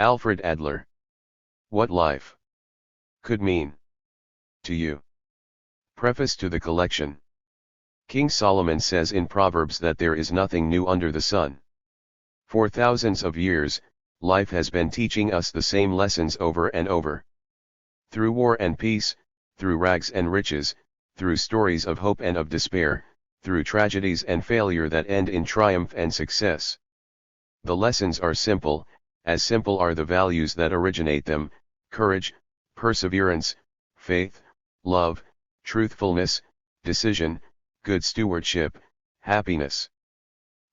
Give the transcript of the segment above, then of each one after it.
Alfred Adler. What life could mean to you. Preface to the collection. King Solomon says in Proverbs that there is nothing new under the sun. For thousands of years, life has been teaching us the same lessons over and over. Through war and peace, through rags and riches, through stories of hope and of despair, through tragedies and failure that end in triumph and success. The lessons are simple, as simple are the values that originate them: courage, perseverance, faith, love, truthfulness, decision, good stewardship, happiness.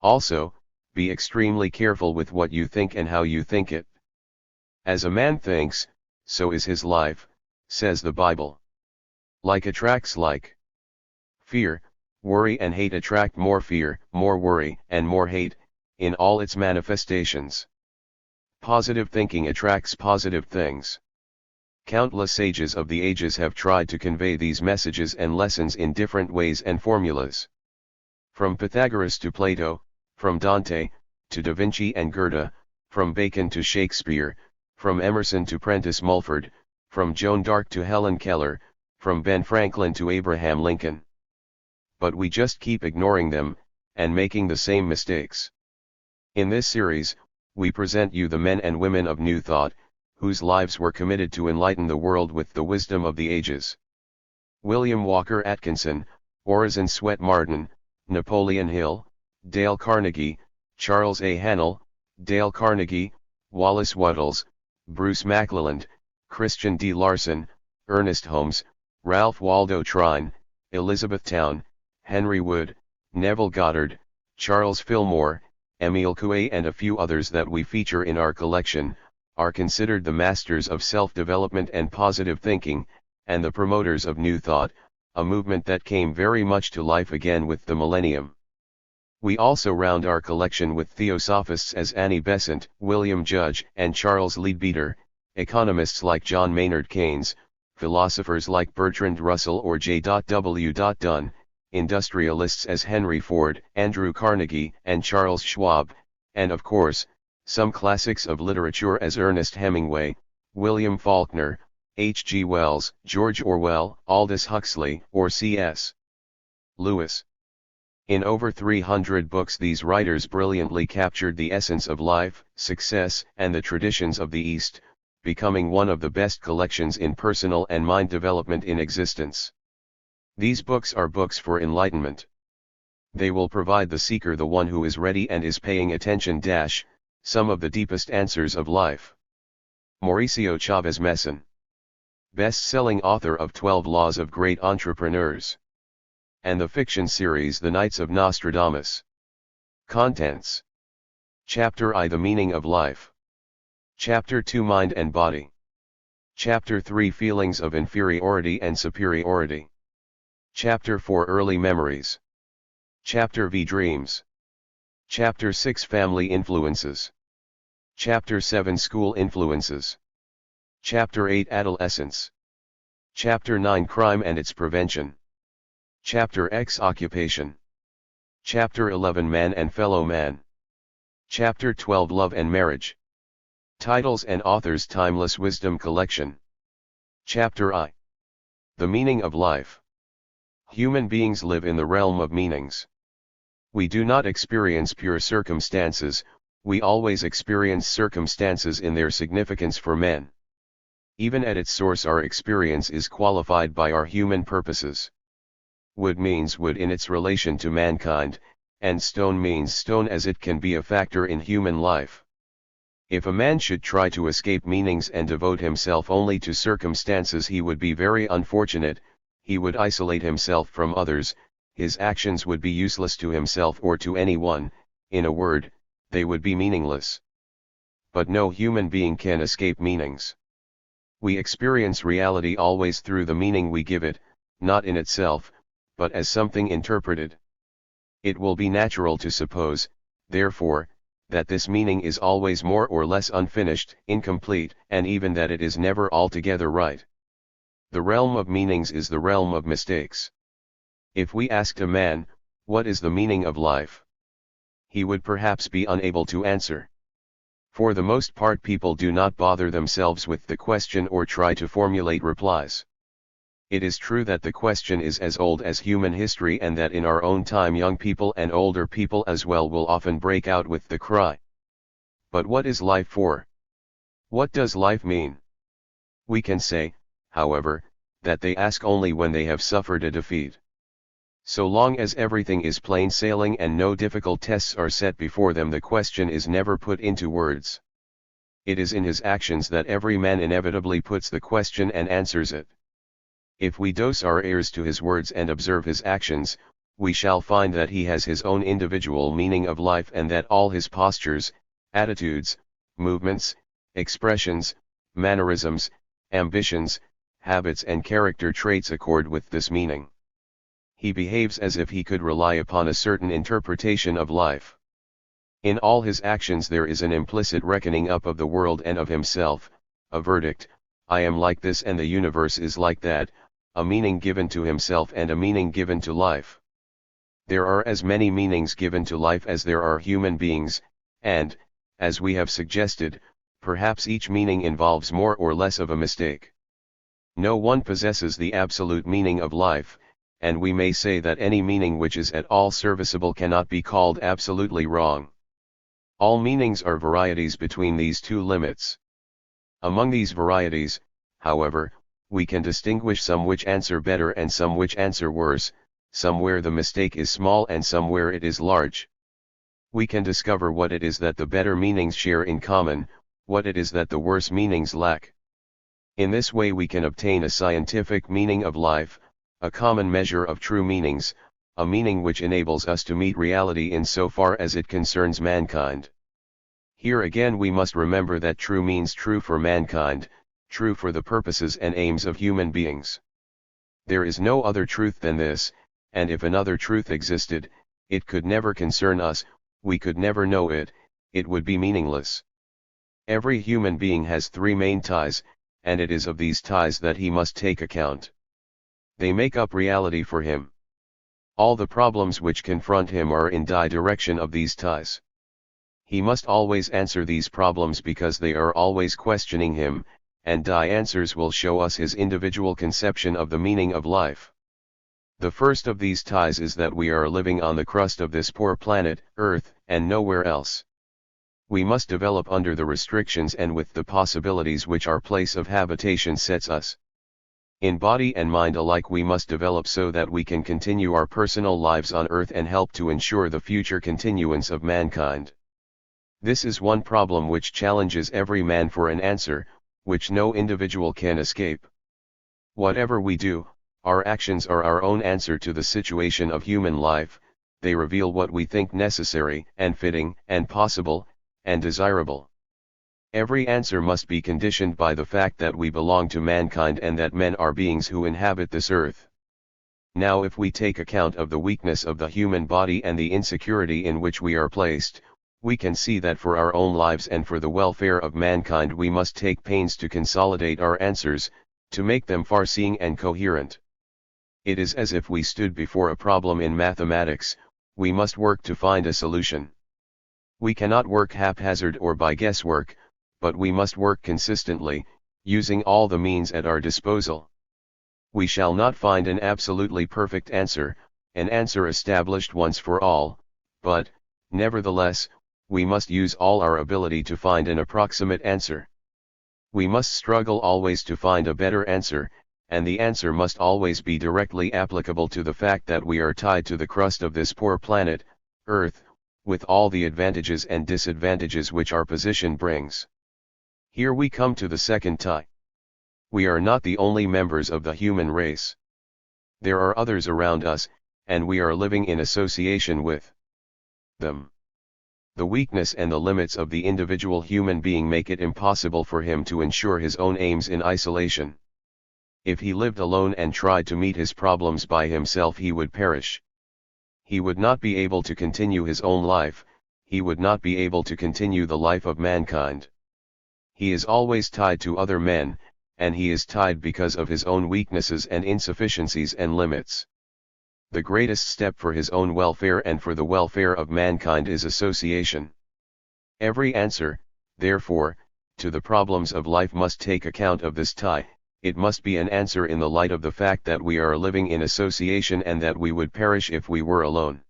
Also, be extremely careful with what you think and how you think it. As a man thinks, so is his life, says the Bible. Like attracts like. Fear, worry and hate attract more fear, more worry, and more hate, in all its manifestations. Positive thinking attracts positive things. Countless sages of the ages have tried to convey these messages and lessons in different ways and formulas. From Pythagoras to Plato, from Dante to Da Vinci and Goethe, from Bacon to Shakespeare, from Emerson to Prentice Mulford, from Joan d'Arc to Helen Keller, from Ben Franklin to Abraham Lincoln. But we just keep ignoring them, and making the same mistakes. In this series, we present you the men and women of New Thought, whose lives were committed to enlighten the world with the wisdom of the ages. William Walker Atkinson, Orison Swett Marden, Napoleon Hill, Dale Carnegie, Charles A. Hannell, Dale Carnegie, Wallace Wattles, Bruce McClelland, Christian D. Larson, Ernest Holmes, Ralph Waldo Trine, Elizabeth Towne, Henry Wood, Neville Goddard, Charles Fillmore, Emile Coué and a few others that we feature in our collection, are considered the masters of self-development and positive thinking, and the promoters of New Thought, a movement that came very much to life again with the millennium. We also round our collection with theosophists as Annie Besant, William Judge and Charles Leadbeater, economists like John Maynard Keynes, philosophers like Bertrand Russell or J.W. Dunn, industrialists as Henry Ford, Andrew Carnegie and Charles Schwab, and of course, some classics of literature as Ernest Hemingway, William Faulkner, H.G. Wells, George Orwell, Aldous Huxley, or C.S. Lewis. In over 300 books these writers brilliantly captured the essence of life, success, and the traditions of the East, becoming one of the best collections in personal and mind development in existence. These books are books for enlightenment. They will provide the seeker, the one who is ready and is paying attention, some of the deepest answers of life. Mauricio Chavez Messon. Best-selling author of 12 Laws of Great Entrepreneurs. And the fiction series The Knights of Nostradamus. Contents. Chapter I, The Meaning of Life. Chapter 2, Mind and Body. Chapter 3, Feelings of Inferiority and Superiority. Chapter 4, Early Memories. Chapter V, Dreams. Chapter 6, Family Influences. Chapter 7, School Influences. Chapter 8, Adolescence. Chapter 9, Crime and its Prevention. Chapter X, Occupation. Chapter 11, Man and Fellow Man. Chapter 12, Love and Marriage. Titles and Authors, Timeless Wisdom Collection. Chapter I. The Meaning of Life. Human beings live in the realm of meanings. We do not experience pure circumstances, we always experience circumstances in their significance for men. Even at its source our experience is qualified by our human purposes. Wood means wood in its relation to mankind, and stone means stone as it can be a factor in human life. If a man should try to escape meanings and devote himself only to circumstances, he would be very unfortunate, he would isolate himself from others, his actions would be useless to himself or to anyone, in a word, they would be meaningless. But no human being can escape meanings. We experience reality always through the meaning we give it, not in itself, but as something interpreted. It will be natural to suppose, therefore, that this meaning is always more or less unfinished, incomplete, and even that it is never altogether right. The realm of meanings is the realm of mistakes. If we asked a man, what is the meaning of life? He would perhaps be unable to answer. For the most part people do not bother themselves with the question or try to formulate replies. It is true that the question is as old as human history and that in our own time young people and older people as well will often break out with the cry. But what is life for? What does life mean? We can say, however, that they ask only when they have suffered a defeat. So long as everything is plain sailing and no difficult tests are set before them, the question is never put into words. It is in his actions that every man inevitably puts the question and answers it. If we dose our ears to his words and observe his actions, we shall find that he has his own individual meaning of life and that all his postures, attitudes, movements, expressions, mannerisms, ambitions, habits and character traits accord with this meaning. He behaves as if he could rely upon a certain interpretation of life. In all his actions there is an implicit reckoning up of the world and of himself, a verdict, I am like this and the universe is like that, a meaning given to himself and a meaning given to life. There are as many meanings given to life as there are human beings, and, as we have suggested, perhaps each meaning involves more or less of a mistake. No one possesses the absolute meaning of life, and we may say that any meaning which is at all serviceable cannot be called absolutely wrong. All meanings are varieties between these two limits. Among these varieties, however, we can distinguish some which answer better and some which answer worse, some where the mistake is small and some where it is large. We can discover what it is that the better meanings share in common, what it is that the worse meanings lack. In this way we can obtain a scientific meaning of life, a common measure of true meanings, a meaning which enables us to meet reality in so far as it concerns mankind. Here again we must remember that true means true for mankind, true for the purposes and aims of human beings. There is no other truth than this, and if another truth existed, it could never concern us, we could never know it, it would be meaningless. Every human being has three main ties, and it is of these ties that he must take account. They make up reality for him. All the problems which confront him are in direction of these ties. He must always answer these problems because they are always questioning him, and answers will show us his individual conception of the meaning of life. The first of these ties is that we are living on the crust of this poor planet, Earth, and nowhere else. We must develop under the restrictions and with the possibilities which our place of habitation sets us. In body and mind alike we must develop so that we can continue our personal lives on Earth and help to ensure the future continuance of mankind. This is one problem which challenges every man for an answer, which no individual can escape. Whatever we do, our actions are our own answer to the situation of human life, they reveal what we think necessary and fitting and possible and desirable. Every answer must be conditioned by the fact that we belong to mankind and that men are beings who inhabit this earth. Now if we take account of the weakness of the human body and the insecurity in which we are placed, we can see that for our own lives and for the welfare of mankind we must take pains to consolidate our answers, to make them far-seeing and coherent. It is as if we stood before a problem in mathematics, we must work to find a solution. We cannot work haphazard or by guesswork, but we must work consistently, using all the means at our disposal. We shall not find an absolutely perfect answer, an answer established once for all, but, nevertheless, we must use all our ability to find an approximate answer. We must struggle always to find a better answer, and the answer must always be directly applicable to the fact that we are tied to the crust of this poor planet, Earth, with all the advantages and disadvantages which our position brings. Here we come to the second tie. We are not the only members of the human race. There are others around us, and we are living in association with them. The weakness and the limits of the individual human being make it impossible for him to ensure his own aims in isolation. If he lived alone and tried to meet his problems by himself, he would perish. He would not be able to continue his own life, he would not be able to continue the life of mankind. He is always tied to other men, and he is tied because of his own weaknesses and insufficiencies and limits. The greatest step for his own welfare and for the welfare of mankind is association. Every answer, Therefore, to the problems of life must take account of this tie. It must be an answer in the light of the fact that we are living in association and that we would perish if we were alone.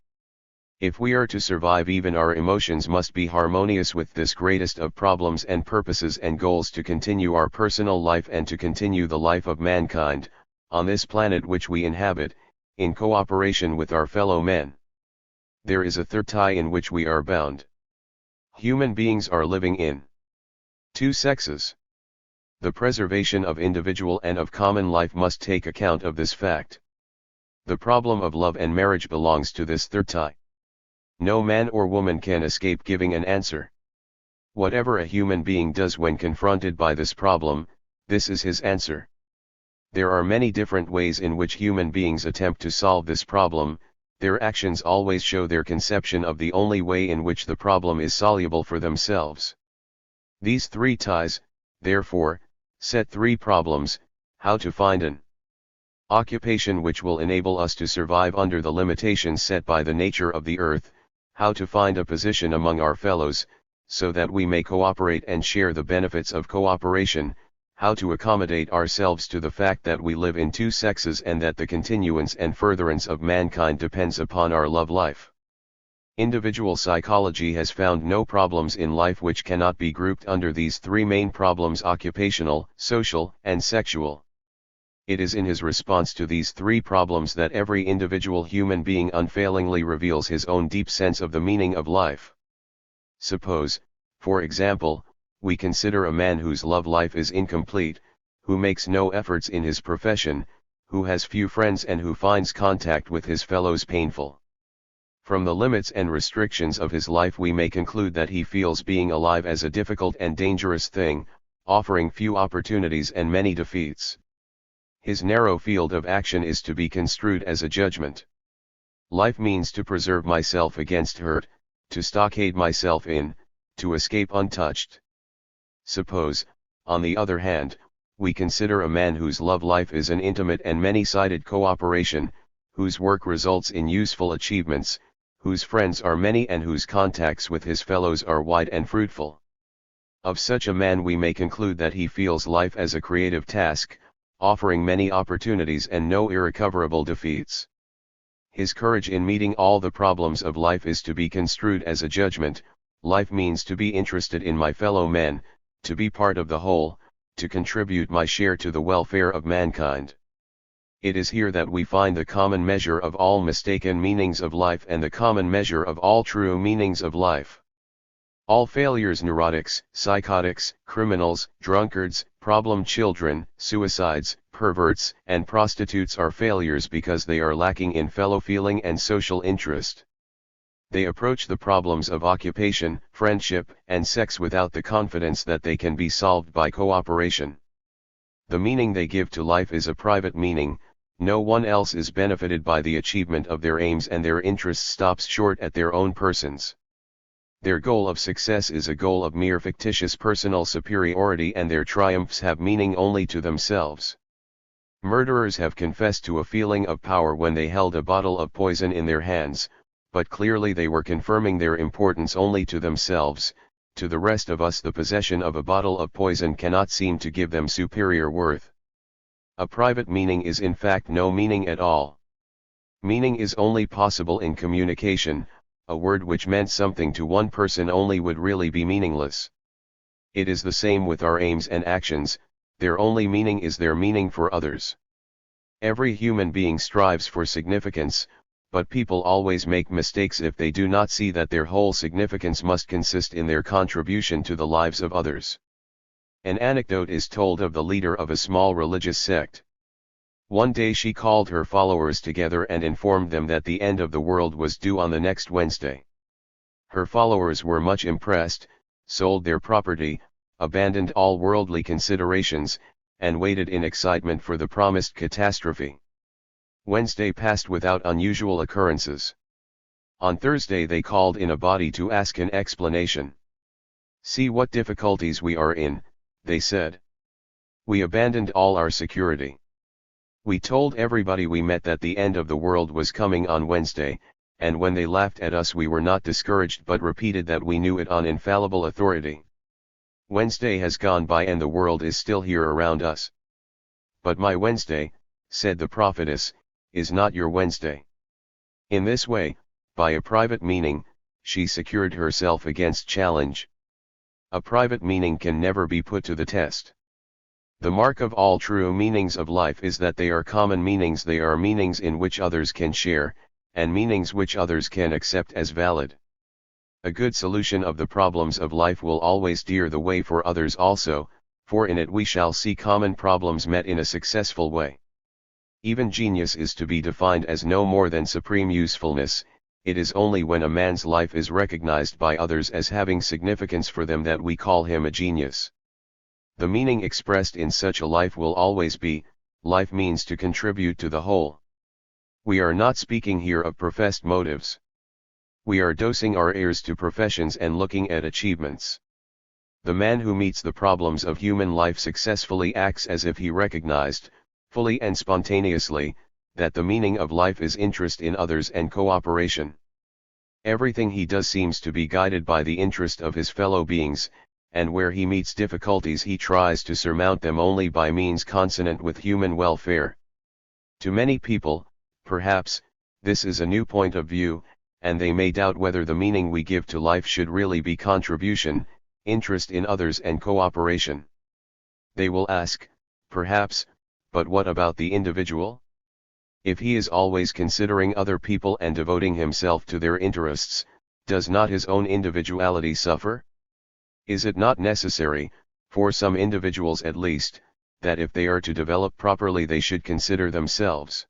If we are to survive, even our emotions must be harmonious with this greatest of problems and purposes and goals, to continue our personal life and to continue the life of mankind, on this planet which we inhabit, in cooperation with our fellow men. There is a third tie in which we are bound. Human beings are living in two sexes. The preservation of individual and of common life must take account of this fact. The problem of love and marriage belongs to this third tie. No man or woman can escape giving an answer. Whatever a human being does when confronted by this problem, this is his answer. There are many different ways in which human beings attempt to solve this problem. Their actions always show their conception of the only way in which the problem is soluble for themselves. These three ties, therefore, set three problems: how to find an occupation which will enable us to survive under the limitations set by the nature of the earth, how to find a position among our fellows, so that we may cooperate and share the benefits of cooperation, how to accommodate ourselves to the fact that we live in two sexes and that the continuance and furtherance of mankind depends upon our love life. Individual psychology has found no problems in life which cannot be grouped under these three main problems: occupational, social, and sexual. It is in his response to these three problems that every individual human being unfailingly reveals his own deep sense of the meaning of life. Suppose, for example, we consider a man whose love life is incomplete, who makes no efforts in his profession, who has few friends, and who finds contact with his fellows painful. From the limits and restrictions of his life we may conclude that he feels being alive as a difficult and dangerous thing, offering few opportunities and many defeats. His narrow field of action is to be construed as a judgment. Life means to preserve myself against hurt, to stockade myself in, to escape untouched. Suppose, on the other hand, we consider a man whose love life is an intimate and many-sided cooperation, whose work results in useful achievements, whose friends are many, and whose contacts with his fellows are wide and fruitful. Of such a man we may conclude that he feels life as a creative task, offering many opportunities and no irrecoverable defeats. His courage in meeting all the problems of life is to be construed as a judgment. Life means to be interested in my fellow men, to be part of the whole, to contribute my share to the welfare of mankind. It is here that we find the common measure of all mistaken meanings of life and the common measure of all true meanings of life. All failures, neurotics, psychotics, criminals, drunkards, problem children, suicides, perverts, and prostitutes are failures because they are lacking in fellow feeling and social interest. They approach the problems of occupation, friendship, and sex without the confidence that they can be solved by cooperation. The meaning they give to life is a private meaning. No one else is benefited by the achievement of their aims, and their interest stops short at their own persons. Their goal of success is a goal of mere fictitious personal superiority, and their triumphs have meaning only to themselves. Murderers have confessed to a feeling of power when they held a bottle of poison in their hands, but clearly they were confirming their importance only to themselves. To the rest of us the possession of a bottle of poison cannot seem to give them superior worth. A private meaning is in fact no meaning at all. Meaning is only possible in communication. A word which meant something to one person only would really be meaningless. It is the same with our aims and actions. Their only meaning is their meaning for others. Every human being strives for significance, but people always make mistakes if they do not see that their whole significance must consist in their contribution to the lives of others. An anecdote is told of the leader of a small religious sect. One day she called her followers together and informed them that the end of the world was due on the next Wednesday. Her followers were much impressed, sold their property, abandoned all worldly considerations, and waited in excitement for the promised catastrophe. Wednesday passed without unusual occurrences. On Thursday they called in a body to ask an explanation. "See what difficulties we are in," they said. "We abandoned all our security. We told everybody we met that the end of the world was coming on Wednesday, and when they laughed at us we were not discouraged but repeated that we knew it on infallible authority. Wednesday has gone by and the world is still here around us. But my Wednesday, said the prophetess, is not your Wednesday. In this way, by a private meaning, she secured herself against challenge. A private meaning can never be put to the test. The mark of all true meanings of life is that they are common meanings. They are meanings in which others can share, and meanings which others can accept as valid. A good solution of the problems of life will always steer the way for others also, for in it we shall see common problems met in a successful way. Even genius is to be defined as no more than supreme usefulness. It is only when a man's life is recognized by others as having significance for them that we call him a genius. The meaning expressed in such a life will always be, life means to contribute to the whole. We are not speaking here of professed motives. We are dosing our ears to professions and looking at achievements. The man who meets the problems of human life successfully acts as if he recognized, fully and spontaneously, that the meaning of life is interest in others and cooperation. Everything he does seems to be guided by the interest of his fellow beings, and where he meets difficulties he tries to surmount them only by means consonant with human welfare. To many people, perhaps, this is a new point of view, and they may doubt whether the meaning we give to life should really be contribution, interest in others and cooperation. They will ask, perhaps, but what about the individual? If he is always considering other people and devoting himself to their interests, does not his own individuality suffer? Is it not necessary, for some individuals at least, that if they are to develop properly they should consider themselves?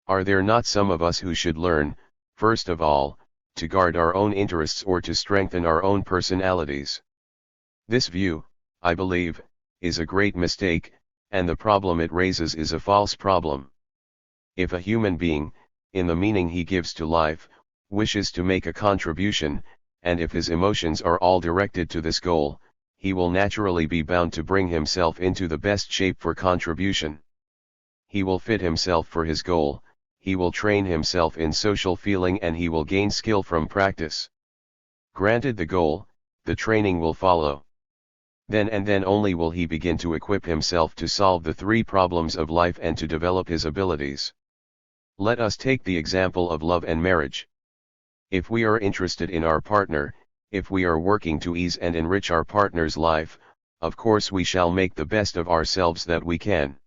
Are there not some of us who should learn, first of all, to guard our own interests or to strengthen our own personalities? This view, I believe, is a great mistake, and the problem it raises is a false problem. If a human being, in the meaning he gives to life, wishes to make a contribution, and if his emotions are all directed to this goal, he will naturally be bound to bring himself into the best shape for contribution. He will fit himself for his goal, he will train himself in social feeling and he will gain skill from practice. Granted the goal, the training will follow. Then and then only will he begin to equip himself to solve the three problems of life and to develop his abilities. Let us take the example of love and marriage. If we are interested in our partner, if we are working to ease and enrich our partner's life, of course we shall make the best of ourselves that we can.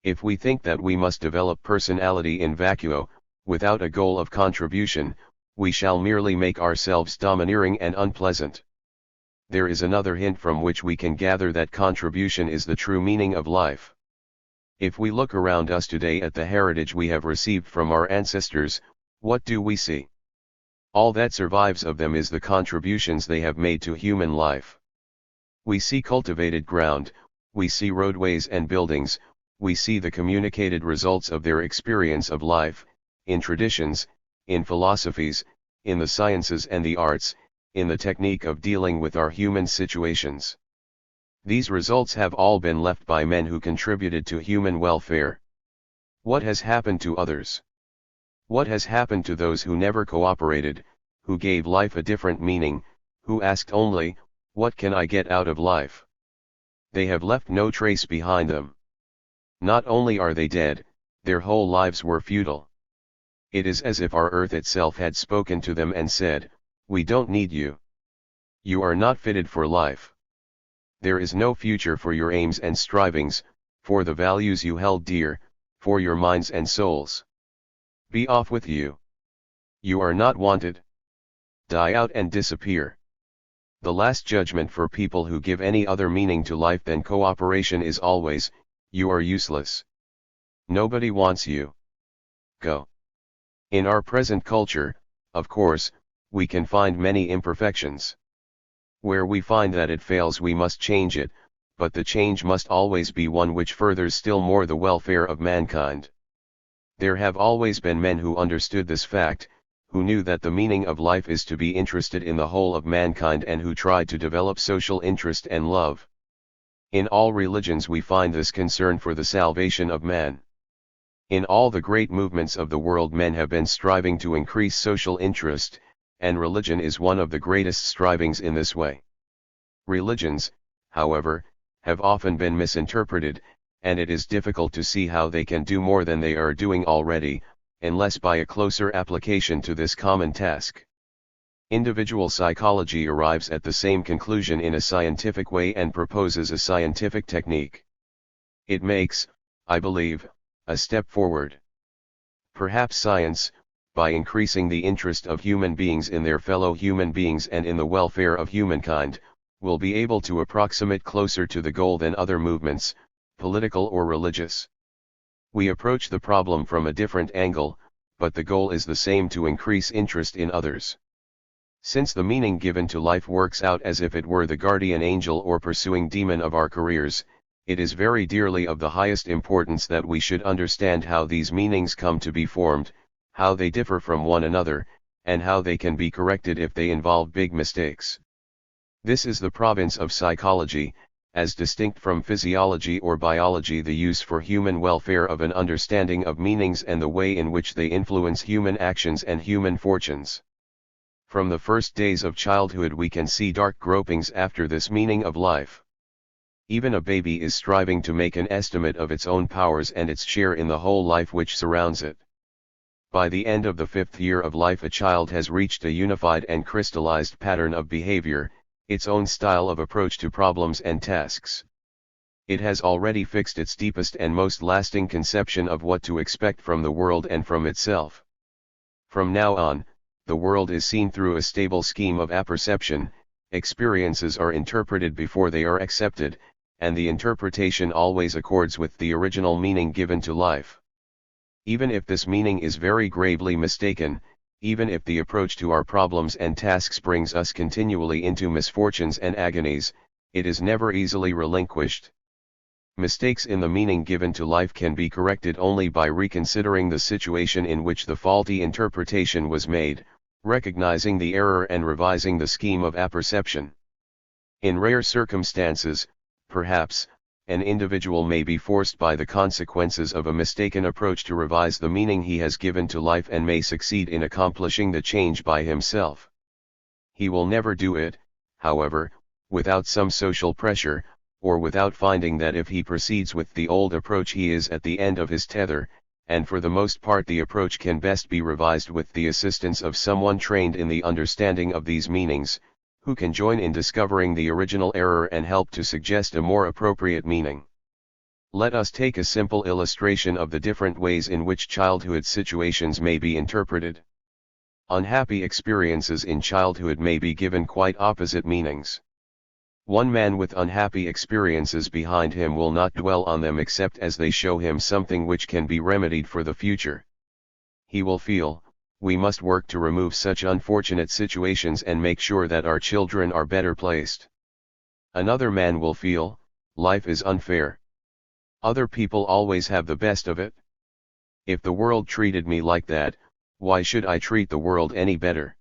If we think that we must develop personality in vacuo, without a goal of contribution, we shall merely make ourselves domineering and unpleasant. There is another hint from which we can gather that contribution is the true meaning of life. If we look around us today at the heritage we have received from our ancestors, what do we see? All that survives of them is the contributions they have made to human life. We see cultivated ground, we see roadways and buildings, we see the communicated results of their experience of life, in traditions, in philosophies, in the sciences and the arts, in the technique of dealing with our human situations. These results have all been left by men who contributed to human welfare. What has happened to others? What has happened to those who never cooperated, who gave life a different meaning, who asked only, what can I get out of life? They have left no trace behind them. Not only are they dead, their whole lives were futile. It is as if our earth itself had spoken to them and said, we don't need you. You are not fitted for life. There is no future for your aims and strivings, for the values you held dear, for your minds and souls. Be off with you. You are not wanted. Die out and disappear. The last judgment for people who give any other meaning to life than cooperation is always, you are useless. Nobody wants you. Go. In our present culture, of course, we can find many imperfections. Where we find that it fails we must change it, but the change must always be one which furthers still more the welfare of mankind. There have always been men who understood this fact, who knew that the meaning of life is to be interested in the whole of mankind and who tried to develop social interest and love. In all religions we find this concern for the salvation of man. In all the great movements of the world men have been striving to increase social interest, and religion is one of the greatest strivings in this way. Religions, however, have often been misinterpreted, and it is difficult to see how they can do more than they are doing already, unless by a closer application to this common task. Individual psychology arrives at the same conclusion in a scientific way and proposes a scientific technique. It makes, I believe, a step forward. Perhaps science, by increasing the interest of human beings in their fellow human beings and in the welfare of humankind, will be able to approximate closer to the goal than other movements, political or religious. We approach the problem from a different angle, but the goal is the same: to increase interest in others. Since the meaning given to life works out as if it were the guardian angel or pursuing demon of our careers, it is very dearly of the highest importance that we should understand how these meanings come to be formed, how they differ from one another, and how they can be corrected if they involve big mistakes. This is the province of psychology, as distinct from physiology or biology: the use for human welfare of an understanding of meanings and the way in which they influence human actions and human fortunes. From the first days of childhood we can see dark gropings after this meaning of life. Even a baby is striving to make an estimate of its own powers and its share in the whole life which surrounds it. By the end of the 5th year of life a child has reached a unified and crystallized pattern of behavior, its own style of approach to problems and tasks. It has already fixed its deepest and most lasting conception of what to expect from the world and from itself. From now on, the world is seen through a stable scheme of apperception, experiences are interpreted before they are accepted, and the interpretation always accords with the original meaning given to life. Even if this meaning is very gravely mistaken, even if the approach to our problems and tasks brings us continually into misfortunes and agonies, it is never easily relinquished. Mistakes in the meaning given to life can be corrected only by reconsidering the situation in which the faulty interpretation was made, recognizing the error and revising the scheme of apperception. In rare circumstances, perhaps, an individual may be forced by the consequences of a mistaken approach to revise the meaning he has given to life and may succeed in accomplishing the change by himself. He will never do it, however, without some social pressure, or without finding that if he proceeds with the old approach he is at the end of his tether, and for the most part the approach can best be revised with the assistance of someone trained in the understanding of these meanings, who can join in discovering the original error and help to suggest a more appropriate meaning. Let us take a simple illustration of the different ways in which childhood situations may be interpreted. Unhappy experiences in childhood may be given quite opposite meanings. One man with unhappy experiences behind him will not dwell on them except as they show him something which can be remedied for the future. He will feel, we must work to remove such unfortunate situations and make sure that our children are better placed. Another man will feel, life is unfair. Other people always have the best of it. If the world treated me like that, why should I treat the world any better?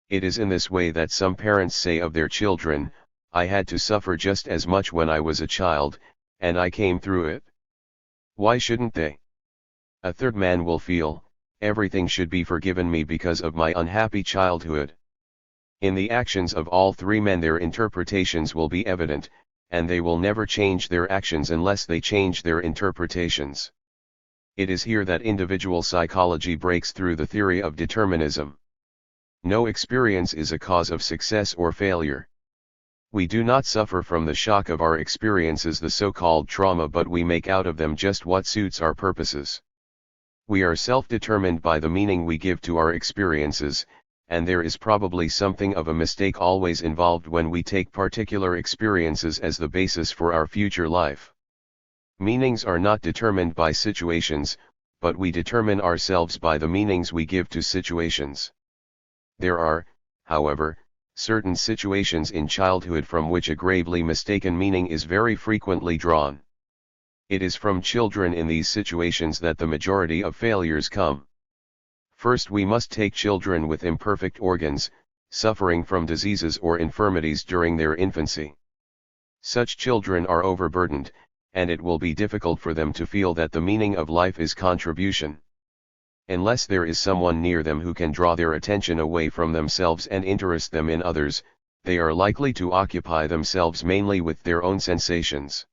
It is in this way that some parents say of their children, I had to suffer just as much when I was a child, and I came through it. Why shouldn't they? A third man will feel, everything should be forgiven me because of my unhappy childhood. In the actions of all three men their interpretations will be evident, and they will never change their actions unless they change their interpretations. It is here that individual psychology breaks through the theory of determinism. No experience is a cause of success or failure. We do not suffer from the shock of our experiences, the so-called trauma, but we make out of them just what suits our purposes. We are self-determined by the meaning we give to our experiences, and there is probably something of a mistake always involved when we take particular experiences as the basis for our future life. Meanings are not determined by situations, but we determine ourselves by the meanings we give to situations. There are, however, certain situations in childhood from which a gravely mistaken meaning is very frequently drawn. It is from children in these situations that the majority of failures come. First, we must take children with imperfect organs, suffering from diseases or infirmities during their infancy. Such children are overburdened, and it will be difficult for them to feel that the meaning of life is contribution. Unless there is someone near them who can draw their attention away from themselves and interest them in others, they are likely to occupy themselves mainly with their own sensations.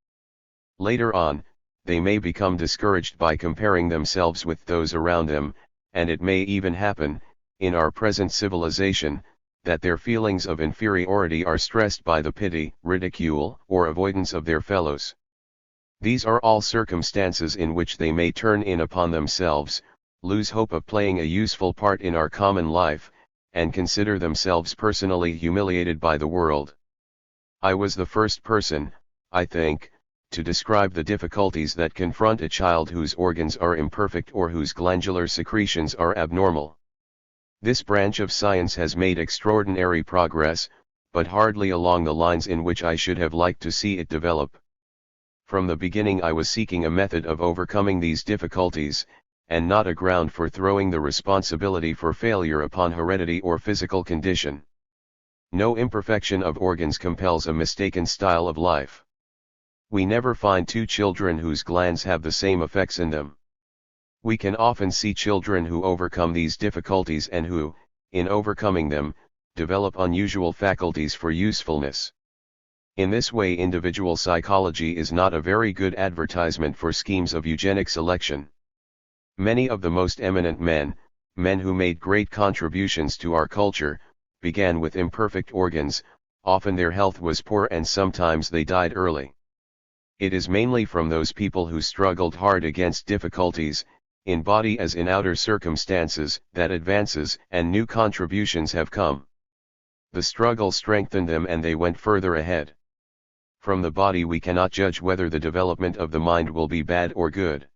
Later on, they may become discouraged by comparing themselves with those around them, and it may even happen, in our present civilization, that their feelings of inferiority are stressed by the pity, ridicule, or avoidance of their fellows. These are all circumstances in which they may turn in upon themselves, lose hope of playing a useful part in our common life, and consider themselves personally humiliated by the world. I was the first person, I think, to describe the difficulties that confront a child whose organs are imperfect or whose glandular secretions are abnormal. This branch of science has made extraordinary progress, but hardly along the lines in which I should have liked to see it develop. From the beginning I was seeking a method of overcoming these difficulties, and not a ground for throwing the responsibility for failure upon heredity or physical condition. No imperfection of organs compels a mistaken style of life. We never find two children whose glands have the same effects in them. We can often see children who overcome these difficulties and who, in overcoming them, develop unusual faculties for usefulness. In this way, individual psychology is not a very good advertisement for schemes of eugenic selection. Many of the most eminent men who made great contributions to our culture, began with imperfect organs, often their health was poor and sometimes they died early. It is mainly from those people who struggled hard against difficulties, in body as in outer circumstances, that advances and new contributions have come. The struggle strengthened them and they went further ahead. From the body we cannot judge whether the development of the mind will be bad or good.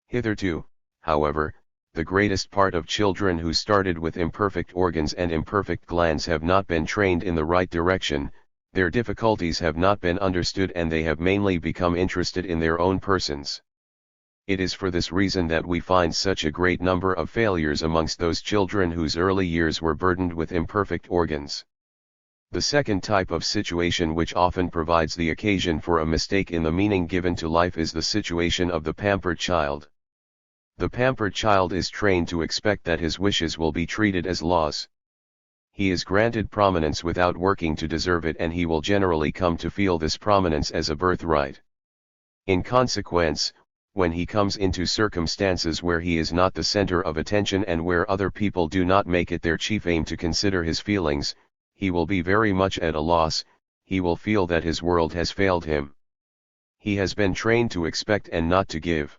Hitherto, however, the greatest part of children who started with imperfect organs and imperfect glands have not been trained in the right direction, their difficulties have not been understood and they have mainly become interested in their own persons. It is for this reason that we find such a great number of failures amongst those children whose early years were burdened with imperfect organs. The second type of situation which often provides the occasion for a mistake in the meaning given to life is the situation of the pampered child. The pampered child is trained to expect that his wishes will be treated as laws. He is granted prominence without working to deserve it, and he will generally come to feel this prominence as a birthright. In consequence, when he comes into circumstances where he is not the center of attention and where other people do not make it their chief aim to consider his feelings, he will be very much at a loss. He will feel that his world has failed him. He has been trained to expect and not to give.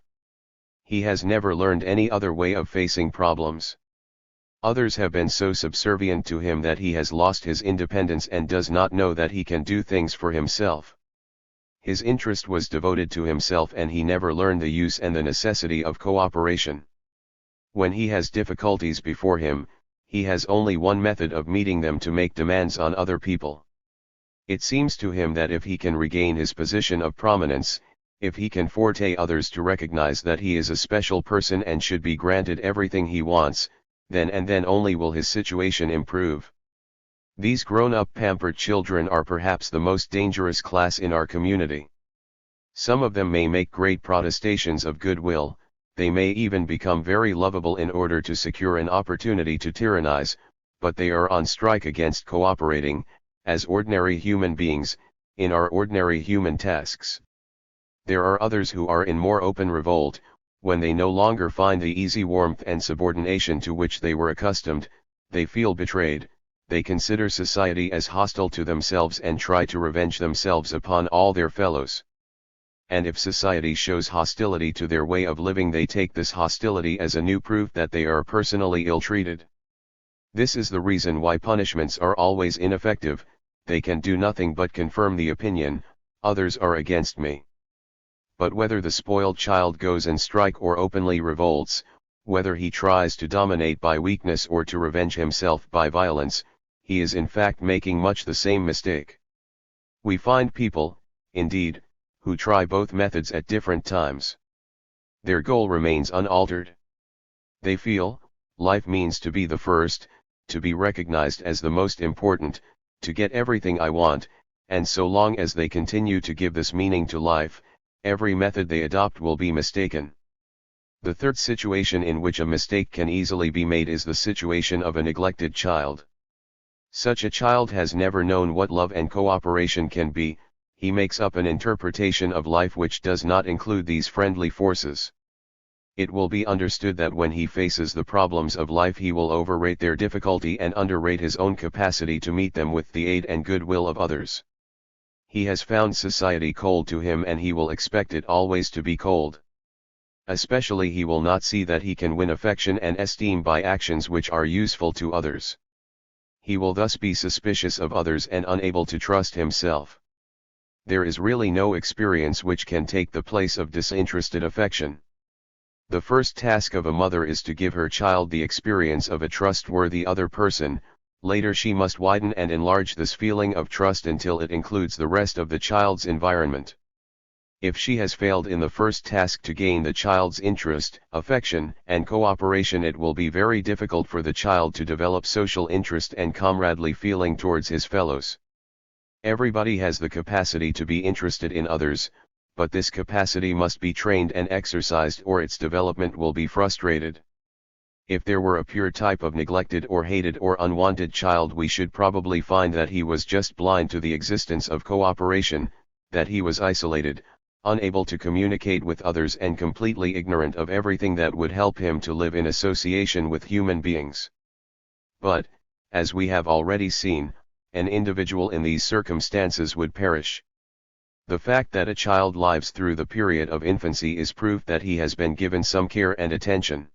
He has never learned any other way of facing problems. Others have been so subservient to him that he has lost his independence and does not know that he can do things for himself. His interest was devoted to himself and he never learned the use and the necessity of cooperation. When he has difficulties before him, he has only one method of meeting them: to make demands on other people. It seems to him that if he can regain his position of prominence, if he can force others to recognize that he is a special person and should be granted everything he wants, then and then only will his situation improve. These grown-up pampered children are perhaps the most dangerous class in our community. Some of them may make great protestations of goodwill, they may even become very lovable in order to secure an opportunity to tyrannize, but they are on strike against cooperating, as ordinary human beings, in our ordinary human tasks. There are others who are in more open revolt, when they no longer find the easy warmth and subordination to which they were accustomed, they feel betrayed. They consider society as hostile to themselves and try to revenge themselves upon all their fellows. And if society shows hostility to their way of living, they take this hostility as a new proof that they are personally ill-treated. This is the reason why punishments are always ineffective. They can do nothing but confirm the opinion, others are against me. But whether the spoiled child goes and strike or openly revolts, whether he tries to dominate by weakness or to revenge himself by violence, he is in fact making much the same mistake. We find people, indeed, who try both methods at different times. Their goal remains unaltered. They feel, life means to be the first, to be recognized as the most important, to get everything I want, and so long as they continue to give this meaning to life, every method they adopt will be mistaken. The third situation in which a mistake can easily be made is the situation of a neglected child. Such a child has never known what love and cooperation can be. He makes up an interpretation of life which does not include these friendly forces. It will be understood that when he faces the problems of life he will overrate their difficulty and underrate his own capacity to meet them with the aid and goodwill of others. He has found society cold to him and he will expect it always to be cold. Especially he will not see that he can win affection and esteem by actions which are useful to others. He will thus be suspicious of others and unable to trust himself. There is really no experience which can take the place of disinterested affection. The first task of a mother is to give her child the experience of a trustworthy other person. Later she must widen and enlarge this feeling of trust until it includes the rest of the child's environment. If she has failed in the first task to gain the child's interest, affection, and cooperation, it will be very difficult for the child to develop social interest and comradely feeling towards his fellows. Everybody has the capacity to be interested in others, but this capacity must be trained and exercised or its development will be frustrated. If there were a pure type of neglected or hated or unwanted child, we should probably find that he was just blind to the existence of cooperation, that he was isolated, unable to communicate with others and completely ignorant of everything that would help him to live in association with human beings. But, as we have already seen, an individual in these circumstances would perish. The fact that a child lives through the period of infancy is proof that he has been given some care and attention.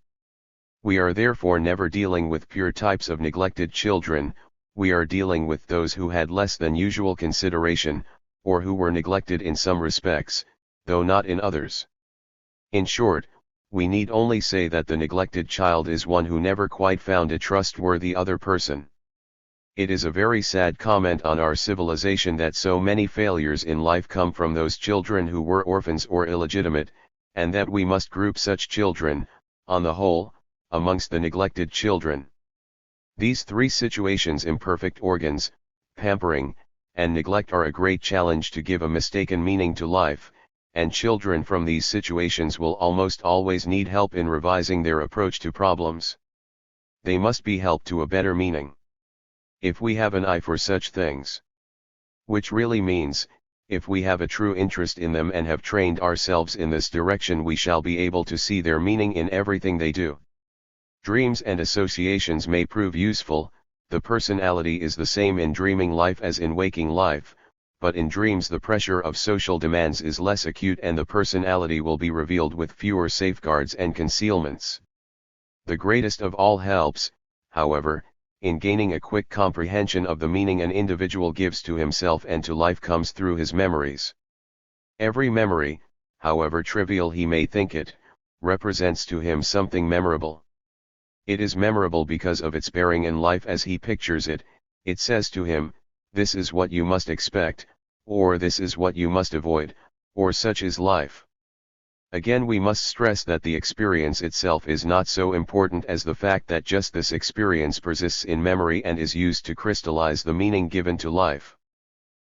We are therefore never dealing with pure types of neglected children, we are dealing with those who had less than usual consideration, or who were neglected in some respects, though not in others. In short, we need only say that the neglected child is one who never quite found a trustworthy other person. It is a very sad comment on our civilization that so many failures in life come from those children who were orphans or illegitimate, and that we must group such children, on the whole, amongst the neglected children. These three situations, imperfect organs, pampering, and neglect, are a great challenge to give a mistaken meaning to life, and children from these situations will almost always need help in revising their approach to problems. They must be helped to a better meaning. If we have an eye for such things, which really means, if we have a true interest in them and have trained ourselves in this direction, we shall be able to see their meaning in everything they do. Dreams and associations may prove useful. The personality is the same in dreaming life as in waking life, but in dreams the pressure of social demands is less acute and the personality will be revealed with fewer safeguards and concealments. The greatest of all helps, however, in gaining a quick comprehension of the meaning an individual gives to himself and to life comes through his memories. Every memory, however trivial he may think it, represents to him something memorable. It is memorable because of its bearing in life as he pictures it. It says to him, "This is what you must expect," or "This is what you must avoid," or "Such is life." Again, we must stress that the experience itself is not so important as the fact that just this experience persists in memory and is used to crystallize the meaning given to life.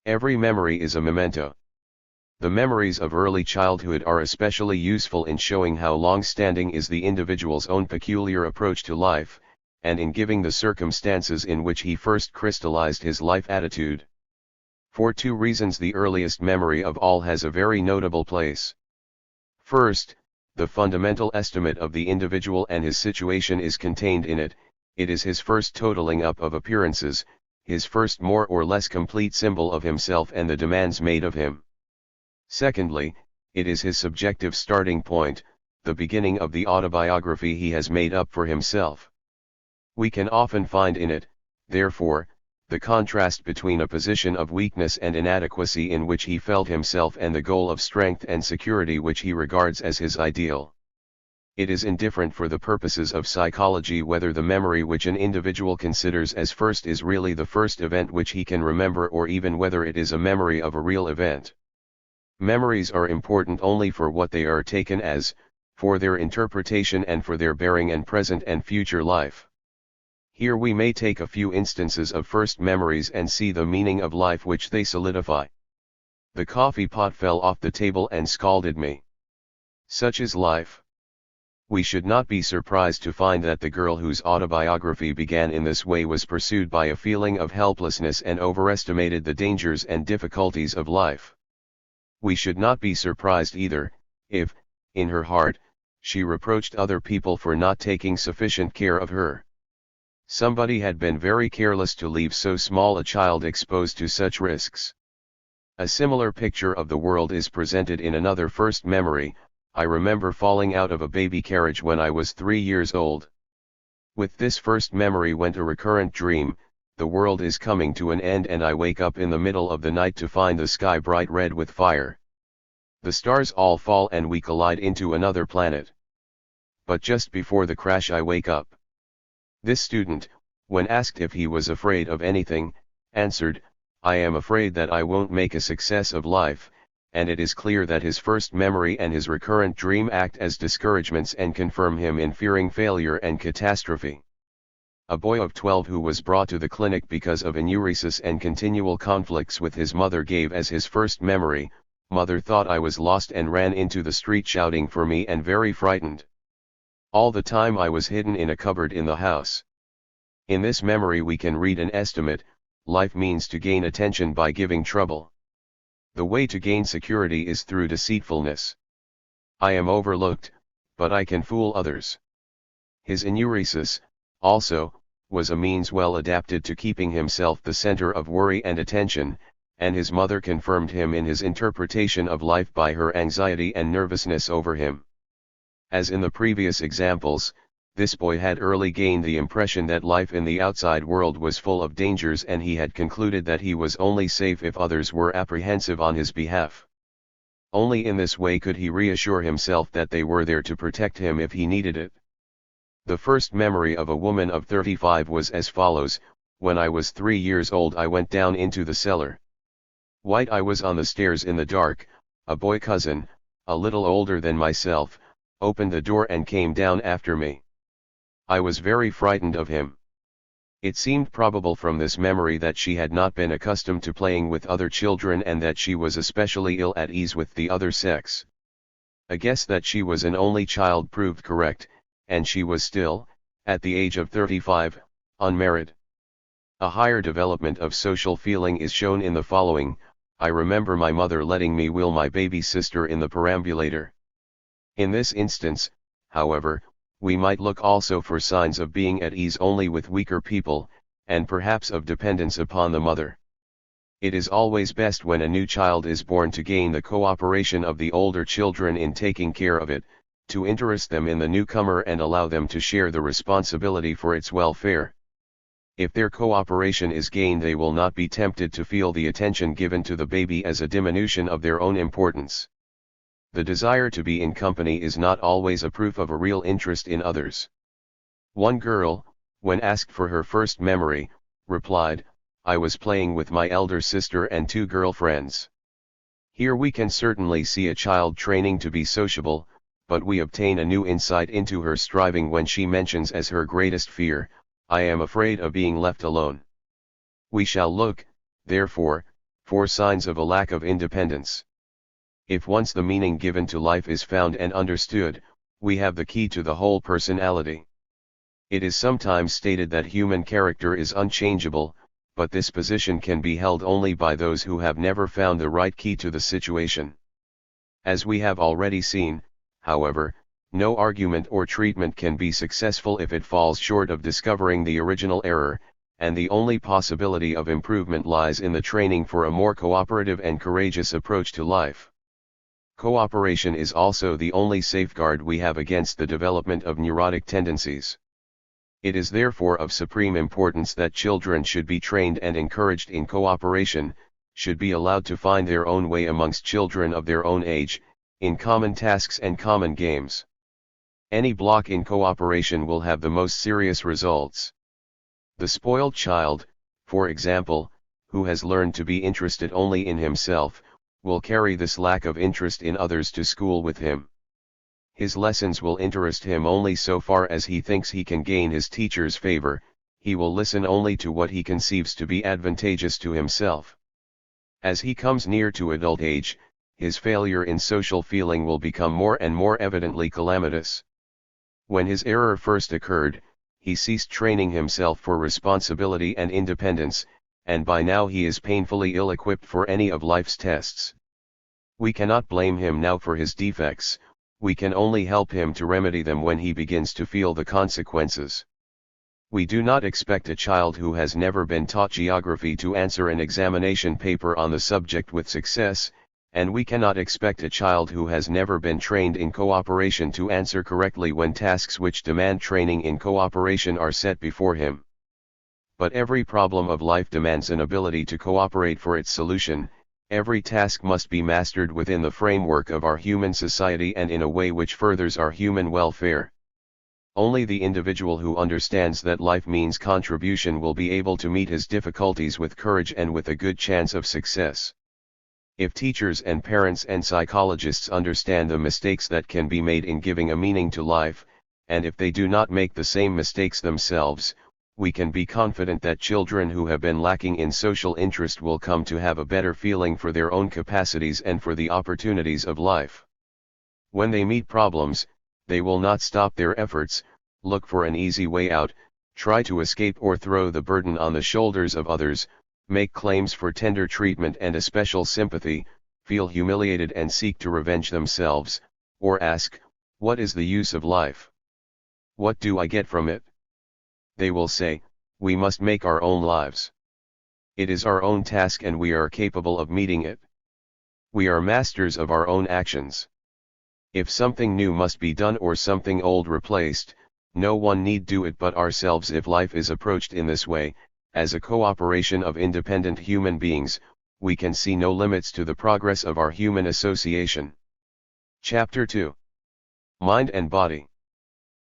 Every memory is a memento. The memories of early childhood are especially useful in showing how long-standing is the individual's own peculiar approach to life, and in giving the circumstances in which he first crystallized his life attitude. For two reasons the earliest memory of all has a very notable place. First, the fundamental estimate of the individual and his situation is contained in it. It is his first totaling up of appearances, his first more or less complete symbol of himself and the demands made of him. Secondly, it is his subjective starting point, the beginning of the autobiography he has made up for himself. We can often find in it, therefore, the contrast between a position of weakness and inadequacy in which he felt himself and the goal of strength and security which he regards as his ideal. It is indifferent for the purposes of psychology whether the memory which an individual considers as first is really the first event which he can remember or even whether it is a memory of a real event. Memories are important only for what they are taken as, for their interpretation and for their bearing in present and future life. Here we may take a few instances of first memories and see the meaning of life which they solidify. The coffee pot fell off the table and scalded me. Such is life. We should not be surprised to find that the girl whose autobiography began in this way was pursued by a feeling of helplessness and overestimated the dangers and difficulties of life. We should not be surprised either, if, in her heart, she reproached other people for not taking sufficient care of her. Somebody had been very careless to leave so small a child exposed to such risks. A similar picture of the world is presented in another first memory. I remember falling out of a baby carriage when I was 3 years old. With this first memory went a recurrent dream: the world is coming to an end and I wake up in the middle of the night to find the sky bright red with fire. The stars all fall and we collide into another planet. But just before the crash I wake up. This student, when asked if he was afraid of anything, answered, "I am afraid that I won't make a success of life," and it is clear that his first memory and his recurrent dream act as discouragements and confirm him in fearing failure and catastrophe. A boy of 12 who was brought to the clinic because of enuresis and continual conflicts with his mother gave as his first memory, "Mother thought I was lost and ran into the street shouting for me and very frightened. All the time I was hidden in a cupboard in the house." In this memory we can read an estimate: life means to gain attention by giving trouble. The way to gain security is through deceitfulness. I am overlooked, but I can fool others. His enuresis, also, was a means well adapted to keeping himself the center of worry and attention, and his mother confirmed him in his interpretation of life by her anxiety and nervousness over him. As in the previous examples, this boy had early gained the impression that life in the outside world was full of dangers and he had concluded that he was only safe if others were apprehensive on his behalf. Only in this way could he reassure himself that they were there to protect him if he needed it. The first memory of a woman of 35 was as follows: when I was 3 years old I went down into the cellar. White I was on the stairs in the dark, a boy cousin, a little older than myself, opened the door and came down after me. I was very frightened of him. It seemed probable from this memory that she had not been accustomed to playing with other children and that she was especially ill at ease with the other sex. A guess that she was an only child proved correct, and she was still, at the age of 35, unmarried. A higher development of social feeling is shown in the following: I remember my mother letting me wheel my baby sister in the perambulator. In this instance, however, we might look also for signs of being at ease only with weaker people, and perhaps of dependence upon the mother. It is always best when a new child is born to gain the cooperation of the older children in taking care of it, to interest them in the newcomer and allow them to share the responsibility for its welfare. If their cooperation is gained, they will not be tempted to feel the attention given to the baby as a diminution of their own importance. The desire to be in company is not always a proof of a real interest in others. One girl, when asked for her first memory, replied, "I was playing with my elder sister and 2 girlfriends." Here we can certainly see a child training to be sociable, but we obtain a new insight into her striving when she mentions as her greatest fear, "I am afraid of being left alone." We shall look, therefore, for signs of a lack of independence. If once the meaning given to life is found and understood, we have the key to the whole personality. It is sometimes stated that human character is unchangeable, but this position can be held only by those who have never found the right key to the situation. As we have already seen, however, no argument or treatment can be successful if it falls short of discovering the original error, and the only possibility of improvement lies in the training for a more cooperative and courageous approach to life. Cooperation is also the only safeguard we have against the development of neurotic tendencies. It is therefore of supreme importance that children should be trained and encouraged in cooperation, should be allowed to find their own way amongst children of their own age, in common tasks and common games. Any block in cooperation will have the most serious results. The spoiled child, for example, who has learned to be interested only in himself, will carry this lack of interest in others to school with him. His lessons will interest him only so far as he thinks he can gain his teacher's favor, he will listen only to what he conceives to be advantageous to himself. As he comes near to adult age, his failure in social feeling will become more and more evidently calamitous. When his error first occurred, he ceased training himself for responsibility and independence, and by now he is painfully ill-equipped for any of life's tests. We cannot blame him now for his defects, we can only help him to remedy them when he begins to feel the consequences. We do not expect a child who has never been taught geography to answer an examination paper on the subject with success, and we cannot expect a child who has never been trained in cooperation to answer correctly when tasks which demand training in cooperation are set before him. But every problem of life demands an ability to cooperate for its solution. Every task must be mastered within the framework of our human society and in a way which furthers our human welfare. Only the individual who understands that life means contribution will be able to meet his difficulties with courage and with a good chance of success. If teachers and parents and psychologists understand the mistakes that can be made in giving a meaning to life, and if they do not make the same mistakes themselves, we can be confident that children who have been lacking in social interest will come to have a better feeling for their own capacities and for the opportunities of life. When they meet problems, they will not stop their efforts, look for an easy way out, try to escape or throw the burden on the shoulders of others, make claims for tender treatment and especial sympathy, feel humiliated and seek to revenge themselves, or ask, "What is the use of life? What do I get from it?" They will say, "We must make our own lives. It is our own task and we are capable of meeting it. We are masters of our own actions. If something new must be done or something old replaced, no one need do it but ourselves." If life is approached in this way, as a cooperation of independent human beings, we can see no limits to the progress of our human association. Chapter 2. Mind and Body.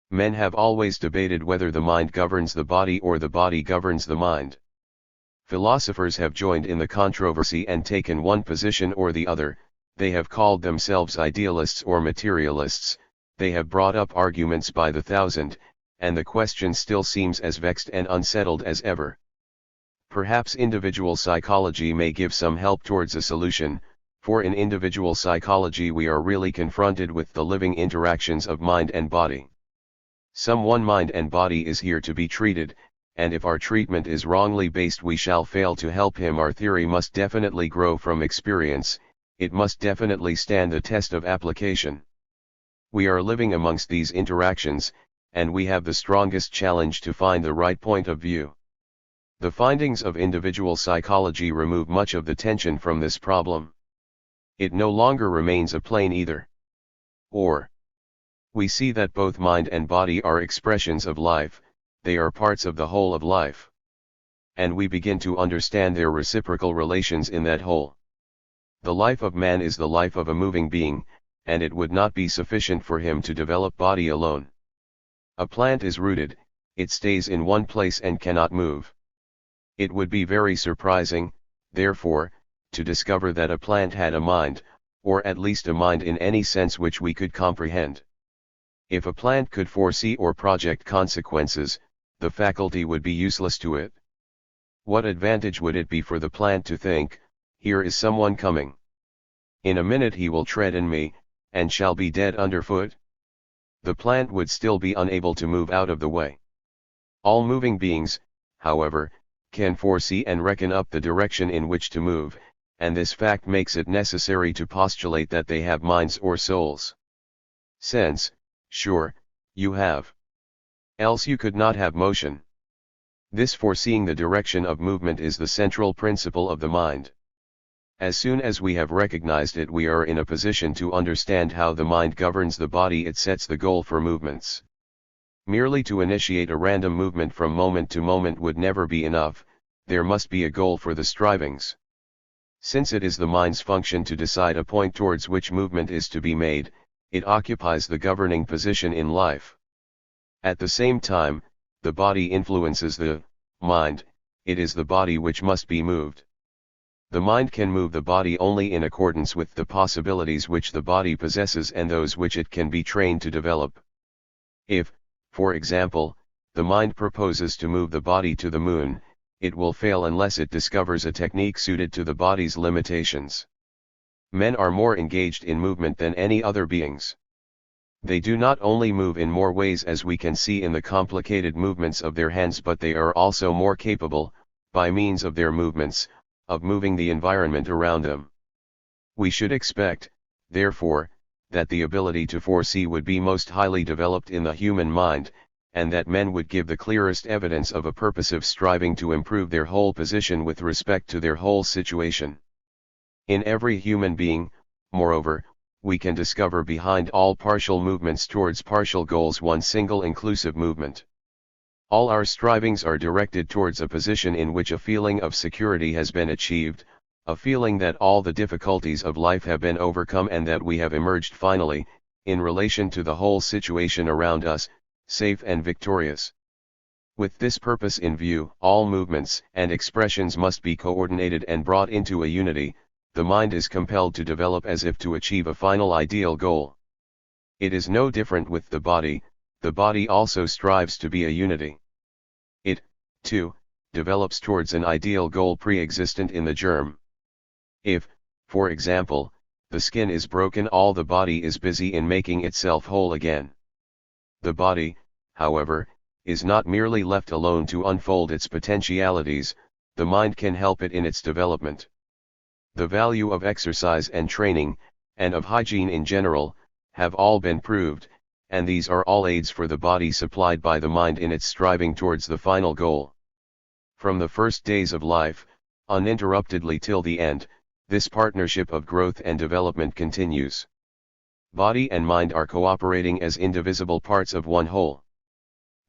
Men have always debated whether the mind governs the body or the body governs the mind. Philosophers have joined in the controversy and taken one position or the other. They have called themselves idealists or materialists, they have brought up arguments by the thousand, and the question still seems as vexed and unsettled as ever. Perhaps individual psychology may give some help towards a solution, for in individual psychology we are really confronted with the living interactions of mind and body. One mind and body is here to be treated, and if our treatment is wrongly based we shall fail to help him. Our theory must definitely grow from experience, it must definitely stand the test of application. We are living amongst these interactions, and we have the strongest challenge to find the right point of view. The findings of individual psychology remove much of the tension from this problem. It no longer remains a plain either or. We see that both mind and body are expressions of life, they are parts of the whole of life. And we begin to understand their reciprocal relations in that whole. The life of man is the life of a moving being, and it would not be sufficient for him to develop body alone. A plant is rooted, it stays in one place and cannot move. It would be very surprising, therefore, to discover that a plant had a mind, or at least a mind in any sense which we could comprehend. If a plant could foresee or project consequences, the faculty would be useless to it. What advantage would it be for the plant to think, "Here is someone coming. In a minute he will tread in me, and shall be dead underfoot"? The plant would still be unable to move out of the way. All moving beings, however, can foresee and reckon up the direction in which to move, and this fact makes it necessary to postulate that they have minds or souls. Sense, sure, you have. Else you could not have motion. This foreseeing the direction of movement is the central principle of the mind. As soon as we have recognized it, we are in a position to understand how the mind governs the body. It sets the goal for movements. Merely to initiate a random movement from moment to moment would never be enough, there must be a goal for the strivings. Since it is the mind's function to decide a point towards which movement is to be made, it occupies the governing position in life. At the same time, the body influences the mind, it is the body which must be moved. The mind can move the body only in accordance with the possibilities which the body possesses and those which it can be trained to develop. If, for example, the mind proposes to move the body to the moon, it will fail unless it discovers a technique suited to the body's limitations. Men are more engaged in movement than any other beings. They do not only move in more ways as we can see in the complicated movements of their hands, but they are also more capable, by means of their movements, of moving the environment around them. We should expect, therefore, that the ability to foresee would be most highly developed in the human mind, and that men would give the clearest evidence of a purposive striving to improve their whole position with respect to their whole situation. In every human being, moreover, we can discover behind all partial movements towards partial goals one single inclusive movement. All our strivings are directed towards a position in which a feeling of security has been achieved, a feeling that all the difficulties of life have been overcome and that we have emerged finally, in relation to the whole situation around us, safe and victorious. With this purpose in view, all movements and expressions must be coordinated and brought into a unity. The mind is compelled to develop as if to achieve a final ideal goal. It is no different with the body also strives to be a unity. It, too, develops towards an ideal goal pre-existent in the germ. If, for example, the skin is broken, all the body is busy in making itself whole again. The body, however, is not merely left alone to unfold its potentialities, the mind can help it in its development. The value of exercise and training, and of hygiene in general, have all been proved, and these are all aids for the body supplied by the mind in its striving towards the final goal. From the first days of life, uninterruptedly till the end, this partnership of growth and development continues. Body and mind are cooperating as indivisible parts of one whole.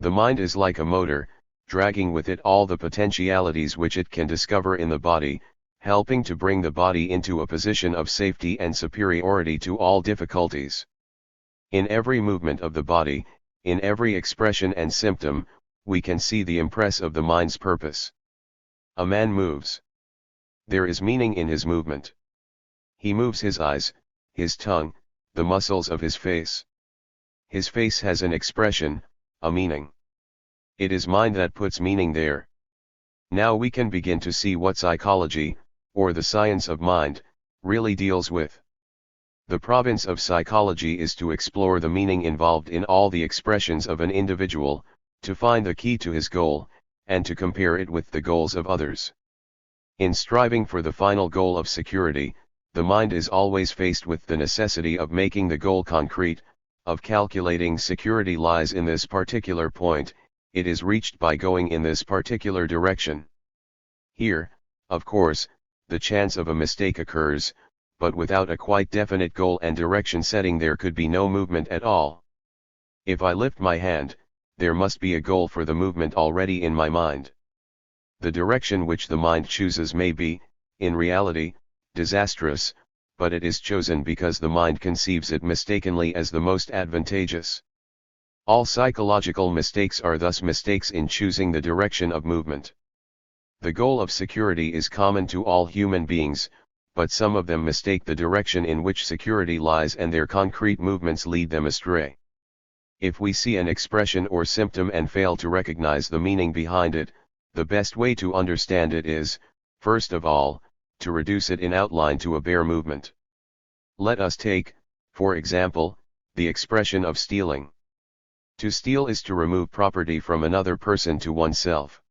The mind is like a motor, dragging with it all the potentialities which it can discover in the body, helping to bring the body into a position of safety and superiority to all difficulties. In every movement of the body, in every expression and symptom, we can see the impress of the mind's purpose. A man moves. There is meaning in his movement. He moves his eyes, his tongue, the muscles of his face. His face has an expression, a meaning. It is mind that puts meaning there. Now we can begin to see what psychology, or the science of mind, really deals with. The province of psychology is to explore the meaning involved in all the expressions of an individual, to find the key to his goal, and to compare it with the goals of others. In striving for the final goal of security, the mind is always faced with the necessity of making the goal concrete, of calculating security lies in this particular point, it is reached by going in this particular direction. Here, of course, the chance of a mistake occurs, but without a quite definite goal and direction setting there could be no movement at all. If I lift my hand, there must be a goal for the movement already in my mind. The direction which the mind chooses may be, in reality, disastrous, but it is chosen because the mind conceives it mistakenly as the most advantageous. All psychological mistakes are thus mistakes in choosing the direction of movement. The goal of security is common to all human beings, but some of them mistake the direction in which security lies and their concrete movements lead them astray. If we see an expression or symptom and fail to recognize the meaning behind it, the best way to understand it is, first of all, to reduce it in outline to a bare movement. Let us take, for example, the expression of stealing. To steal is to remove property from another person to oneself.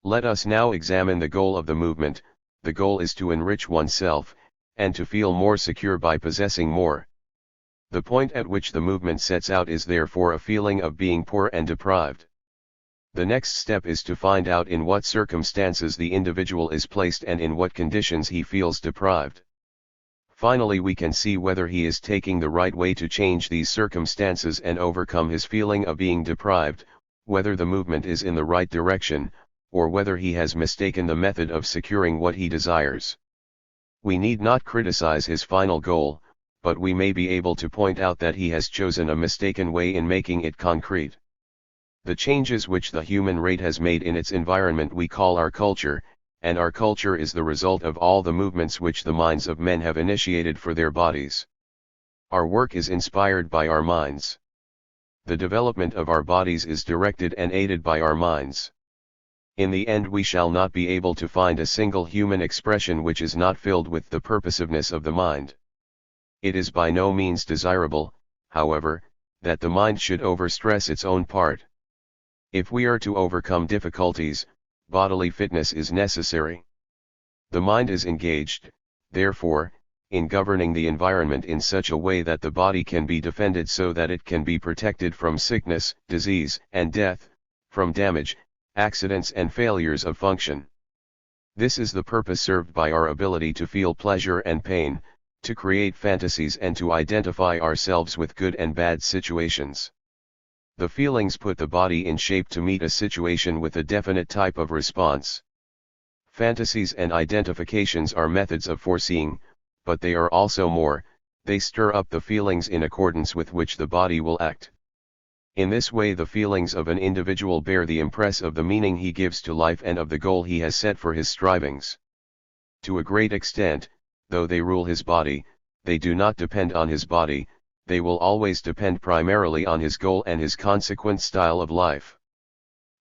Let us now examine the goal of the movement. The goal is to enrich oneself, and to feel more secure by possessing more. The point at which the movement sets out is therefore a feeling of being poor and deprived. The next step is to find out in what circumstances the individual is placed and in what conditions he feels deprived. Finally, we can see whether he is taking the right way to change these circumstances and overcome his feeling of being deprived, whether the movement is in the right direction, or whether he has mistaken the method of securing what he desires. We need not criticize his final goal, but we may be able to point out that he has chosen a mistaken way in making it concrete. The changes which the human race has made in its environment we call our culture, and our culture is the result of all the movements which the minds of men have initiated for their bodies. Our work is inspired by our minds. The development of our bodies is directed and aided by our minds. In the end we shall not be able to find a single human expression which is not filled with the purposiveness of the mind. It is by no means desirable, however, that the mind should overstress its own part. If we are to overcome difficulties, bodily fitness is necessary. The mind is engaged, therefore, in governing the environment in such a way that the body can be defended so that it can be protected from sickness, disease, and death, from damage, accidents and failures of function. This is the purpose served by our ability to feel pleasure and pain, to create fantasies and to identify ourselves with good and bad situations. The feelings put the body in shape to meet a situation with a definite type of response. Fantasies and identifications are methods of foreseeing, but they are also more, they stir up the feelings in accordance with which the body will act. In this way the feelings of an individual bear the impress of the meaning he gives to life and of the goal he has set for his strivings. To a great extent, though they rule his body, they do not depend on his body, they will always depend primarily on his goal and his consequent style of life.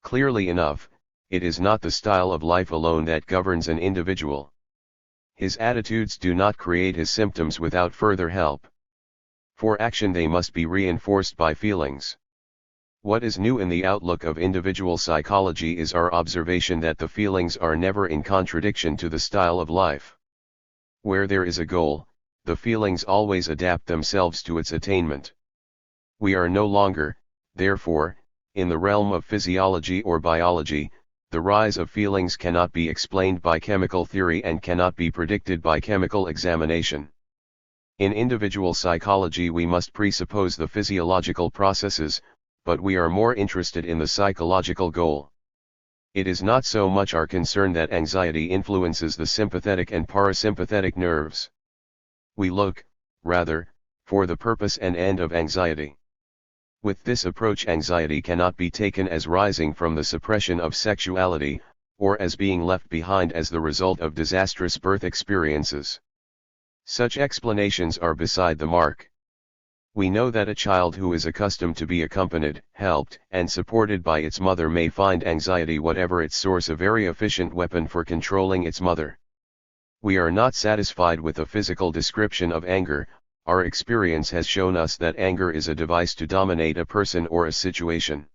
Clearly enough, it is not the style of life alone that governs an individual. His attitudes do not create his symptoms without further help. For action they must be reinforced by feelings. What is new in the outlook of individual psychology is our observation that the feelings are never in contradiction to the style of life. Where there is a goal, the feelings always adapt themselves to its attainment. We are no longer, therefore, in the realm of physiology or biology. The rise of feelings cannot be explained by chemical theory and cannot be predicted by chemical examination. In individual psychology we must presuppose the physiological processes, but we are more interested in the psychological goal. It is not so much our concern that anxiety influences the sympathetic and parasympathetic nerves. We look, rather, for the purpose and end of anxiety. With this approach anxiety cannot be taken as rising from the suppression of sexuality, or as being left behind as the result of disastrous birth experiences. Such explanations are beside the mark. We know that a child who is accustomed to be accompanied, helped, and supported by its mother may find anxiety, whatever its source, a very efficient weapon for controlling its mother. We are not satisfied with a physical description of anger. Our experience has shown us that anger is a device to dominate a person or a situation.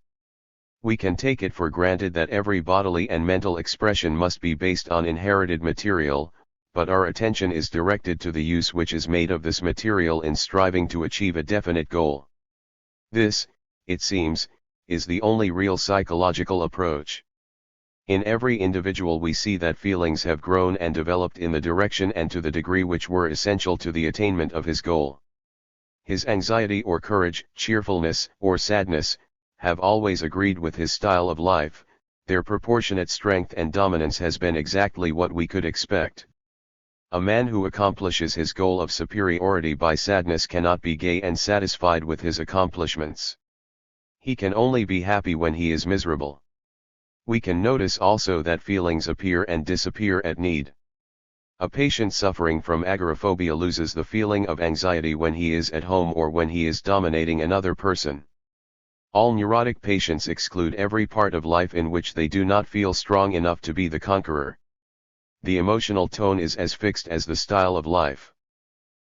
We can take it for granted that every bodily and mental expression must be based on inherited material, but our attention is directed to the use which is made of this material in striving to achieve a definite goal. This, it seems, is the only real psychological approach. In every individual we see that feelings have grown and developed in the direction and to the degree which were essential to the attainment of his goal. His anxiety or courage, cheerfulness or sadness, have always agreed with his style of life. Their proportionate strength and dominance has been exactly what we could expect. A man who accomplishes his goal of superiority by sadness cannot be gay and satisfied with his accomplishments. He can only be happy when he is miserable. We can notice also that feelings appear and disappear at need. A patient suffering from agoraphobia loses the feeling of anxiety when he is at home or when he is dominating another person. All neurotic patients exclude every part of life in which they do not feel strong enough to be the conqueror. The emotional tone is as fixed as the style of life.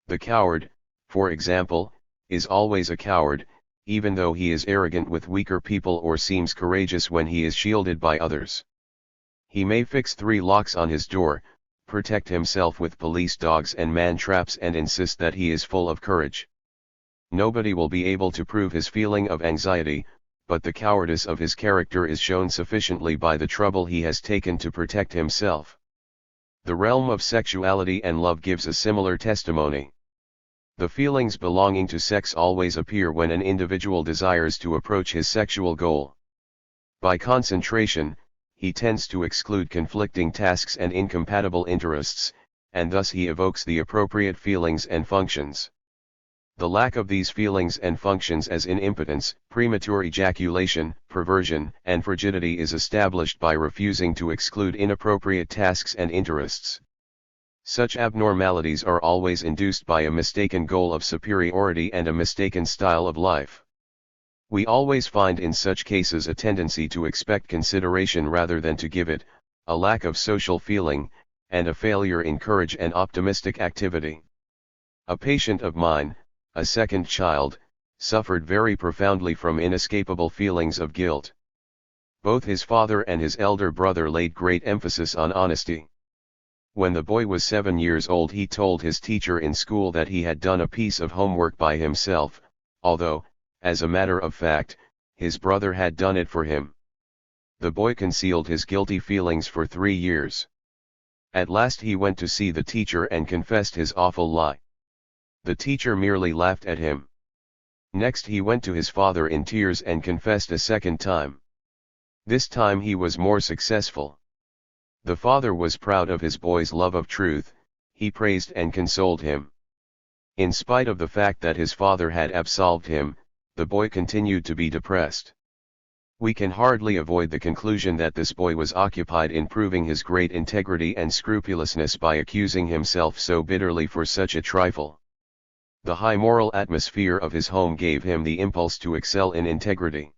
The coward, for example, is always a coward, even though he is arrogant with weaker people or seems courageous when he is shielded by others. He may fix 3 locks on his door, protect himself with police dogs and man traps and insist that he is full of courage. Nobody will be able to prove his feeling of anxiety, but the cowardice of his character is shown sufficiently by the trouble he has taken to protect himself. The realm of sexuality and love gives a similar testimony. The feelings belonging to sex always appear when an individual desires to approach his sexual goal. By concentration, he tends to exclude conflicting tasks and incompatible interests, and thus he evokes the appropriate feelings and functions. The lack of these feelings and functions, as in impotence, premature ejaculation, perversion, and frigidity, is established by refusing to exclude inappropriate tasks and interests. Such abnormalities are always induced by a mistaken goal of superiority and a mistaken style of life. We always find in such cases a tendency to expect consideration rather than to give it, a lack of social feeling, and a failure in courage and optimistic activity. A patient of mine, a second child, suffered very profoundly from inescapable feelings of guilt. Both his father and his elder brother laid great emphasis on honesty. When the boy was 7 years old, he told his teacher in school that he had done a piece of homework by himself, although, as a matter of fact, his brother had done it for him. The boy concealed his guilty feelings for 3 years. At last he went to see the teacher and confessed his awful lie. The teacher merely laughed at him. Next he went to his father in tears and confessed a second time. This time he was more successful. The father was proud of his boy's love of truth. He praised and consoled him. In spite of the fact that his father had absolved him, the boy continued to be depressed. We can hardly avoid the conclusion that this boy was occupied in proving his great integrity and scrupulousness by accusing himself so bitterly for such a trifle. The high moral atmosphere of his home gave him the impulse to excel in integrity.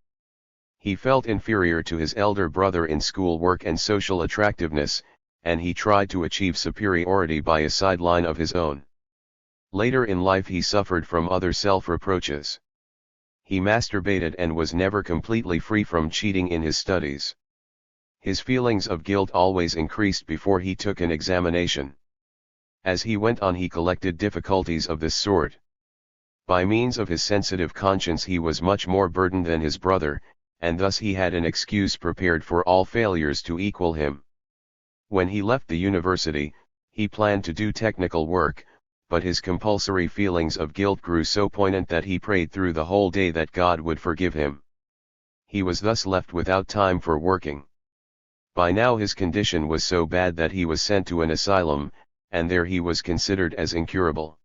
He felt inferior to his elder brother in school work and social attractiveness, and he tried to achieve superiority by a sideline of his own. Later in life he suffered from other self-reproaches. He masturbated and was never completely free from cheating in his studies. His feelings of guilt always increased before he took an examination. As he went on, he collected difficulties of this sort. By means of his sensitive conscience he was much more burdened than his brother, and thus he had an excuse prepared for all failures to equal him. When he left the university, he planned to do technical work, but his compulsory feelings of guilt grew so poignant that he prayed through the whole day that God would forgive him. He was thus left without time for working. By now his condition was so bad that he was sent to an asylum, and there he was considered as incurable.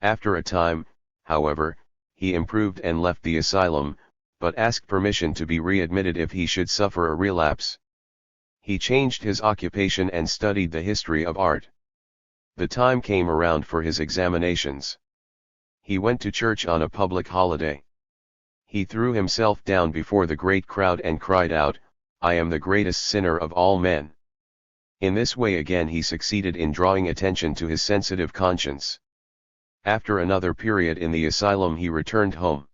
After a time, however, he improved and left the asylum, but asked permission to be readmitted if he should suffer a relapse. He changed his occupation and studied the history of art. The time came around for his examinations. He went to church on a public holiday. He threw himself down before the great crowd and cried out, "I am the greatest sinner of all men." In this way again he succeeded in drawing attention to his sensitive conscience. After another period in the asylum he returned home.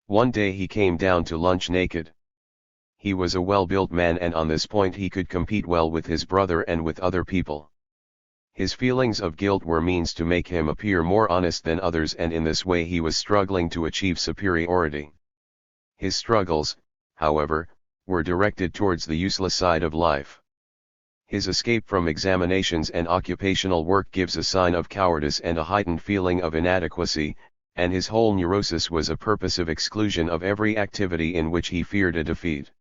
One day he came down to lunch naked. He was a well-built man, and on this point he could compete well with his brother and with other people. His feelings of guilt were means to make him appear more honest than others, and in this way he was struggling to achieve superiority. His struggles, however, were directed towards the useless side of life. His escape from examinations and occupational work gives a sign of cowardice and a heightened feeling of inadequacy, and his whole neurosis was a purposive exclusion of every activity in which he feared a defeat.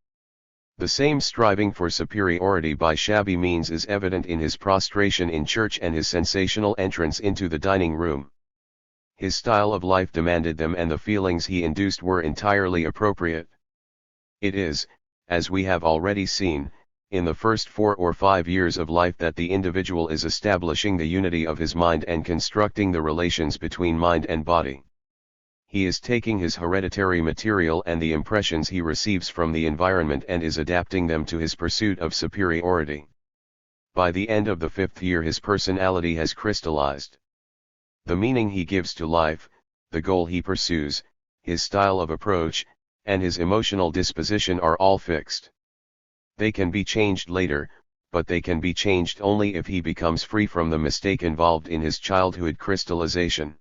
The same striving for superiority by shabby means is evident in his prostration in church and his sensational entrance into the dining room. His style of life demanded them, and the feelings he induced were entirely appropriate. It is, as we have already seen, in the first 4 or 5 years of life that the individual is establishing the unity of his mind and constructing the relations between mind and body. He is taking his hereditary material and the impressions he receives from the environment and is adapting them to his pursuit of superiority. By the end of the 5th year his personality has crystallized. The meaning he gives to life, the goal he pursues, his style of approach, and his emotional disposition are all fixed. They can be changed later, but they can be changed only if he becomes free from the mistake involved in his childhood crystallization.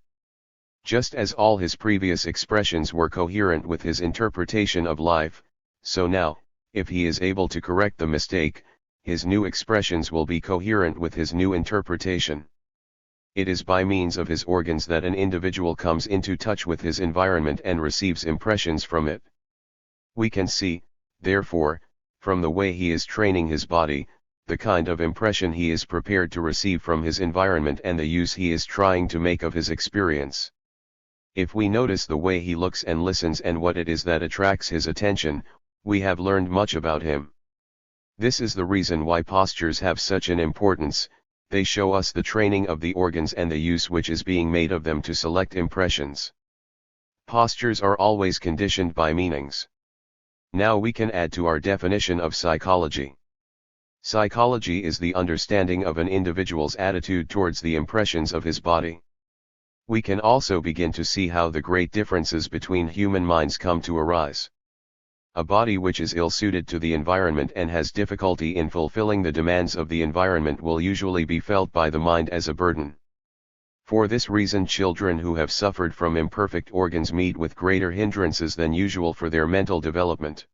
Just as all his previous expressions were coherent with his interpretation of life, so now, if he is able to correct the mistake, his new expressions will be coherent with his new interpretation. It is by means of his organs that an individual comes into touch with his environment and receives impressions from it. We can see, therefore, from the way he is training his body, the kind of impression he is prepared to receive from his environment and the use he is trying to make of his experience. If we notice the way he looks and listens and what it is that attracts his attention, we have learned much about him. This is the reason why postures have such an importance. They show us the training of the organs and the use which is being made of them to select impressions. Postures are always conditioned by meanings. Now we can add to our definition of psychology. Psychology is the understanding of an individual's attitude towards the impressions of his body. We can also begin to see how the great differences between human minds come to arise. A body which is ill-suited to the environment and has difficulty in fulfilling the demands of the environment will usually be felt by the mind as a burden. For this reason, children who have suffered from imperfect organs meet with greater hindrances than usual for their mental development.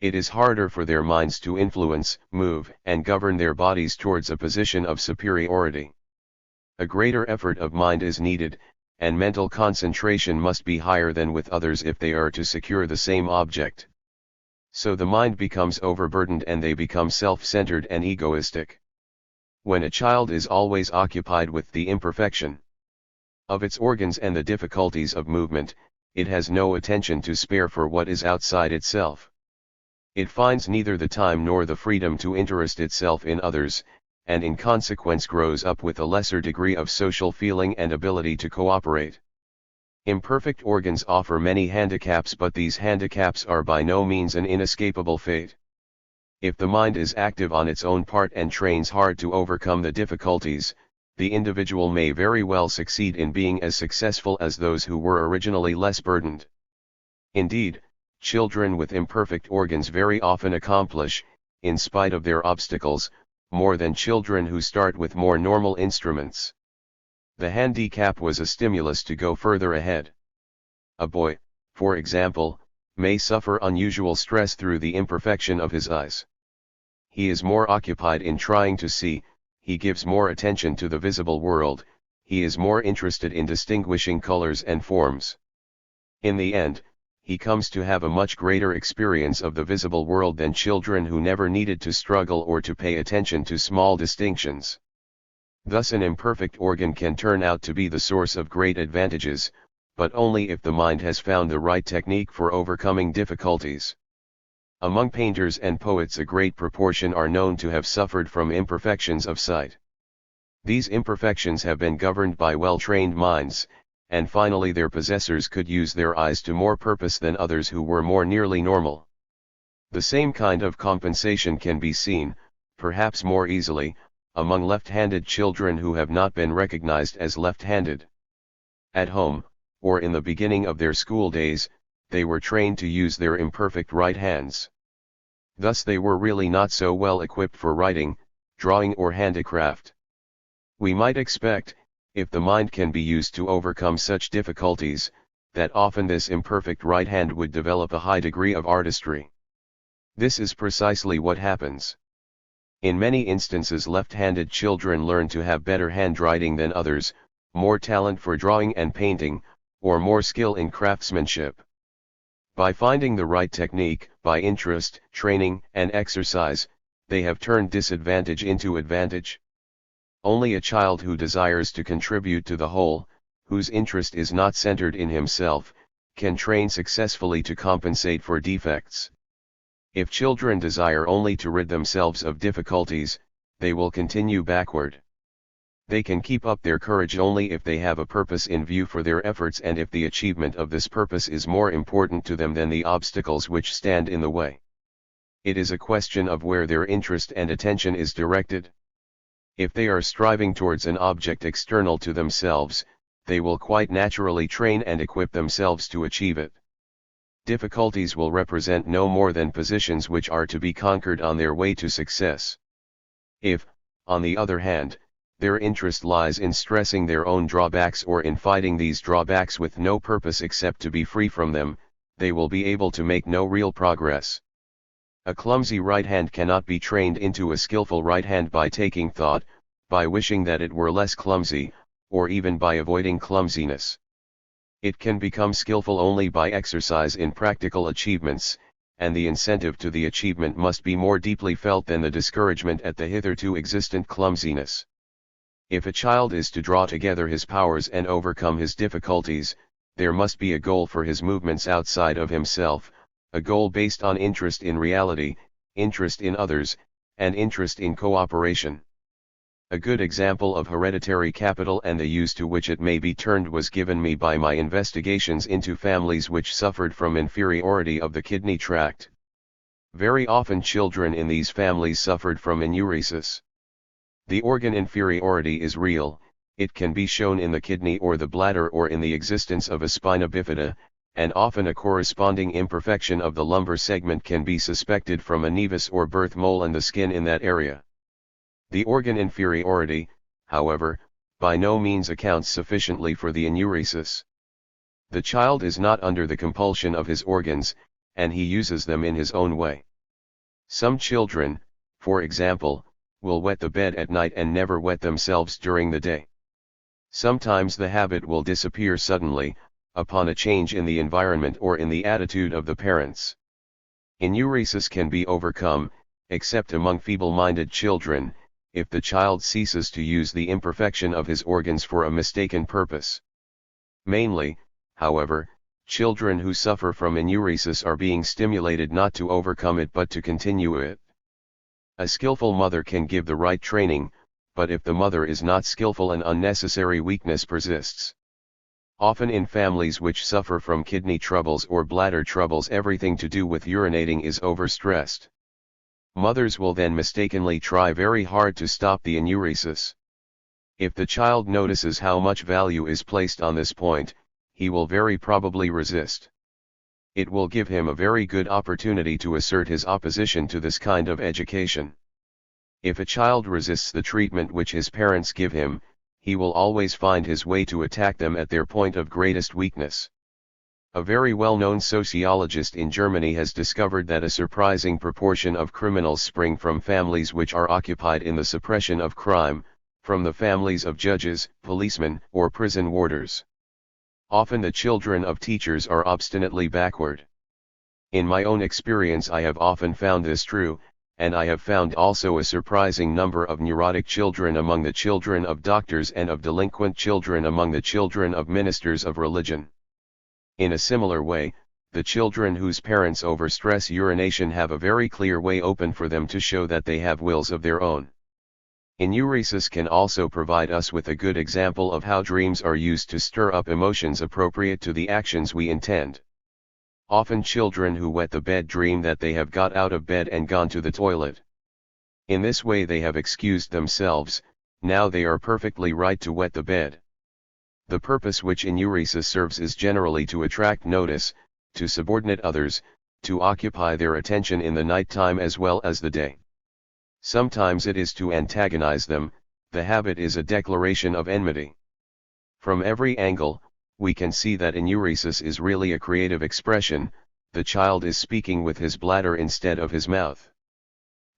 It is harder for their minds to influence, move, and govern their bodies towards a position of superiority. A greater effort of mind is needed, and mental concentration must be higher than with others if they are to secure the same object. So the mind becomes overburdened and they become self-centered and egoistic. When a child is always occupied with the imperfection of its organs and the difficulties of movement, it has no attention to spare for what is outside itself. It finds neither the time nor the freedom to interest itself in others, and in consequence grows up with a lesser degree of social feeling and ability to cooperate. Imperfect organs offer many handicaps, but these handicaps are by no means an inescapable fate. If the mind is active on its own part and trains hard to overcome the difficulties, the individual may very well succeed in being as successful as those who were originally less burdened. Indeed, children with imperfect organs very often accomplish, in spite of their obstacles, more than children who start with more normal instruments. The handicap was a stimulus to go further ahead. A boy, for example, may suffer unusual stress through the imperfection of his eyes. He is more occupied in trying to see, he gives more attention to the visible world, he is more interested in distinguishing colors and forms. In the end, he comes to have a much greater experience of the visible world than children who never needed to struggle or to pay attention to small distinctions. Thus an imperfect organ can turn out to be the source of great advantages, but only if the mind has found the right technique for overcoming difficulties. Among painters and poets a great proportion are known to have suffered from imperfections of sight. These imperfections have been governed by well-trained minds, and finally their possessors could use their eyes to more purpose than others who were more nearly normal. The same kind of compensation can be seen, perhaps more easily, among left-handed children who have not been recognized as left-handed. At home, or in the beginning of their school days, they were trained to use their imperfect right hands. Thus they were really not so well equipped for writing, drawing or handicraft. We might expect, if the mind can be used to overcome such difficulties, that often this imperfect right hand would develop a high degree of artistry. This is precisely what happens. In many instances left-handed children learn to have better handwriting than others, more talent for drawing and painting, or more skill in craftsmanship. By finding the right technique, by interest, training, and exercise, they have turned disadvantage into advantage. Only a child who desires to contribute to the whole, whose interest is not centered in himself, can train successfully to compensate for defects. If children desire only to rid themselves of difficulties, they will continue backward. They can keep up their courage only if they have a purpose in view for their efforts and if the achievement of this purpose is more important to them than the obstacles which stand in the way. It is a question of where their interest and attention is directed. If they are striving towards an object external to themselves, they will quite naturally train and equip themselves to achieve it. Difficulties will represent no more than positions which are to be conquered on their way to success. If, on the other hand, their interest lies in stressing their own drawbacks or in fighting these drawbacks with no purpose except to be free from them, they will be able to make no real progress. A clumsy right hand cannot be trained into a skillful right hand by taking thought, by wishing that it were less clumsy, or even by avoiding clumsiness. It can become skillful only by exercise in practical achievements, and the incentive to the achievement must be more deeply felt than the discouragement at the hitherto existent clumsiness. If a child is to draw together his powers and overcome his difficulties, there must be a goal for his movements outside of himself, a goal based on interest in reality, interest in others, and interest in cooperation. A good example of hereditary capital and the use to which it may be turned was given me by my investigations into families which suffered from inferiority of the kidney tract. Very often children in these families suffered from enuresis. The organ inferiority is real, It can be shown in the kidney or the bladder or in the existence of a spina bifida, and often a corresponding imperfection of the lumbar segment can be suspected from a nevus or birth mole in the skin in that area. The organ inferiority, however, by no means accounts sufficiently for the enuresis. The child is not under the compulsion of his organs, and he uses them in his own way. Some children, for example, will wet the bed at night and never wet themselves during the day. Sometimes the habit will disappear suddenly, upon a change in the environment or in the attitude of the parents. Enuresis can be overcome, except among feeble-minded children, if the child ceases to use the imperfection of his organs for a mistaken purpose. Mainly, however, children who suffer from enuresis are being stimulated not to overcome it but to continue it. A skillful mother can give the right training, but if the mother is not skillful, an unnecessary weakness persists. Often in families which suffer from kidney troubles or bladder troubles, everything to do with urinating is overstressed. Mothers will then mistakenly try very hard to stop the enuresis. If the child notices how much value is placed on this point, he will very probably resist. It will give him a very good opportunity to assert his opposition to this kind of education. If a child resists the treatment which his parents give him, he will always find his way to attack them at their point of greatest weakness. A very well-known sociologist in Germany has discovered that a surprising proportion of criminals spring from families which are occupied in the suppression of crime, from the families of judges, policemen, or prison warders. Often the children of teachers are obstinately backward. In my own experience I have often found this true, and I have found also a surprising number of neurotic children among the children of doctors and of delinquent children among the children of ministers of religion. In a similar way, the children whose parents overstress urination have a very clear way open for them to show that they have wills of their own. Enuresis can also provide us with a good example of how dreams are used to stir up emotions appropriate to the actions we intend. Often children who wet the bed dream that they have got out of bed and gone to the toilet. In this way they have excused themselves, now they are perfectly right to wet the bed. The purpose which enuresis serves is generally to attract notice, to subordinate others, to occupy their attention in the night time as well as the day. Sometimes it is to antagonize them, the habit is a declaration of enmity. From every angle, we can see that enuresis is really a creative expression, the child is speaking with his bladder instead of his mouth.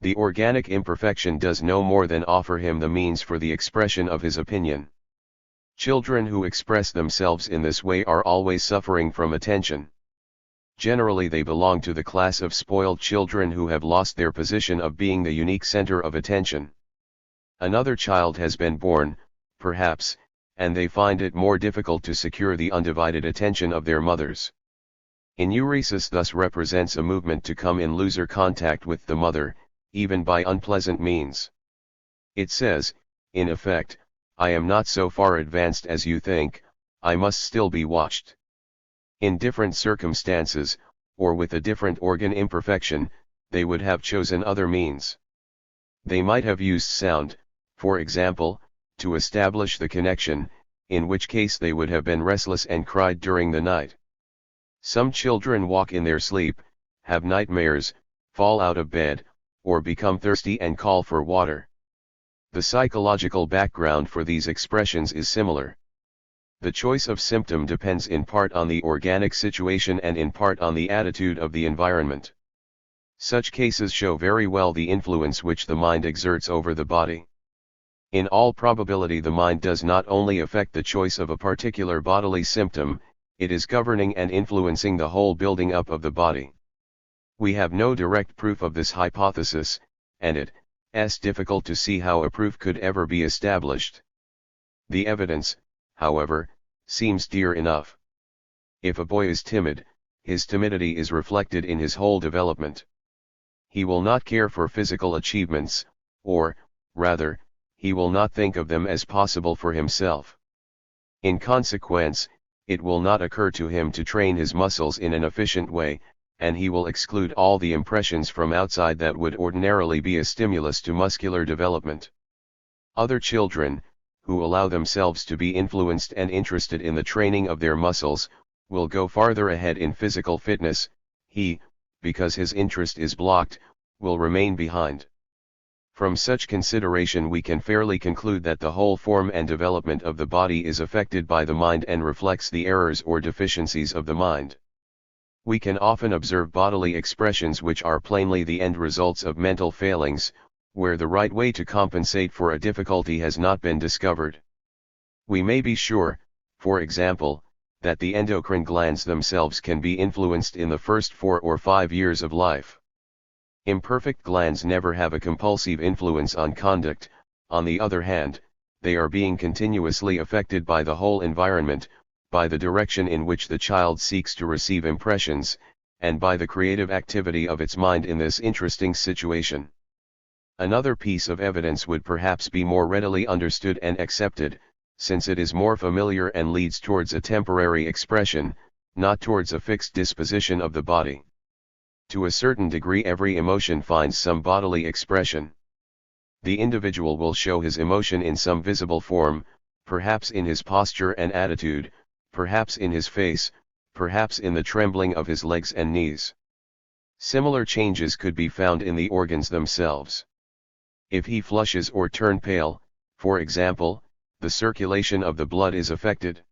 The organic imperfection does no more than offer him the means for the expression of his opinion. Children who express themselves in this way are always suffering from attention. Generally they belong to the class of spoiled children who have lost their position of being the unique center of attention. Another child has been born, perhaps, and they find it more difficult to secure the undivided attention of their mothers. Enuresis thus represents a movement to come in looser contact with the mother, even by unpleasant means. It says, in effect, I am not so far advanced as you think, I must still be watched. In different circumstances, or with a different organ imperfection, they would have chosen other means. They might have used sound, for example, to establish the connection, in which case they would have been restless and cried during the night. Some children walk in their sleep, have nightmares, fall out of bed, or become thirsty and call for water. The psychological background for these expressions is similar. The choice of symptom depends in part on the organic situation and in part on the attitude of the environment. Such cases show very well the influence which the mind exerts over the body. In all probability the mind does not only affect the choice of a particular bodily symptom, it is governing and influencing the whole building up of the body. We have no direct proof of this hypothesis, and it is difficult to see how a proof could ever be established. The evidence, however, seems dear enough. If a boy is timid, his timidity is reflected in his whole development. He will not care for physical achievements, or, rather, he will not think of them as possible for himself. In consequence, it will not occur to him to train his muscles in an efficient way, and he will exclude all the impressions from outside that would ordinarily be a stimulus to muscular development. Other children, who allow themselves to be influenced and interested in the training of their muscles, will go farther ahead in physical fitness. He, because his interest is blocked, will remain behind. From such consideration we can fairly conclude that the whole form and development of the body is affected by the mind and reflects the errors or deficiencies of the mind. We can often observe bodily expressions which are plainly the end results of mental failings, where the right way to compensate for a difficulty has not been discovered. We may be sure, for example, that the endocrine glands themselves can be influenced in the first 4 or 5 years of life. Imperfect glands never have a compulsive influence on conduct. On the other hand, they are being continuously affected by the whole environment, by the direction in which the child seeks to receive impressions, and by the creative activity of its mind in this interesting situation. Another piece of evidence would perhaps be more readily understood and accepted, since it is more familiar and leads towards a temporary expression, not towards a fixed disposition of the body. To a certain degree every emotion finds some bodily expression. The individual will show his emotion in some visible form, perhaps in his posture and attitude, perhaps in his face, perhaps in the trembling of his legs and knees. Similar changes could be found in the organs themselves. If he flushes or turns pale, for example, the circulation of the blood is affected.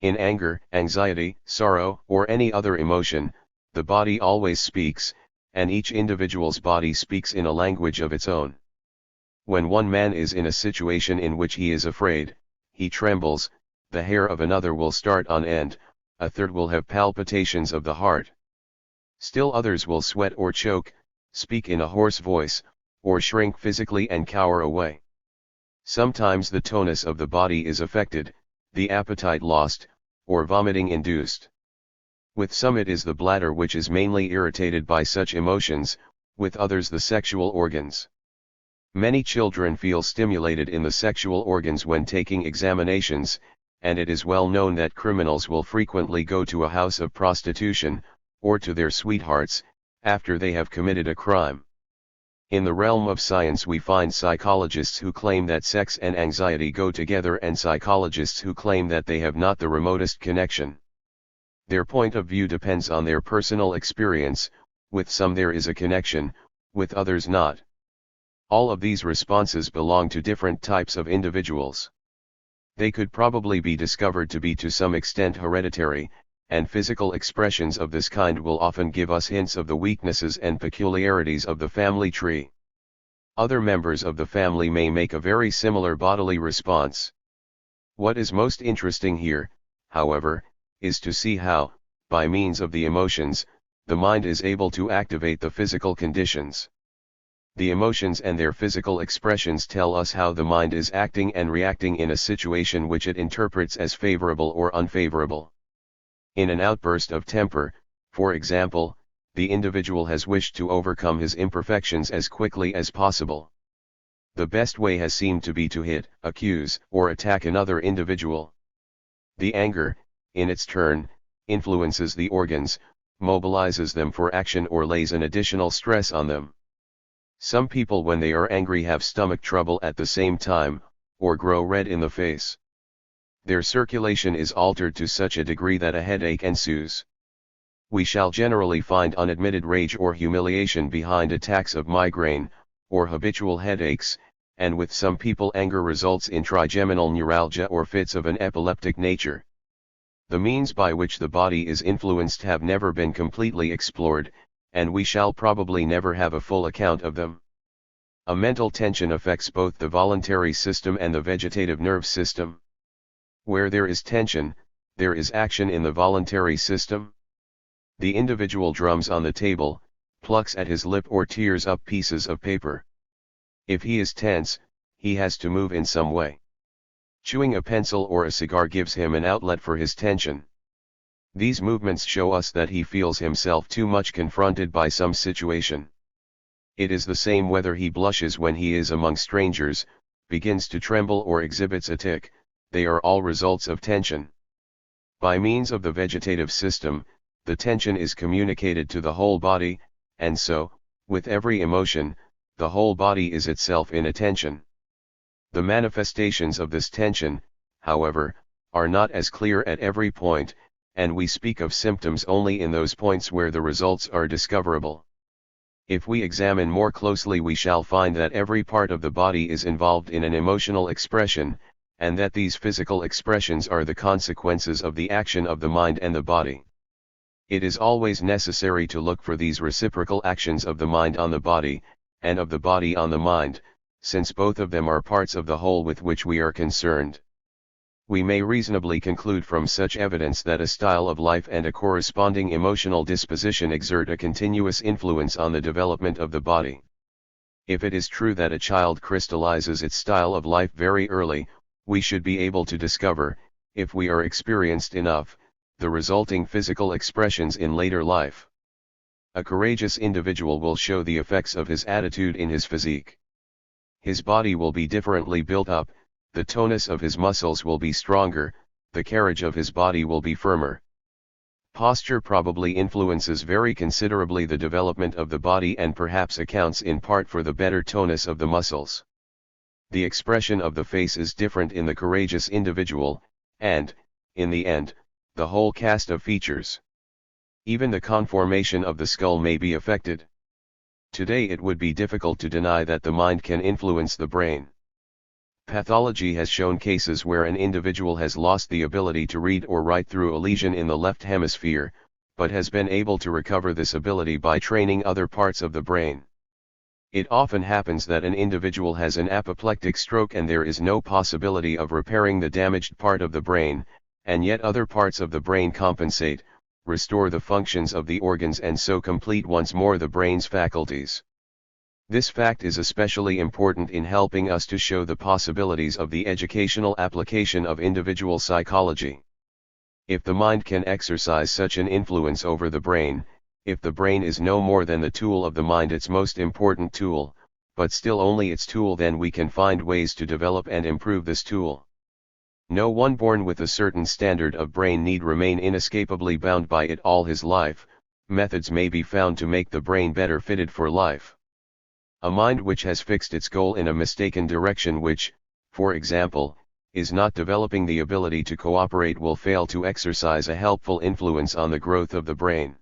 In anger, anxiety, sorrow, or any other emotion, the body always speaks, and each individual's body speaks in a language of its own. When one man is in a situation in which he is afraid, he trembles, the hair of another will start on end, a third will have palpitations of the heart. Still others will sweat or choke, speak in a hoarse voice, or shrink physically and cower away. Sometimes the tonus of the body is affected, the appetite lost, or vomiting induced. With some it is the bladder which is mainly irritated by such emotions, with others the sexual organs. Many children feel stimulated in the sexual organs when taking examinations, and it is well known that criminals will frequently go to a house of prostitution, or to their sweethearts, after they have committed a crime. In the realm of science we find psychologists who claim that sex and anxiety go together and psychologists who claim that they have not the remotest connection. Their point of view depends on their personal experience, with some there is a connection, with others not. All of these responses belong to different types of individuals. They could probably be discovered to be to some extent hereditary, and physical expressions of this kind will often give us hints of the weaknesses and peculiarities of the family tree. Other members of the family may make a very similar bodily response. What is most interesting here, however, is to see how, by means of the emotions, the mind is able to activate the physical conditions. The emotions and their physical expressions tell us how the mind is acting and reacting in a situation which it interprets as favorable or unfavorable. In an outburst of temper, for example, the individual has wished to overcome his imperfections as quickly as possible. The best way has seemed to be to hit, accuse, or attack another individual. The anger, in its turn, influences the organs, mobilizes them for action or lays an additional stress on them. Some people when they are angry have stomach trouble at the same time, or grow red in the face. Their circulation is altered to such a degree that a headache ensues. We shall generally find unadmitted rage or humiliation behind attacks of migraine, or habitual headaches, and with some people anger results in trigeminal neuralgia or fits of an epileptic nature. The means by which the body is influenced have never been completely explored, and we shall probably never have a full account of them. A mental tension affects both the voluntary system and the vegetative nerve system. Where there is tension, there is action in the voluntary system. The individual drums on the table, plucks at his lip or tears up pieces of paper. If he is tense, he has to move in some way. Chewing a pencil or a cigar gives him an outlet for his tension. These movements show us that he feels himself too much confronted by some situation. It is the same whether he blushes when he is among strangers, begins to tremble or exhibits a tic, they are all results of tension. By means of the vegetative system, the tension is communicated to the whole body, and so, with every emotion, the whole body is itself in a tension. The manifestations of this tension, however, are not as clear at every point, and we speak of symptoms only in those points where the results are discoverable. If we examine more closely, we shall find that every part of the body is involved in an emotional expression, and that these physical expressions are the consequences of the action of the mind and the body. It is always necessary to look for these reciprocal actions of the mind on the body, and of the body on the mind, since both of them are parts of the whole with which we are concerned. We may reasonably conclude from such evidence that a style of life and a corresponding emotional disposition exert a continuous influence on the development of the body. If it is true that a child crystallizes its style of life very early, we should be able to discover, if we are experienced enough, the resulting physical expressions in later life. A courageous individual will show the effects of his attitude in his physique. His body will be differently built up, the tonus of his muscles will be stronger, the carriage of his body will be firmer. Posture probably influences very considerably the development of the body and perhaps accounts in part for the better tonus of the muscles. The expression of the face is different in the courageous individual, and, in the end, the whole cast of features. Even the conformation of the skull may be affected. Today it would be difficult to deny that the mind can influence the brain. Pathology has shown cases where an individual has lost the ability to read or write through a lesion in the left hemisphere, but has been able to recover this ability by training other parts of the brain. It often happens that an individual has an apoplectic stroke and there is no possibility of repairing the damaged part of the brain, and yet other parts of the brain compensate, restore the functions of the organs and so complete once more the brain's faculties. This fact is especially important in helping us to show the possibilities of the educational application of individual psychology. If the mind can exercise such an influence over the brain, if the brain is no more than the tool of the mind, its most important tool, but still only its tool, then we can find ways to develop and improve this tool. No one born with a certain standard of brain need remain inescapably bound by it all his life. Methods may be found to make the brain better fitted for life. A mind which has fixed its goal in a mistaken direction, which, for example, is not developing the ability to cooperate, will fail to exercise a helpful influence on the growth of the brain.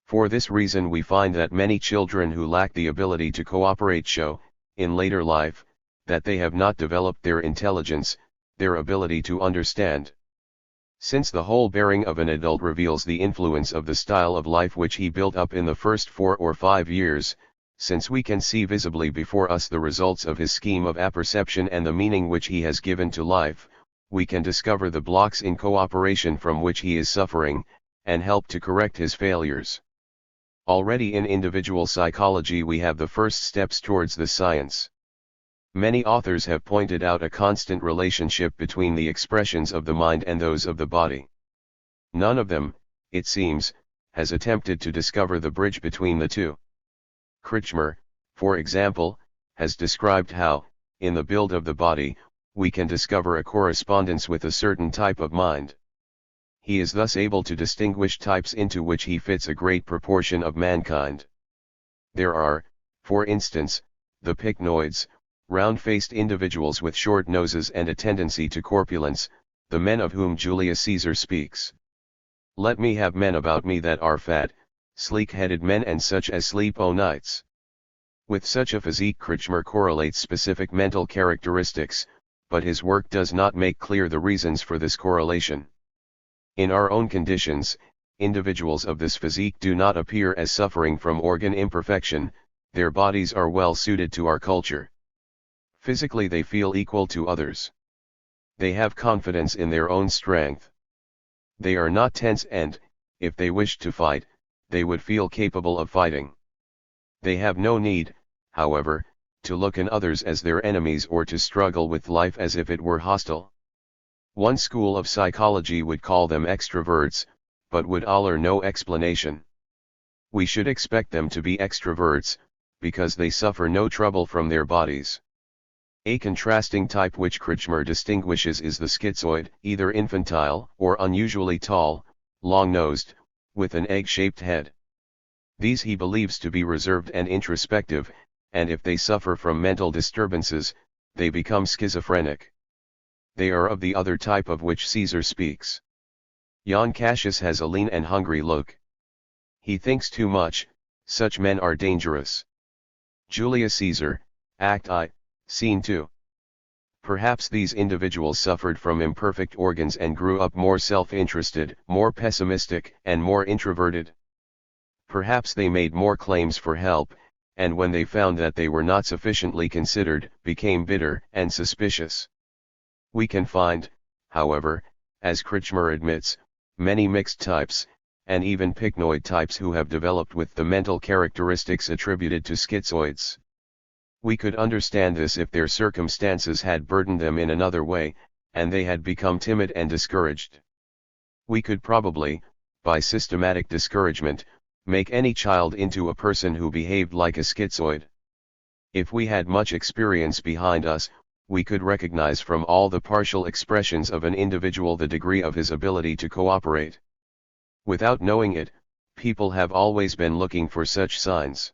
For this reason we find that many children who lack the ability to cooperate show, in later life, that they have not developed their intelligence, their ability to understand. Since the whole bearing of an adult reveals the influence of the style of life which he built up in the first 4 or 5 years, since we can see visibly before us the results of his scheme of apperception and the meaning which he has given to life, we can discover the blocks in cooperation from which he is suffering, and help to correct his failures. Already in individual psychology we have the first steps towards this science. Many authors have pointed out a constant relationship between the expressions of the mind and those of the body. None of them, it seems, has attempted to discover the bridge between the two. Kretschmer, for example, has described how, in the build of the body, we can discover a correspondence with a certain type of mind. He is thus able to distinguish types into which he fits a great proportion of mankind. There are, for instance, the pycnoids, round-faced individuals with short noses and a tendency to corpulence, the men of whom Julius Caesar speaks. Let me have men about me that are fat, sleek-headed men and such as sleep o' nights. With such a physique Kretschmer correlates specific mental characteristics, but his work does not make clear the reasons for this correlation. In our own conditions, individuals of this physique do not appear as suffering from organ imperfection, their bodies are well suited to our culture. Physically they feel equal to others. They have confidence in their own strength. They are not tense and, if they wished to fight, they would feel capable of fighting. They have no need, however, to look on others as their enemies or to struggle with life as if it were hostile. One school of psychology would call them extroverts, but would offer no explanation. We should expect them to be extroverts, because they suffer no trouble from their bodies. A contrasting type which Kretschmer distinguishes is the schizoid, either infantile or unusually tall, long-nosed, with an egg-shaped head. These he believes to be reserved and introspective, and if they suffer from mental disturbances, they become schizophrenic. They are of the other type of which Caesar speaks. Jan Cassius has a lean and hungry look. He thinks too much, such men are dangerous. Julius Caesar, Act I, Scene 2. Perhaps these individuals suffered from imperfect organs and grew up more self-interested, more pessimistic, and more introverted. Perhaps they made more claims for help, and when they found that they were not sufficiently considered, became bitter and suspicious. We can find, however, as Kretschmer admits, many mixed types, and even pycnoid types who have developed with the mental characteristics attributed to schizoids. We could understand this if their circumstances had burdened them in another way, and they had become timid and discouraged. We could probably, by systematic discouragement, make any child into a person who behaved like a schizoid. If we had much experience behind us, we could recognize from all the partial expressions of an individual the degree of his ability to cooperate. Without knowing it, people have always been looking for such signs.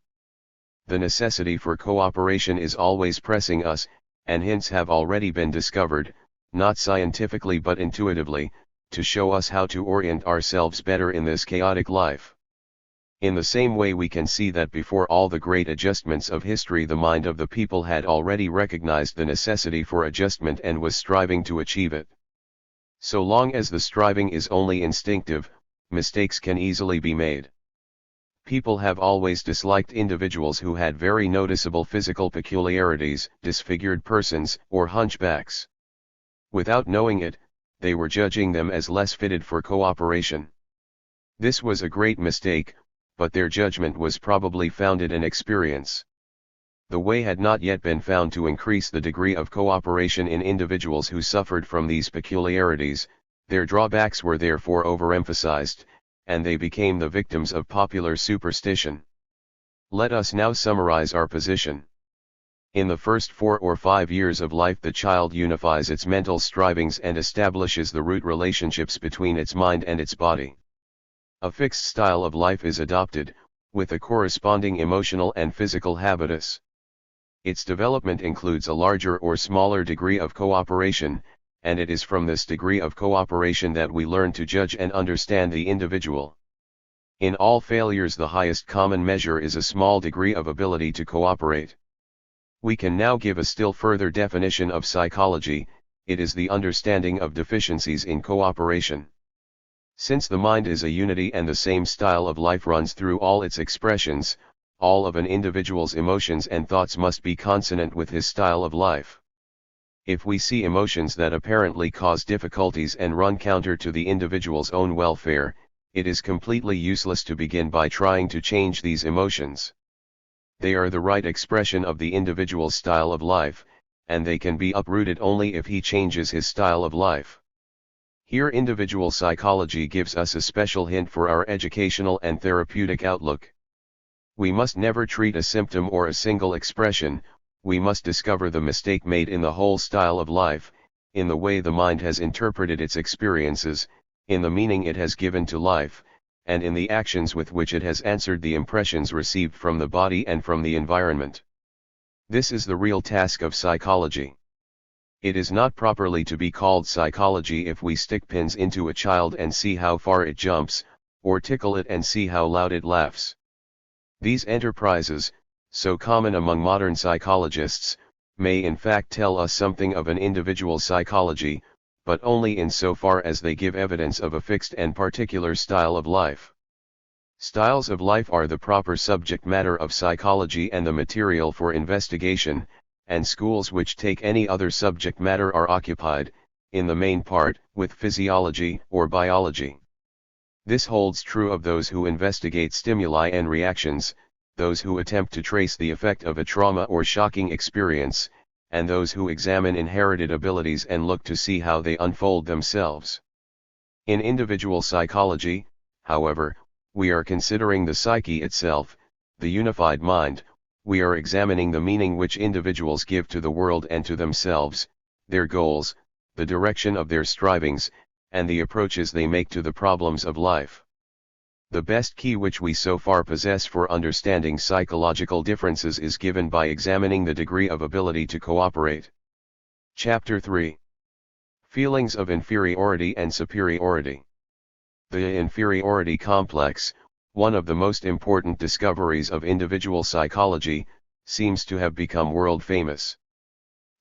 The necessity for cooperation is always pressing us, and hints have already been discovered, not scientifically but intuitively, to show us how to orient ourselves better in this chaotic life. In the same way we can see that before all the great adjustments of history the mind of the people had already recognized the necessity for adjustment and was striving to achieve it. So long as the striving is only instinctive, mistakes can easily be made. People have always disliked individuals who had very noticeable physical peculiarities, disfigured persons, or hunchbacks. Without knowing it, they were judging them as less fitted for cooperation. This was a great mistake, but their judgment was probably founded in experience. The way had not yet been found to increase the degree of cooperation in individuals who suffered from these peculiarities, their drawbacks were therefore overemphasized, and they became the victims of popular superstition. Let us now summarize our position. In the first 4 or 5 years of life the child unifies its mental strivings and establishes the root relationships between its mind and its body. A fixed style of life is adopted, with a corresponding emotional and physical habitus. Its development includes a larger or smaller degree of cooperation, and it is from this degree of cooperation that we learn to judge and understand the individual. In all failures the highest common measure is a small degree of ability to cooperate. We can now give a still further definition of psychology: it is the understanding of deficiencies in cooperation. Since the mind is a unity and the same style of life runs through all its expressions, all of an individual's emotions and thoughts must be consonant with his style of life. If we see emotions that apparently cause difficulties and run counter to the individual's own welfare, it is completely useless to begin by trying to change these emotions. They are the right expression of the individual's style of life, and they can be uprooted only if he changes his style of life. Here individual psychology gives us a special hint for our educational and therapeutic outlook. We must never treat a symptom or a single expression, we must discover the mistake made in the whole style of life, in the way the mind has interpreted its experiences, in the meaning it has given to life, and in the actions with which it has answered the impressions received from the body and from the environment. This is the real task of psychology. It is not properly to be called psychology if we stick pins into a child and see how far it jumps, or tickle it and see how loud it laughs. These enterprises, so common among modern psychologists, may in fact tell us something of an individual's psychology, but only in so far as they give evidence of a fixed and particular style of life. Styles of life are the proper subject matter of psychology and the material for investigation, and schools which take any other subject matter are occupied, in the main part, with physiology or biology. This holds true of those who investigate stimuli and reactions, those who attempt to trace the effect of a trauma or shocking experience, and those who examine inherited abilities and look to see how they unfold themselves. In individual psychology, however, we are considering the psyche itself, the unified mind. We are examining the meaning which individuals give to the world and to themselves, their goals, the direction of their strivings, and the approaches they make to the problems of life. The best key which we so far possess for understanding psychological differences is given by examining the degree of ability to cooperate. Chapter 3. Feelings of inferiority and superiority. The inferiority complex, one of the most important discoveries of individual psychology, seems to have become world famous.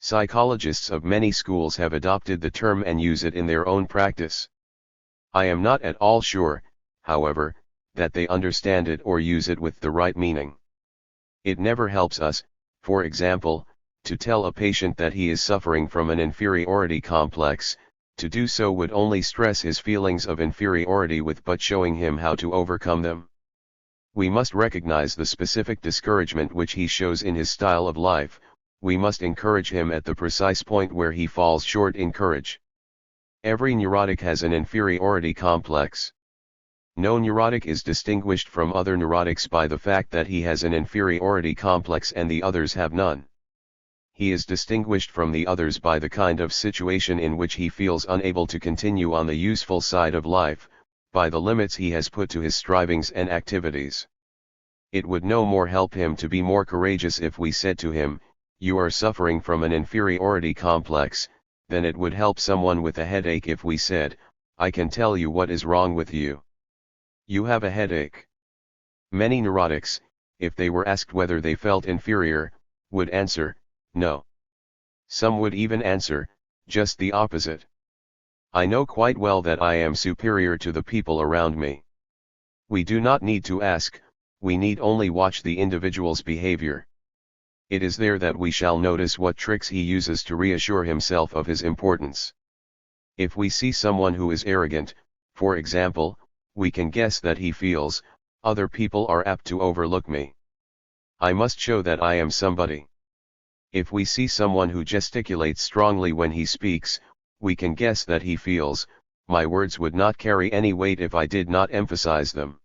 Psychologists of many schools have adopted the term and use it in their own practice. I am not at all sure, however, that they understand it or use it with the right meaning. It never helps us, for example, to tell a patient that he is suffering from an inferiority complex. To do so would only stress his feelings of inferiority without showing him how to overcome them. We must recognize the specific discouragement which he shows in his style of life. We must encourage him at the precise point where he falls short in courage. Every neurotic has an inferiority complex. No neurotic is distinguished from other neurotics by the fact that he has an inferiority complex and the others have none. He is distinguished from the others by the kind of situation in which he feels unable to continue on the useful side of life, by the limits he has put to his strivings and activities. It would no more help him to be more courageous if we said to him, "You are suffering from an inferiority complex," than it would help someone with a headache if we said, "I can tell you what is wrong with you. You have a headache." Many neurotics, if they were asked whether they felt inferior, would answer, "No." Some would even answer, just the opposite. "I know quite well that I am superior to the people around me." We do not need to ask, we need only watch the individual's behavior. It is there that we shall notice what tricks he uses to reassure himself of his importance. If we see someone who is arrogant, for example, we can guess that he feels, "Other people are apt to overlook me. I must show that I am somebody." If we see someone who gesticulates strongly when he speaks, we can guess that he feels, "My words would not carry any weight if I did not emphasize them."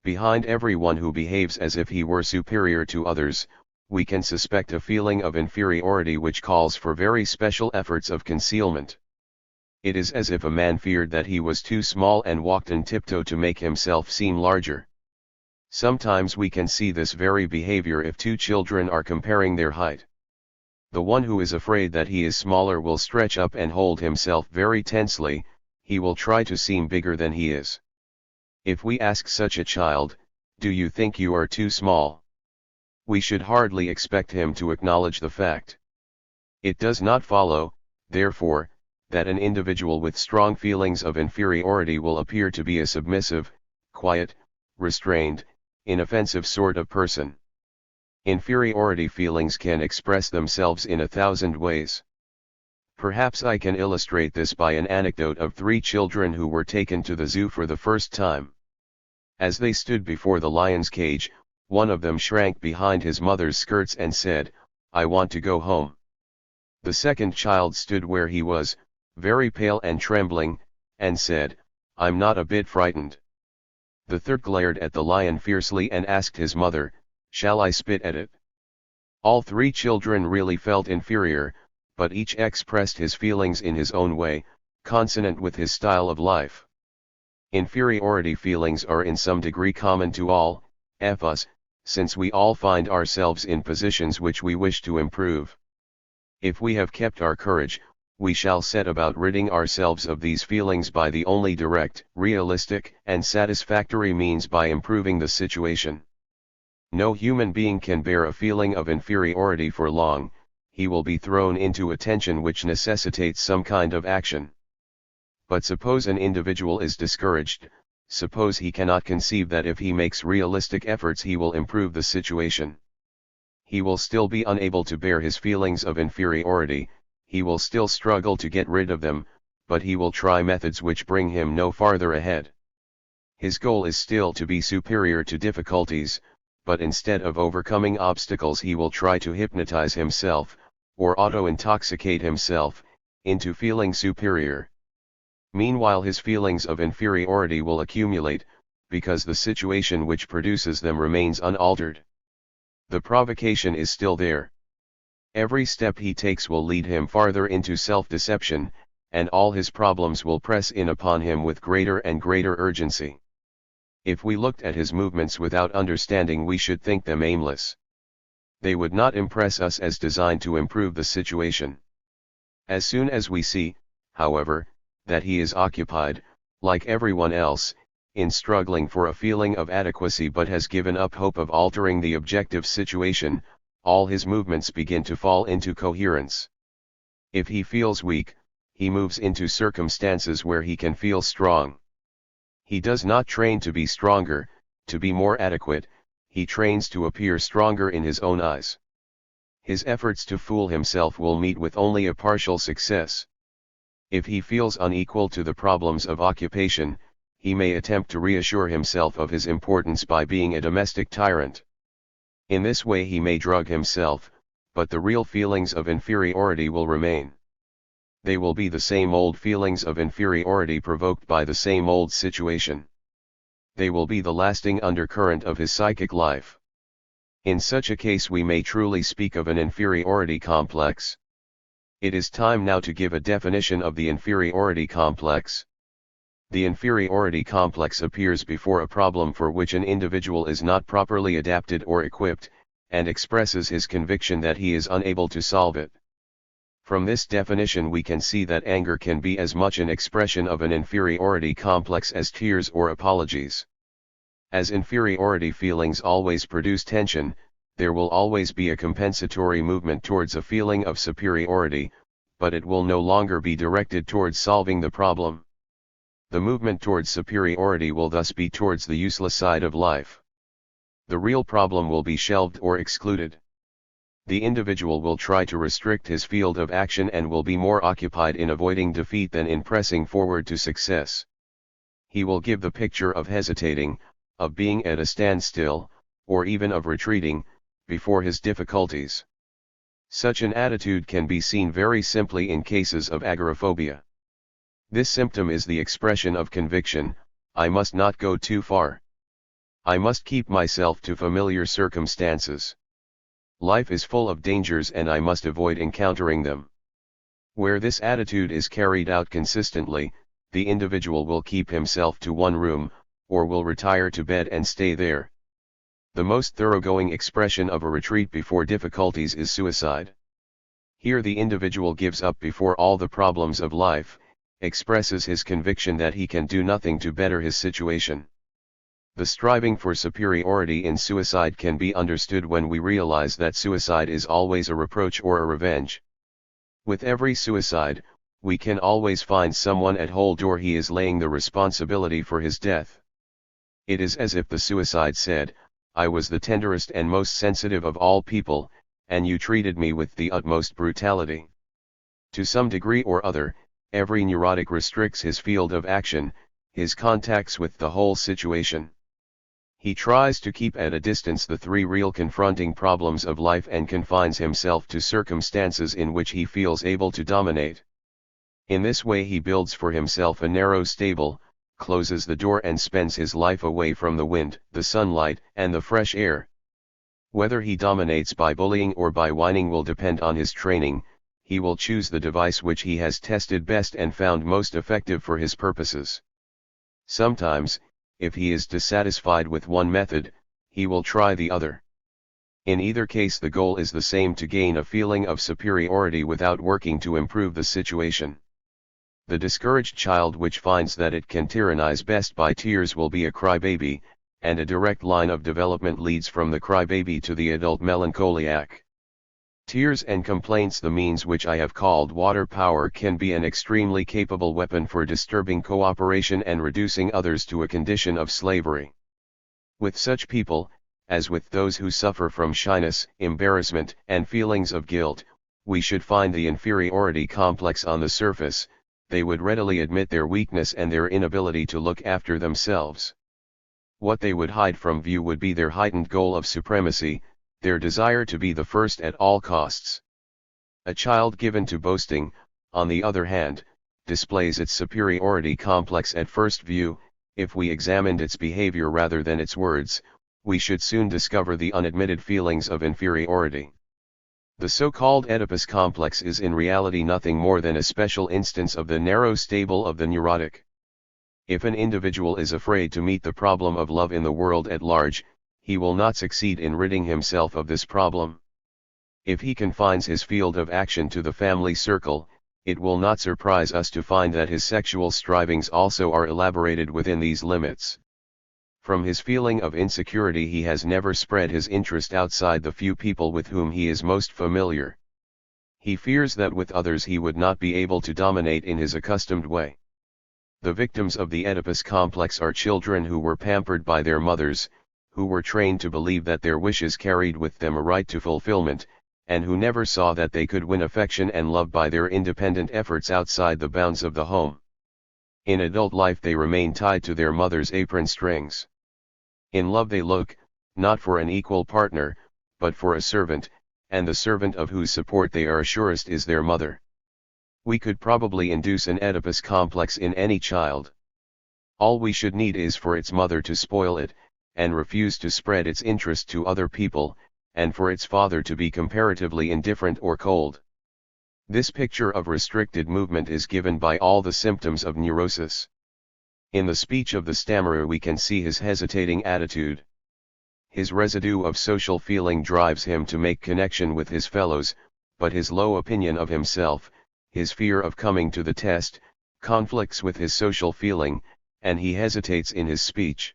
Behind everyone who behaves as if he were superior to others, we can suspect a feeling of inferiority which calls for very special efforts of concealment. It is as if a man feared that he was too small and walked on tiptoe to make himself seem larger. Sometimes we can see this very behavior if two children are comparing their height. The one who is afraid that he is smaller will stretch up and hold himself very tensely, he will try to seem bigger than he is. If we ask such a child, "Do you think you are too small?" we should hardly expect him to acknowledge the fact. It does not follow, therefore, that an individual with strong feelings of inferiority will appear to be a submissive, quiet, restrained, inoffensive sort of person. Inferiority feelings can express themselves in 1,000 ways. Perhaps I can illustrate this by an anecdote of 3 children who were taken to the zoo for the first time. As they stood before the lion's cage, one of them shrank behind his mother's skirts and said, "I want to go home." The second child stood where he was, very pale and trembling, and said, "I'm not a bit frightened." The third glared at the lion fiercely and asked his mother, "Shall I spit at it?" All 3 children really felt inferior, but each expressed his feelings in his own way, consonant with his style of life. Inferiority feelings are in some degree common to all of us, since we all find ourselves in positions which we wish to improve. If we have kept our courage, we shall set about ridding ourselves of these feelings by the only direct, realistic, and satisfactory means by improving the situation. No human being can bear a feeling of inferiority for long, he will be thrown into a tension which necessitates some kind of action. But suppose an individual is discouraged, suppose he cannot conceive that if he makes realistic efforts he will improve the situation. He will still be unable to bear his feelings of inferiority, he will still struggle to get rid of them, but he will try methods which bring him no farther ahead. His goal is still to be superior to difficulties, but instead of overcoming obstacles he will try to hypnotize himself, or auto-intoxicate himself, into feeling superior. Meanwhile his feelings of inferiority will accumulate, because the situation which produces them remains unaltered. The provocation is still there. Every step he takes will lead him farther into self-deception, and all his problems will press in upon him with greater and greater urgency. If we looked at his movements without understanding we should think them aimless. They would not impress us as designed to improve the situation. As soon as we see, however, that he is occupied, like everyone else, in struggling for a feeling of adequacy but has given up hope of altering the objective situation, all his movements begin to fall into coherence. If he feels weak, he moves into circumstances where he can feel strong. He does not train to be stronger, to be more adequate, he trains to appear stronger in his own eyes. His efforts to fool himself will meet with only a partial success. If he feels unequal to the problems of occupation, he may attempt to reassure himself of his importance by being a domestic tyrant. In this way he may drug himself, but the real feelings of inferiority will remain. They will be the same old feelings of inferiority provoked by the same old situation. They will be the lasting undercurrent of his psychic life. In such a case we may truly speak of an inferiority complex. It is time now to give a definition of the inferiority complex. The inferiority complex appears before a problem for which an individual is not properly adapted or equipped, and expresses his conviction that he is unable to solve it. From this definition we can see that anger can be as much an expression of an inferiority complex as tears or apologies. As inferiority feelings always produce tension, there will always be a compensatory movement towards a feeling of superiority, but it will no longer be directed towards solving the problem. The movement towards superiority will thus be towards the useless side of life. The real problem will be shelved or excluded. The individual will try to restrict his field of action and will be more occupied in avoiding defeat than in pressing forward to success. He will give the picture of hesitating, of being at a standstill, or even of retreating, before his difficulties. Such an attitude can be seen very simply in cases of agoraphobia. This symptom is the expression of conviction: I must not go too far. I must keep myself to familiar circumstances. Life is full of dangers and I must avoid encountering them. Where this attitude is carried out consistently, the individual will keep himself to one room, or will retire to bed and stay there. The most thoroughgoing expression of a retreat before difficulties is suicide. Here the individual gives up before all the problems of life, expresses his conviction that he can do nothing to better his situation. The striving for superiority in suicide can be understood when we realize that suicide is always a reproach or a revenge. With every suicide, we can always find someone at hold or he is laying the responsibility for his death. It is as if the suicide said, I was the tenderest and most sensitive of all people, and you treated me with the utmost brutality. To some degree or other, every neurotic restricts his field of action, his contacts with the whole situation. He tries to keep at a distance the three real confronting problems of life and confines himself to circumstances in which he feels able to dominate. In this way he builds for himself a narrow stable, closes the door and spends his life away from the wind, the sunlight, and the fresh air. Whether he dominates by bullying or by whining will depend on his training. He will choose the device which he has tested best and found most effective for his purposes. Sometimes, if he is dissatisfied with one method, he will try the other. In either case the goal is the same: to gain a feeling of superiority without working to improve the situation. The discouraged child which finds that it can tyrannize best by tears will be a crybaby, and a direct line of development leads from the crybaby to the adult melancholiac. Tears and complaints, the means which I have called water power, can be an extremely capable weapon for disturbing cooperation and reducing others to a condition of slavery. With such people, as with those who suffer from shyness, embarrassment, and feelings of guilt, we should find the inferiority complex on the surface. They would readily admit their weakness and their inability to look after themselves. What they would hide from view would be their heightened goal of supremacy, their desire to be the first at all costs. A child given to boasting, on the other hand, displays its superiority complex at first view. If we examined its behavior rather than its words, we should soon discover the unadmitted feelings of inferiority. The so-called Oedipus complex is in reality nothing more than a special instance of the narrow stable of the neurotic. If an individual is afraid to meet the problem of love in the world at large, he will not succeed in ridding himself of this problem. If he confines his field of action to the family circle, it will not surprise us to find that his sexual strivings also are elaborated within these limits. From his feeling of insecurity he has never spread his interest outside the few people with whom he is most familiar. He fears that with others he would not be able to dominate in his accustomed way. The victims of the Oedipus complex are children who were pampered by their mothers, who were trained to believe that their wishes carried with them a right to fulfillment, and who never saw that they could win affection and love by their independent efforts outside the bounds of the home. In adult life they remain tied to their mother's apron strings. In love they look, not for an equal partner, but for a servant, and the servant of whose support they are surest is their mother. We could probably induce an Oedipus complex in any child. All we should need is for its mother to spoil it, and refuse to spread its interest to other people, and for its father to be comparatively indifferent or cold. This picture of restricted movement is given by all the symptoms of neurosis. In the speech of the stammerer we can see his hesitating attitude. His residue of social feeling drives him to make connection with his fellows, but his low opinion of himself, his fear of coming to the test, conflicts with his social feeling, and he hesitates in his speech.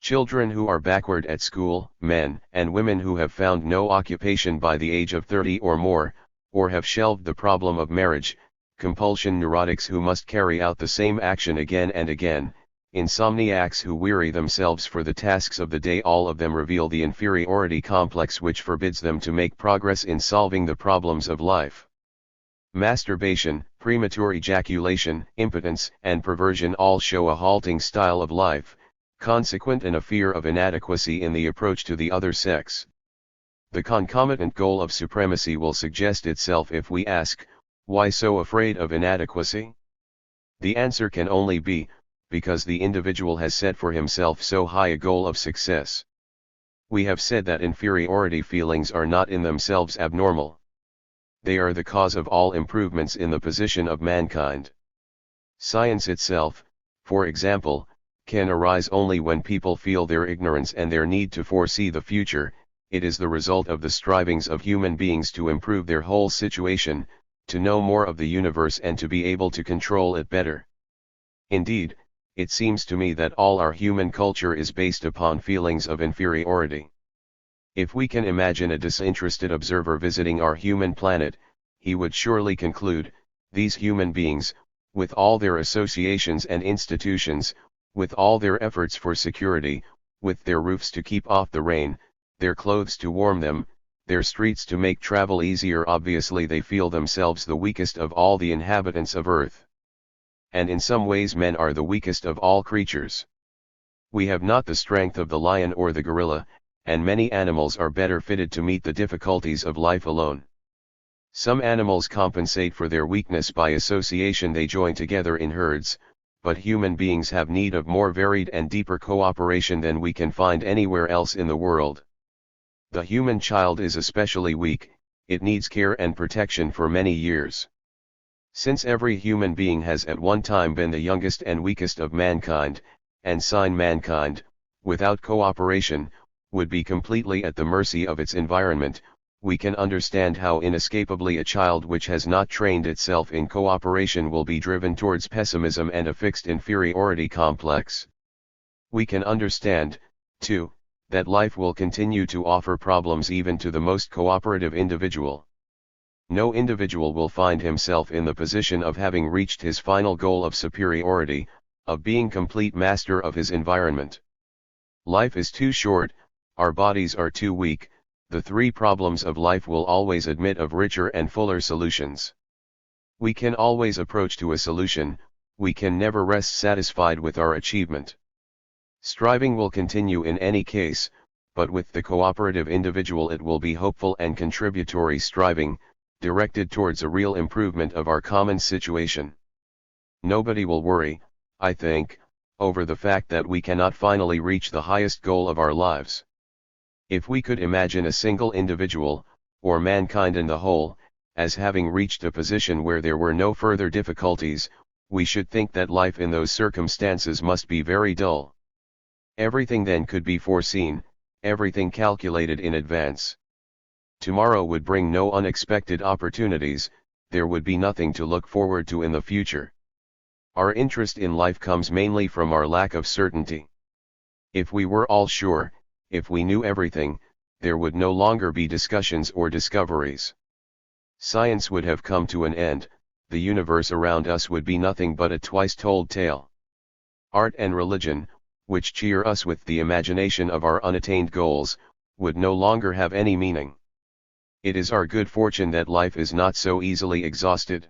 Children who are backward at school, men and women who have found no occupation by the age of 30 or more, or have shelved the problem of marriage, compulsion neurotics who must carry out the same action again and again, insomniacs who weary themselves for the tasks of the day, all of them reveal the inferiority complex which forbids them to make progress in solving the problems of life. Masturbation, premature ejaculation, impotence, and perversion all show a halting style of life, consequent in a fear of inadequacy in the approach to the other sex. The concomitant goal of supremacy will suggest itself if we ask, why so afraid of inadequacy? The answer can only be, because the individual has set for himself so high a goal of success. We have said that inferiority feelings are not in themselves abnormal. They are the cause of all improvements in the position of mankind. Science itself, for example, can arise only when people feel their ignorance and their need to foresee the future. It is the result of the strivings of human beings to improve their whole situation, to know more of the universe and to be able to control it better. Indeed, it seems to me that all our human culture is based upon feelings of inferiority. If we can imagine a disinterested observer visiting our human planet, he would surely conclude, these human beings, with all their associations and institutions, with all their efforts for security, with their roofs to keep off the rain, their clothes to warm them, their streets to make travel easier, obviously they feel themselves the weakest of all the inhabitants of Earth. And in some ways men are the weakest of all creatures. We have not the strength of the lion or the gorilla, and many animals are better fitted to meet the difficulties of life alone. Some animals compensate for their weakness by association, they join together in herds, but human beings have need of more varied and deeper cooperation than we can find anywhere else in the world. The human child is especially weak, it needs care and protection for many years. Since every human being has at one time been the youngest and weakest of mankind, and mankind, without cooperation, would be completely at the mercy of its environment, we can understand how inescapably a child which has not trained itself in cooperation will be driven towards pessimism and a fixed inferiority complex. We can understand, too, that life will continue to offer problems even to the most cooperative individual. No individual will find himself in the position of having reached his final goal of superiority, of being complete master of his environment. Life is too short, our bodies are too weak, the three problems of life will always admit of richer and fuller solutions. We can always approach to a solution, we can never rest satisfied with our achievement. Striving will continue in any case, but with the cooperative individual it will be hopeful and contributory striving, directed towards a real improvement of our common situation. Nobody will worry, I think, over the fact that we cannot finally reach the highest goal of our lives. If we could imagine a single individual, or mankind in the whole, as having reached a position where there were no further difficulties, we should think that life in those circumstances must be very dull. Everything then could be foreseen, everything calculated in advance. Tomorrow would bring no unexpected opportunities, there would be nothing to look forward to in the future. Our interest in life comes mainly from our lack of certainty. If we were all sure, if we knew everything, there would no longer be discussions or discoveries. Science would have come to an end, the universe around us would be nothing but a twice-told tale. Art and religion, which cheer us with the imagination of our unattained goals, would no longer have any meaning. It is our good fortune that life is not so easily exhausted.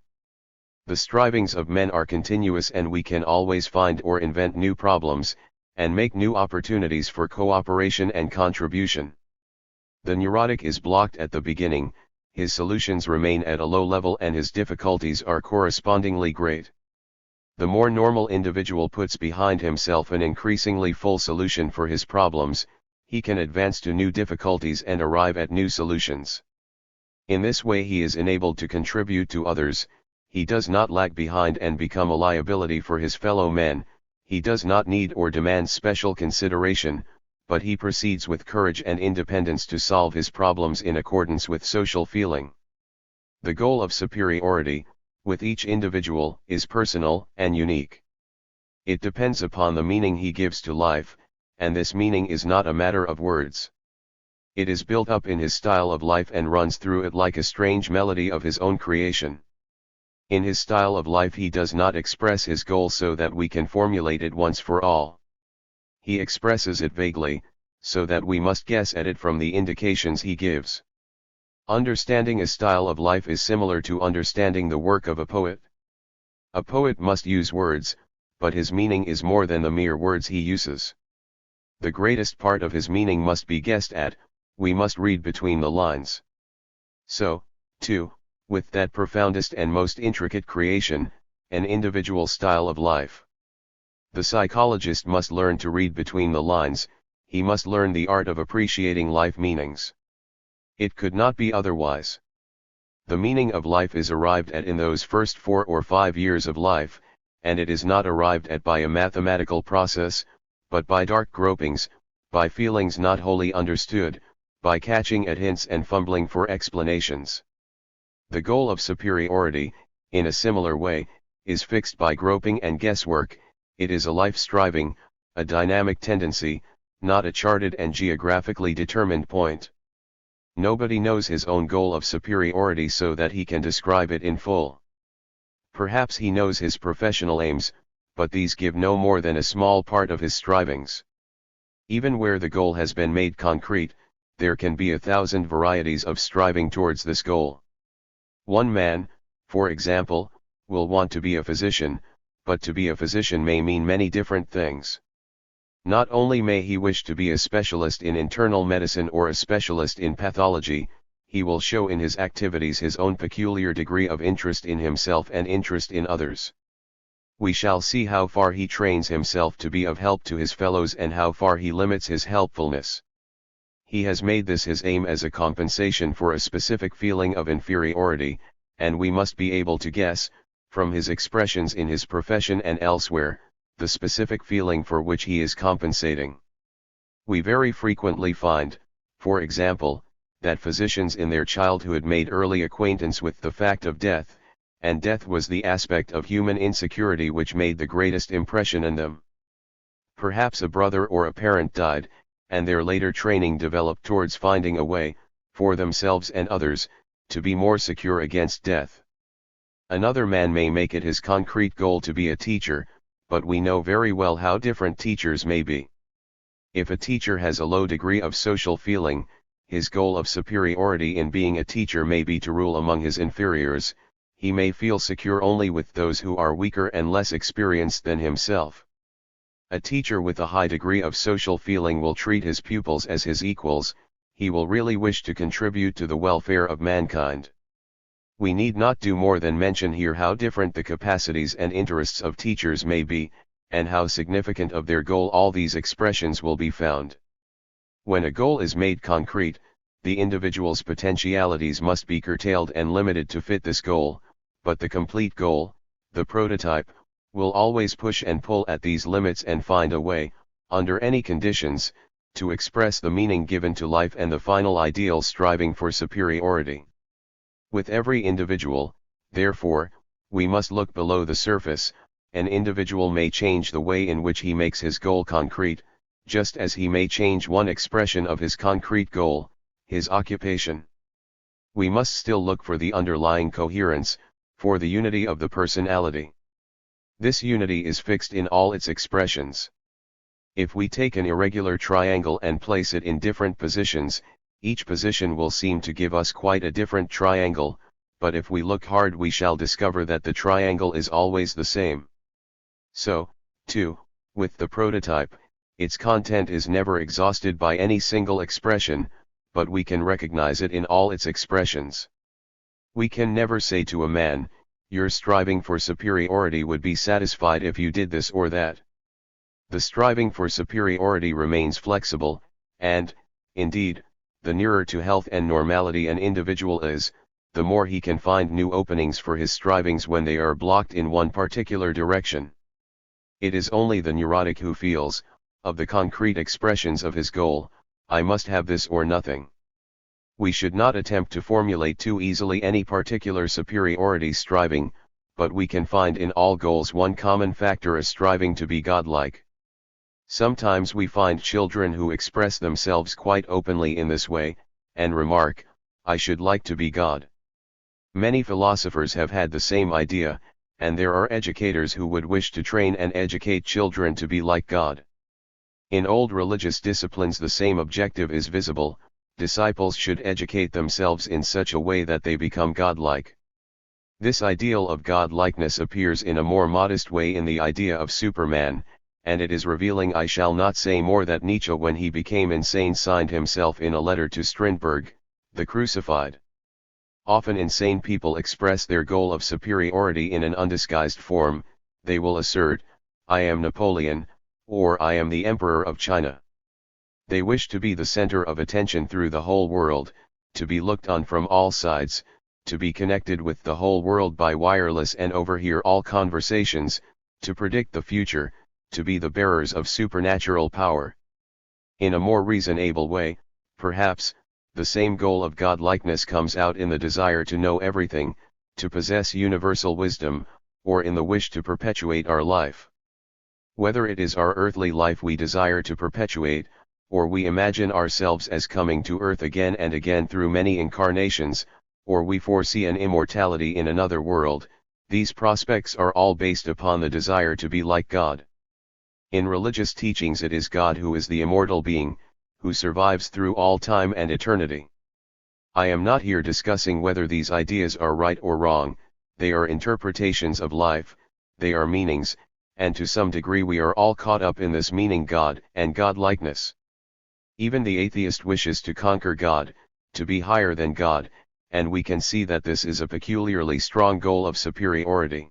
The strivings of men are continuous and we can always find or invent new problems, and make new opportunities for cooperation and contribution. The neurotic is blocked at the beginning, his solutions remain at a low level and his difficulties are correspondingly great. The more normal individual puts behind himself an increasingly full solution for his problems, he can advance to new difficulties and arrive at new solutions. In this way he is enabled to contribute to others, he does not lag behind and become a liability for his fellow men, he does not need or demand special consideration, but he proceeds with courage and independence to solve his problems in accordance with social feeling. The goal of superiority, with each individual, is personal and unique. It depends upon the meaning he gives to life, and this meaning is not a matter of words. It is built up in his style of life and runs through it like a strange melody of his own creation. In his style of life he does not express his goal so that we can formulate it once for all. He expresses it vaguely, so that we must guess at it from the indications he gives. Understanding a style of life is similar to understanding the work of a poet. A poet must use words, but his meaning is more than the mere words he uses. The greatest part of his meaning must be guessed at, we must read between the lines. So, too, with that profoundest and most intricate creation, an individual style of life. The psychologist must learn to read between the lines, he must learn the art of appreciating life meanings. It could not be otherwise. The meaning of life is arrived at in those first 4 or 5 years of life, and it is not arrived at by a mathematical process, but by dark gropings, by feelings not wholly understood, by catching at hints and fumbling for explanations. The goal of superiority, in a similar way, is fixed by groping and guesswork, it is a life striving, a dynamic tendency, not a charted and geographically determined point. Nobody knows his own goal of superiority so that he can describe it in full. Perhaps he knows his professional aims, but these give no more than a small part of his strivings. Even where the goal has been made concrete, there can be 1,000 varieties of striving towards this goal. One man, for example, will want to be a physician, but to be a physician may mean many different things. Not only may he wish to be a specialist in internal medicine or a specialist in pathology, he will show in his activities his own peculiar degree of interest in himself and interest in others. We shall see how far he trains himself to be of help to his fellows and how far he limits his helpfulness. He has made this his aim as a compensation for a specific feeling of inferiority, and we must be able to guess, from his expressions in his profession and elsewhere, the specific feeling for which he is compensating. We very frequently find, for example, that physicians in their childhood made early acquaintance with the fact of death, and death was the aspect of human insecurity which made the greatest impression on them. Perhaps a brother or a parent died, and their later training developed towards finding a way, for themselves and others, to be more secure against death. Another man may make it his concrete goal to be a teacher, but we know very well how different teachers may be. If a teacher has a low degree of social feeling, his goal of superiority in being a teacher may be to rule among his inferiors, he may feel secure only with those who are weaker and less experienced than himself. A teacher with a high degree of social feeling will treat his pupils as his equals, he will really wish to contribute to the welfare of mankind. We need not do more than mention here how different the capacities and interests of teachers may be, and how significant of their goal all these expressions will be found. When a goal is made concrete, the individual's potentialities must be curtailed and limited to fit this goal, but the complete goal, the prototype, will always push and pull at these limits and find a way, under any conditions, to express the meaning given to life and the final ideal striving for superiority. With every individual, Therefore, we must look below the surface. An individual may change the way in which he makes his goal concrete, just as he may change one expression of his concrete goal, his occupation. We must still look for the underlying coherence, for the unity of the personality. This unity is fixed in all its expressions. If we take an irregular triangle and place it in different positions, each position will seem to give us quite a different triangle, but if we look hard we shall discover that the triangle is always the same. So, too, with the prototype, its content is never exhausted by any single expression, but we can recognize it in all its expressions. We can never say to a man, your striving for superiority would be satisfied if you did this or that. The striving for superiority remains flexible, and, indeed, the nearer to health and normality an individual is, the more he can find new openings for his strivings when they are blocked in one particular direction. It is only the neurotic who feels, of the concrete expressions of his goal, I must have this or nothing. We should not attempt to formulate too easily any particular superiority striving, but we can find in all goals one common factor, a striving to be godlike. Sometimes we find children who express themselves quite openly in this way, and remark, I should like to be God. Many philosophers have had the same idea, and there are educators who would wish to train and educate children to be like God. In old religious disciplines the same objective is visible. Disciples should educate themselves in such a way that they become godlike. This ideal of godlikeness appears in a more modest way in the idea of Superman, and it is revealing. I shall not say more that Nietzsche, when he became insane, signed himself in a letter to Strindberg, the crucified. Often insane people express their goal of superiority in an undisguised form. They will assert, I am Napoleon, or I am the Emperor of China. They wish to be the center of attention through the whole world, to be looked on from all sides, to be connected with the whole world by wireless and overhear all conversations, to predict the future, to be the bearers of supernatural power. In a more reasonable way, perhaps, the same goal of godlikeness comes out in the desire to know everything, to possess universal wisdom, or in the wish to perpetuate our life. Whether it is our earthly life we desire to perpetuate, or we imagine ourselves as coming to earth again and again through many incarnations, or we foresee an immortality in another world, these prospects are all based upon the desire to be like God. In religious teachings it is God who is the immortal being, who survives through all time and eternity. I am not here discussing whether these ideas are right or wrong. They are interpretations of life, they are meanings, and to some degree we are all caught up in this meaning God and godlikeness. Even the atheist wishes to conquer God, to be higher than God, and we can see that this is a peculiarly strong goal of superiority.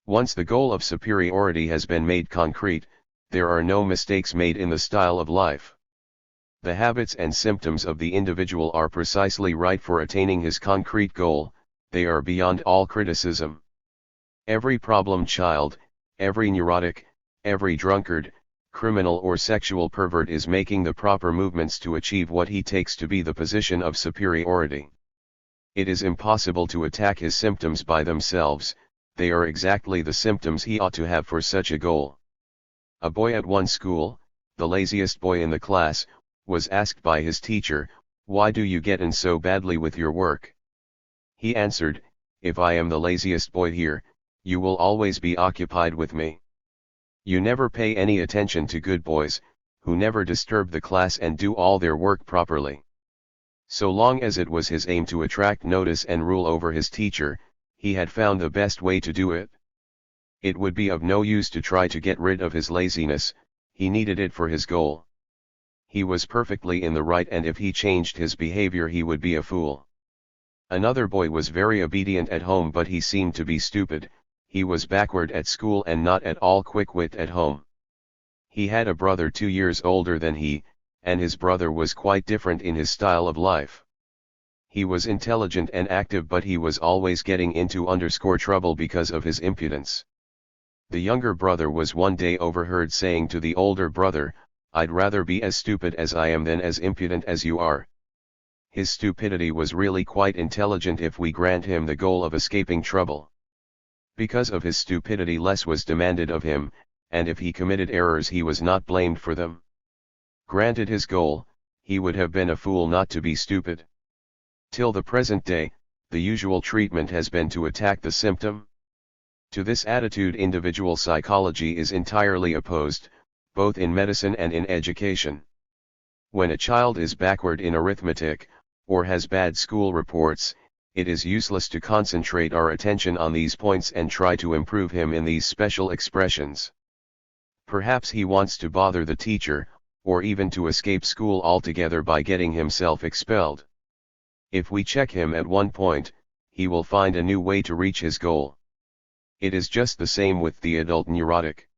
Once the goal of superiority has been made concrete, there are no mistakes made in the style of life. The habits and symptoms of the individual are precisely right for attaining his concrete goal, they are beyond all criticism. Every problem child, every neurotic, every drunkard, criminal or sexual pervert is making the proper movements to achieve what he takes to be the position of superiority. It is impossible to attack his symptoms by themselves, they are exactly the symptoms he ought to have for such a goal. A boy at one school, the laziest boy in the class, was asked by his teacher, "Why do you get in so badly with your work?" He answered, "If I am the laziest boy here, you will always be occupied with me. You never pay any attention to good boys, who never disturb the class and do all their work properly." So long as it was his aim to attract notice and rule over his teacher, he had found the best way to do it. It would be of no use to try to get rid of his laziness, he needed it for his goal. He was perfectly in the right, and if he changed his behavior he would be a fool. Another boy was very obedient at home, but he seemed to be stupid. He was backward at school and not at all quick-wit at home. He had a brother 2 years older than he, and his brother was quite different in his style of life. He was intelligent and active, but he was always getting into trouble because of his impudence. The younger brother was one day overheard saying to the older brother, "I'd rather be as stupid as I am than as impudent as you are." his stupidity was really quite intelligent if we grant him the goal of escaping trouble. Because of his stupidity less was demanded of him, and if he committed errors he was not blamed for them. Granted his goal, he would have been a fool not to be stupid. Till the present day, the usual treatment has been to attack the symptom. To this attitude individual psychology is entirely opposed, both in medicine and in education. When a child is backward in arithmetic, or has bad school reports, it is useless to concentrate our attention on these points and try to improve him in these special expressions. Perhaps he wants to bother the teacher, or even to escape school altogether by getting himself expelled. If we check him at one point, he will find a new way to reach his goal. It is just the same with the adult neurotic.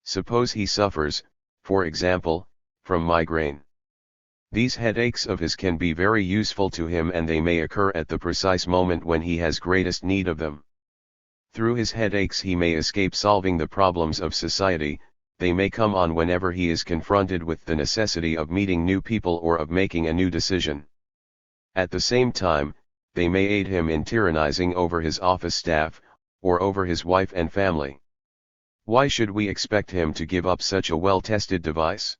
Suppose he suffers, for example, from migraine. These headaches of his can be very useful to him and they may occur at the precise moment when he has greatest need of them. Through his headaches he may escape solving the problems of society, they may come on whenever he is confronted with the necessity of meeting new people or of making a new decision. At the same time, they may aid him in tyrannizing over his office staff, or over his wife and family. Why should we expect him to give up such a well-tested device?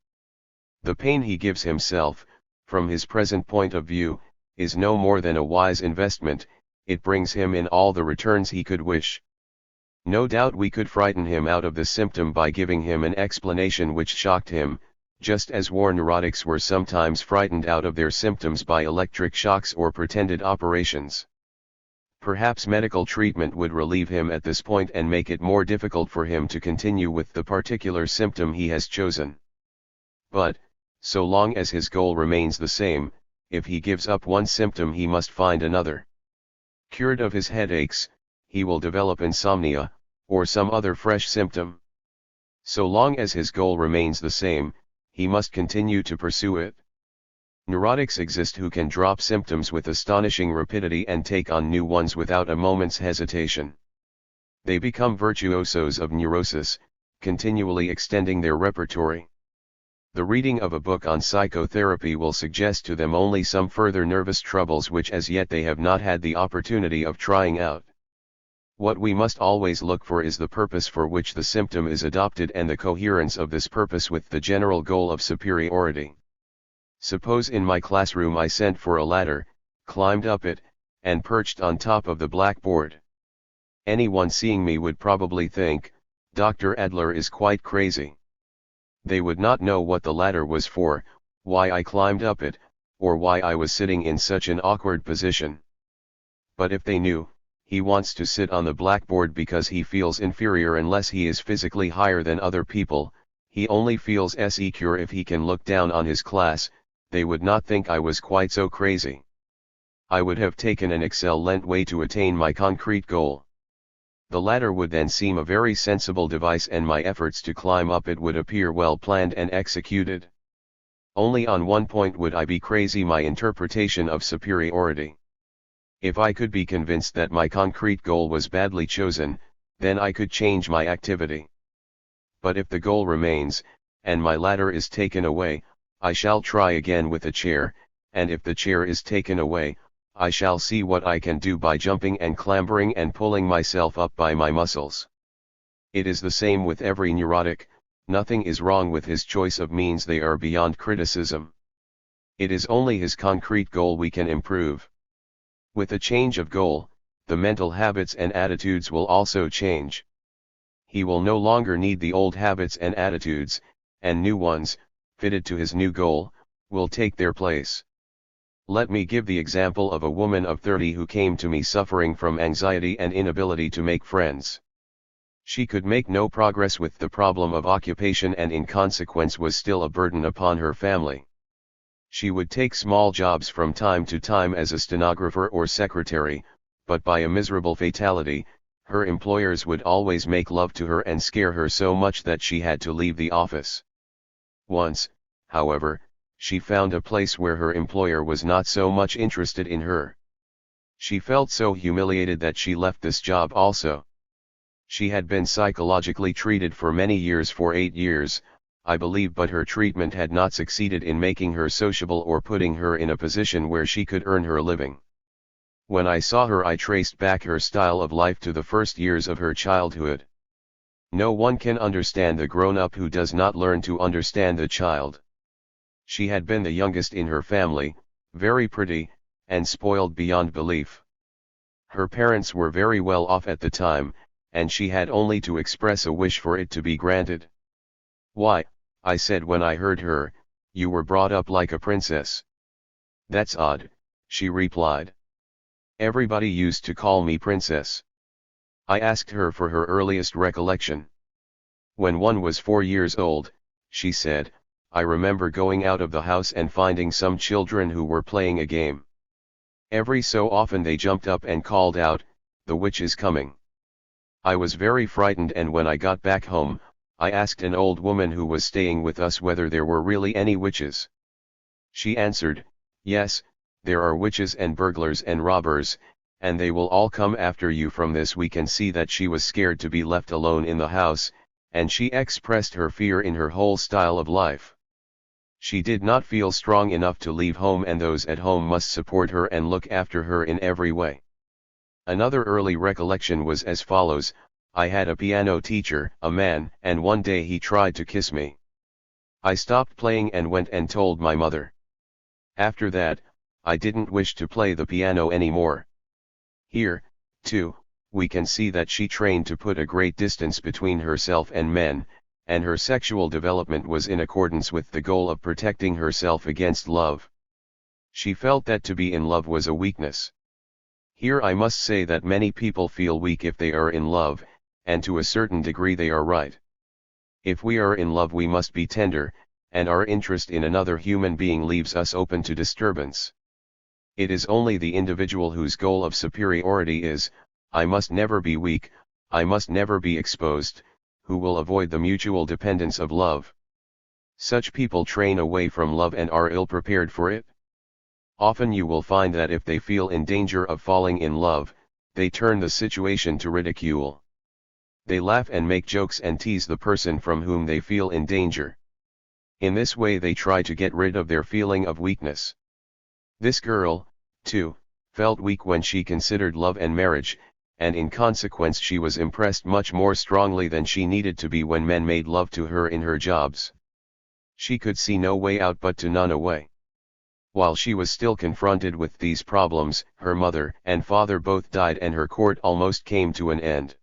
The pain he gives himself, from his present point of view, is no more than a wise investment, it brings him in all the returns he could wish. No doubt we could frighten him out of the symptom by giving him an explanation which shocked him, just as war neurotics were sometimes frightened out of their symptoms by electric shocks or pretended operations. Perhaps medical treatment would relieve him at this point and make it more difficult for him to continue with the particular symptom he has chosen. But, so long as his goal remains the same, if he gives up one symptom he must find another. Cured of his headaches, he will develop insomnia, or some other fresh symptom. So long as his goal remains the same, he must continue to pursue it. Neurotics exist who can drop symptoms with astonishing rapidity and take on new ones without a moment's hesitation. They become virtuosos of neurosis, continually extending their repertory. The reading of a book on psychotherapy will suggest to them only some further nervous troubles which as yet they have not had the opportunity of trying out. What we must always look for is the purpose for which the symptom is adopted and the coherence of this purpose with the general goal of superiority. Suppose in my classroom I sent for a ladder, climbed up it, and perched on top of the blackboard. Anyone seeing me would probably think, Dr. Adler is quite crazy. They would not know what the ladder was for, why I climbed up it, or why I was sitting in such an awkward position. But if they knew, he wants to sit on the blackboard because he feels inferior unless he is physically higher than other people, he only feels secure if he can look down on his class, they would not think I was quite so crazy. I would have taken an excellent way to attain my concrete goal. The ladder would then seem a very sensible device and my efforts to climb up it would appear well planned and executed. Only on one point would I be crazy: my interpretation of superiority. If I could be convinced that my concrete goal was badly chosen, then I could change my activity. But if the goal remains, and my ladder is taken away, I shall try again with a chair, and if the chair is taken away, I shall see what I can do by jumping and clambering and pulling myself up by my muscles. It is the same with every neurotic, nothing is wrong with his choice of means, they are beyond criticism. It is only his concrete goal we can improve. With a change of goal, the mental habits and attitudes will also change. He will no longer need the old habits and attitudes, and new ones, fitted to his new goal, will take their place. Let me give the example of a woman of 30 who came to me suffering from anxiety and inability to make friends. She could make no progress with the problem of occupation and in consequence was still a burden upon her family. She would take small jobs from time to time as a stenographer or secretary, but by a miserable fatality, her employers would always make love to her and scare her so much that she had to leave the office. Once, however, she found a place where her employer was not so much interested in her. She felt so humiliated that she left this job also. She had been psychologically treated for many years, for 8 years, I believe, but her treatment had not succeeded in making her sociable or putting her in a position where she could earn her living. When I saw her, I traced back her style of life to the first years of her childhood. No one can understand the grown-up who does not learn to understand the child. She had been the youngest in her family, very pretty, and spoiled beyond belief. Her parents were very well off at the time, and she had only to express a wish for it to be granted. "Why," I said when I heard her, "you were brought up like a princess." "That's odd," she replied. "Everybody used to call me princess." I asked her for her earliest recollection. "When one was 4 years old," she said, "I remember going out of the house and finding some children who were playing a game. Every so often they jumped up and called out, 'The witch is coming.' I was very frightened, and when I got back home, I asked an old woman who was staying with us whether there were really any witches. She answered, 'Yes, there are witches and burglars and robbers, and they will all come after you.' From this we can see that she was scared to be left alone in the house, and she expressed her fear in her whole style of life. She did not feel strong enough to leave home, and those at home must support her and look after her in every way." Another early recollection was as follows: "I had a piano teacher, a man, and one day he tried to kiss me. I stopped playing and went and told my mother. After that, I didn't wish to play the piano anymore." Here, too, we can see that she trained to put a great distance between herself and men, and her sexual development was in accordance with the goal of protecting herself against love. She felt that to be in love was a weakness. Here I must say that many people feel weak if they are in love, and to a certain degree they are right. If we are in love we must be tender, and our interest in another human being leaves us open to disturbance. It is only the individual whose goal of superiority is, "I must never be weak, I must never be exposed," who will avoid the mutual dependence of love. Such people train away from love and are ill-prepared for it. Often you will find that if they feel in danger of falling in love, they turn the situation to ridicule. They laugh and make jokes and tease the person from whom they feel in danger. In this way they try to get rid of their feeling of weakness. This girl, too, felt weak when she considered love and marriage, and in consequence she was impressed much more strongly than she needed to be when men made love to her in her jobs. She could see no way out but to run away. While she was still confronted with these problems, her mother and father both died and her court almost came to an end.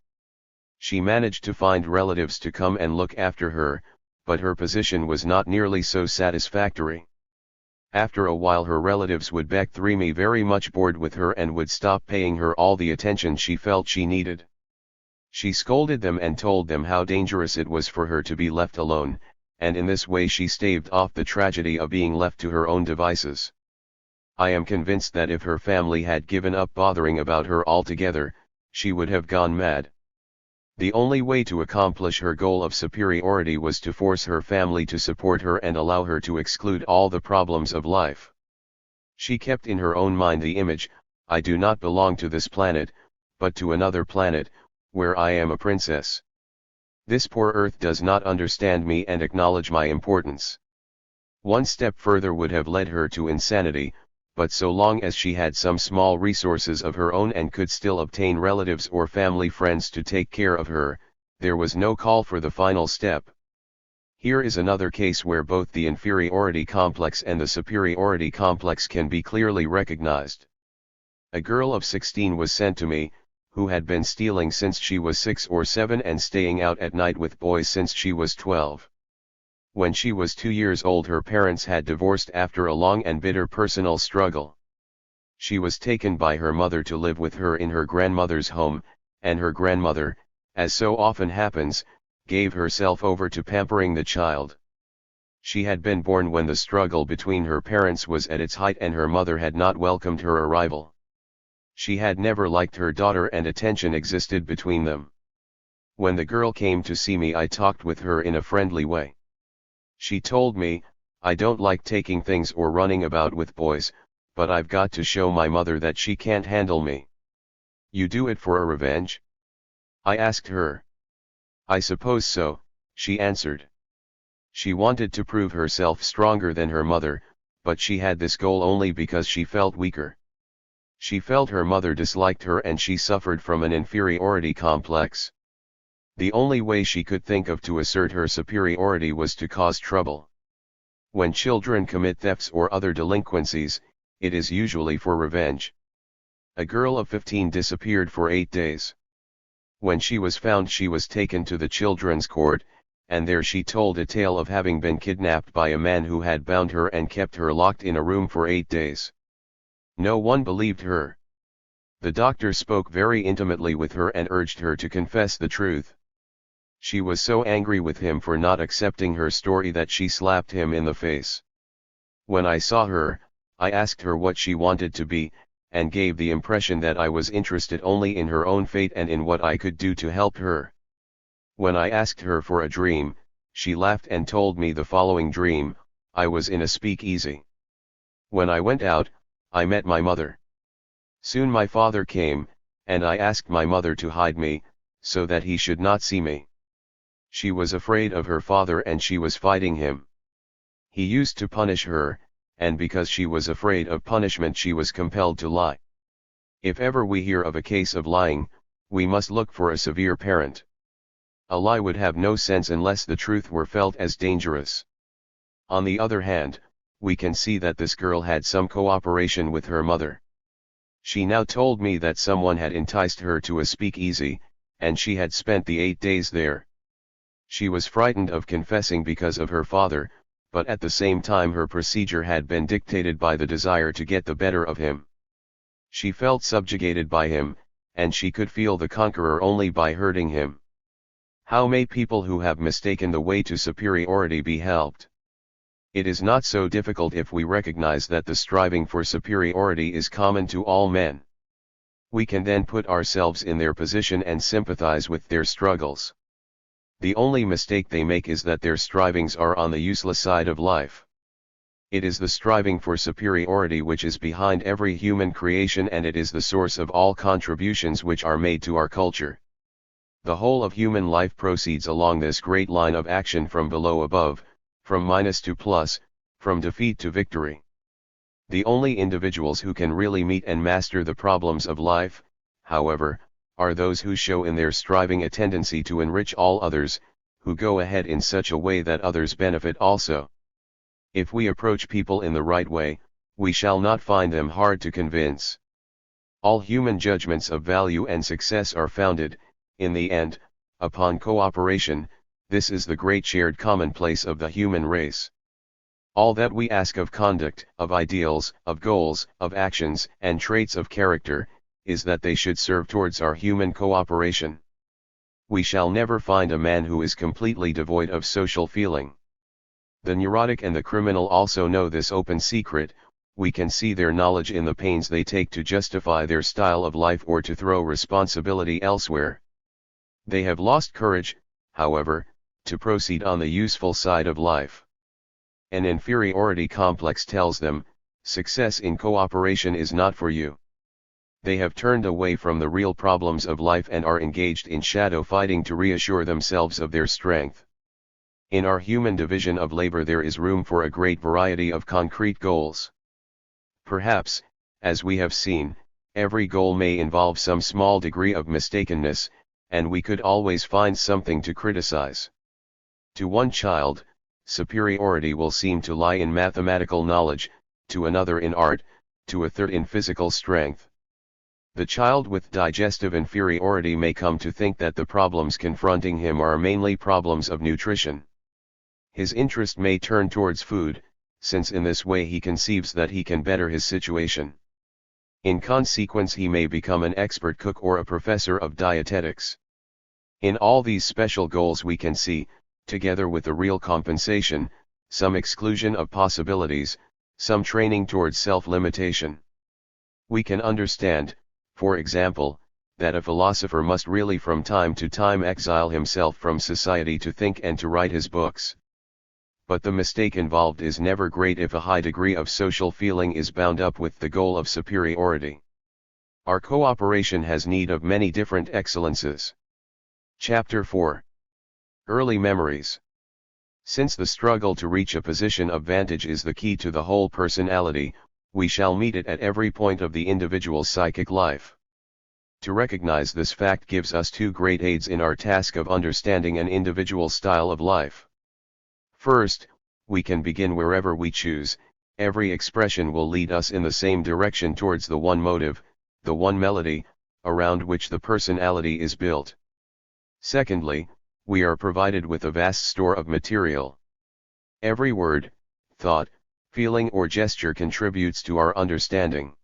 She managed to find relatives to come and look after her, but her position was not nearly so satisfactory. After a while her relatives would become very much bored with her and would stop paying her all the attention she felt she needed. She scolded them and told them how dangerous it was for her to be left alone, and in this way she staved off the tragedy of being left to her own devices. I am convinced that if her family had given up bothering about her altogether, she would have gone mad. The only way to accomplish her goal of superiority was to force her family to support her and allow her to exclude all the problems of life. She kept in her own mind the image, "I do not belong to this planet, but to another planet, where I am a princess. This poor earth does not understand me and acknowledge my importance." One step further would have led her to insanity, but so long as she had some small resources of her own and could still obtain relatives or family friends to take care of her, there was no call for the final step. Here is another case where both the inferiority complex and the superiority complex can be clearly recognized. A girl of 16 was sent to me, who had been stealing since she was 6 or 7 and staying out at night with boys since she was 12. When she was 2 years old her parents had divorced after a long and bitter personal struggle. She was taken by her mother to live with her in her grandmother's home, and her grandmother, as so often happens, gave herself over to pampering the child. She had been born when the struggle between her parents was at its height and her mother had not welcomed her arrival. She had never liked her daughter and attention existed between them. When the girl came to see me I talked with her in a friendly way. She told me, "I don't like taking things or running about with boys, but I've got to show my mother that she can't handle me." "You do it for a revenge?" I asked her. "I suppose so," she answered. She wanted to prove herself stronger than her mother, but she had this goal only because she felt weaker. She felt her mother disliked her and she suffered from an inferiority complex. The only way she could think of to assert her superiority was to cause trouble. When children commit thefts or other delinquencies, it is usually for revenge. A girl of 15 disappeared for 8 days. When she was found, she was taken to the children's court, and there she told a tale of having been kidnapped by a man who had bound her and kept her locked in a room for 8 days. No one believed her. The doctor spoke very intimately with her and urged her to confess the truth. She was so angry with him for not accepting her story that she slapped him in the face. When I saw her, I asked her what she wanted to be, and gave the impression that I was interested only in her own fate and in what I could do to help her. When I asked her for a dream, she laughed and told me the following dream: I was in a speakeasy. When I went out, I met my mother. Soon my father came, and I asked my mother to hide me, so that he should not see me. She was afraid of her father and she was fighting him. He used to punish her, and because she was afraid of punishment she was compelled to lie. If ever we hear of a case of lying, we must look for a severe parent. A lie would have no sense unless the truth were felt as dangerous. On the other hand, we can see that this girl had some cooperation with her mother. She now told me that someone had enticed her to a speakeasy, and she had spent the 8 days there. She was frightened of confessing because of her father, but at the same time her procedure had been dictated by the desire to get the better of him. She felt subjugated by him, and she could feel the conqueror only by hurting him. How may people who have mistaken the way to superiority be helped? It is not so difficult if we recognize that the striving for superiority is common to all men. We can then put ourselves in their position and sympathize with their struggles. The only mistake they make is that their strivings are on the useless side of life. It is the striving for superiority which is behind every human creation, and it is the source of all contributions which are made to our culture. The whole of human life proceeds along this great line of action from below above, from minus to plus, from defeat to victory. The only individuals who can really meet and master the problems of life, however, are those who show in their striving a tendency to enrich all others, who go ahead in such a way that others benefit also. If we approach people in the right way, we shall not find them hard to convince. All human judgments of value and success are founded, in the end, upon cooperation. This is the great shared commonplace of the human race. All that we ask of conduct, of ideals, of goals, of actions, and traits of character, is that they should serve towards our human cooperation. We shall never find a man who is completely devoid of social feeling. The neurotic and the criminal also know this open secret. We can see their knowledge in the pains they take to justify their style of life or to throw responsibility elsewhere. They have lost courage, however, to proceed on the useful side of life. An inferiority complex tells them, success in cooperation is not for you. They have turned away from the real problems of life and are engaged in shadow fighting to reassure themselves of their strength. In our human division of labor there is room for a great variety of concrete goals. Perhaps, as we have seen, every goal may involve some small degree of mistakenness, and we could always find something to criticize. To one child, superiority will seem to lie in mathematical knowledge, to another in art, to a third in physical strength. The child with digestive inferiority may come to think that the problems confronting him are mainly problems of nutrition. His interest may turn towards food, since in this way he conceives that he can better his situation. In consequence he may become an expert cook or a professor of dietetics. In all these special goals we can see, together with the real compensation, some exclusion of possibilities, some training towards self-limitation. We can understand, for example, that a philosopher must really from time to time exile himself from society to think and to write his books. But the mistake involved is never great if a high degree of social feeling is bound up with the goal of superiority. Our cooperation has need of many different excellences. Chapter 4. Early Memories. Since the struggle to reach a position of vantage is the key to the whole personality, we shall meet it at every point of the individual's psychic life. To recognize this fact gives us two great aids in our task of understanding an individual's style of life. First, we can begin wherever we choose. Every expression will lead us in the same direction towards the one motive, the one melody, around which the personality is built. Secondly, we are provided with a vast store of material. Every word, thought, feeling or gesture contributes to our understanding.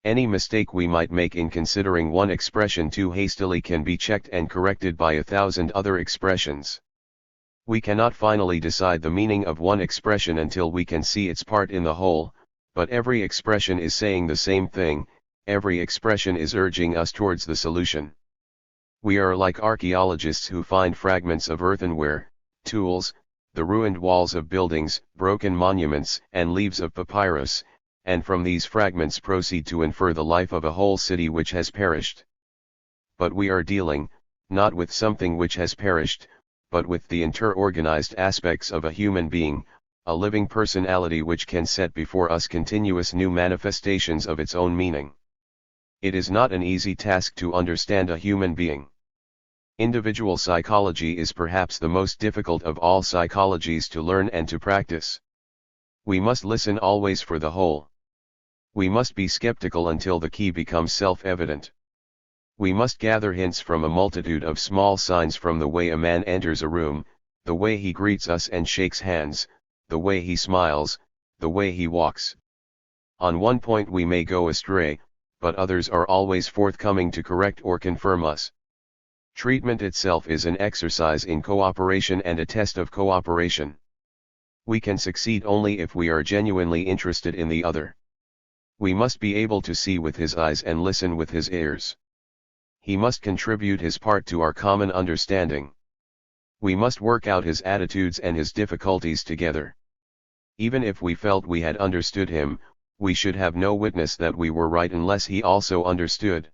Any mistake we might make in considering one expression too hastily can be checked and corrected by 1,000 other expressions. We cannot finally decide the meaning of one expression until we can see its part in the whole, but every expression is saying the same thing, every expression is urging us towards the solution. We are like archaeologists who find fragments of earthenware, tools, the ruined walls of buildings, broken monuments, and leaves of papyrus, and from these fragments proceed to infer the life of a whole city which has perished. But we are dealing, not with something which has perished, but with the inter-organized aspects of a human being, a living personality which can set before us continuous new manifestations of its own meaning. It is not an easy task to understand a human being. Individual psychology is perhaps the most difficult of all psychologies to learn and to practice. We must listen always for the whole. We must be skeptical until the key becomes self-evident. We must gather hints from a multitude of small signs, from the way a man enters a room, the way he greets us and shakes hands, the way he smiles, the way he walks. On one point we may go astray, but others are always forthcoming to correct or confirm us. Treatment itself is an exercise in cooperation and a test of cooperation. We can succeed only if we are genuinely interested in the other. We must be able to see with his eyes and listen with his ears. He must contribute his part to our common understanding. We must work out his attitudes and his difficulties together. Even if we felt we had understood him, we should have no witness that we were right unless he also understood.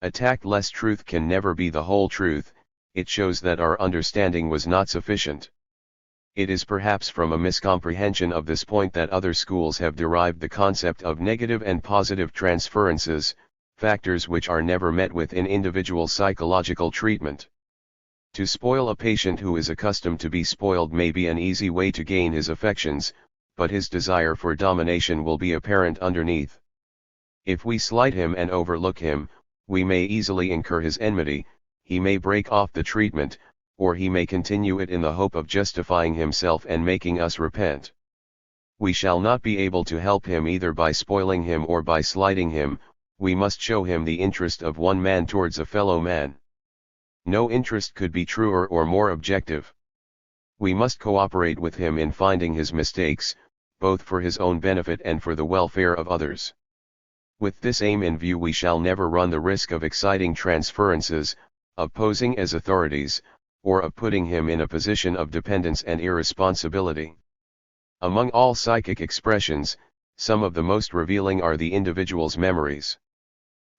A tactless truth can never be the whole truth, it shows that our understanding was not sufficient. It is perhaps from a miscomprehension of this point that other schools have derived the concept of negative and positive transferences, factors which are never met with in individual psychological treatment. To spoil a patient who is accustomed to be spoiled may be an easy way to gain his affections, but his desire for domination will be apparent underneath. If we slight him and overlook him, we may easily incur his enmity, he may break off the treatment, or he may continue it in the hope of justifying himself and making us repent. We shall not be able to help him either by spoiling him or by slighting him. We must show him the interest of one man towards a fellow man. No interest could be truer or more objective. We must cooperate with him in finding his mistakes, both for his own benefit and for the welfare of others. With this aim in view, we shall never run the risk of exciting transferences, of posing as authorities, or of putting him in a position of dependence and irresponsibility. Among all psychic expressions, some of the most revealing are the individual's memories.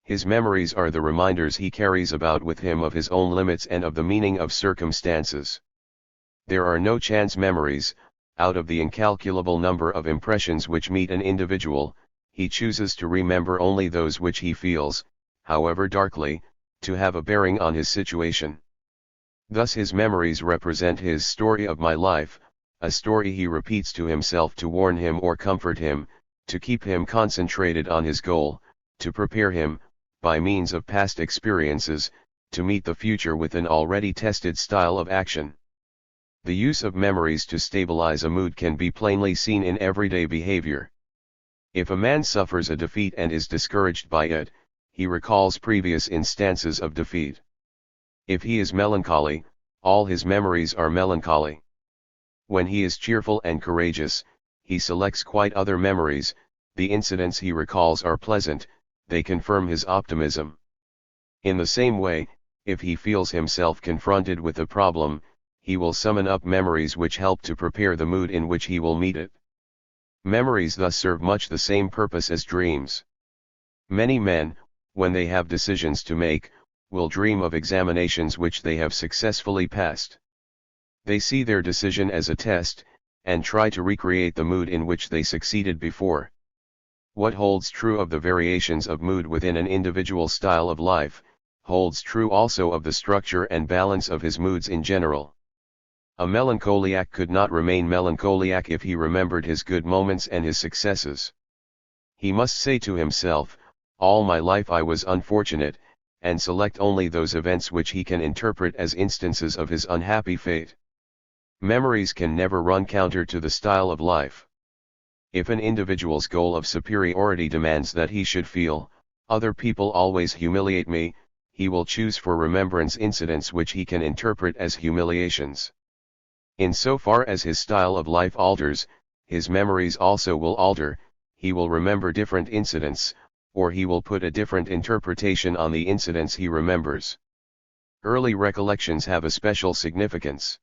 His memories are the reminders he carries about with him of his own limits and of the meaning of circumstances. There are no chance memories. Out of the incalculable number of impressions which meet an individual, he chooses to remember only those which he feels, however darkly, to have a bearing on his situation. Thus his memories represent his story of my life, a story he repeats to himself to warn him or comfort him, to keep him concentrated on his goal, to prepare him, by means of past experiences, to meet the future with an already tested style of action. The use of memories to stabilize a mood can be plainly seen in everyday behavior. If a man suffers a defeat and is discouraged by it, he recalls previous instances of defeat. If he is melancholy, all his memories are melancholy. When he is cheerful and courageous, he selects quite other memories. The incidents he recalls are pleasant, they confirm his optimism. In the same way, if he feels himself confronted with a problem, he will summon up memories which help to prepare the mood in which he will meet it. Memories thus serve much the same purpose as dreams. Many men, when they have decisions to make, will dream of examinations which they have successfully passed. They see their decision as a test, and try to recreate the mood in which they succeeded before. What holds true of the variations of mood within an individual style of life, holds true also of the structure and balance of his moods in general. A melancholiac could not remain melancholiac if he remembered his good moments and his successes. He must say to himself, "All my life I was unfortunate," and select only those events which he can interpret as instances of his unhappy fate. Memories can never run counter to the style of life. If an individual's goal of superiority demands that he should feel, "Other people always humiliate me," he will choose for remembrance incidents which he can interpret as humiliations. In so far as his style of life alters, his memories also will alter. He will remember different incidents, or he will put a different interpretation on the incidents he remembers. Early recollections have a special significance.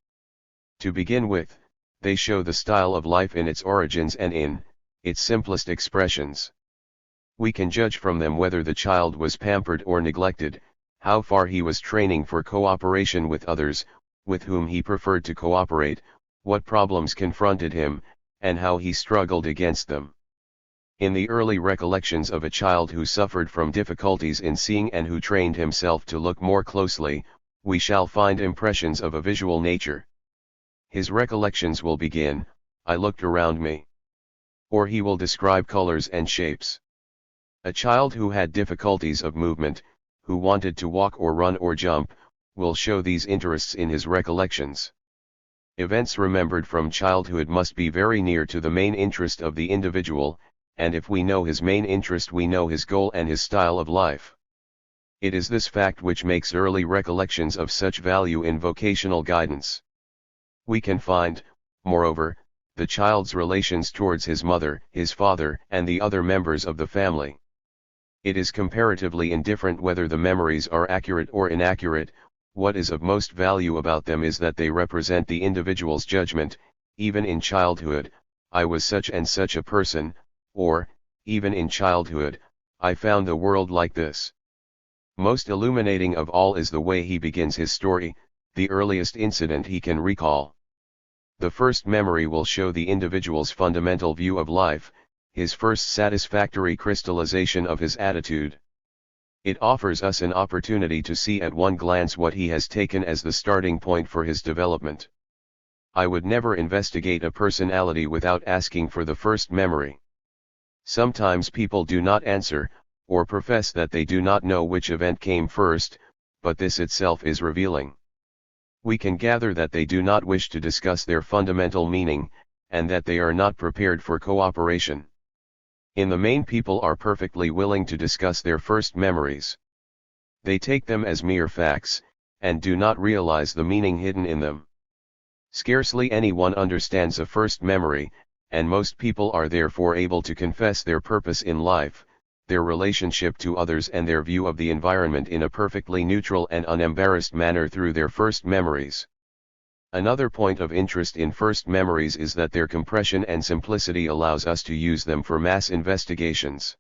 To begin with, they show the style of life in its origins and in its simplest expressions. We can judge from them whether the child was pampered or neglected, how far he was training for cooperation with others, with whom he preferred to cooperate, what problems confronted him, and how he struggled against them. In the early recollections of a child who suffered from difficulties in seeing and who trained himself to look more closely, we shall find impressions of a visual nature. His recollections will begin, "I looked around me." Or he will describe colors and shapes. A child who had difficulties of movement, who wanted to walk or run or jump, will show these interests in his recollections. Events remembered from childhood must be very near to the main interest of the individual, and if we know his main interest we know his goal and his style of life. It is this fact which makes early recollections of such value in vocational guidance. We can find, moreover, the child's relations towards his mother, his father, and the other members of the family. It is comparatively indifferent whether the memories are accurate or inaccurate. What is of most value about them is that they represent the individual's judgment. Even in childhood, "I was such and such a person," or, "Even in childhood, I found the world like this." Most illuminating of all is the way he begins his story, the earliest incident he can recall. The first memory will show the individual's fundamental view of life, his first satisfactory crystallization of his attitude. It offers us an opportunity to see at one glance what he has taken as the starting point for his development. I would never investigate a personality without asking for the first memory. Sometimes people do not answer, or profess that they do not know which event came first, but this itself is revealing. We can gather that they do not wish to discuss their fundamental meaning, and that they are not prepared for cooperation. In the main, people are perfectly willing to discuss their first memories. They take them as mere facts, and do not realize the meaning hidden in them. Scarcely anyone understands a first memory, and most people are therefore able to confess their purpose in life, their relationship to others and their view of the environment in a perfectly neutral and unembarrassed manner through their first memories. Another point of interest in first memories is that their compression and simplicity allows us to use them for mass investigations.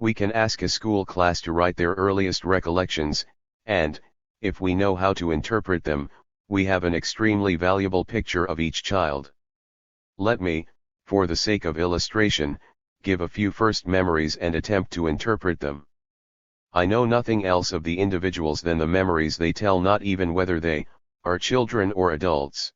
We can ask a school class to write their earliest recollections, and, if we know how to interpret them, we have an extremely valuable picture of each child. Let me, for the sake of illustration, give a few first memories and attempt to interpret them. I know nothing else of the individuals than the memories they tell, not even whether they are children or adults.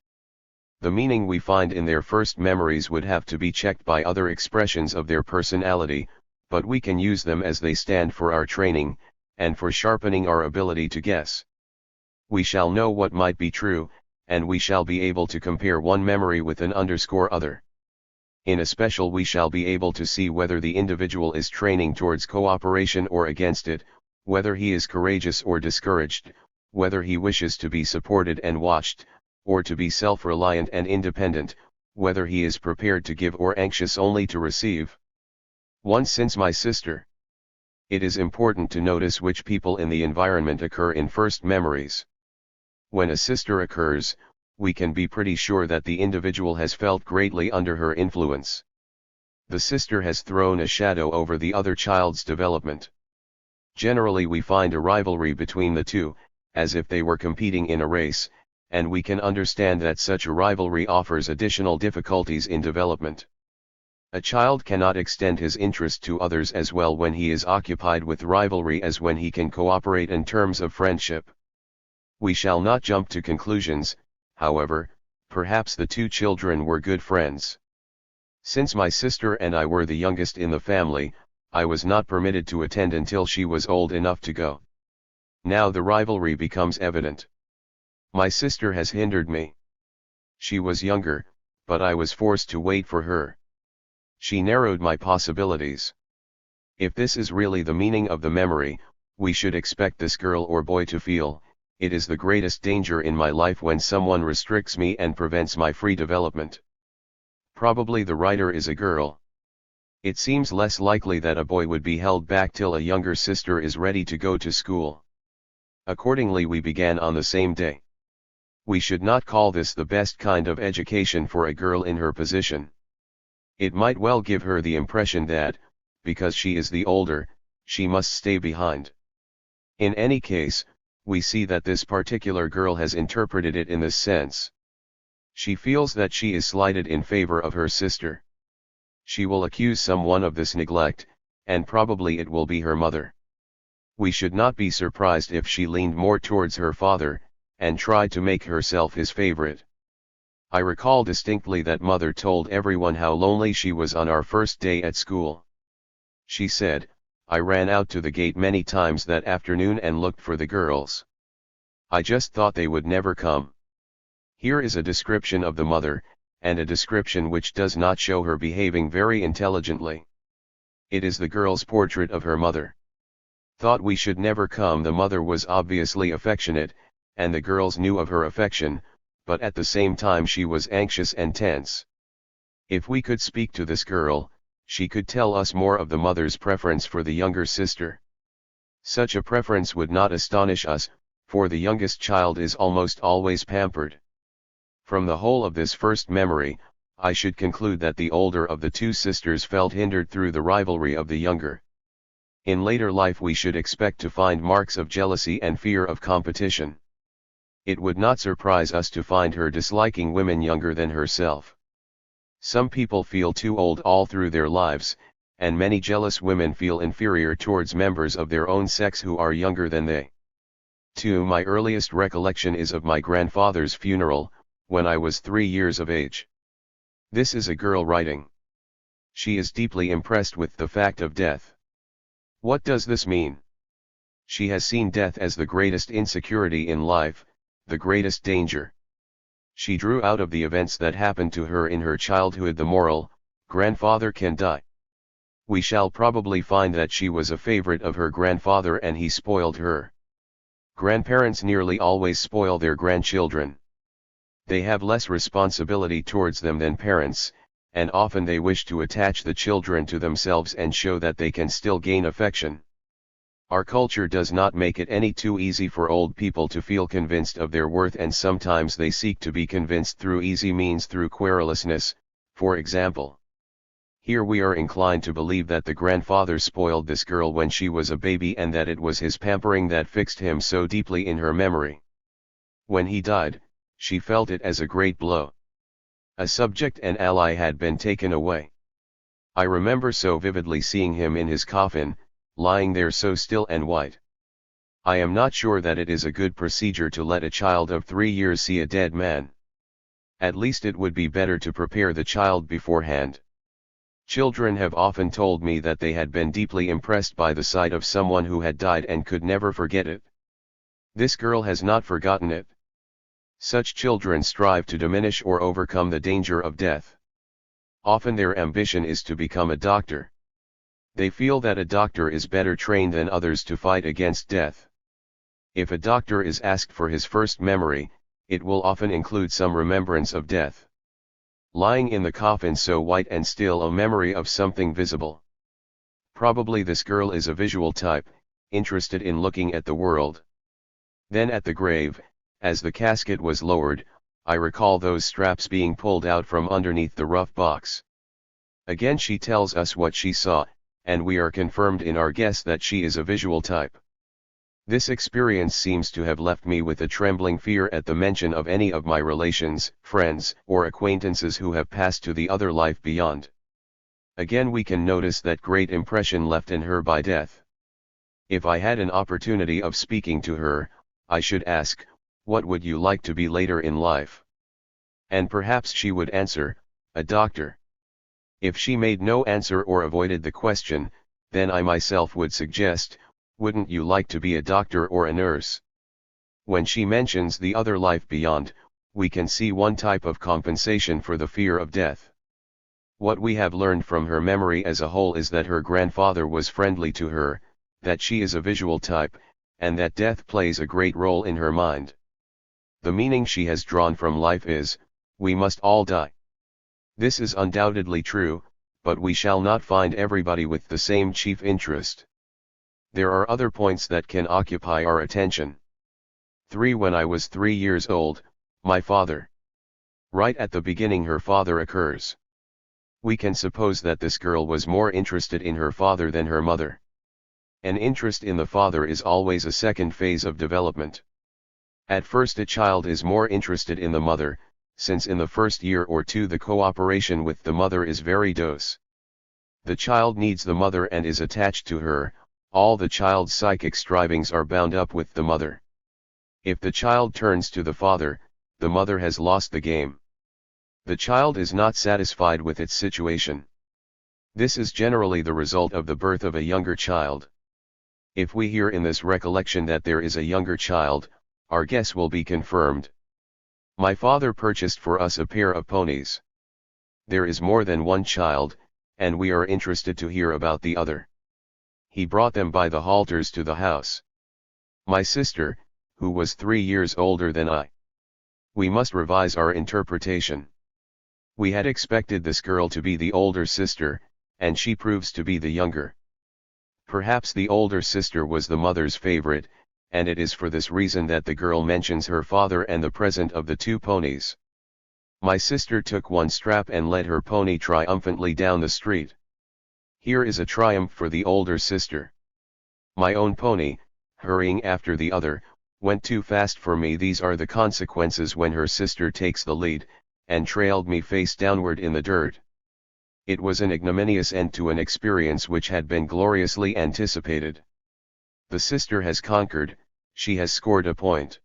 The meaning we find in their first memories would have to be checked by other expressions of their personality, but we can use them as they stand for our training, and for sharpening our ability to guess. We shall know what might be true, and we shall be able to compare one memory with an other. In especial, we shall be able to see whether the individual is training towards cooperation or against it, whether he is courageous or discouraged, whether he wishes to be supported and watched, or to be self-reliant and independent, whether he is prepared to give or anxious only to receive. Once since my sister. It is important to notice which people in the environment occur in first memories. When a sister occurs, we can be pretty sure that the individual has felt greatly under her influence. The sister has thrown a shadow over the other child's development. Generally we find a rivalry between the two, as if they were competing in a race, and we can understand that such a rivalry offers additional difficulties in development. A child cannot extend his interest to others as well when he is occupied with rivalry as when he can cooperate in terms of friendship. We shall not jump to conclusions, however. Perhaps the two children were good friends. Since my sister and I were the youngest in the family, I was not permitted to attend until she was old enough to go. Now the rivalry becomes evident. My sister has hindered me. She was younger, but I was forced to wait for her. She narrowed my possibilities. If this is really the meaning of the memory, we should expect this girl or boy to feel, "It is the greatest danger in my life when someone restricts me and prevents my free development." Probably the writer is a girl. It seems less likely that a boy would be held back till a younger sister is ready to go to school. Accordingly, we began on the same day. We should not call this the best kind of education for a girl in her position. It might well give her the impression that, because she is the older, she must stay behind. In any case, we see that this particular girl has interpreted it in this sense. She feels that she is slighted in favor of her sister. She will accuse someone of this neglect, and probably it will be her mother. We should not be surprised if she leaned more towards her father, and tried to make herself his favorite. I recall distinctly that mother told everyone how lonely she was on our first day at school. She said, "I ran out to the gate many times that afternoon and looked for the girls. I just thought they would never come." Here is a description of the mother, and a description which does not show her behaving very intelligently. It is the girl's portrait of her mother. "Thought we should never come." The mother was obviously affectionate, and the girls knew of her affection, but at the same time she was anxious and tense. If we could speak to this girl, she could tell us more of the mother's preference for the younger sister. Such a preference would not astonish us, for the youngest child is almost always pampered. From the whole of this first memory, I should conclude that the older of the two sisters felt hindered through the rivalry of the younger. In later life we should expect to find marks of jealousy and fear of competition. It would not surprise us to find her disliking women younger than herself. Some people feel too old all through their lives, and many jealous women feel inferior towards members of their own sex who are younger than they. 2. My earliest recollection is of my grandfather's funeral, when I was 3 years of age. This is a girl writing. She is deeply impressed with the fact of death. What does this mean? She has seen death as the greatest insecurity in life, the greatest danger. She drew out of the events that happened to her in her childhood the moral, grandfather can die. We shall probably find that she was a favorite of her grandfather and he spoiled her. Grandparents nearly always spoil their grandchildren. They have less responsibility towards them than parents, and often they wish to attach the children to themselves and show that they can still gain affection. Our culture does not make it any too easy for old people to feel convinced of their worth, and sometimes they seek to be convinced through easy means, through querulousness, for example. Here we are inclined to believe that the grandfather spoiled this girl when she was a baby and that it was his pampering that fixed him so deeply in her memory. When he died, she felt it as a great blow. A subject and ally had been taken away. I remember so vividly seeing him in his coffin, lying there so still and white. I am not sure that it is a good procedure to let a child of 3 years see a dead man. At least it would be better to prepare the child beforehand. Children have often told me that they had been deeply impressed by the sight of someone who had died and could never forget it. This girl has not forgotten it. Such children strive to diminish or overcome the danger of death. Often their ambition is to become a doctor. They feel that a doctor is better trained than others to fight against death. If a doctor is asked for his first memory, it will often include some remembrance of death. Lying in the coffin so white and still, a memory of something visible. Probably this girl is a visual type, interested in looking at the world. Then at the grave, as the casket was lowered, I recall those straps being pulled out from underneath the rough box. Again she tells us what she saw, and we are confirmed in our guess that she is a visual type. This experience seems to have left me with a trembling fear at the mention of any of my relations, friends, or acquaintances who have passed to the other life beyond. Again we can notice that great impression left in her by death. If I had an opportunity of speaking to her, I should ask, "What would you like to be later in life?" And perhaps she would answer, "A doctor." If she made no answer or avoided the question, then I myself would suggest, "Wouldn't you like to be a doctor or a nurse?" When she mentions the other life beyond, we can see one type of compensation for the fear of death. What we have learned from her memory as a whole is that her grandfather was friendly to her, that she is a visual type, and that death plays a great role in her mind. The meaning she has drawn from life is, "We must all die." This is undoubtedly true, but we shall not find everybody with the same chief interest. There are other points that can occupy our attention. 3. When I was 3 years old, my father. Right at the beginning her father occurs. We can suppose that this girl was more interested in her father than her mother. An interest in the father is always a second phase of development. At first a child is more interested in the mother, since in the first year or two the cooperation with the mother is very close. The child needs the mother and is attached to her, all the child's psychic strivings are bound up with the mother. If the child turns to the father, the mother has lost the game. The child is not satisfied with its situation. This is generally the result of the birth of a younger child. If we hear in this recollection that there is a younger child, our guess will be confirmed. My father purchased for us a pair of ponies. There is more than one child, and we are interested to hear about the other. He brought them by the halters to the house. My sister, who was 3 years older than I. We must revise our interpretation. We had expected this girl to be the older sister, and she proves to be the younger. Perhaps the older sister was the mother's favorite, and it is for this reason that the girl mentions her father and the present of the 2 ponies. My sister took one strap and led her pony triumphantly down the street. Here is a triumph for the older sister. My own pony, hurrying after the other, went too fast for me. These are the consequences when her sister takes the lead, and trailed me face downward in the dirt. It was an ignominious end to an experience which had been gloriously anticipated. The sister has conquered, she has scored a point.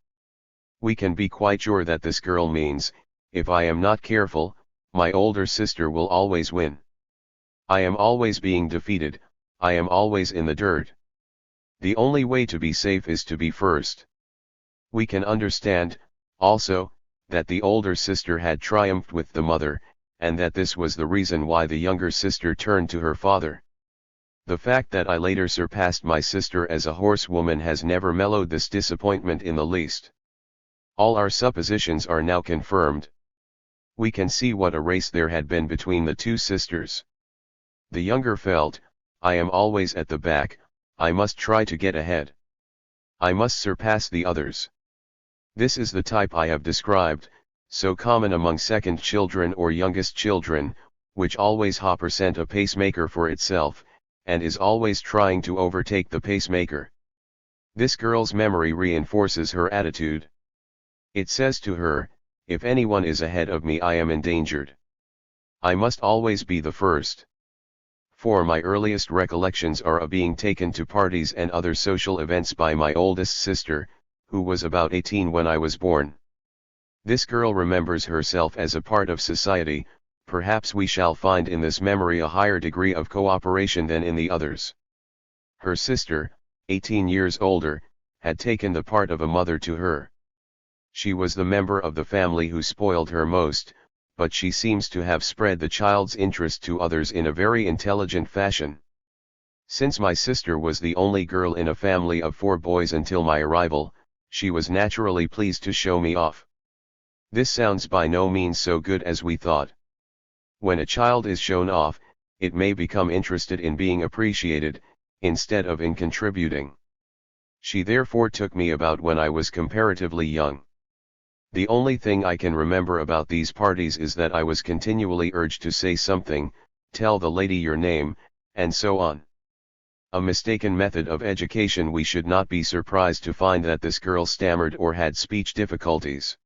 We can be quite sure that this girl means, if I am not careful, my older sister will always win. I am always being defeated, I am always in the dirt. The only way to be safe is to be first. We can understand, also, that the older sister had triumphed with the mother, and that this was the reason why the younger sister turned to her father. The fact that I later surpassed my sister as a horsewoman has never mellowed this disappointment in the least. All our suppositions are now confirmed. We can see what a race there had been between the 2 sisters. The younger felt, I am always at the back, I must try to get ahead. I must surpass the others. This is the type I have described, so common among second children or youngest children, which always sent a pacemaker for itself, and is always trying to overtake the pacemaker. This girl's memory reinforces her attitude. It says to her, if anyone is ahead of me I am endangered. I must always be the first. For my earliest recollections are of being taken to parties and other social events by my oldest sister, who was about 18 when I was born. This girl remembers herself as a part of society. Perhaps we shall find in this memory a higher degree of cooperation than in the others. Her sister, 18 years older, had taken the part of a mother to her. She was the member of the family who spoiled her most, but she seems to have spread the child's interest to others in a very intelligent fashion. Since my sister was the only girl in a family of 4 boys until my arrival, she was naturally pleased to show me off. This sounds by no means so good as we thought. When a child is shown off, it may become interested in being appreciated, instead of in contributing. She therefore took me about when I was comparatively young. The only thing I can remember about these parties is that I was continually urged to say something, tell the lady your name, and so on. A mistaken method of education. We should not be surprised to find that this girl stammered or had speech difficulties.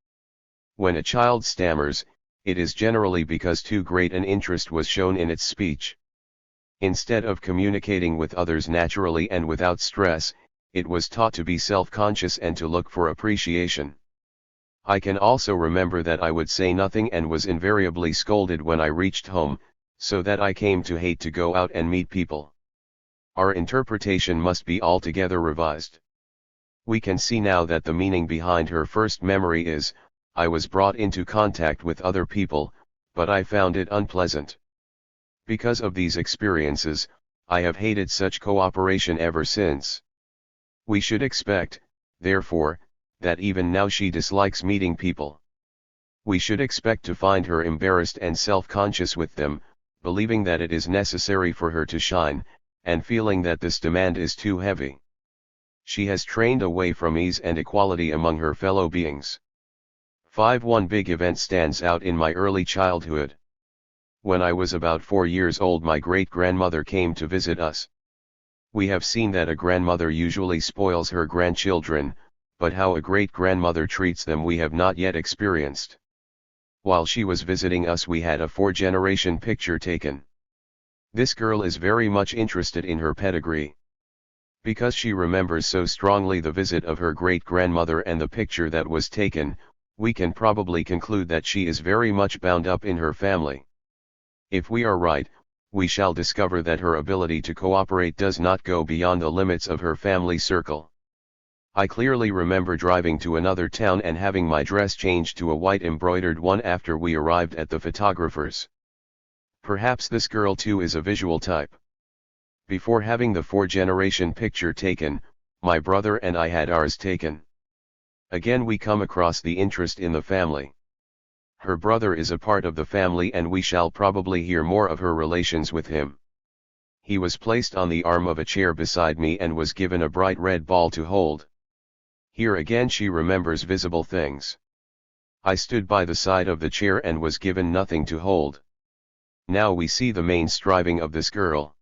When a child stammers, it is generally because too great an interest was shown in its speech. Instead of communicating with others naturally and without stress, it was taught to be self-conscious and to look for appreciation. I can also remember that I would say nothing and was invariably scolded when I reached home, so that I came to hate to go out and meet people. Our interpretation must be altogether revised. We can see now that the meaning behind her first memory is, I was brought into contact with other people, but I found it unpleasant. Because of these experiences, I have hated such cooperation ever since. We should expect, therefore, that even now she dislikes meeting people. We should expect to find her embarrassed and self-conscious with them, believing that it is necessary for her to shine, and feeling that this demand is too heavy. She has trained away from ease and equality among her fellow beings. 5. One big event stands out in my early childhood. When I was about 4 years old, my great-grandmother came to visit us. We have seen that a grandmother usually spoils her grandchildren, but how a great-grandmother treats them we have not yet experienced. While she was visiting us, we had a 4-generation picture taken. This girl is very much interested in her pedigree. Because she remembers so strongly the visit of her great-grandmother and the picture that was taken, we can probably conclude that she is very much bound up in her family. If we are right, we shall discover that her ability to cooperate does not go beyond the limits of her family circle. I clearly remember driving to another town and having my dress changed to a white embroidered one after we arrived at the photographer's. Perhaps this girl too is a visual type. Before having the 4-generation picture taken, my brother and I had ours taken. Again we come across the interest in the family. Her brother is a part of the family and we shall probably hear more of her relations with him. He was placed on the arm of a chair beside me and was given a bright red ball to hold. Here again she remembers visible things. I stood by the side of the chair and was given nothing to hold. Now we see the main striving of this girl.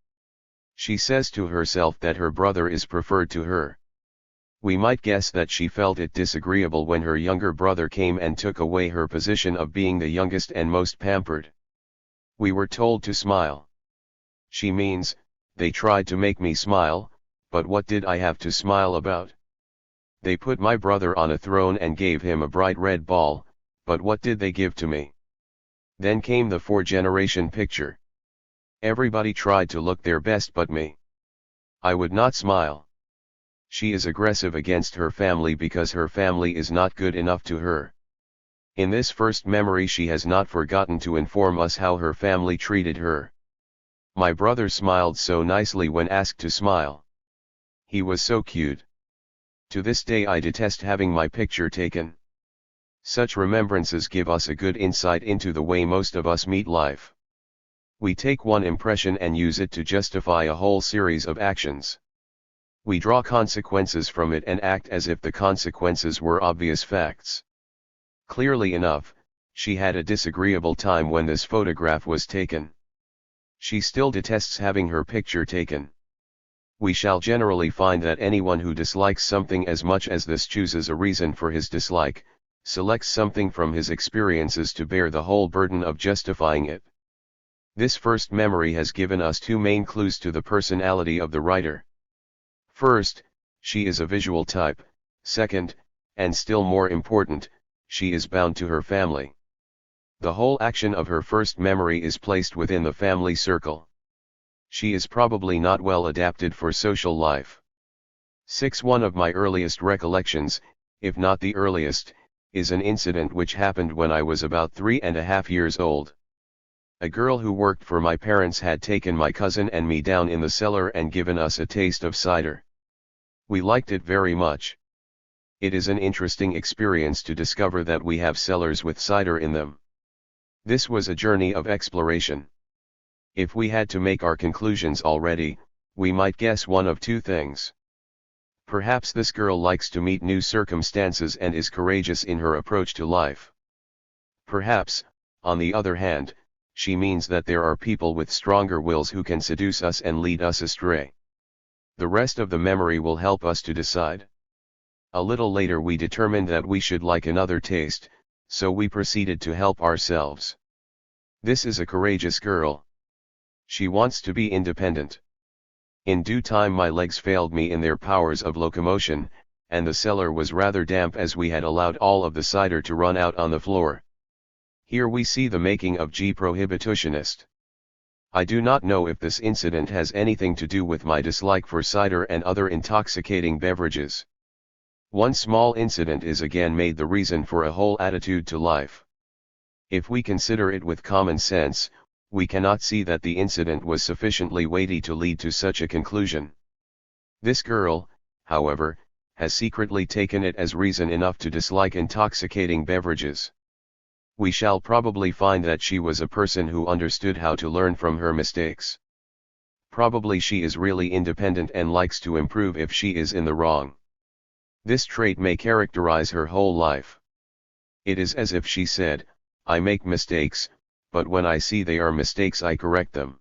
She says to herself that her brother is preferred to her. We might guess that she felt it disagreeable when her younger brother came and took away her position of being the youngest and most pampered. We were told to smile. She means, they tried to make me smile, but what did I have to smile about? They put my brother on a throne and gave him a bright red ball, but what did they give to me? Then came the 4-generation picture. Everybody tried to look their best but me. I would not smile. She is aggressive against her family because her family is not good enough to her. In this first memory she has not forgotten to inform us how her family treated her. My brother smiled so nicely when asked to smile. He was so cute. To this day I detest having my picture taken. Such remembrances give us a good insight into the way most of us meet life. We take one impression and use it to justify a whole series of actions. We draw consequences from it and act as if the consequences were obvious facts. Clearly enough, she had a disagreeable time when this photograph was taken. She still detests having her picture taken. We shall generally find that anyone who dislikes something as much as this chooses a reason for his dislike, selects something from his experiences to bear the whole burden of justifying it. This first memory has given us 2 main clues to the personality of the writer. First, she is a visual type. Second, and still more important, she is bound to her family. The whole action of her first memory is placed within the family circle. She is probably not well adapted for social life. 6. One of my earliest recollections, if not the earliest, is an incident which happened when I was about 3.5 years old. A girl who worked for my parents had taken my cousin and me down in the cellar and given us a taste of cider. We liked it very much. It is an interesting experience to discover that we have cellars with cider in them. This was a journey of exploration. If we had to make our conclusions already, we might guess one of 2 things. Perhaps this girl likes to meet new circumstances and is courageous in her approach to life. Perhaps, on the other hand, she means that there are people with stronger wills who can seduce us and lead us astray. The rest of the memory will help us to decide. A little later we determined that we should like another taste, so we proceeded to help ourselves. This is a courageous girl. She wants to be independent. In due time my legs failed me in their powers of locomotion, and the cellar was rather damp as we had allowed all of the cider to run out on the floor. Here we see the making of G. Prohibitionist. I do not know if this incident has anything to do with my dislike for cider and other intoxicating beverages. One small incident is again made the reason for a whole attitude to life. If we consider it with common sense, we cannot see that the incident was sufficiently weighty to lead to such a conclusion. This girl, however, has secretly taken it as reason enough to dislike intoxicating beverages. We shall probably find that she was a person who understood how to learn from her mistakes. Probably she is really independent and likes to improve if she is in the wrong. This trait may characterize her whole life. It is as if she said, "I make mistakes, but when I see they are mistakes I correct them."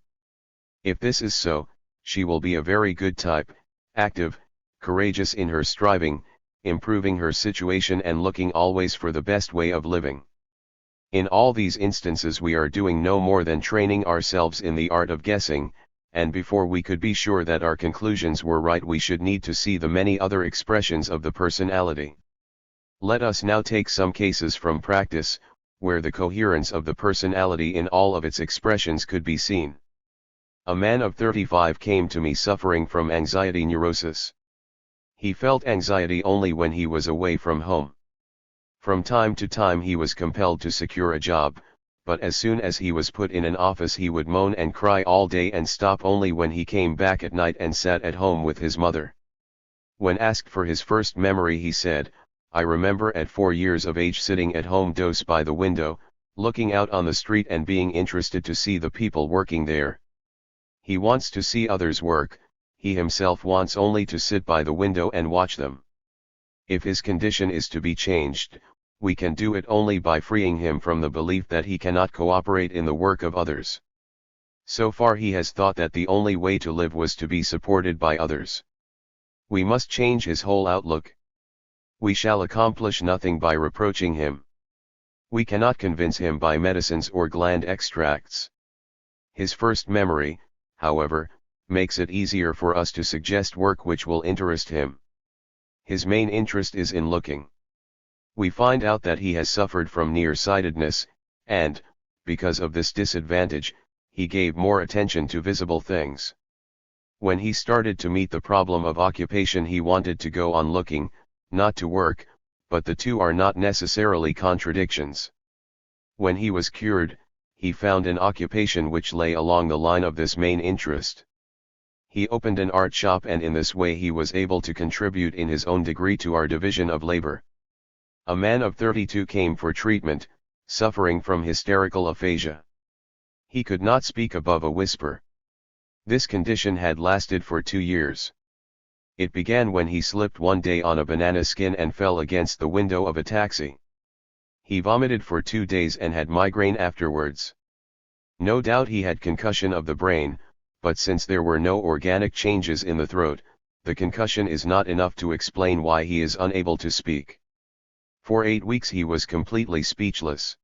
If this is so, she will be a very good type, active, courageous in her striving, improving her situation and looking always for the best way of living. In all these instances we are doing no more than training ourselves in the art of guessing, and before we could be sure that our conclusions were right we should need to see the many other expressions of the personality. Let us now take some cases from practice, where the coherence of the personality in all of its expressions could be seen. A man of 35 came to me suffering from anxiety neurosis. He felt anxiety only when he was away from home. From time to time he was compelled to secure a job, but as soon as he was put in an office he would moan and cry all day and stop only when he came back at night and sat at home with his mother. When asked for his first memory he said, "I remember at 4 years of age sitting at home close by the window, looking out on the street and being interested to see the people working there." He wants to see others work, he himself wants only to sit by the window and watch them. If his condition is to be changed, we can do it only by freeing him from the belief that he cannot cooperate in the work of others. So far he has thought that the only way to live was to be supported by others. We must change his whole outlook. We shall accomplish nothing by reproaching him. We cannot convince him by medicines or gland extracts. His first memory, however, makes it easier for us to suggest work which will interest him. His main interest is in looking. We find out that he has suffered from nearsightedness, and, because of this disadvantage, he gave more attention to visible things. When he started to meet the problem of occupation he wanted to go on looking, not to work, but the two are not necessarily contradictions. When he was cured, he found an occupation which lay along the line of this main interest. He opened an art shop and in this way he was able to contribute in his own degree to our division of labor. A man of 32 came for treatment, suffering from hysterical aphasia. He could not speak above a whisper. This condition had lasted for 2 years. It began when he slipped one day on a banana skin and fell against the window of a taxi. He vomited for 2 days and had migraine afterwards. No doubt he had concussion of the brain, but since there were no organic changes in the throat, the concussion is not enough to explain why he is unable to speak. For 8 weeks he was completely speechless.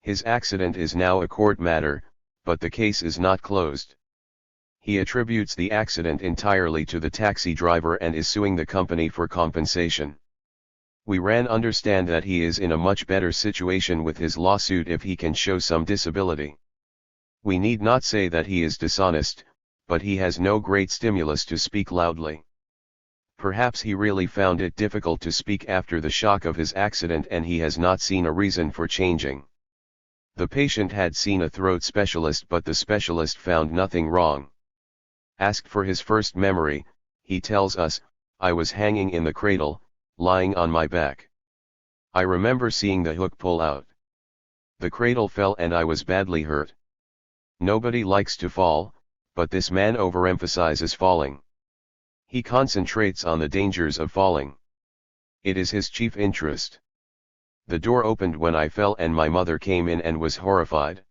His accident is now a court matter, but the case is not closed. He attributes the accident entirely to the taxi driver and is suing the company for compensation. We understand that he is in a much better situation with his lawsuit if he can show some disability. We need not say that he is dishonest, but he has no great stimulus to speak loudly. Perhaps he really found it difficult to speak after the shock of his accident and he has not seen a reason for changing. The patient had seen a throat specialist but the specialist found nothing wrong. Asked for his first memory, he tells us, "I was hanging in the cradle, lying on my back. I remember seeing the hook pull out. The cradle fell and I was badly hurt." Nobody likes to fall, but this man overemphasizes falling. He concentrates on the dangers of falling. It is his chief interest. The door opened when I fell and my mother came in and was horrified.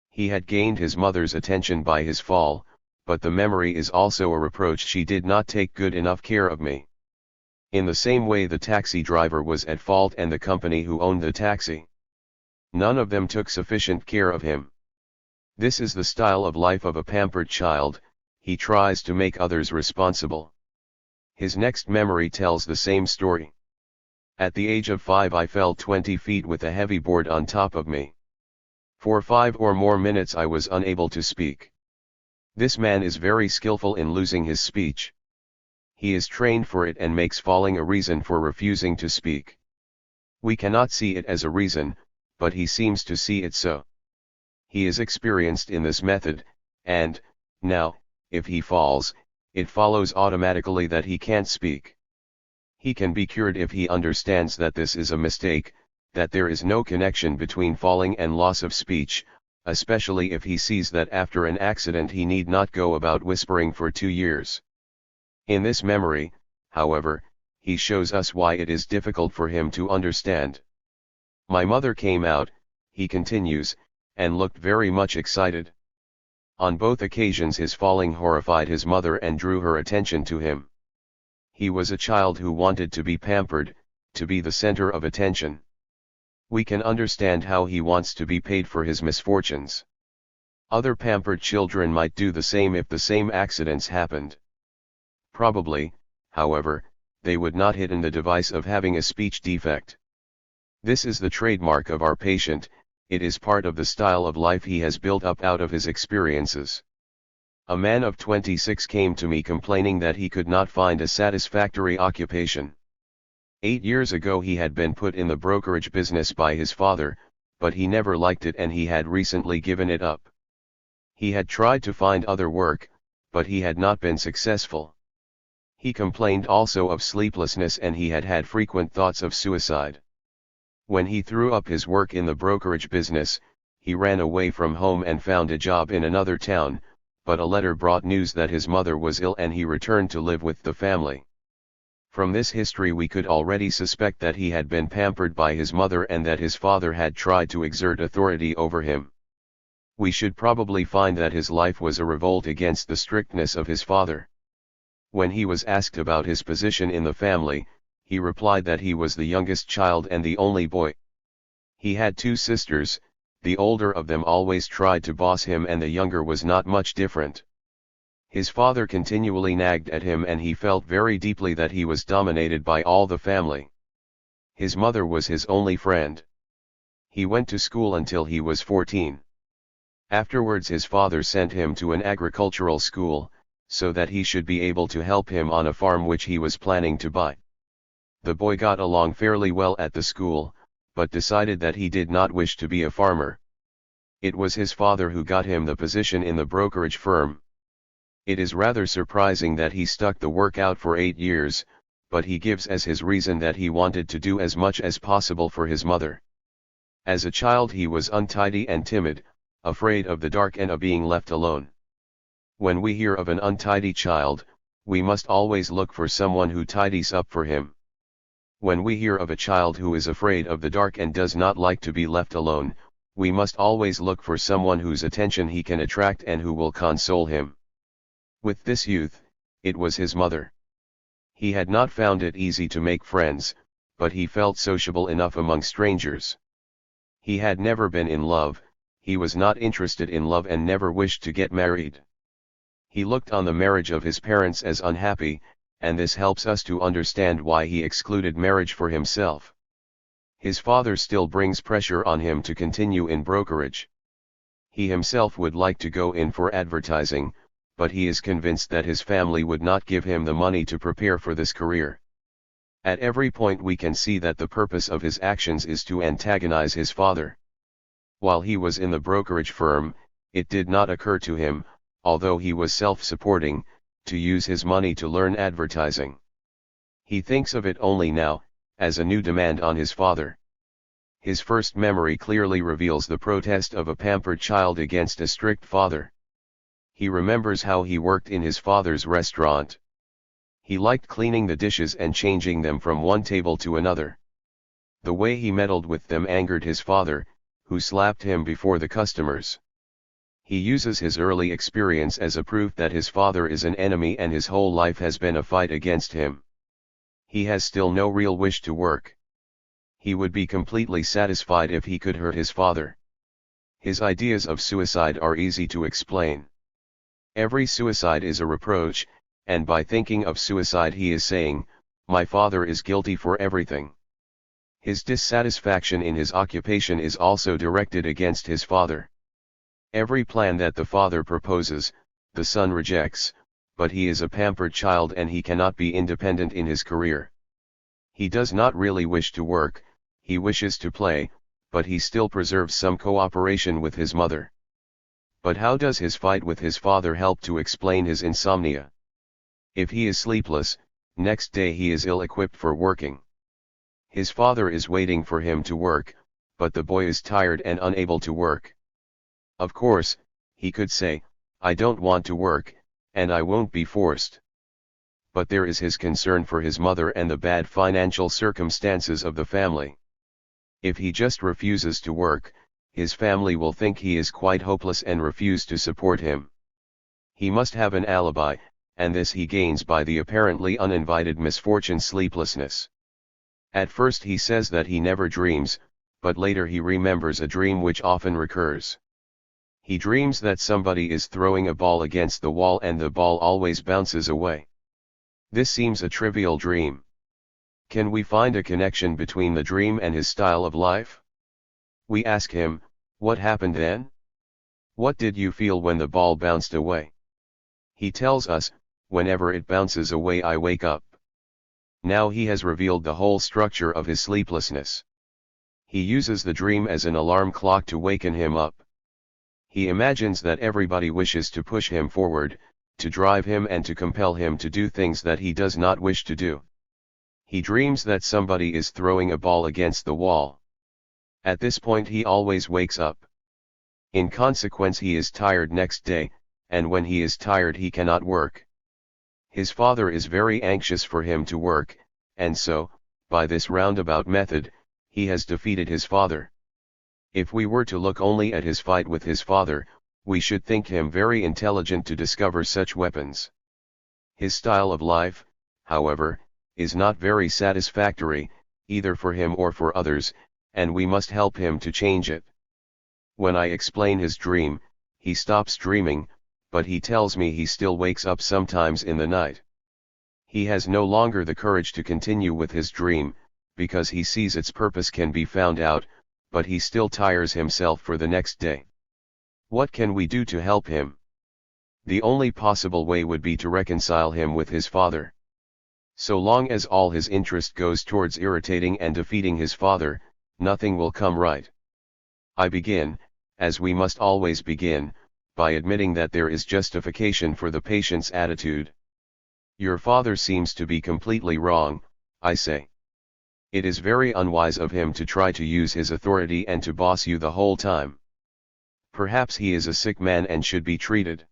He had gained his mother's attention by his fall, but the memory is also a reproach she did not take good enough care of me. In the same way the taxi driver was at fault and the company who owned the taxi. None of them took sufficient care of him. This is the style of life of a pampered child, he tries to make others responsible. His next memory tells the same story. At the age of 5 I fell 20 feet with a heavy board on top of me. For 5 or more minutes I was unable to speak. This man is very skillful in losing his speech. He is trained for it and makes falling a reason for refusing to speak. We cannot see it as a reason, but he seems to see it so. He is experienced in this method, and, now, if he falls, it follows automatically that he can't speak. He can be cured if he understands that this is a mistake, that there is no connection between falling and loss of speech, especially if he sees that after an accident he need not go about whispering for 2 years. In this memory, however, he shows us why it is difficult for him to understand. My mother came out, he continues, and looked very much excited. On both occasions his falling horrified his mother and drew her attention to him. He was a child who wanted to be pampered, to be the center of attention. We can understand how he wants to be paid for his misfortunes. Other pampered children might do the same if the same accidents happened. Probably, however, they would not hit in the device of having a speech defect. This is the trademark of our patient, it is part of the style of life he has built up out of his experiences. A man of 26 came to me complaining that he could not find a satisfactory occupation. 8 years ago he had been put in the brokerage business by his father, but he never liked it and he had recently given it up. He had tried to find other work, but he had not been successful. He complained also of sleeplessness and he had had frequent thoughts of suicide. When he threw up his work in the brokerage business, he ran away from home and found a job in another town, but a letter brought news that his mother was ill and he returned to live with the family. From this history we could already suspect that he had been pampered by his mother and that his father had tried to exert authority over him. We should probably find that his life was a revolt against the strictness of his father. When he was asked about his position in the family, he replied that he was the youngest child and the only boy. He had 2 sisters, the older of them always tried to boss him and the younger was not much different. His father continually nagged at him and he felt very deeply that he was dominated by all the family. His mother was his only friend. He went to school until he was 14. Afterwards his father sent him to an agricultural school, so that he should be able to help him on a farm which he was planning to buy. The boy got along fairly well at the school, but decided that he did not wish to be a farmer. It was his father who got him the position in the brokerage firm. It is rather surprising that he stuck the work out for 8 years, but he gives as his reason that he wanted to do as much as possible for his mother. As a child he was untidy and timid, afraid of the dark and of being left alone. When we hear of an untidy child, we must always look for someone who tidies up for him. When we hear of a child who is afraid of the dark and does not like to be left alone, we must always look for someone whose attention he can attract and who will console him. With this youth, it was his mother. He had not found it easy to make friends, but he felt sociable enough among strangers. He had never been in love, he was not interested in love and never wished to get married. He looked on the marriage of his parents as unhappy, and this helps us to understand why he excluded marriage for himself. His father still brings pressure on him to continue in brokerage. He himself would like to go in for advertising, but he is convinced that his family would not give him the money to prepare for this career. At every point we can see that the purpose of his actions is to antagonize his father. While he was in the brokerage firm, it did not occur to him, although he was self-supporting, to use his money to learn advertising. He thinks of it only now, as a new demand on his father. His first memory clearly reveals the protest of a pampered child against a strict father. He remembers how he worked in his father's restaurant. He liked cleaning the dishes and changing them from one table to another. The way he meddled with them angered his father, who slapped him before the customers. He uses his early experience as a proof that his father is an enemy and his whole life has been a fight against him. He has still no real wish to work. He would be completely satisfied if he could hurt his father. His ideas of suicide are easy to explain. Every suicide is a reproach, and by thinking of suicide he is saying, "My father is guilty for everything." His dissatisfaction in his occupation is also directed against his father. Every plan that the father proposes, the son rejects, but he is a pampered child and he cannot be independent in his career. He does not really wish to work, he wishes to play, but he still preserves some cooperation with his mother. But how does his fight with his father help to explain his insomnia? If he is sleepless, next day he is ill-equipped for working. His father is waiting for him to work, but the boy is tired and unable to work. Of course, he could say, "I don't want to work, and I won't be forced." But there is his concern for his mother and the bad financial circumstances of the family. If he just refuses to work, his family will think he is quite hopeless and refuse to support him. He must have an alibi, and this he gains by the apparently uninvited misfortune sleeplessness. At first he says that he never dreams, but later he remembers a dream which often recurs. He dreams that somebody is throwing a ball against the wall and the ball always bounces away. This seems a trivial dream. Can we find a connection between the dream and his style of life? We ask him, "What happened then? What did you feel when the ball bounced away?" He tells us, "Whenever it bounces away I wake up." Now he has revealed the whole structure of his sleeplessness. He uses the dream as an alarm clock to waken him up. He imagines that everybody wishes to push him forward, to drive him and to compel him to do things that he does not wish to do. He dreams that somebody is throwing a ball against the wall. At this point he always wakes up. In consequence he is tired next day, and when he is tired he cannot work. His father is very anxious for him to work, and so, by this roundabout method, he has defeated his father. If we were to look only at his fight with his father, we should think him very intelligent to discover such weapons. His style of life, however, is not very satisfactory, either for him or for others, and we must help him to change it. When I explain his dream, he stops dreaming, but he tells me he still wakes up sometimes in the night. He has no longer the courage to continue with his dream, because he sees its purpose can be found out, but he still tires himself for the next day. What can we do to help him? The only possible way would be to reconcile him with his father. So long as all his interest goes towards irritating and defeating his father, nothing will come right. I begin, as we must always begin, by admitting that there is justification for the patient's attitude. "Your father seems to be completely wrong," I say. "It is very unwise of him to try to use his authority and to boss you the whole time. Perhaps he is a sick man and should be treated.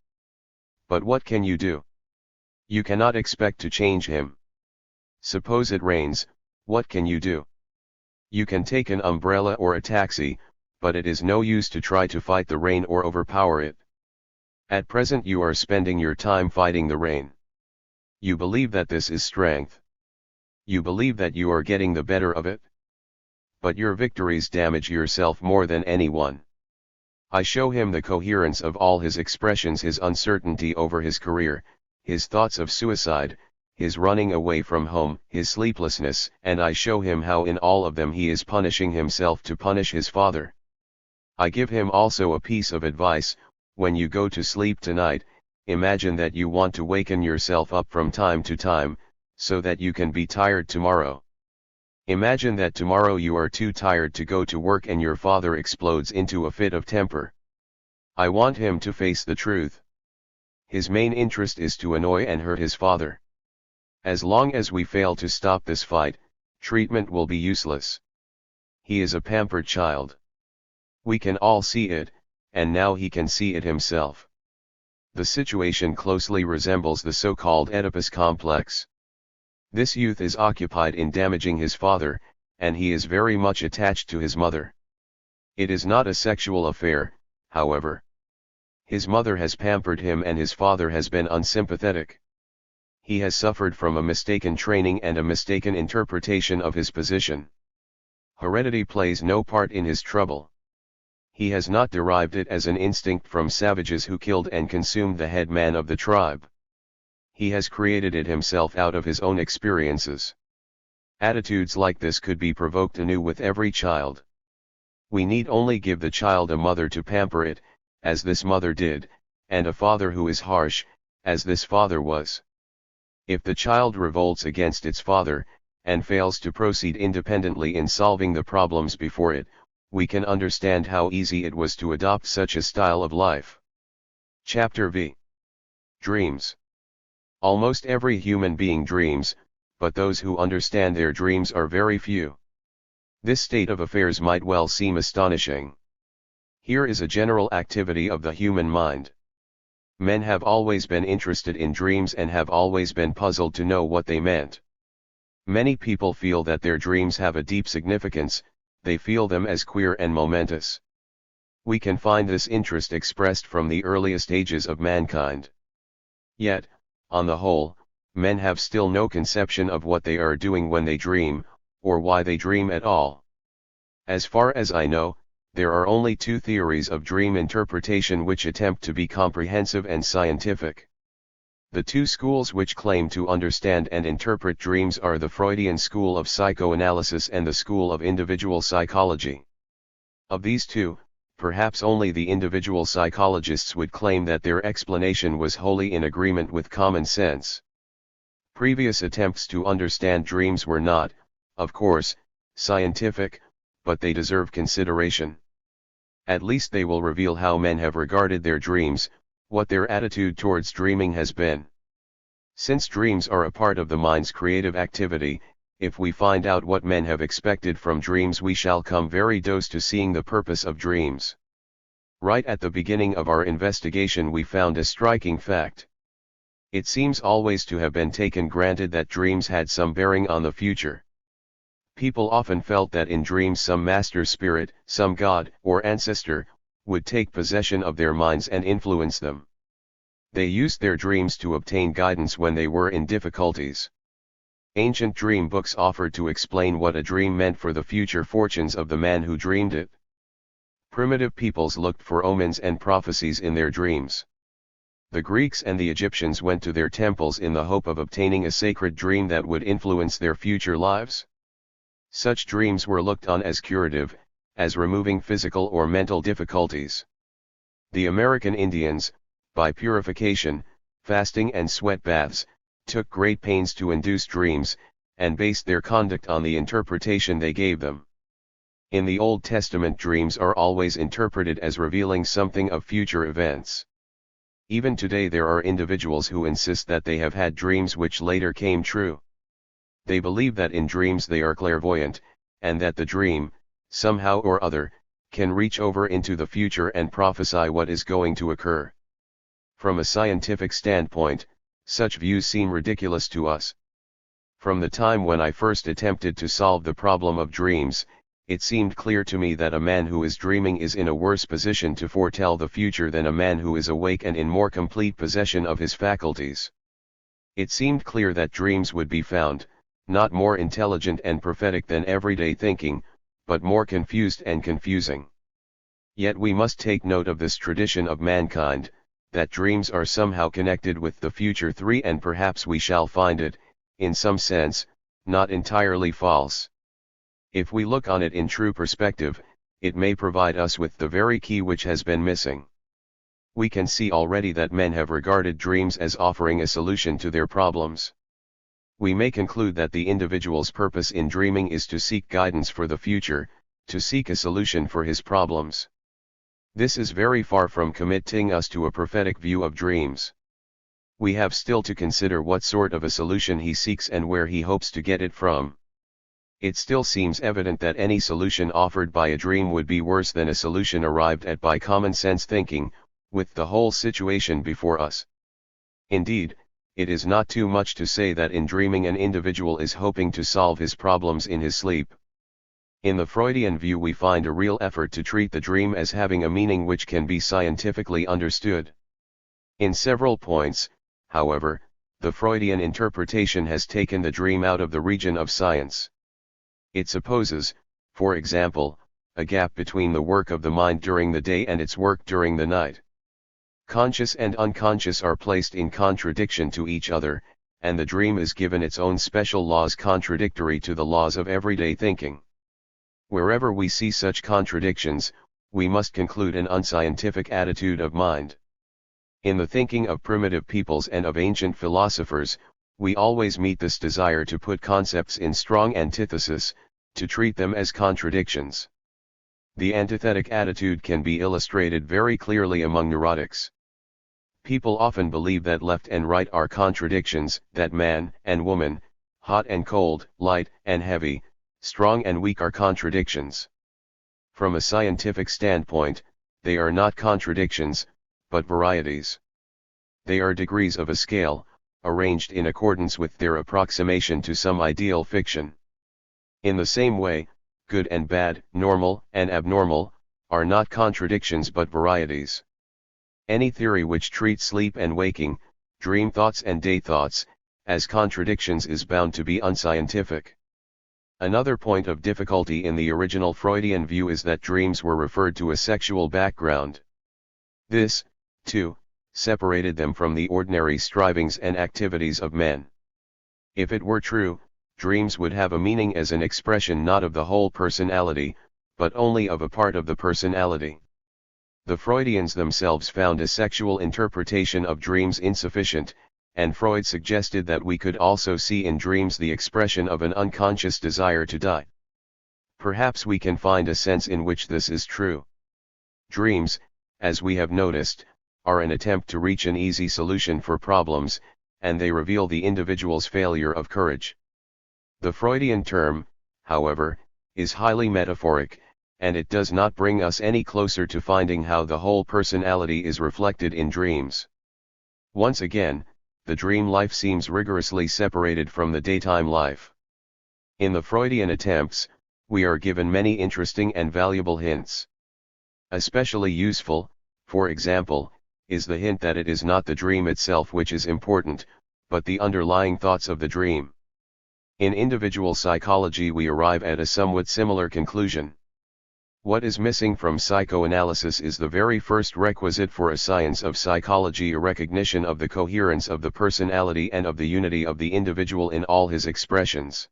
But what can you do? You cannot expect to change him. Suppose it rains, what can you do? You can take an umbrella or a taxi, but it is no use to try to fight the rain or overpower it. At present you are spending your time fighting the rain. You believe that this is strength. You believe that you are getting the better of it. But your victories damage yourself more than anyone." I show him the coherence of all his expressions, his uncertainty over his career, his thoughts of suicide, his running away from home, his sleeplessness, and I show him how in all of them he is punishing himself to punish his father. I give him also a piece of advice: when you go to sleep tonight, imagine that you want to waken yourself up from time to time, so that you can be tired tomorrow. Imagine that tomorrow you are too tired to go to work and your father explodes into a fit of temper. I want him to face the truth. His main interest is to annoy and hurt his father. As long as we fail to stop this fight, treatment will be useless. He is a pampered child. We can all see it, and now he can see it himself. The situation closely resembles the so-called Oedipus complex. This youth is occupied in damaging his father, and he is very much attached to his mother. It is not a sexual affair, however. His mother has pampered him and his father has been unsympathetic. He has suffered from a mistaken training and a mistaken interpretation of his position. Heredity plays no part in his trouble. He has not derived it as an instinct from savages who killed and consumed the head man of the tribe. He has created it himself out of his own experiences. Attitudes like this could be provoked anew with every child. We need only give the child a mother to pamper it, as this mother did, and a father who is harsh, as this father was. If the child revolts against its father, and fails to proceed independently in solving the problems before it, we can understand how easy it was to adopt such a style of life. Chapter V. Dreams. Almost every human being dreams, but those who understand their dreams are very few. This state of affairs might well seem astonishing. Here is a general activity of the human mind. Men have always been interested in dreams and have always been puzzled to know what they meant. Many people feel that their dreams have a deep significance, they feel them as queer and momentous. We can find this interest expressed from the earliest ages of mankind. Yet, on the whole, men have still no conception of what they are doing when they dream, or why they dream at all. As far as I know, there are only two theories of dream interpretation which attempt to be comprehensive and scientific. The two schools which claim to understand and interpret dreams are the Freudian school of psychoanalysis and the school of individual psychology. Of these two, perhaps only the individual psychologists would claim that their explanation was wholly in agreement with common sense. Previous attempts to understand dreams were not, of course, scientific, but they deserve consideration. At least they will reveal how men have regarded their dreams, what their attitude towards dreaming has been. Since dreams are a part of the mind's creative activity, if we find out what men have expected from dreams, we shall come very close to seeing the purpose of dreams. Right at the beginning of our investigation we found a striking fact. It seems always to have been taken granted that dreams had some bearing on the future. People often felt that in dreams some master spirit, some god or ancestor, would take possession of their minds and influence them. They used their dreams to obtain guidance when they were in difficulties. Ancient dream books offered to explain what a dream meant for the future fortunes of the man who dreamed it. Primitive peoples looked for omens and prophecies in their dreams. The Greeks and the Egyptians went to their temples in the hope of obtaining a sacred dream that would influence their future lives. Such dreams were looked on as curative, as removing physical or mental difficulties. The American Indians, by purification, fasting and sweat baths, took great pains to induce dreams, and based their conduct on the interpretation they gave them. In the Old Testament, dreams are always interpreted as revealing something of future events. Even today there are individuals who insist that they have had dreams which later came true. They believe that in dreams they are clairvoyant, and that the dream, somehow or other, can reach over into the future and prophesy what is going to occur. From a scientific standpoint, such views seem ridiculous to us. From the time when I first attempted to solve the problem of dreams, it seemed clear to me that a man who is dreaming is in a worse position to foretell the future than a man who is awake and in more complete possession of his faculties. It seemed clear that dreams would be found, not more intelligent and prophetic than everyday thinking, but more confused and confusing. Yet we must take note of this tradition of mankind, that dreams are somehow connected with the future three, and perhaps we shall find it, in some sense, not entirely false. If we look on it in true perspective, it may provide us with the very key which has been missing. We can see already that men have regarded dreams as offering a solution to their problems. We may conclude that the individual's purpose in dreaming is to seek guidance for the future, to seek a solution for his problems. This is very far from committing us to a prophetic view of dreams. We have still to consider what sort of a solution he seeks and where he hopes to get it from. It still seems evident that any solution offered by a dream would be worse than a solution arrived at by common sense thinking, with the whole situation before us. Indeed, it is not too much to say that in dreaming an individual is hoping to solve his problems in his sleep. In the Freudian view we find a real effort to treat the dream as having a meaning which can be scientifically understood. In several points, however, the Freudian interpretation has taken the dream out of the region of science. It supposes, for example, a gap between the work of the mind during the day and its work during the night. Conscious and unconscious are placed in contradiction to each other, and the dream is given its own special laws contradictory to the laws of everyday thinking. Wherever we see such contradictions, we must conclude an unscientific attitude of mind. In the thinking of primitive peoples and of ancient philosophers, we always meet this desire to put concepts in strong antithesis, to treat them as contradictions. The antithetic attitude can be illustrated very clearly among neurotics. People often believe that left and right are contradictions, that man and woman, hot and cold, light and heavy, strong and weak are contradictions. From a scientific standpoint, they are not contradictions, but varieties. They are degrees of a scale, arranged in accordance with their approximation to some ideal fiction. In the same way, good and bad, normal and abnormal, are not contradictions but varieties. Any theory which treats sleep and waking, dream thoughts and day thoughts, as contradictions is bound to be unscientific. Another point of difficulty in the original Freudian view is that dreams were referred to a sexual background. This, too, separated them from the ordinary strivings and activities of men. If it were true, dreams would have a meaning as an expression not of the whole personality, but only of a part of the personality. The Freudians themselves found a sexual interpretation of dreams insufficient, and Freud suggested that we could also see in dreams the expression of an unconscious desire to die. Perhaps we can find a sense in which this is true. Dreams, as we have noticed, are an attempt to reach an easy solution for problems, and they reveal the individual's failure of courage. The Freudian term, however, is highly metaphoric, and it does not bring us any closer to finding how the whole personality is reflected in dreams. Once again, the dream life seems rigorously separated from the daytime life. In the Freudian attempts, we are given many interesting and valuable hints. Especially useful, for example, is the hint that it is not the dream itself which is important, but the underlying thoughts of the dream. In individual psychology we arrive at a somewhat similar conclusion. What is missing from psychoanalysis is the very first requisite for a science of psychology: a recognition of the coherence of the personality and of the unity of the individual in all his expressions.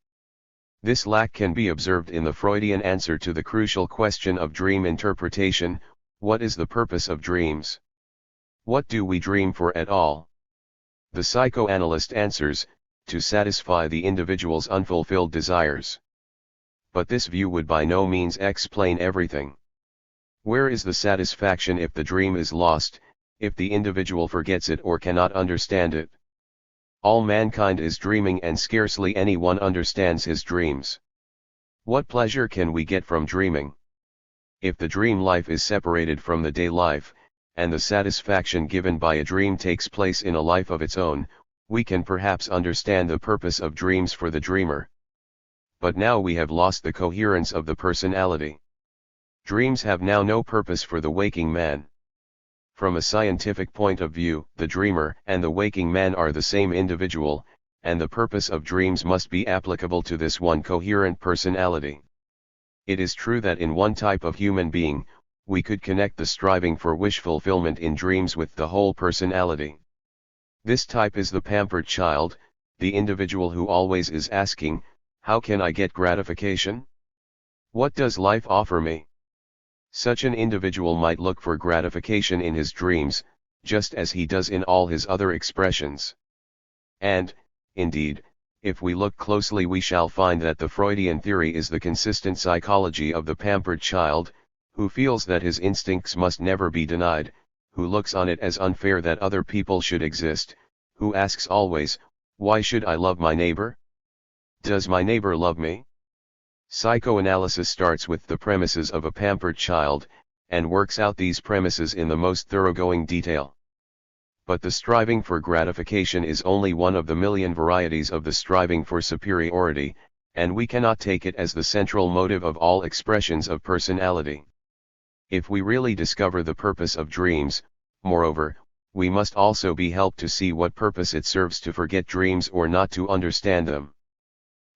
This lack can be observed in the Freudian answer to the crucial question of dream interpretation: what is the purpose of dreams? What do we dream for at all? The psychoanalyst answers, to satisfy the individual's unfulfilled desires. But this view would by no means explain everything. Where is the satisfaction if the dream is lost, if the individual forgets it or cannot understand it? All mankind is dreaming and scarcely anyone understands his dreams. What pleasure can we get from dreaming? If the dream life is separated from the day life, and the satisfaction given by a dream takes place in a life of its own, we can perhaps understand the purpose of dreams for the dreamer. But now we have lost the coherence of the personality. Dreams have now no purpose for the waking man. From a scientific point of view, the dreamer and the waking man are the same individual, and the purpose of dreams must be applicable to this one coherent personality. It is true that in one type of human being, we could connect the striving for wish fulfillment in dreams with the whole personality. This type is the pampered child, the individual who always is asking, how can I get gratification? What does life offer me? Such an individual might look for gratification in his dreams, just as he does in all his other expressions. And, indeed, if we look closely we shall find that the Freudian theory is the consistent psychology of the pampered child, who feels that his instincts must never be denied, who looks on it as unfair that other people should exist, who asks always, why should I love my neighbor? Does my neighbor love me? Psychoanalysis starts with the premises of a pampered child, and works out these premises in the most thoroughgoing detail. But the striving for gratification is only one of the million varieties of the striving for superiority, and we cannot take it as the central motive of all expressions of personality. If we really discover the purpose of dreams, moreover, we must also be helped to see what purpose it serves to forget dreams or not to understand them.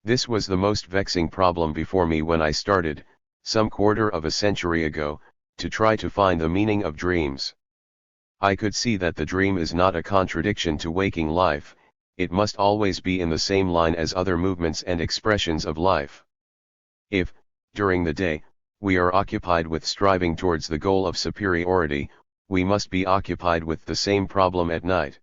This was the most vexing problem before me when I started, some quarter of a century ago, to try to find the meaning of dreams. I could see that the dream is not a contradiction to waking life, it must always be in the same line as other movements and expressions of life. If, during the day, we are occupied with striving towards the goal of superiority, we must be occupied with the same problem at night.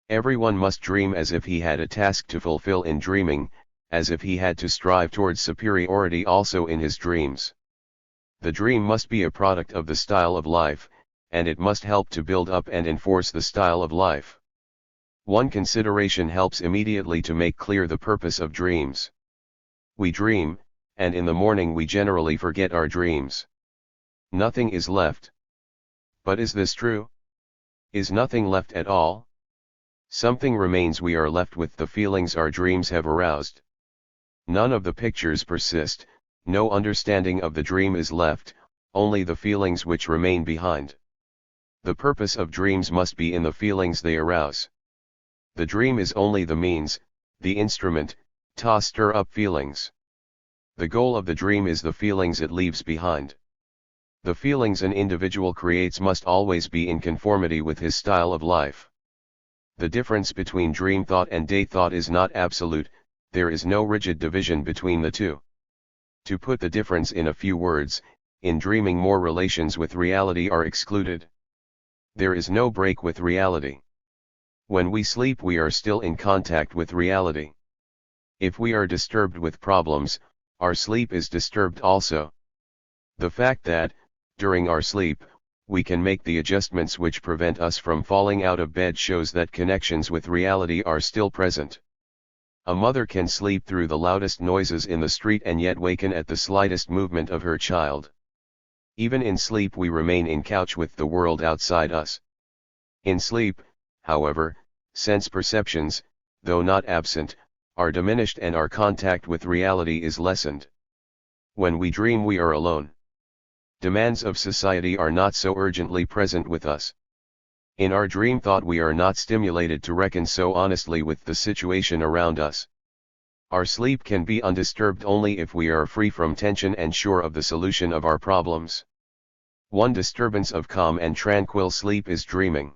Everyone must dream as if he had a task to fulfill in dreaming, as if he had to strive towards superiority also in his dreams. The dream must be a product of the style of life, and it must help to build up and enforce the style of life. One consideration helps immediately to make clear the purpose of dreams. We dream, and in the morning we generally forget our dreams. Nothing is left. But is this true? Is nothing left at all? Something remains. We are left with the feelings our dreams have aroused. None of the pictures persist, no understanding of the dream is left, only the feelings which remain behind. The purpose of dreams must be in the feelings they arouse. The dream is only the means, the instrument, to stir up feelings. The goal of the dream is the feelings it leaves behind. The feelings an individual creates must always be in conformity with his style of life. The difference between dream thought and day thought is not absolute, there is no rigid division between the two. To put the difference in a few words, in dreaming more relations with reality are excluded. There is no break with reality. When we sleep we are still in contact with reality. If we are disturbed with problems, our sleep is disturbed also. The fact that, during our sleep, we can make the adjustments which prevent us from falling out of bed shows that connections with reality are still present. A mother can sleep through the loudest noises in the street and yet waken at the slightest movement of her child. Even in sleep we remain in touch with the world outside us. In sleep, however, sense perceptions, though not absent, are diminished and our contact with reality is lessened. When we dream we are alone. Demands of society are not so urgently present with us. In our dream thought we are not stimulated to reckon so honestly with the situation around us. Our sleep can be undisturbed only if we are free from tension and sure of the solution of our problems. One disturbance of calm and tranquil sleep is dreaming.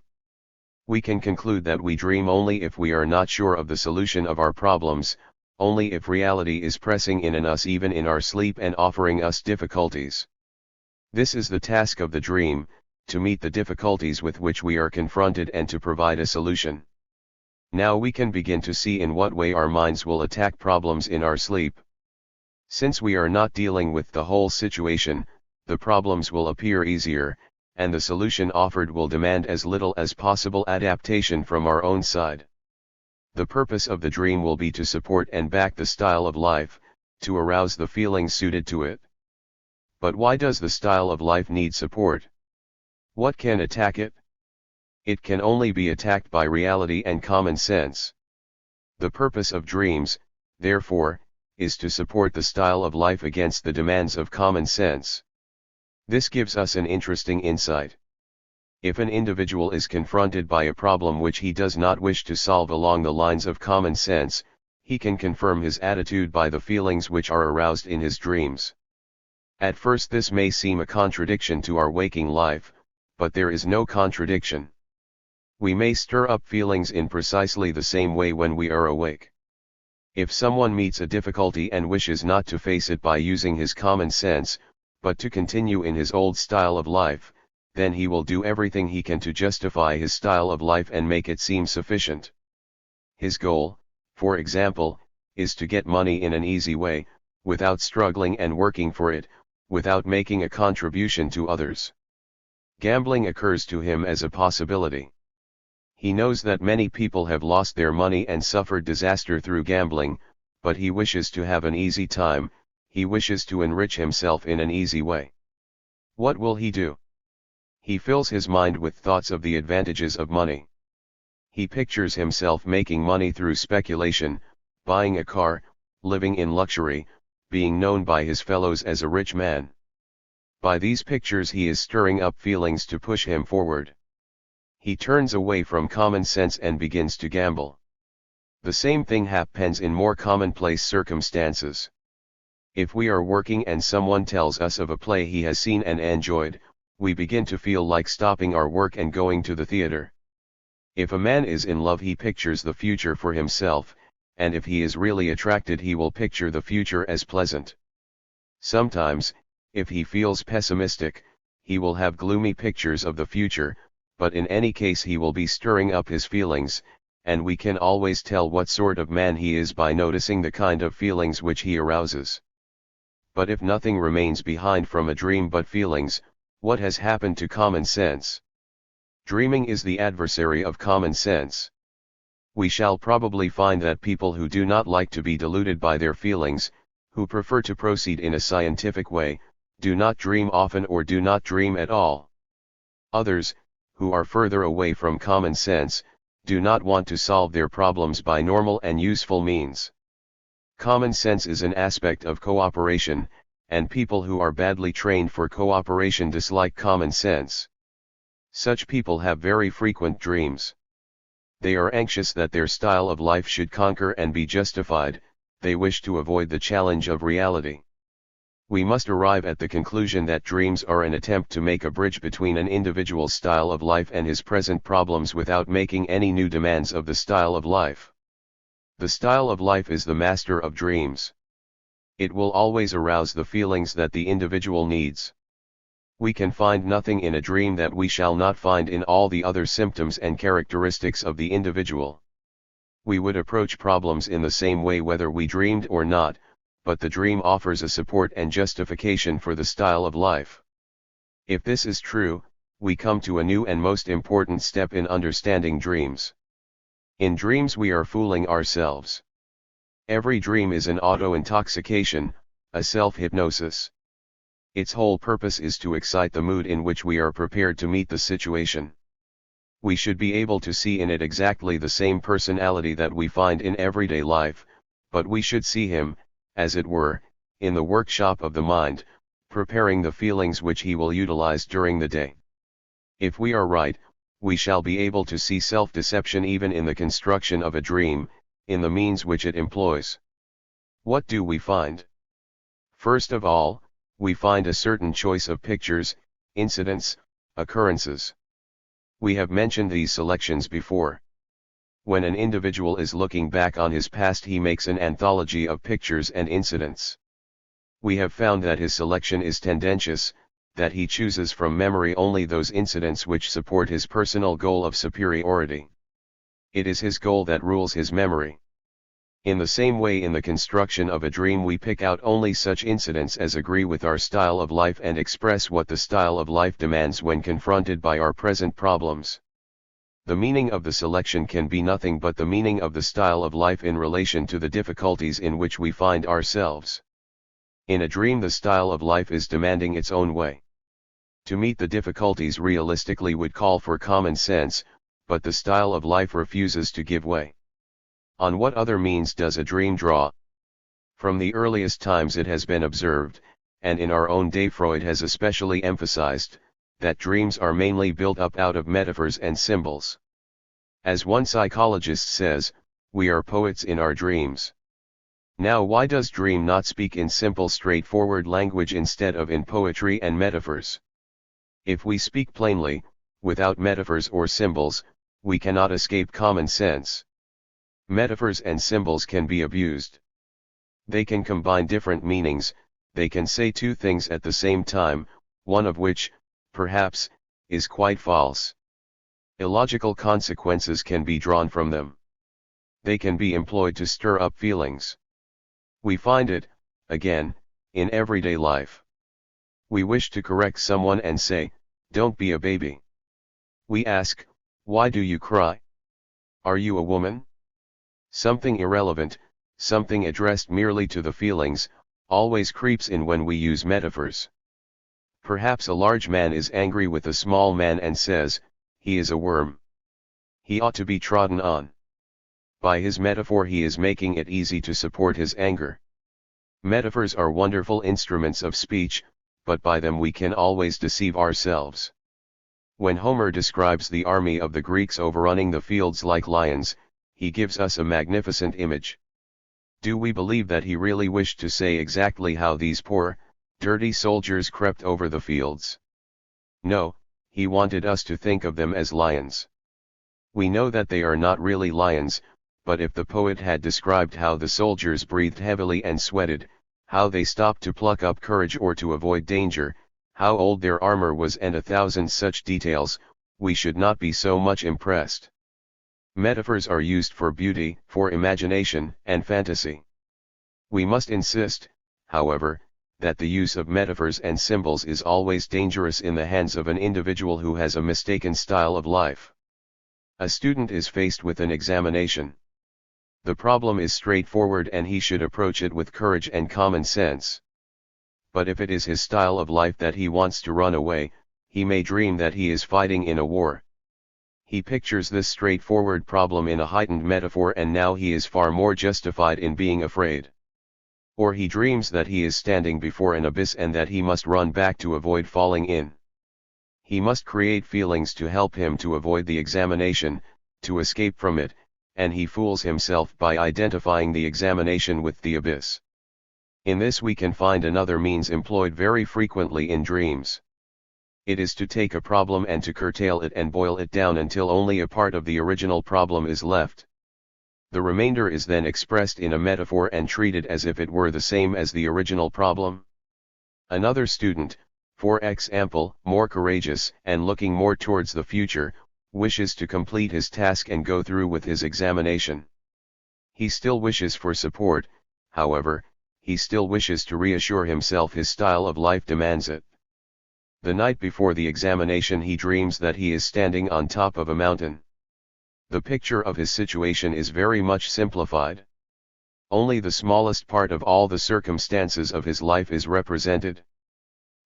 We can conclude that we dream only if we are not sure of the solution of our problems, only if reality is pressing in on us even in our sleep and offering us difficulties. This is the task of the dream, to meet the difficulties with which we are confronted and to provide a solution. Now we can begin to see in what way our minds will attack problems in our sleep. Since we are not dealing with the whole situation, the problems will appear easier, and the solution offered will demand as little as possible adaptation from our own side. The purpose of the dream will be to support and back the style of life, to arouse the feelings suited to it. But why does the style of life need support? What can attack it? It can only be attacked by reality and common sense. The purpose of dreams, therefore, is to support the style of life against the demands of common sense. This gives us an interesting insight. If an individual is confronted by a problem which he does not wish to solve along the lines of common sense, he can confirm his attitude by the feelings which are aroused in his dreams. At first this may seem a contradiction to our waking life, but there is no contradiction. We may stir up feelings in precisely the same way when we are awake. If someone meets a difficulty and wishes not to face it by using his common sense, but to continue in his old style of life, then he will do everything he can to justify his style of life and make it seem sufficient. His goal, for example, is to get money in an easy way, without struggling and working for it, without making a contribution to others. Gambling occurs to him as a possibility. He knows that many people have lost their money and suffered disaster through gambling, but he wishes to have an easy time, he wishes to enrich himself in an easy way. What will he do? He fills his mind with thoughts of the advantages of money. He pictures himself making money through speculation, buying a car, living in luxury, being known by his fellows as a rich man. By these pictures he is stirring up feelings to push him forward. He turns away from common sense and begins to gamble. The same thing happens in more commonplace circumstances. If we are working and someone tells us of a play he has seen and enjoyed, we begin to feel like stopping our work and going to the theater. If a man is in love, he pictures the future for himself, and if he is really attracted, he will picture the future as pleasant. Sometimes, if he feels pessimistic, he will have gloomy pictures of the future, but in any case he will be stirring up his feelings, and we can always tell what sort of man he is by noticing the kind of feelings which he arouses. But if nothing remains behind from a dream but feelings, what has happened to common sense? Dreaming is the adversary of common sense. We shall probably find that people who do not like to be deluded by their feelings, who prefer to proceed in a scientific way, do not dream often or do not dream at all. Others, who are further away from common sense, do not want to solve their problems by normal and useful means. Common sense is an aspect of cooperation, and people who are badly trained for cooperation dislike common sense. Such people have very frequent dreams. They are anxious that their style of life should conquer and be justified, they wish to avoid the challenge of reality. We must arrive at the conclusion that dreams are an attempt to make a bridge between an individual's style of life and his present problems without making any new demands of the style of life. The style of life is the master of dreams. It will always arouse the feelings that the individual needs. We can find nothing in a dream that we shall not find in all the other symptoms and characteristics of the individual. We would approach problems in the same way whether we dreamed or not, but the dream offers a support and justification for the style of life. If this is true, we come to a new and most important step in understanding dreams. In dreams we are fooling ourselves. Every dream is an auto-intoxication, a self-hypnosis. Its whole purpose is to excite the mood in which we are prepared to meet the situation. We should be able to see in it exactly the same personality that we find in everyday life, but we should see him, as it were, in the workshop of the mind, preparing the feelings which he will utilize during the day. If we are right, we shall be able to see self-deception even in the construction of a dream, in the means which it employs. What do we find? First of all, we find a certain choice of pictures, incidents, occurrences. We have mentioned these selections before. When an individual is looking back on his past, he makes an anthology of pictures and incidents. We have found that his selection is tendentious, that he chooses from memory only those incidents which support his personal goal of superiority. It is his goal that rules his memory. In the same way, in the construction of a dream, we pick out only such incidents as agree with our style of life and express what the style of life demands when confronted by our present problems. The meaning of the selection can be nothing but the meaning of the style of life in relation to the difficulties in which we find ourselves. In a dream, the style of life is demanding its own way. To meet the difficulties realistically would call for common sense, but the style of life refuses to give way. On what other means does a dream draw? From the earliest times it has been observed, and in our own day Freud has especially emphasized, that dreams are mainly built up out of metaphors and symbols. As one psychologist says, we are poets in our dreams. Now, why does dream not speak in simple, straightforward language instead of in poetry and metaphors? If we speak plainly, without metaphors or symbols, we cannot escape common sense. Metaphors and symbols can be abused. They can combine different meanings, they can say two things at the same time, one of which, perhaps, is quite false. Illogical consequences can be drawn from them. They can be employed to stir up feelings. We find it, again, in everyday life. We wish to correct someone and say, "Don't be a baby." We ask, "Why do you cry? Are you a woman?" Something irrelevant, something addressed merely to the feelings, always creeps in when we use metaphors. Perhaps a large man is angry with a small man and says, "He is a worm. He ought to be trodden on." By his metaphor he is making it easy to support his anger. Metaphors are wonderful instruments of speech, but by them we can always deceive ourselves. When Homer describes the army of the Greeks overrunning the fields like lions, he gives us a magnificent image. Do we believe that he really wished to say exactly how these poor, dirty soldiers crept over the fields? No, he wanted us to think of them as lions. We know that they are not really lions, but if the poet had described how the soldiers breathed heavily and sweated, how they stopped to pluck up courage or to avoid danger, how old their armor was and 1,000 such details, we should not be so much impressed. Metaphors are used for beauty, for imagination, and fantasy. We must insist, however, that the use of metaphors and symbols is always dangerous in the hands of an individual who has a mistaken style of life. A student is faced with an examination. The problem is straightforward and he should approach it with courage and common sense. But if it is his style of life that he wants to run away, he may dream that he is fighting in a war. He pictures this straightforward problem in a heightened metaphor and now he is far more justified in being afraid. Or he dreams that he is standing before an abyss and that he must run back to avoid falling in. He must create feelings to help him to avoid the examination, to escape from it, and he fools himself by identifying the examination with the abyss. In this we can find another means employed very frequently in dreams. It is to take a problem and to curtail it and boil it down until only a part of the original problem is left. The remainder is then expressed in a metaphor and treated as if it were the same as the original problem. Another student, for example, more courageous and looking more towards the future, wishes to complete his task and go through with his examination. He still wishes for support, however, he still wishes to reassure himself his style of life demands it. The night before the examination he dreams that he is standing on top of a mountain. The picture of his situation is very much simplified. Only the smallest part of all the circumstances of his life is represented.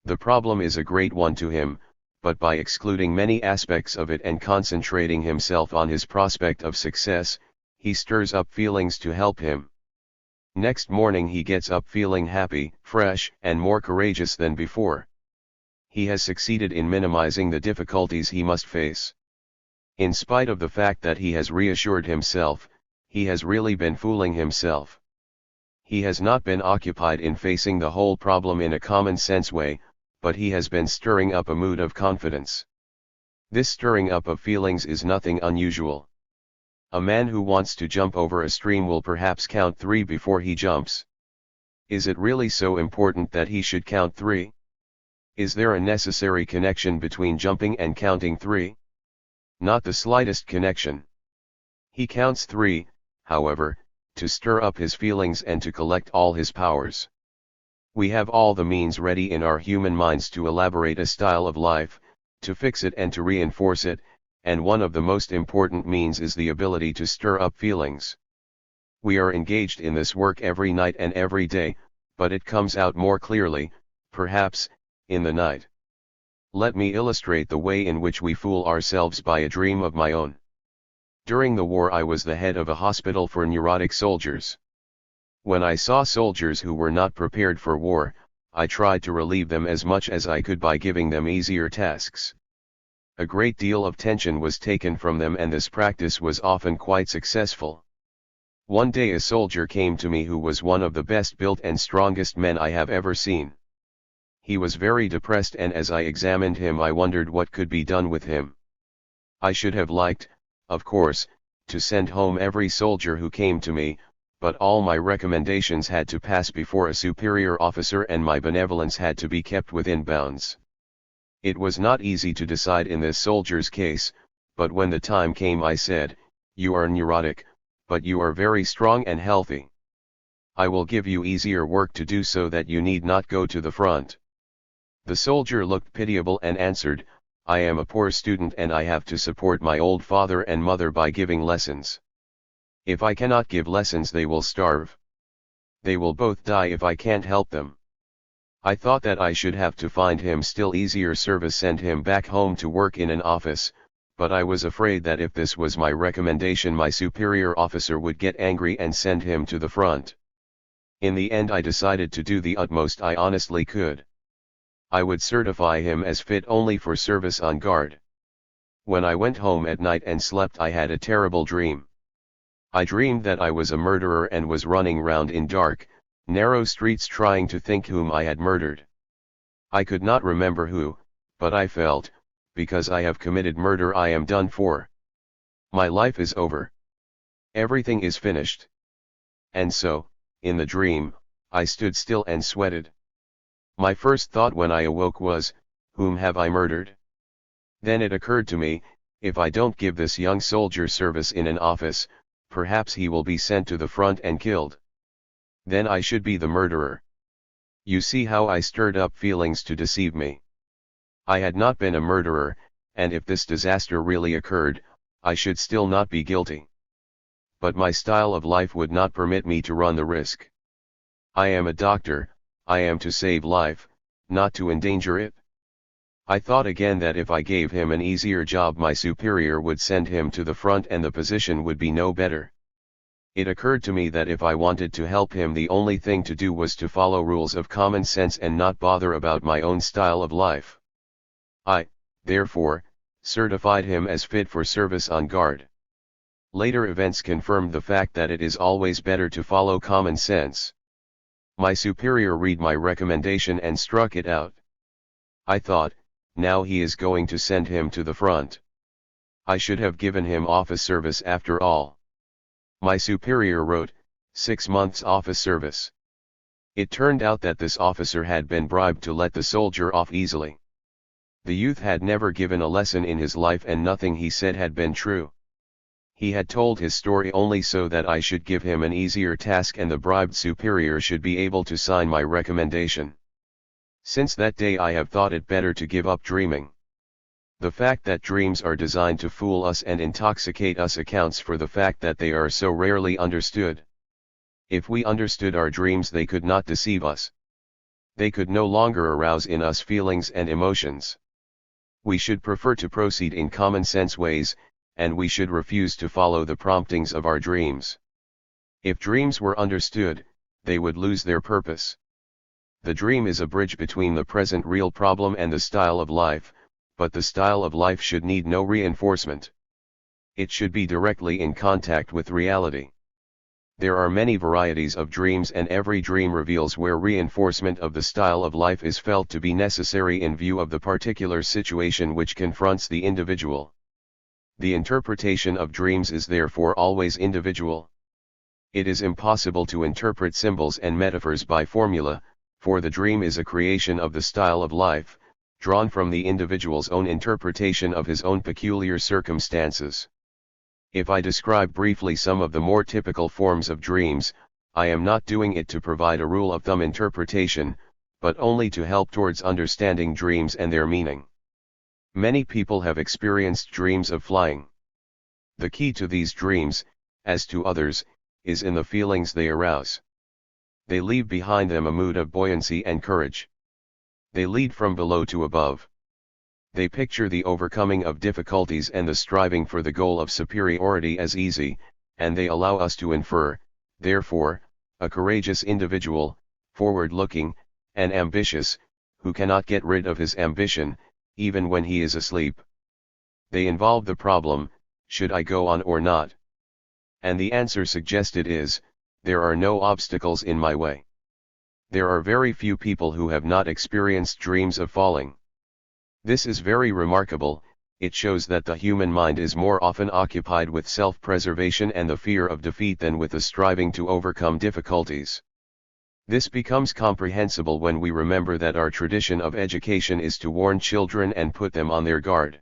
The problem is a great one to him, but by excluding many aspects of it and concentrating himself on his prospect of success, he stirs up feelings to help him. Next morning he gets up feeling happy, fresh, and more courageous than before. He has succeeded in minimizing the difficulties he must face. In spite of the fact that he has reassured himself, he has really been fooling himself. He has not been occupied in facing the whole problem in a common-sense way, but he has been stirring up a mood of confidence. This stirring up of feelings is nothing unusual. A man who wants to jump over a stream will perhaps count 3 before he jumps. Is it really so important that he should count 3? Is there a necessary connection between jumping and counting 3? Not the slightest connection. He counts 3, however, to stir up his feelings and to collect all his powers. We have all the means ready in our human minds to elaborate a style of life, to fix it and to reinforce it, and one of the most important means is the ability to stir up feelings. We are engaged in this work every night and every day, but it comes out more clearly, perhaps, in the night. Let me illustrate the way in which we fool ourselves by a dream of my own. During the war I was the head of a hospital for neurotic soldiers. When I saw soldiers who were not prepared for war, I tried to relieve them as much as I could by giving them easier tasks. A great deal of tension was taken from them and this practice was often quite successful. One day a soldier came to me who was one of the best built and strongest men I have ever seen. He was very depressed and as I examined him I wondered what could be done with him. I should have liked, of course, to send home every soldier who came to me, but all my recommendations had to pass before a superior officer and my benevolence had to be kept within bounds. It was not easy to decide in this soldier's case, but when the time came I said, "You are neurotic, but you are very strong and healthy. I will give you easier work to do so that you need not go to the front." The soldier looked pitiable and answered, "I am a poor student and I have to support my old father and mother by giving lessons. If I cannot give lessons they will starve. They will both die if I can't help them." I thought that I should have to find him still easier service, send him back home to work in an office, but I was afraid that if this was my recommendation my superior officer would get angry and send him to the front. In the end I decided to do the utmost I honestly could. I would certify him as fit only for service on guard. When I went home at night and slept I had a terrible dream. I dreamed that I was a murderer and was running round in dark, narrow streets trying to think whom I had murdered. I could not remember who, but I felt, because I have committed murder I am done for. My life is over. Everything is finished. And so, in the dream, I stood still and sweated. My first thought when I awoke was, whom have I murdered? Then it occurred to me, if I don't give this young soldier service in an office, perhaps he will be sent to the front and killed. Then I should be the murderer. You see how I stirred up feelings to deceive me. I had not been a murderer, and if this disaster really occurred, I should still not be guilty. But my style of life would not permit me to run the risk. I am a doctor, I am to save life, not to endanger it. I thought again that if I gave him an easier job my superior would send him to the front and the position would be no better. It occurred to me that if I wanted to help him the only thing to do was to follow rules of common sense and not bother about my own style of life. I, therefore, certified him as fit for service on guard. Later events confirmed the fact that it is always better to follow common sense. My superior read my recommendation and struck it out. I thought, now he is going to send him to the front. I should have given him office service after all. My superior wrote, 6 months office service. It turned out that this officer had been bribed to let the soldier off easily. The youth had never given a lesson in his life and nothing he said had been true. He had told his story only so that I should give him an easier task and the bribed superior should be able to sign my recommendation. Since that day I have thought it better to give up dreaming. The fact that dreams are designed to fool us and intoxicate us accounts for the fact that they are so rarely understood. If we understood our dreams they could not deceive us. They could no longer arouse in us feelings and emotions. We should prefer to proceed in common sense ways, and we should refuse to follow the promptings of our dreams. If dreams were understood, they would lose their purpose. The dream is a bridge between the present real problem and the style of life, but the style of life should need no reinforcement. It should be directly in contact with reality. There are many varieties of dreams and every dream reveals where reinforcement of the style of life is felt to be necessary in view of the particular situation which confronts the individual. The interpretation of dreams is therefore always individual. It is impossible to interpret symbols and metaphors by formula, for the dream is a creation of the style of life, drawn from the individual's own interpretation of his own peculiar circumstances. If I describe briefly some of the more typical forms of dreams, I am not doing it to provide a rule of thumb interpretation, but only to help towards understanding dreams and their meaning. Many people have experienced dreams of flying. The key to these dreams, as to others, is in the feelings they arouse. They leave behind them a mood of buoyancy and courage. They lead from below to above. They picture the overcoming of difficulties and the striving for the goal of superiority as easy, and they allow us to infer, therefore, a courageous individual, forward-looking, and ambitious, who cannot get rid of his ambition, even when he is asleep. They involve the problem, should I go on or not? And the answer suggested is, there are no obstacles in my way. There are very few people who have not experienced dreams of falling. This is very remarkable. It shows that the human mind is more often occupied with self-preservation and the fear of defeat than with the striving to overcome difficulties. This becomes comprehensible when we remember that our tradition of education is to warn children and put them on their guard.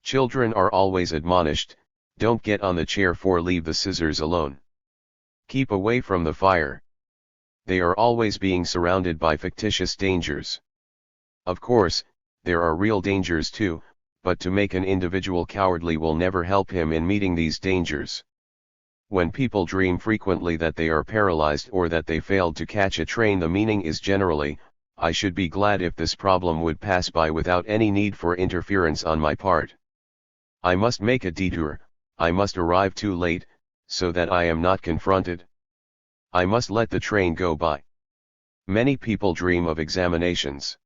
Children are always admonished, don't get on the chair for leave the scissors alone. Keep away from the fire. They are always being surrounded by fictitious dangers. Of course, there are real dangers too, but to make an individual cowardly will never help him in meeting these dangers. When people dream frequently that they are paralyzed or that they failed to catch a train, the meaning is generally, I should be glad if this problem would pass by without any need for interference on my part. I must make a detour, I must arrive too late, so that I am not confronted. I must let the train go by. Many people dream of examinations.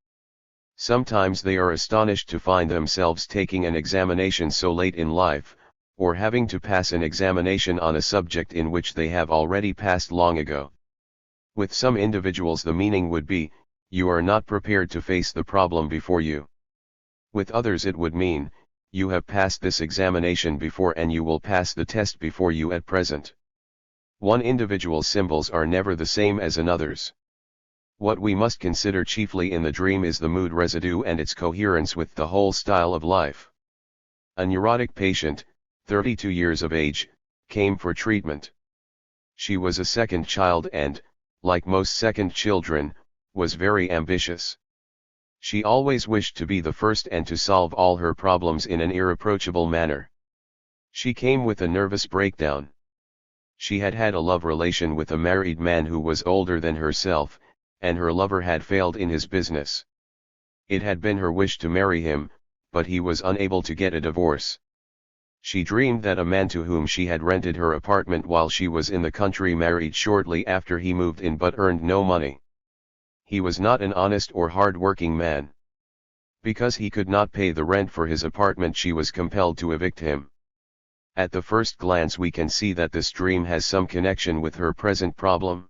Sometimes they are astonished to find themselves taking an examination so late in life, or having to pass an examination on a subject in which they have already passed long ago. With some individuals the meaning would be, you are not prepared to face the problem before you. With others it would mean, you have passed this examination before and you will pass the test before you at present. One individual's symbols are never the same as another's. What we must consider chiefly in the dream is the mood residue and its coherence with the whole style of life. A neurotic patient, 32 years of age, came for treatment. She was a second child and, like most second children, was very ambitious. She always wished to be the first and to solve all her problems in an irreproachable manner. She came with a nervous breakdown. She had had a love relation with a married man who was older than herself, and her lover had failed in his business. It had been her wish to marry him, but he was unable to get a divorce. She dreamed that a man to whom she had rented her apartment while she was in the country married shortly after he moved in but earned no money. He was not an honest or hard-working man. Because he could not pay the rent for his apartment, she was compelled to evict him. At the first glance we can see that this dream has some connection with her present problem.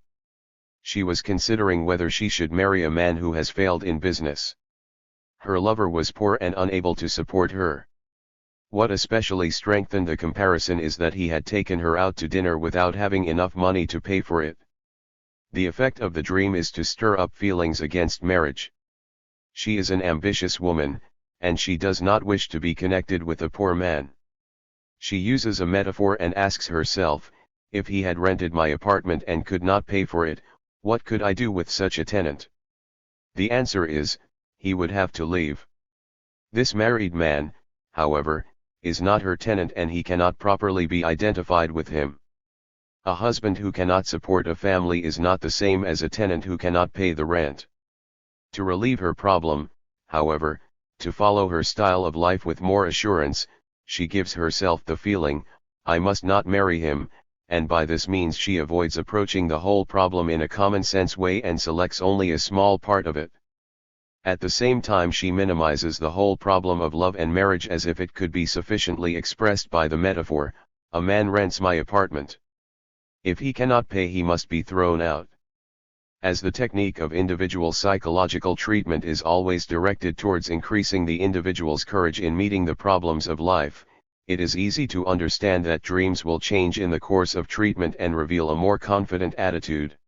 She was considering whether she should marry a man who has failed in business. Her lover was poor and unable to support her. What especially strengthened the comparison is that he had taken her out to dinner without having enough money to pay for it. The effect of the dream is to stir up feelings against marriage. She is an ambitious woman, and she does not wish to be connected with a poor man. She uses a metaphor and asks herself, if he had rented my apartment and could not pay for it, what could I do with such a tenant? The answer is, he would have to leave. This married man, however, is not her tenant and he cannot properly be identified with him. A husband who cannot support a family is not the same as a tenant who cannot pay the rent. To relieve her problem, however, to follow her style of life with more assurance, she gives herself the feeling, I must not marry him, and by this means she avoids approaching the whole problem in a common-sense way and selects only a small part of it. At the same time she minimizes the whole problem of love and marriage as if it could be sufficiently expressed by the metaphor, a man rents my apartment. If he cannot pay he must be thrown out. As the technique of individual psychological treatment is always directed towards increasing the individual's courage in meeting the problems of life, it is easy to understand that dreams will change in the course of treatment and reveal a more confident attitude.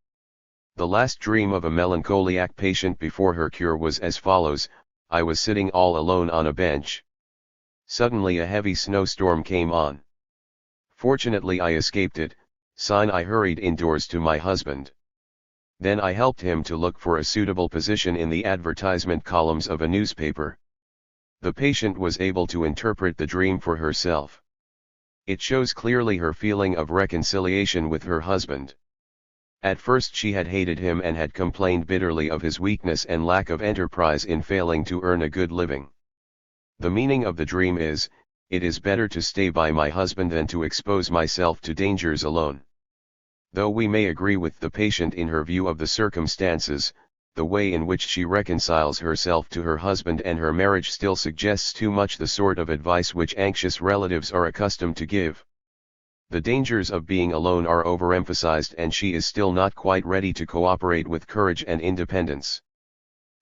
The last dream of a melancholiac patient before her cure was as follows: I was sitting all alone on a bench. Suddenly a heavy snowstorm came on. Fortunately I escaped it, I hurried indoors to my husband. Then I helped him to look for a suitable position in the advertisement columns of a newspaper. The patient was able to interpret the dream for herself. It shows clearly her feeling of reconciliation with her husband. At first she had hated him and had complained bitterly of his weakness and lack of enterprise in failing to earn a good living. The meaning of the dream is, it is better to stay by my husband than to expose myself to dangers alone. Though we may agree with the patient in her view of the circumstances, the way in which she reconciles herself to her husband and her marriage still suggests too much the sort of advice which anxious relatives are accustomed to give. The dangers of being alone are overemphasized and she is still not quite ready to cooperate with courage and independence.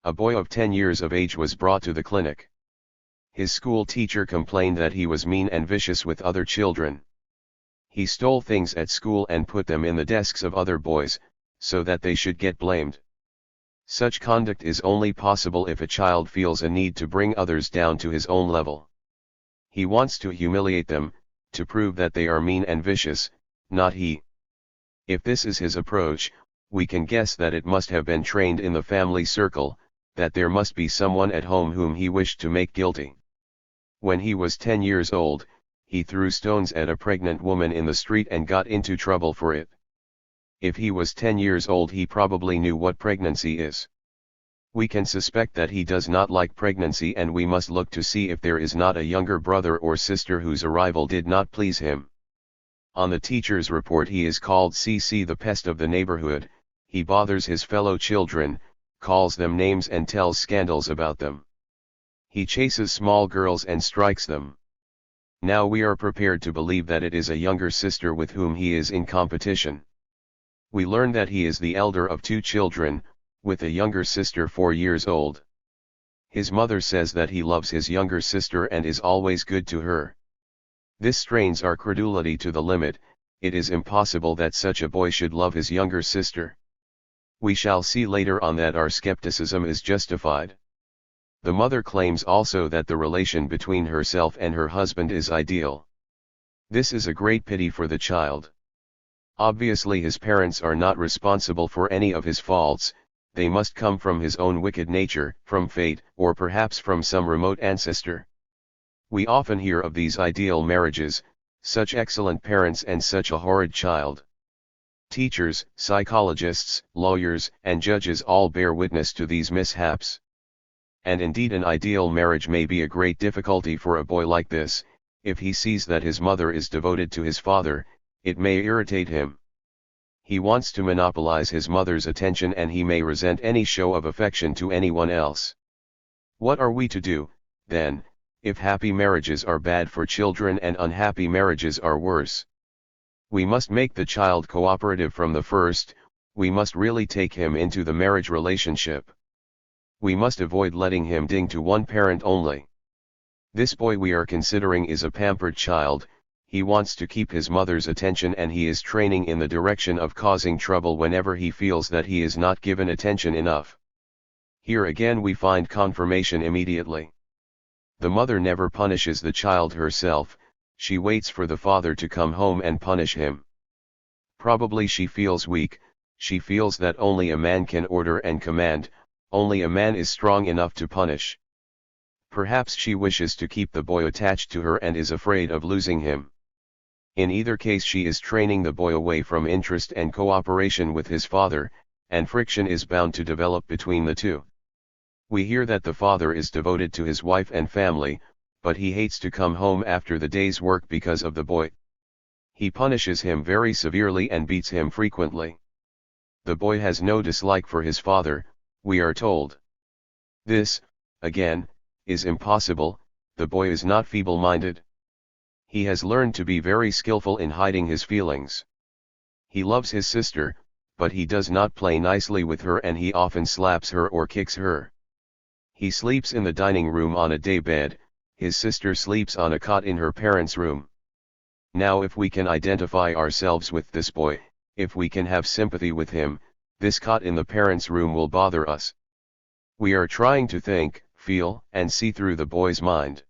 A boy of 10 years of age was brought to the clinic. His school teacher complained that he was mean and vicious with other children. He stole things at school and put them in the desks of other boys, so that they should get blamed. Such conduct is only possible if a child feels a need to bring others down to his own level. He wants to humiliate them, to prove that they are mean and vicious, not he. If this is his approach, we can guess that it must have been trained in the family circle, that there must be someone at home whom he wished to make guilty. When he was 10 years old, he threw stones at a pregnant woman in the street and got into trouble for it. If he was 10 years old he probably knew what pregnancy is. We can suspect that he does not like pregnancy, and we must look to see if there is not a younger brother or sister whose arrival did not please him. On the teacher's report he is called CC, the pest of the neighborhood. He bothers his fellow children, calls them names and tells scandals about them. He chases small girls and strikes them. Now we are prepared to believe that it is a younger sister with whom he is in competition. We learn that he is the elder of 2 children, with a younger sister 4 years old. His mother says that he loves his younger sister and is always good to her. This strains our credulity to the limit. It is impossible that such a boy should love his younger sister. We shall see later on that our skepticism is justified. The mother claims also that the relation between herself and her husband is ideal. This is a great pity for the child. Obviously his parents are not responsible for any of his faults. They must come from his own wicked nature, from fate, or perhaps from some remote ancestor. We often hear of these ideal marriages, such excellent parents and such a horrid child. Teachers, psychologists, lawyers, and judges all bear witness to these mishaps. And indeed an ideal marriage may be a great difficulty for a boy like this. If he sees that his mother is devoted to his father, it may irritate him. He wants to monopolize his mother's attention, and he may resent any show of affection to anyone else. What are we to do, then, if happy marriages are bad for children and unhappy marriages are worse? We must make the child cooperative from the first. We must really take him into the marriage relationship. We must avoid letting him ding to one parent only. This boy we are considering is a pampered child. He wants to keep his mother's attention, and he is training in the direction of causing trouble whenever he feels that he is not given attention enough. Here again we find confirmation immediately. The mother never punishes the child herself. She waits for the father to come home and punish him. Probably she feels weak. She feels that only a man can order and command. Only a man is strong enough to punish. Perhaps she wishes to keep the boy attached to her and is afraid of losing him. In either case she is training the boy away from interest and cooperation with his father, and friction is bound to develop between the two. We hear that the father is devoted to his wife and family, but he hates to come home after the day's work because of the boy. He punishes him very severely and beats him frequently. The boy has no dislike for his father, we are told. This, again, is impossible. The boy is not feeble-minded. He has learned to be very skillful in hiding his feelings. He loves his sister, but he does not play nicely with her, and he often slaps her or kicks her. He sleeps in the dining room on a day bed. His sister sleeps on a cot in her parents' room. Now if we can identify ourselves with this boy, if we can have sympathy with him, this cot in the parents' room will bother us. We are trying to think, feel, and see through the boy's mind.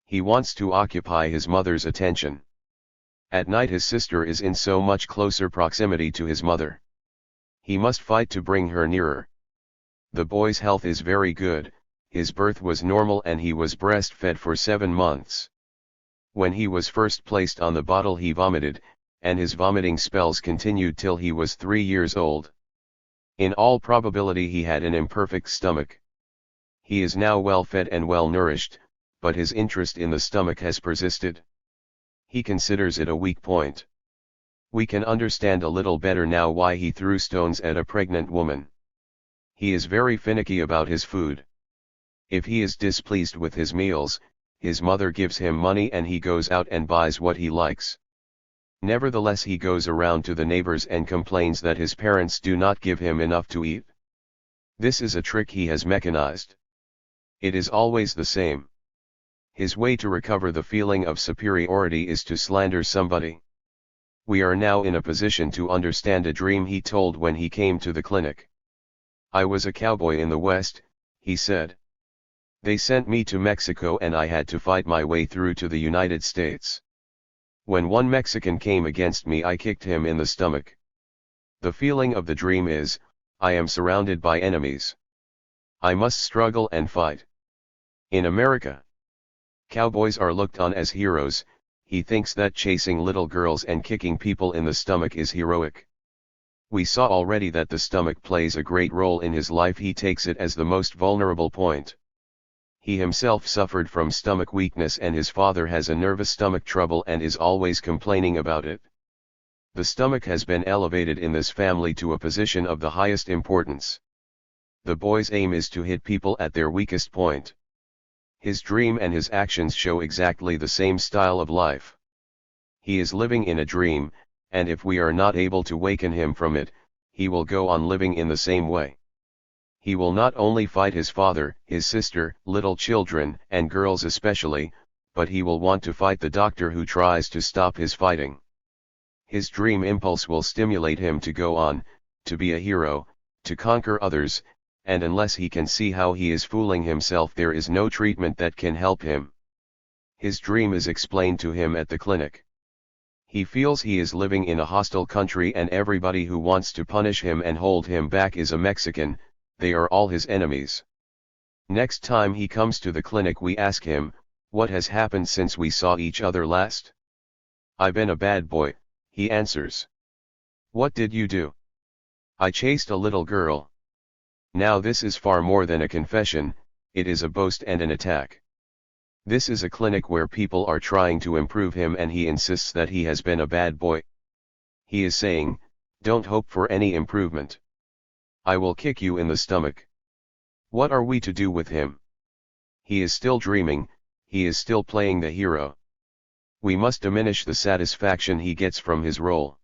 He wants to occupy his mother's attention. At night his sister is in so much closer proximity to his mother. He must fight to bring her nearer. The boy's health is very good. His birth was normal and he was breastfed for 7 months. When he was first placed on the bottle he vomited, and his vomiting spells continued till he was 3 years old. In all probability he had an imperfect stomach. He is now well fed and well nourished, but his interest in the stomach has persisted. He considers it a weak point. We can understand a little better now why he threw stones at a pregnant woman. He is very finicky about his food. If he is displeased with his meals, his mother gives him money and he goes out and buys what he likes. Nevertheless he goes around to the neighbors and complains that his parents do not give him enough to eat. This is a trick he has mechanized. It is always the same. His way to recover the feeling of superiority is to slander somebody. We are now in a position to understand a dream he told when he came to the clinic. I was a cowboy in the West, he said. They sent me to Mexico and I had to fight my way through to the United States. When one Mexican came against me I kicked him in the stomach. The feeling of the dream is, I am surrounded by enemies. I must struggle and fight. In America, cowboys are looked on as heroes. He thinks that chasing little girls and kicking people in the stomach is heroic. We saw already that the stomach plays a great role in his life. He takes it as the most vulnerable point. He himself suffered from stomach weakness, and his father has a nervous stomach trouble and is always complaining about it. The stomach has been elevated in this family to a position of the highest importance. The boy's aim is to hit people at their weakest point. His dream and his actions show exactly the same style of life. He is living in a dream, and if we are not able to waken him from it, he will go on living in the same way. He will not only fight his father, his sister, little children, and girls especially, but he will want to fight the doctor who tries to stop his fighting. His dream impulse will stimulate him to go on, to be a hero, to conquer others, and unless he can see how he is fooling himself, there is no treatment that can help him. His dream is explained to him at the clinic. He feels he is living in a hostile country, and everybody who wants to punish him and hold him back is a Mexican. They are all his enemies. Next time he comes to the clinic, we ask him, "What has happened since we saw each other last?" "I've been a bad boy," he answers. "What did you do?" "I chased a little girl." Now this is far more than a confession, it is a boast and an attack. This is a clinic where people are trying to improve him, and he insists that he has been a bad boy. He is saying, "Don't hope for any improvement. I will kick you in the stomach." What are we to do with him? He is still dreaming, he is still playing the hero. We must diminish the satisfaction he gets from his role.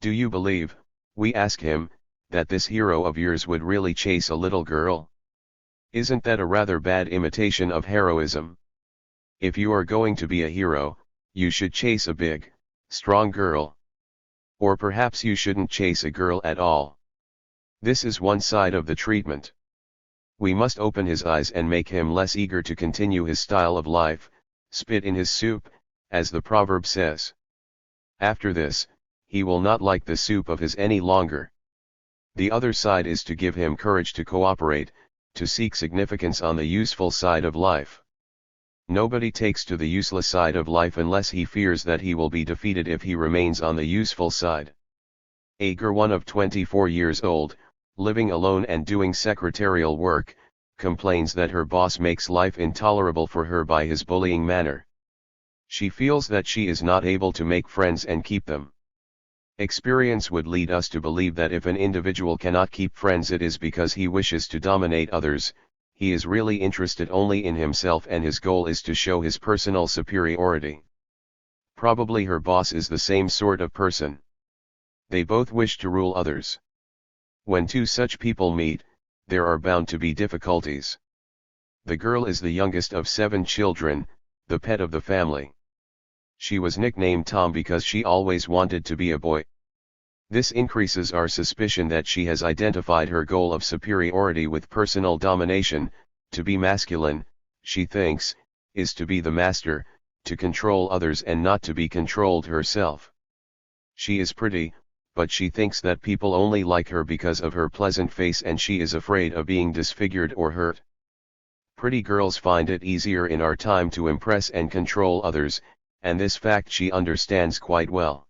"Do you believe," we ask him, "that this hero of yours would really chase a little girl? Isn't that a rather bad imitation of heroism? If you are going to be a hero, you should chase a big, strong girl. Or perhaps you shouldn't chase a girl at all." This is one side of the treatment. We must open his eyes and make him less eager to continue his style of life, spit in his soup, as the proverb says. After this, he will not like the soup of his any longer. The other side is to give him courage to cooperate, to seek significance on the useful side of life. Nobody takes to the useless side of life unless he fears that he will be defeated if he remains on the useful side. A girl of 24 years old, living alone and doing secretarial work, complains that her boss makes life intolerable for her by his bullying manner. She feels that she is not able to make friends and keep them. Experience would lead us to believe that if an individual cannot keep friends, it is because he wishes to dominate others. He is really interested only in himself, and his goal is to show his personal superiority. Probably her boss is the same sort of person. They both wish to rule others. When two such people meet, there are bound to be difficulties. The girl is the youngest of 7 children, the pet of the family. She was nicknamed Tom because she always wanted to be a boy. This increases our suspicion that she has identified her goal of superiority with personal domination. To be masculine, she thinks, is to be the master, to control others and not to be controlled herself. She is pretty, but she thinks that people only like her because of her pleasant face, and she is afraid of being disfigured or hurt. Pretty girls find it easier in our time to impress and control others, and this fact she understands quite well.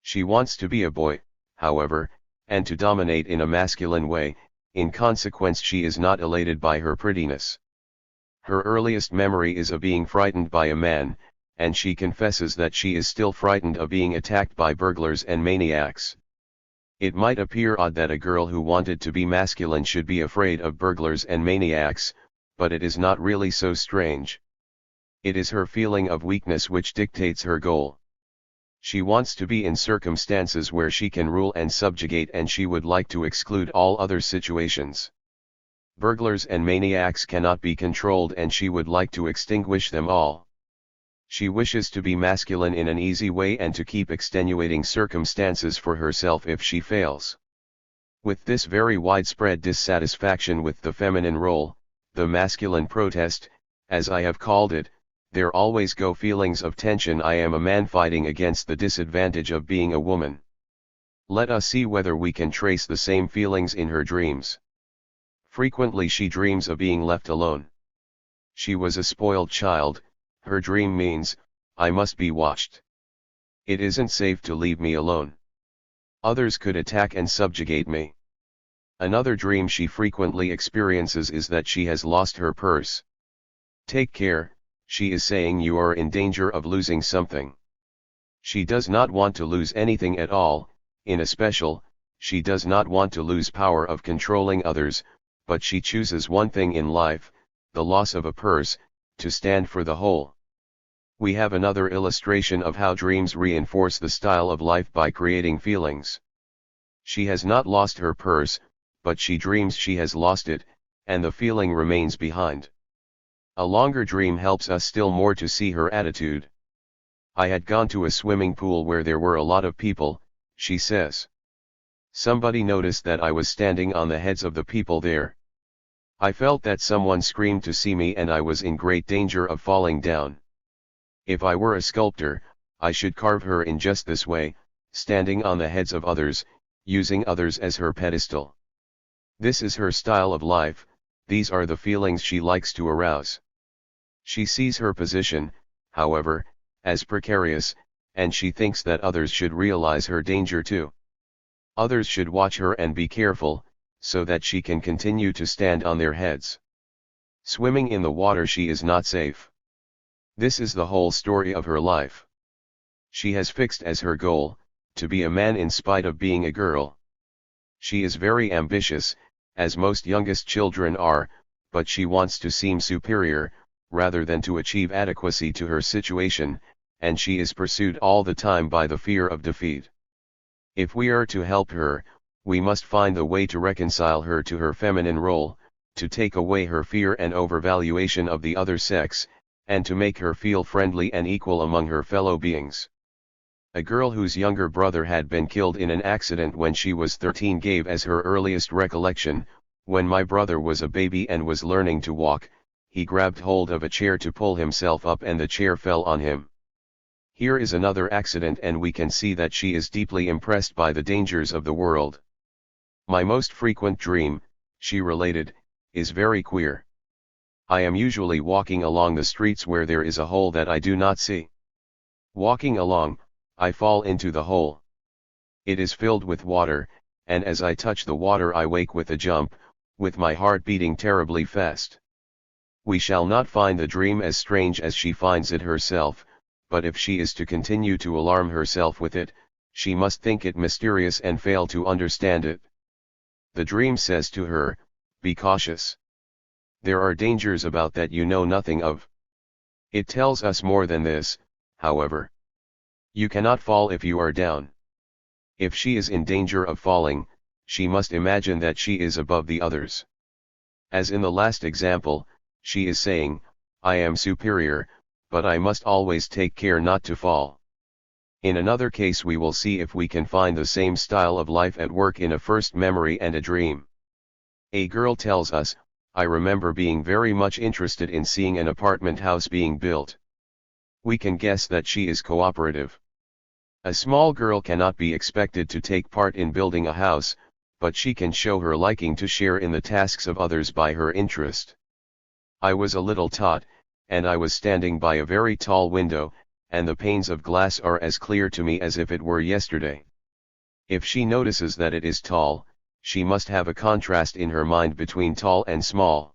She wants to be a boy, however, and to dominate in a masculine way. In consequence, she is not elated by her prettiness. Her earliest memory is of being frightened by a man, and she confesses that she is still frightened of being attacked by burglars and maniacs. It might appear odd that a girl who wanted to be masculine should be afraid of burglars and maniacs, but it is not really so strange. It is her feeling of weakness which dictates her goal. She wants to be in circumstances where she can rule and subjugate, and she would like to exclude all other situations. Burglars and maniacs cannot be controlled, and she would like to extinguish them all. She wishes to be masculine in an easy way and to keep extenuating circumstances for herself if she fails. With this very widespread dissatisfaction with the feminine role, the masculine protest, as I have called it, there always go feelings of tension. I am a man fighting against the disadvantage of being a woman. Let us see whether we can trace the same feelings in her dreams. Frequently she dreams of being left alone. She was a spoiled child. Her dream means, I must be watched. It isn't safe to leave me alone. Others could attack and subjugate me. Another dream she frequently experiences is that she has lost her purse. Take care, she is saying, you are in danger of losing something. She does not want to lose anything at all, in especial, she does not want to lose power of controlling others, but she chooses one thing in life, the loss of a purse, to stand for the whole. We have another illustration of how dreams reinforce the style of life by creating feelings. She has not lost her purse, but she dreams she has lost it, and the feeling remains behind. A longer dream helps us still more to see her attitude. I had gone to a swimming pool where there were a lot of people, she says. Somebody noticed that I was standing on the heads of the people there. I felt that someone screamed to see me and I was in great danger of falling down. If I were a sculptor, I should carve her in just this way, standing on the heads of others, using others as her pedestal. This is her style of life, these are the feelings she likes to arouse. She sees her position, however, as precarious, and she thinks that others should realize her danger too. Others should watch her and be careful, so that she can continue to stand on their heads. Swimming in the water, she is not safe. This is the whole story of her life. She has fixed as her goal, to be a man in spite of being a girl. She is very ambitious, as most youngest children are, but she wants to seem superior, rather than to achieve adequacy to her situation, and she is pursued all the time by the fear of defeat. If we are to help her, we must find the way to reconcile her to her feminine role, to take away her fear and overvaluation of the other sex, and to make her feel friendly and equal among her fellow beings. A girl whose younger brother had been killed in an accident when she was 13 gave as her earliest recollection, when my brother was a baby and was learning to walk, he grabbed hold of a chair to pull himself up and the chair fell on him. Here is another accident and we can see that she is deeply impressed by the dangers of the world. My most frequent dream, she related, is very queer. I am usually walking along the streets where there is a hole that I do not see. Walking along, I fall into the hole. It is filled with water, and as I touch the water I wake with a jump, with my heart beating terribly fast. We shall not find the dream as strange as she finds it herself, but if she is to continue to alarm herself with it, she must think it mysterious and fail to understand it. The dream says to her, "Be cautious. There are dangers about that you know nothing of." It tells us more than this, however. You cannot fall if you are down. If she is in danger of falling, she must imagine that she is above the others. As in the last example, she is saying, "I am superior, but I must always take care not to fall." In another case we will see if we can find the same style of life at work in a first memory and a dream. A girl tells us, "I remember being very much interested in seeing an apartment house being built." We can guess that she is cooperative. A small girl cannot be expected to take part in building a house, but she can show her liking to share in the tasks of others by her interest. I was a little tot, and I was standing by a very tall window, and the panes of glass are as clear to me as if it were yesterday. If she notices that it is tall, she must have a contrast in her mind between tall and small.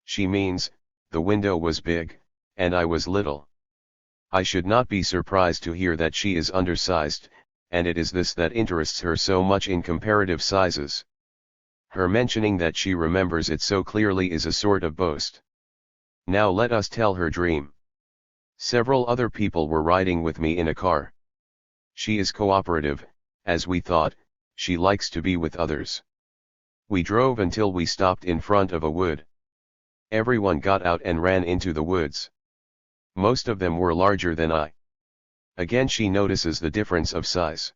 She means, the window was big, and I was little. I should not be surprised to hear that she is undersized, and it is this that interests her so much in comparative sizes. Her mentioning that she remembers it so clearly is a sort of boast. Now let us tell her dream. Several other people were riding with me in a car. She is cooperative, as we thought, she likes to be with others. We drove until we stopped in front of a wood. Everyone got out and ran into the woods. Most of them were larger than I. Again she notices the difference of size.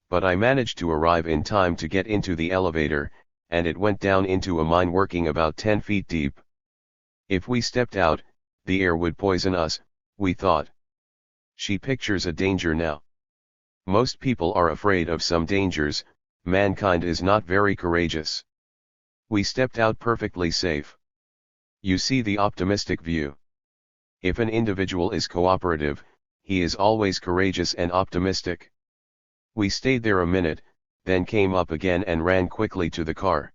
But I managed to arrive in time to get into the elevator, and it went down into a mine working about 10 feet deep. If we stepped out, the air would poison us, we thought. She pictures a danger now. Most people are afraid of some dangers, mankind is not very courageous. We stepped out perfectly safe. You see the optimistic view. If an individual is cooperative, he is always courageous and optimistic. We stayed there a minute, then came up again and ran quickly to the car.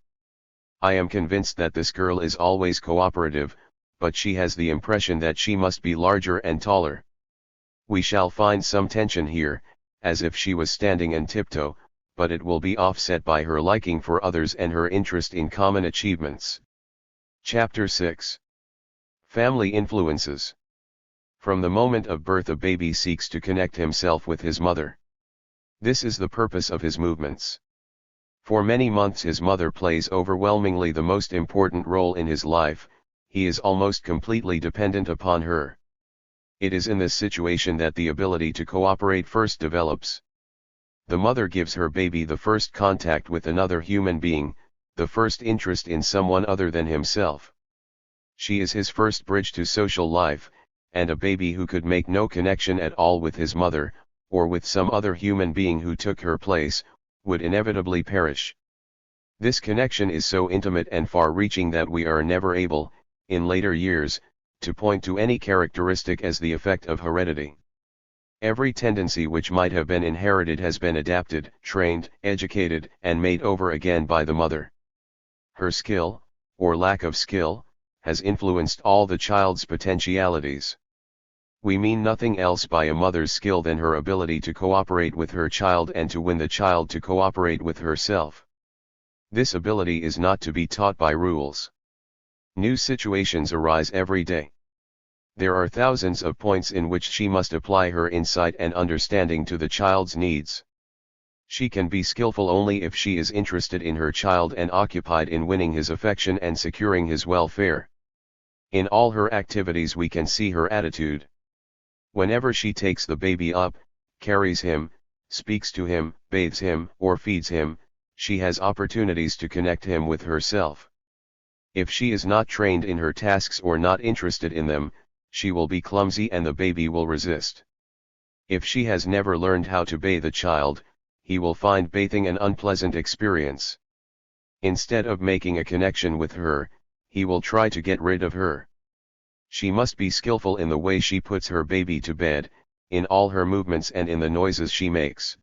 I am convinced that this girl is always cooperative, but she has the impression that she must be larger and taller. We shall find some tension here, as if she was standing on tiptoe, but it will be offset by her liking for others and her interest in common achievements. Chapter 6. Family Influences. From the moment of birth a baby seeks to connect himself with his mother. This is the purpose of his movements. For many months his mother plays overwhelmingly the most important role in his life, he is almost completely dependent upon her. It is in this situation that the ability to cooperate first develops. The mother gives her baby the first contact with another human being, the first interest in someone other than himself. She is his first bridge to social life, and a baby who could make no connection at all with his mother, or with some other human being who took her place, would inevitably perish. This connection is so intimate and far-reaching that we are never able, in later years, to point to any characteristic as the effect of heredity. Every tendency which might have been inherited has been adapted, trained, educated, and made over again by the mother. Her skill, or lack of skill, has influenced all the child's potentialities. We mean nothing else by a mother's skill than her ability to cooperate with her child and to win the child to cooperate with herself. This ability is not to be taught by rules. New situations arise every day. There are thousands of points in which she must apply her insight and understanding to the child's needs. She can be skillful only if she is interested in her child and occupied in winning his affection and securing his welfare. In all her activities we can see her attitude. Whenever she takes the baby up, carries him, speaks to him, bathes him, or feeds him, she has opportunities to connect him with herself. If she is not trained in her tasks or not interested in them, she will be clumsy and the baby will resist. If she has never learned how to bathe a child, he will find bathing an unpleasant experience. Instead of making a connection with her, he will try to get rid of her. She must be skillful in the way she puts her baby to bed, in all her movements and in the noises she makes.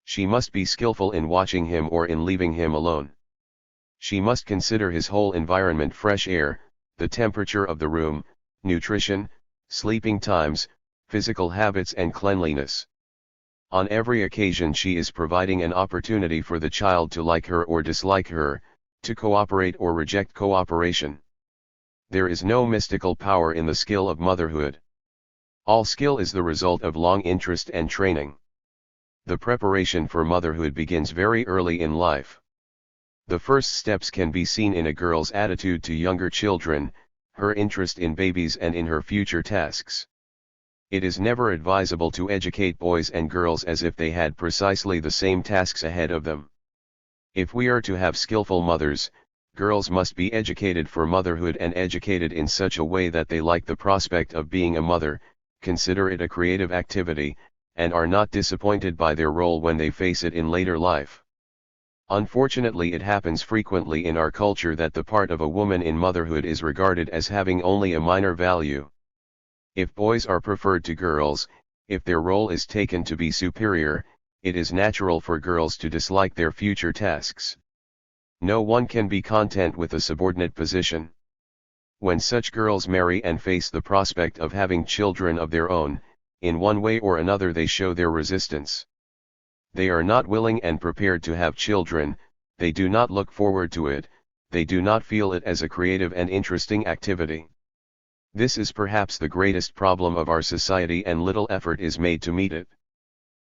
She must be skillful in watching him or in leaving him alone. She must consider his whole environment: fresh air, the temperature of the room, nutrition, sleeping times, physical habits and cleanliness. On every occasion she is providing an opportunity for the child to like her or dislike her, to cooperate or reject cooperation. There is no mystical power in the skill of motherhood. All skill is the result of long interest and training. The preparation for motherhood begins very early in life. The first steps can be seen in a girl's attitude to younger children, her interest in babies and in her future tasks. It is never advisable to educate boys and girls as if they had precisely the same tasks ahead of them. If we are to have skillful mothers, girls must be educated for motherhood and educated in such a way that they like the prospect of being a mother, consider it a creative activity, and are not disappointed by their role when they face it in later life. Unfortunately, it happens frequently in our culture that the part of a woman in motherhood is regarded as having only a minor value. If boys are preferred to girls, if their role is taken to be superior, it is natural for girls to dislike their future tasks. No one can be content with a subordinate position. When such girls marry and face the prospect of having children of their own, in one way or another they show their resistance. They are not willing and prepared to have children, they do not look forward to it, they do not feel it as a creative and interesting activity. This is perhaps the greatest problem of our society, and little effort is made to meet it.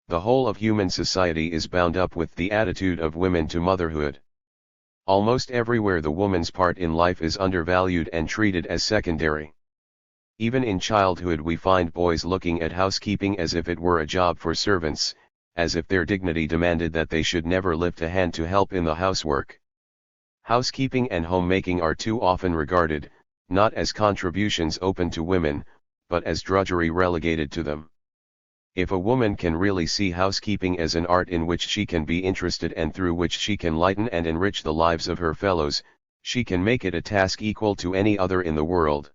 The whole of human society is bound up with the attitude of women to motherhood. Almost everywhere the woman's part in life is undervalued and treated as secondary. Even in childhood we find boys looking at housekeeping as if it were a job for servants, as if their dignity demanded that they should never lift a hand to help in the housework. Housekeeping and homemaking are too often regarded, not as contributions open to women, but as drudgery relegated to them. If a woman can really see housekeeping as an art in which she can be interested and through which she can lighten and enrich the lives of her fellows, she can make it a task equal to any other in the world.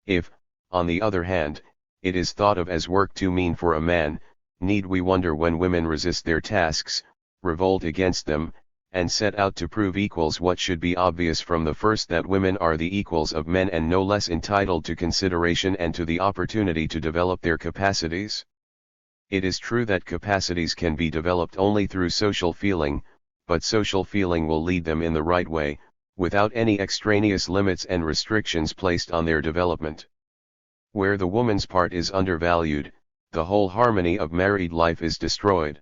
If, on the other hand, it is thought of as work too mean for a man, Need we wonder when women resist their tasks, revolt against them, and set out to prove equals what should be obvious from the first, that women are the equals of men and no less entitled to consideration and to the opportunity to develop their capacities? It is true that capacities can be developed only through social feeling, but social feeling will lead them in the right way, without any extraneous limits and restrictions placed on their development. Where the woman's part is undervalued, the whole harmony of married life is destroyed.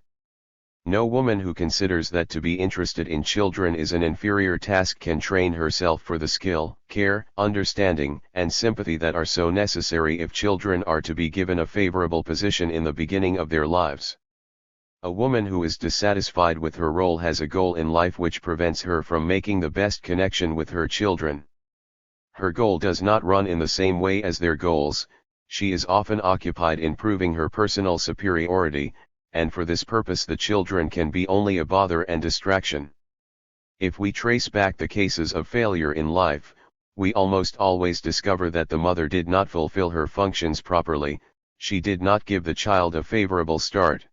No woman who considers that to be interested in children is an inferior task can train herself for the skill, care, understanding, and sympathy that are so necessary if children are to be given a favorable position in the beginning of their lives. A woman who is dissatisfied with her role has a goal in life which prevents her from making the best connection with her children. Her goal does not run in the same way as their goals. She is often occupied in proving her personal superiority, and for this purpose the children can be only a bother and distraction. If we trace back the cases of failure in life, we almost always discover that the mother did not fulfill her functions properly, she did not give the child a favorable start.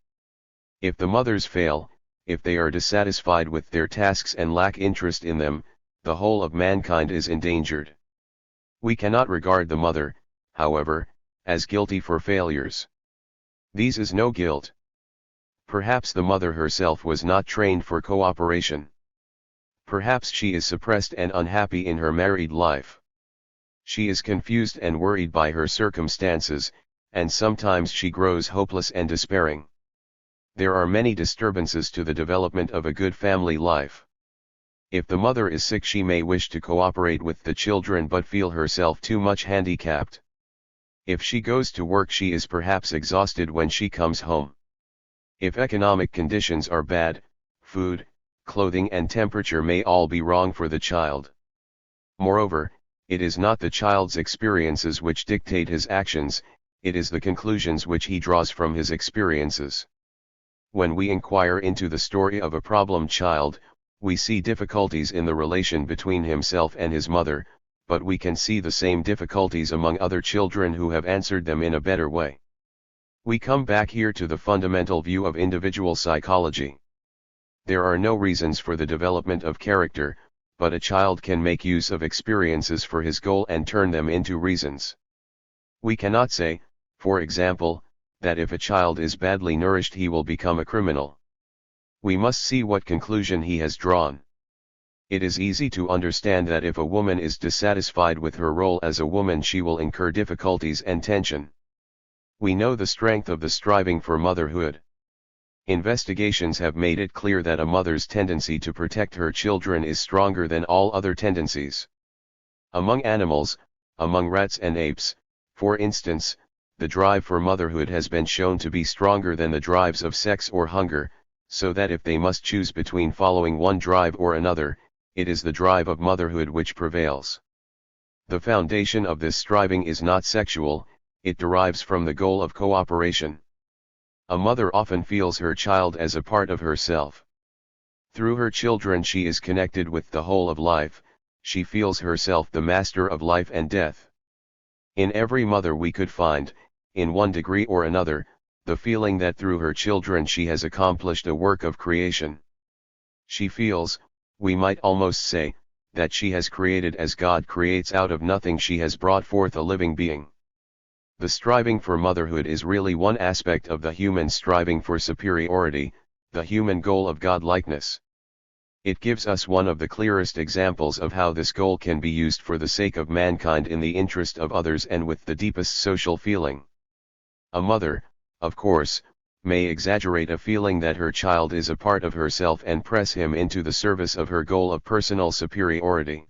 If the mothers fail, if they are dissatisfied with their tasks and lack interest in them, the whole of mankind is endangered. We cannot regard the mother, however, as guilty for failures. These is no guilt. Perhaps the mother herself was not trained for cooperation. Perhaps she is suppressed and unhappy in her married life. She is confused and worried by her circumstances, and sometimes she grows hopeless and despairing. There are many disturbances to the development of a good family life. If the mother is sick, she may wish to cooperate with the children but feel herself too much handicapped. If she goes to work, she is perhaps exhausted when she comes home. If economic conditions are bad, food, clothing and temperature may all be wrong for the child. Moreover, it is not the child's experiences which dictate his actions, it is the conclusions which he draws from his experiences. When we inquire into the story of a problem child, we see difficulties in the relation between himself and his mother, but we can see the same difficulties among other children who have answered them in a better way. We come back here to the fundamental view of individual psychology. There are no reasons for the development of character, but a child can make use of experiences for his goal and turn them into reasons. We cannot say, for example, that if a child is badly nourished he will become a criminal. We must see what conclusion he has drawn. It is easy to understand that if a woman is dissatisfied with her role as a woman, she will incur difficulties and tension. We know the strength of the striving for motherhood. Investigations have made it clear that a mother's tendency to protect her children is stronger than all other tendencies. Among animals, among rats and apes, for instance, the drive for motherhood has been shown to be stronger than the drives of sex or hunger, so that if they must choose between following one drive or another, it is the drive of motherhood which prevails. The foundation of this striving is not sexual, it derives from the goal of cooperation. A mother often feels her child as a part of herself. Through her children she is connected with the whole of life, she feels herself the master of life and death. In every mother we could find, in one degree or another, the feeling that through her children she has accomplished a work of creation. She feels, we might almost say, that she has created as God creates out of nothing. She has brought forth a living being. The striving for motherhood is really one aspect of the human striving for superiority, the human goal of godlikeness. It gives us one of the clearest examples of how this goal can be used for the sake of mankind in the interest of others and with the deepest social feeling. A mother, of course, may exaggerate a feeling that her child is a part of herself and press him into the service of her goal of personal superiority.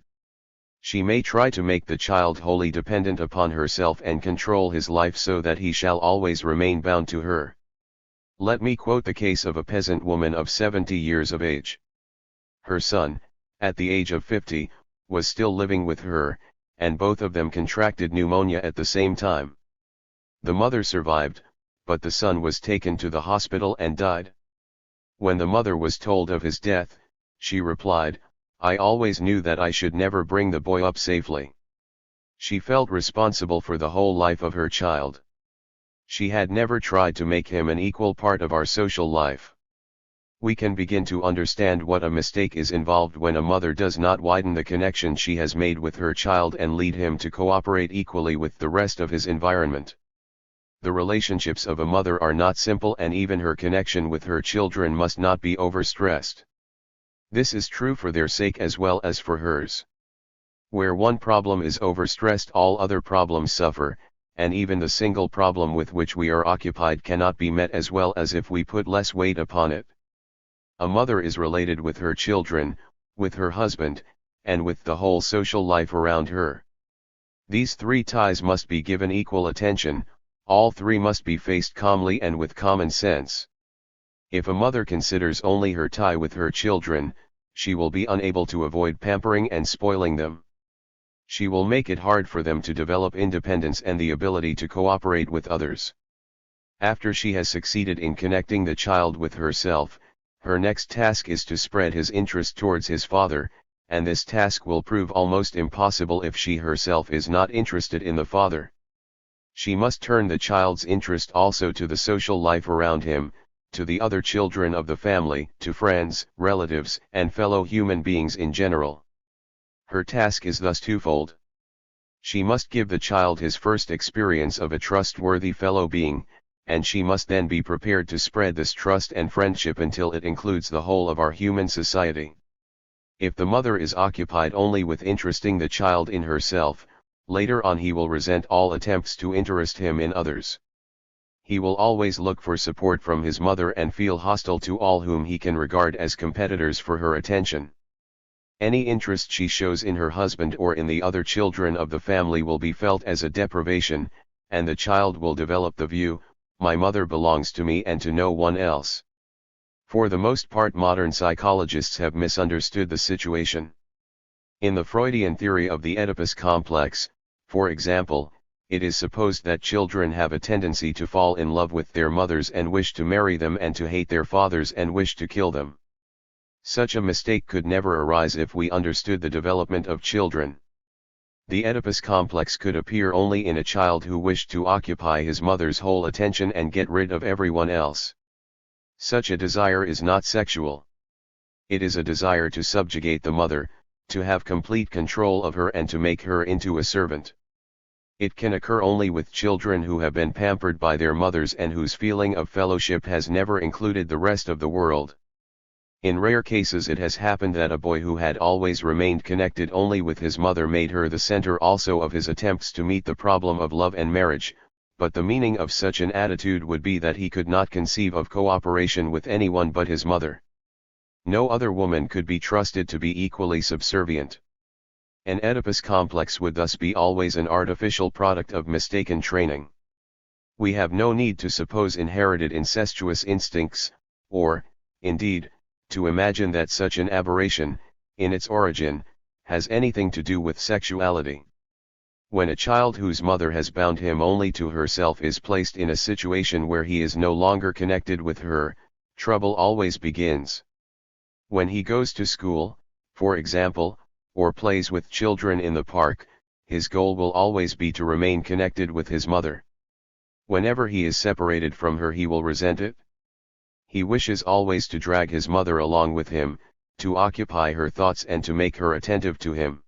She may try to make the child wholly dependent upon herself and control his life so that he shall always remain bound to her. Let me quote the case of a peasant woman of 70 years of age. Her son, at the age of 50, was still living with her, and both of them contracted pneumonia at the same time. The mother survived, but the son was taken to the hospital and died. When the mother was told of his death, she replied, "I always knew that I should never bring the boy up safely." She felt responsible for the whole life of her child. She had never tried to make him an equal part of our social life. We can begin to understand what a mistake is involved when a mother does not widen the connection she has made with her child and lead him to cooperate equally with the rest of his environment. The relationships of a mother are not simple, and even her connection with her children must not be overstressed. This is true for their sake as well as for hers. Where one problem is overstressed, all other problems suffer, and even the single problem with which we are occupied cannot be met as well as if we put less weight upon it. A mother is related with her children, with her husband, and with the whole social life around her. These three ties must be given equal attention, all three must be faced calmly and with common sense. If a mother considers only her tie with her children, she will be unable to avoid pampering and spoiling them. She will make it hard for them to develop independence and the ability to cooperate with others. After she has succeeded in connecting the child with herself, her next task is to spread his interest towards his father, and this task will prove almost impossible if she herself is not interested in the father. She must turn the child's interest also to the social life around him, to the other children of the family, to friends, relatives, and fellow human beings in general. Her task is thus twofold. She must give the child his first experience of a trustworthy fellow being, and she must then be prepared to spread this trust and friendship until it includes the whole of our human society. If the mother is occupied only with interesting the child in herself, later on he will resent all attempts to interest him in others. He will always look for support from his mother and feel hostile to all whom he can regard as competitors for her attention. Any interest she shows in her husband or in the other children of the family will be felt as a deprivation, and the child will develop the view, "My mother belongs to me and to no one else." For the most part, modern psychologists have misunderstood the situation. In the Freudian theory of the Oedipus complex, for example, it is supposed that children have a tendency to fall in love with their mothers and wish to marry them, and to hate their fathers and wish to kill them. Such a mistake could never arise if we understood the development of children. The Oedipus complex could appear only in a child who wished to occupy his mother's whole attention and get rid of everyone else. Such a desire is not sexual. It is a desire to subjugate the mother, to have complete control of her and to make her into a servant. It can occur only with children who have been pampered by their mothers and whose feeling of fellowship has never included the rest of the world. In rare cases it has happened that a boy who had always remained connected only with his mother made her the center also of his attempts to meet the problem of love and marriage, but the meaning of such an attitude would be that he could not conceive of cooperation with anyone but his mother. No other woman could be trusted to be equally subservient. An Oedipus complex would thus be always an artificial product of mistaken training. We have no need to suppose inherited incestuous instincts, or, indeed, to imagine that such an aberration, in its origin, has anything to do with sexuality. When a child whose mother has bound him only to herself is placed in a situation where he is no longer connected with her, trouble always begins. When he goes to school, for example, or plays with children in the park, his goal will always be to remain connected with his mother. Whenever he is separated from her, he will resent it. He wishes always to drag his mother along with him, to occupy her thoughts and to make her attentive to him.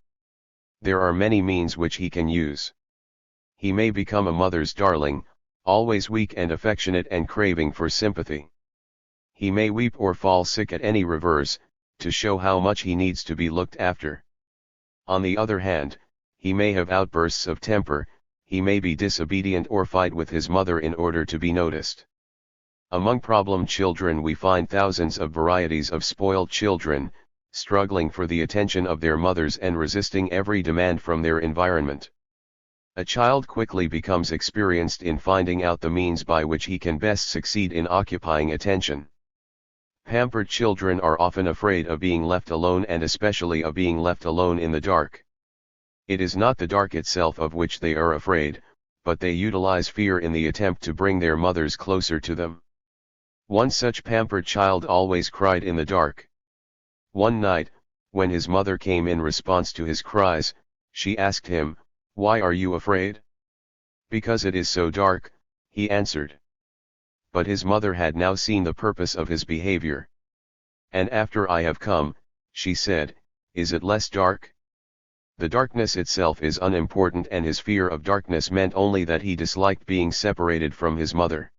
There are many means which he can use. He may become a mother's darling, always weak and affectionate and craving for sympathy. He may weep or fall sick at any reverse, to show how much he needs to be looked after. On the other hand, he may have outbursts of temper, he may be disobedient or fight with his mother in order to be noticed. Among problem children we find thousands of varieties of spoiled children, struggling for the attention of their mothers and resisting every demand from their environment. A child quickly becomes experienced in finding out the means by which he can best succeed in occupying attention. Pampered children are often afraid of being left alone, and especially of being left alone in the dark. It is not the dark itself of which they are afraid, but they utilize fear in the attempt to bring their mothers closer to them. One such pampered child always cried in the dark. One night, when his mother came in response to his cries, she asked him, "Why are you afraid?" "Because it is so dark, he answered. But his mother had now seen the purpose of his behavior. And after I have come, she said, is it less dark? The darkness itself is unimportant, and his fear of darkness meant only that he disliked being separated from his mother.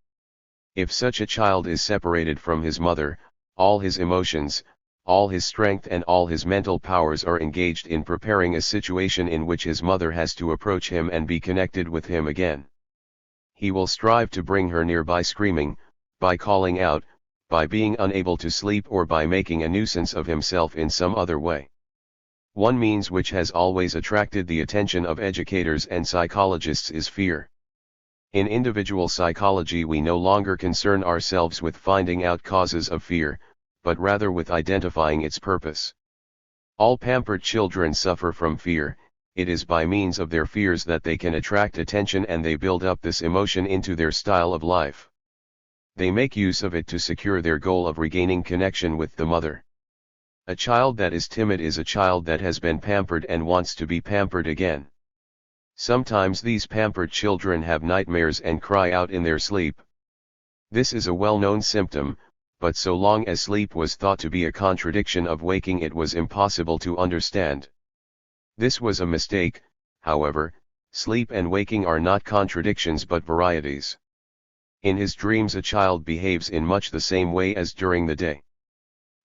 If such a child is separated from his mother, all his emotions, all his strength and all his mental powers are engaged in preparing a situation in which his mother has to approach him and be connected with him again. He will strive to bring her near by screaming, by calling out, by being unable to sleep, or by making a nuisance of himself in some other way. One means which has always attracted the attention of educators and psychologists is fear. In individual psychology, we no longer concern ourselves with finding out causes of fear, but rather with identifying its purpose. All pampered children suffer from fear. It is by means of their fears that they can attract attention, and they build up this emotion into their style of life. They make use of it to secure their goal of regaining connection with the mother. A child that is timid is a child that has been pampered and wants to be pampered again. Sometimes these pampered children have nightmares and cry out in their sleep. This is a well-known symptom, but so long as sleep was thought to be a contradiction of waking, it was impossible to understand. This was a mistake. However, sleep and waking are not contradictions but varieties. In his dreams a child behaves in much the same way as during the day.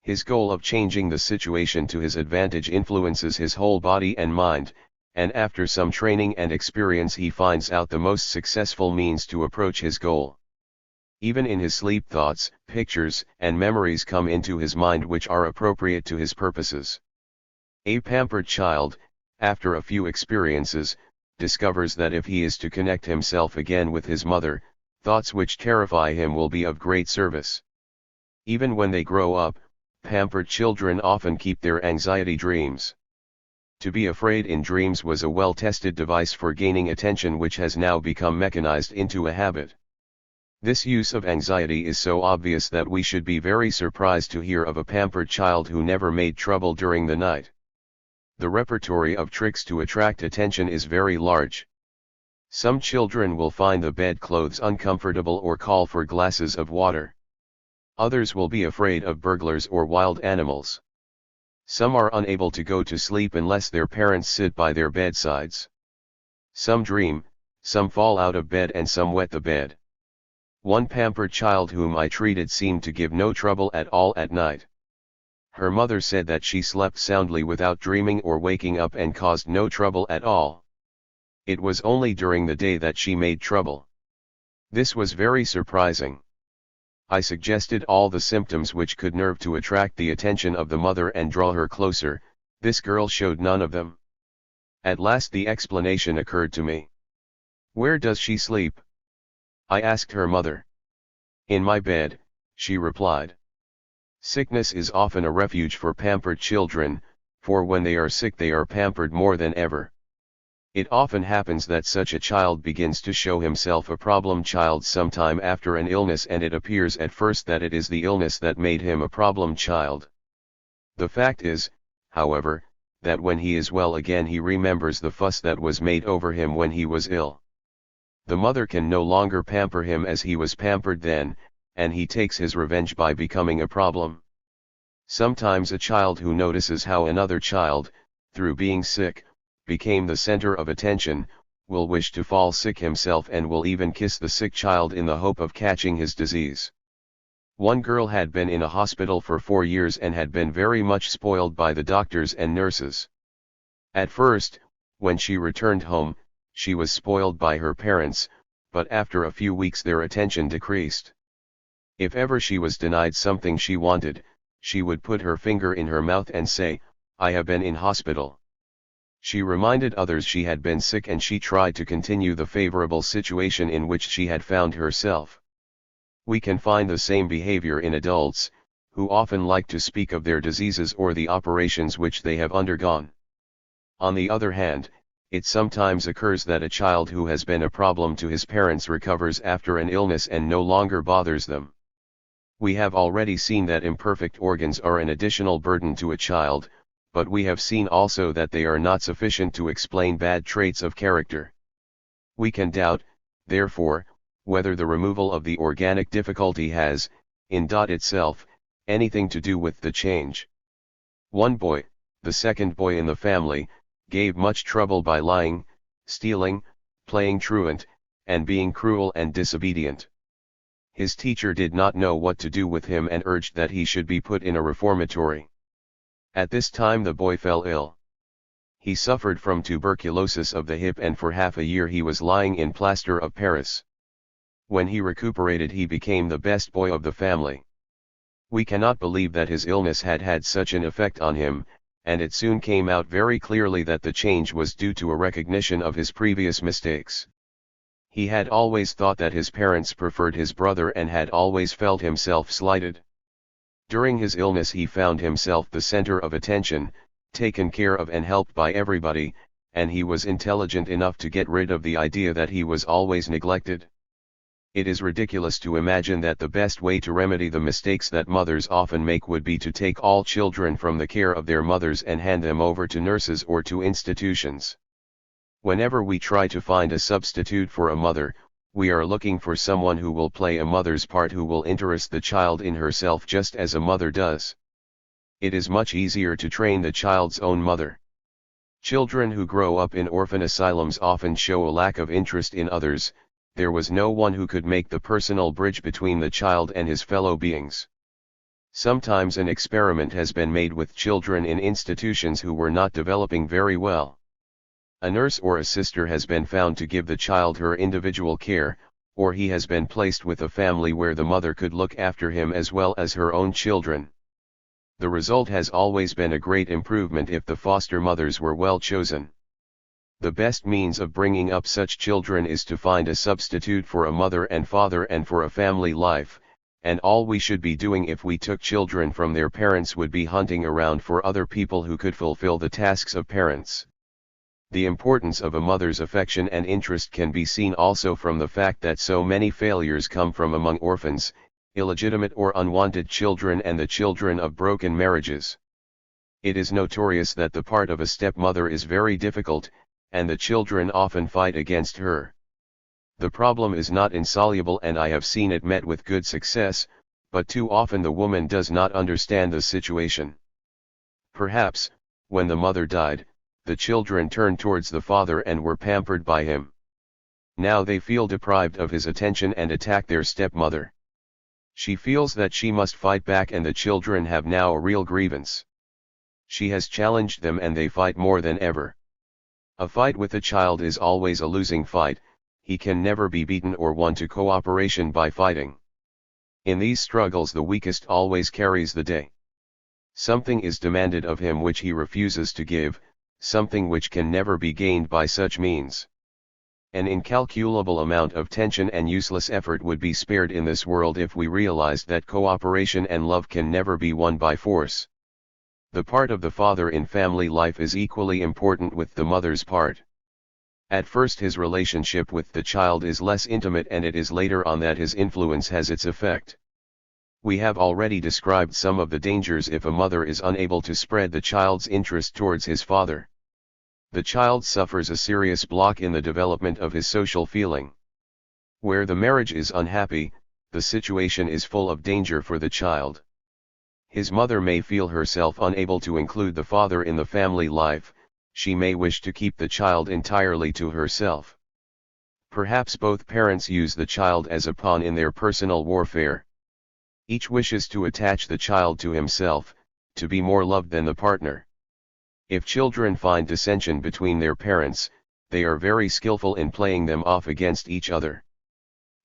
His goal of changing the situation to his advantage influences his whole body and mind, and after some training and experience he finds out the most successful means to approach his goal. Even in his sleep, thoughts, pictures, and memories come into his mind which are appropriate to his purposes. A pampered child, after a few experiences, discovers that if he is to connect himself again with his mother, thoughts which terrify him will be of great service. Even when they grow up, pampered children often keep their anxiety dreams. To be afraid in dreams was a well-tested device for gaining attention, which has now become mechanized into a habit. This use of anxiety is so obvious that we should be very surprised to hear of a pampered child who never made trouble during the night. The repertory of tricks to attract attention is very large. Some children will find the bedclothes uncomfortable or call for glasses of water. Others will be afraid of burglars or wild animals. Some are unable to go to sleep unless their parents sit by their bedsides. Some dream, some fall out of bed, and some wet the bed. One pampered child whom I treated seemed to give no trouble at all at night. Her mother said that she slept soundly without dreaming or waking up and caused no trouble at all. It was only during the day that she made trouble. This was very surprising. I suggested all the symptoms which could nerve to attract the attention of the mother and draw her closer. This girl showed none of them. At last the explanation occurred to me. Where does she sleep? I asked her mother. In my bed, she replied. Sickness is often a refuge for pampered children, for when they are sick they are pampered more than ever. It often happens that such a child begins to show himself a problem child sometime after an illness, and it appears at first that it is the illness that made him a problem child. The fact is, however, that when he is well again he remembers the fuss that was made over him when he was ill. The mother can no longer pamper him as he was pampered then, and he takes his revenge by becoming a problem. Sometimes a child who notices how another child, through being sick, became the center of attention, will wish to fall sick himself and will even kiss the sick child in the hope of catching his disease. One girl had been in a hospital for 4 years and had been very much spoiled by the doctors and nurses. At first, when she returned home, she was spoiled by her parents, but after a few weeks their attention decreased. If ever she was denied something she wanted, she would put her finger in her mouth and say, "I have been in hospital." She reminded others she had been sick, and she tried to continue the favorable situation in which she had found herself. We can find the same behavior in adults, who often like to speak of their diseases or the operations which they have undergone. On the other hand, it sometimes occurs that a child who has been a problem to his parents recovers after an illness and no longer bothers them. We have already seen that imperfect organs are an additional burden to a child, but we have seen also that they are not sufficient to explain bad traits of character. We can doubt, therefore, whether the removal of the organic difficulty has, in itself, anything to do with the change. One boy, the second boy in the family, gave much trouble by lying, stealing, playing truant, and being cruel and disobedient. His teacher did not know what to do with him and urged that he should be put in a reformatory. At this time the boy fell ill. He suffered from tuberculosis of the hip, and for half a year he was lying in plaster of Paris. When he recuperated, he became the best boy of the family. We cannot believe that his illness had had such an effect on him, and it soon came out very clearly that the change was due to a recognition of his previous mistakes. He had always thought that his parents preferred his brother and had always felt himself slighted. During his illness he found himself the center of attention, taken care of and helped by everybody, and he was intelligent enough to get rid of the idea that he was always neglected. It is ridiculous to imagine that the best way to remedy the mistakes that mothers often make would be to take all children from the care of their mothers and hand them over to nurses or to institutions. Whenever we try to find a substitute for a mother, we are looking for someone who will play a mother's part, who will interest the child in herself just as a mother does. It is much easier to train the child's own mother. Children who grow up in orphan asylums often show a lack of interest in others. There was no one who could make the personal bridge between the child and his fellow beings. Sometimes an experiment has been made with children in institutions who were not developing very well. A nurse or a sister has been found to give the child her individual care, or he has been placed with a family where the mother could look after him as well as her own children. The result has always been a great improvement if the foster mothers were well chosen. The best means of bringing up such children is to find a substitute for a mother and father and for a family life, and all we should be doing if we took children from their parents would be hunting around for other people who could fulfill the tasks of parents. The importance of a mother's affection and interest can be seen also from the fact that so many failures come from among orphans, illegitimate or unwanted children, and the children of broken marriages. It is notorious that the part of a stepmother is very difficult, and the children often fight against her. The problem is not insoluble, and I have seen it met with good success, but too often the woman does not understand the situation. Perhaps, when the mother died, the children turned towards the father and were pampered by him. Now they feel deprived of his attention and attack their stepmother. She feels that she must fight back, and the children have now a real grievance. She has challenged them and they fight more than ever. A fight with a child is always a losing fight. He can never be beaten or won to cooperation by fighting. In these struggles the weakest always carries the day. Something is demanded of him which he refuses to give, something which can never be gained by such means. An incalculable amount of tension and useless effort would be spared in this world if we realized that cooperation and love can never be won by force. The part of the father in family life is equally important with the mother's part. At first his relationship with the child is less intimate, and it is later on that his influence has its effect. We have already described some of the dangers if a mother is unable to spread the child's interest towards his father. The child suffers a serious block in the development of his social feeling. Where the marriage is unhappy, the situation is full of danger for the child. His mother may feel herself unable to include the father in the family life. She may wish to keep the child entirely to herself. Perhaps both parents use the child as a pawn in their personal warfare. Each wishes to attach the child to himself, to be more loved than the partner. If children find dissension between their parents, they are very skillful in playing them off against each other.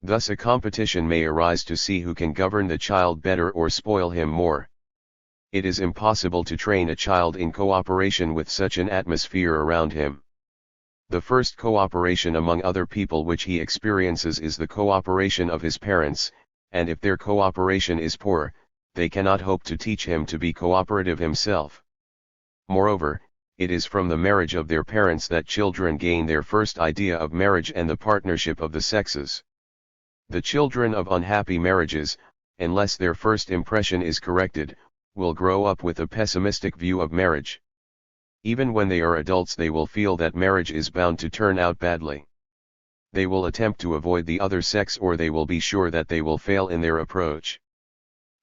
Thus a competition may arise to see who can govern the child better or spoil him more. It is impossible to train a child in cooperation with such an atmosphere around him. The first cooperation among other people which he experiences is the cooperation of his parents, and if their cooperation is poor, they cannot hope to teach him to be cooperative himself. Moreover, it is from the marriage of their parents that children gain their first idea of marriage and the partnership of the sexes. The children of unhappy marriages, unless their first impression is corrected, will grow up with a pessimistic view of marriage. Even when they are adults they will feel that marriage is bound to turn out badly. They will attempt to avoid the other sex, or they will be sure that they will fail in their approach.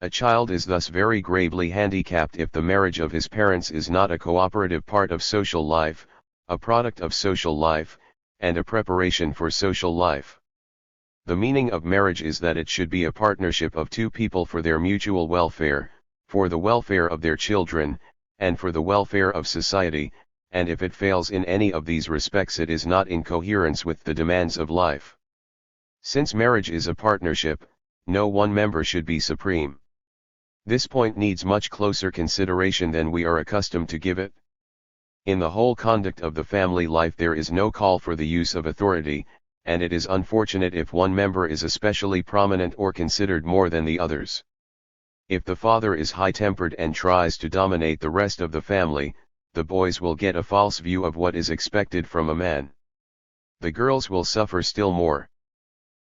A child is thus very gravely handicapped if the marriage of his parents is not a cooperative part of social life, a product of social life, and a preparation for social life. The meaning of marriage is that it should be a partnership of two people for their mutual welfare, for the welfare of their children, and for the welfare of society, and if it fails in any of these respects, it is not in coherence with the demands of life. Since marriage is a partnership, no one member should be supreme. This point needs much closer consideration than we are accustomed to give it. In the whole conduct of the family life there is no call for the use of authority, and it is unfortunate if one member is especially prominent or considered more than the others. If the father is high-tempered and tries to dominate the rest of the family, the boys will get a false view of what is expected from a man. The girls will suffer still more.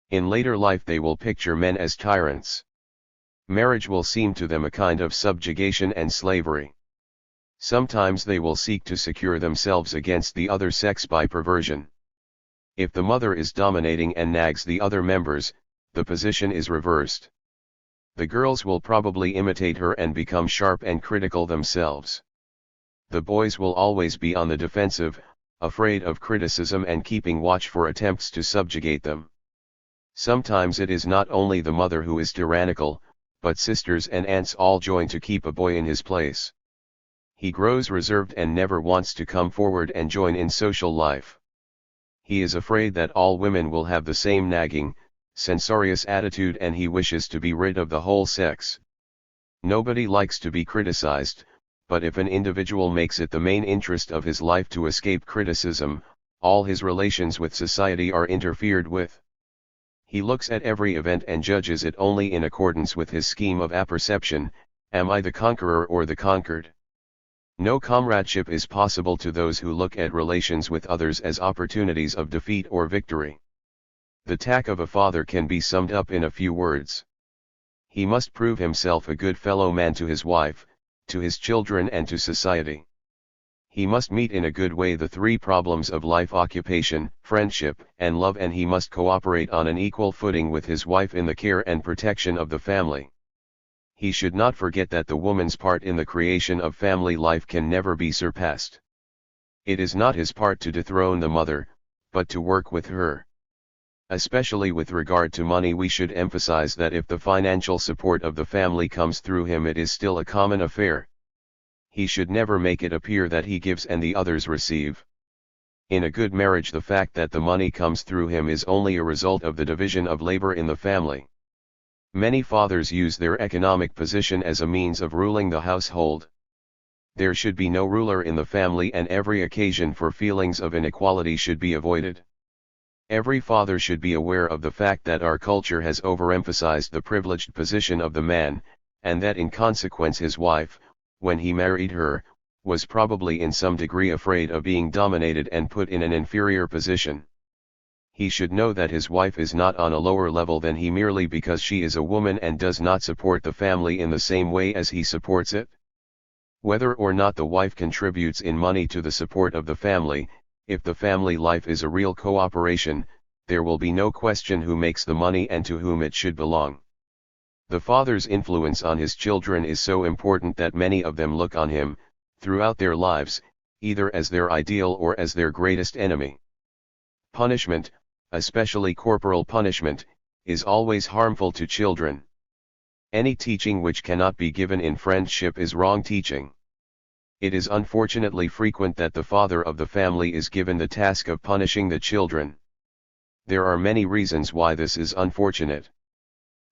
In later life they will picture men as tyrants. Marriage will seem to them a kind of subjugation and slavery. Sometimes they will seek to secure themselves against the other sex by perversion. If the mother is dominating and nags the other members, the position is reversed. The girls will probably imitate her and become sharp and critical themselves. The boys will always be on the defensive, afraid of criticism and keeping watch for attempts to subjugate them. Sometimes it is not only the mother who is tyrannical, but sisters and aunts all join to keep a boy in his place. He grows reserved and never wants to come forward and join in social life. He is afraid that all women will have the same nagging, censorious attitude, and he wishes to be rid of the whole sex. Nobody likes to be criticized, but if an individual makes it the main interest of his life to escape criticism, all his relations with society are interfered with. He looks at every event and judges it only in accordance with his scheme of apperception: am I the conqueror or the conquered? No comradeship is possible to those who look at relations with others as opportunities of defeat or victory. The tack of a father can be summed up in a few words. He must prove himself a good fellow man to his wife, to his children, and to society. He must meet in a good way the three problems of life: occupation, friendship, and love, and he must cooperate on an equal footing with his wife in the care and protection of the family. He should not forget that the woman's part in the creation of family life can never be surpassed. It is not his part to dethrone the mother, but to work with her. Especially with regard to money, we should emphasize that if the financial support of the family comes through him, it is still a common affair. He should never make it appear that he gives and the others receive. In a good marriage, the fact that the money comes through him is only a result of the division of labor in the family. Many fathers use their economic position as a means of ruling the household. There should be no ruler in the family, and every occasion for feelings of inequality should be avoided. Every father should be aware of the fact that our culture has overemphasized the privileged position of the man, and that in consequence his wife, when he married her, was probably in some degree afraid of being dominated and put in an inferior position. He should know that his wife is not on a lower level than he merely because she is a woman and does not support the family in the same way as he supports it. Whether or not the wife contributes in money to the support of the family, if the family life is a real cooperation, there will be no question who makes the money and to whom it should belong. The father's influence on his children is so important that many of them look on him, throughout their lives, either as their ideal or as their greatest enemy. Punishment, especially corporal punishment, is always harmful to children. Any teaching which cannot be given in friendship is wrong teaching. It is unfortunately frequent that the father of the family is given the task of punishing the children. There are many reasons why this is unfortunate.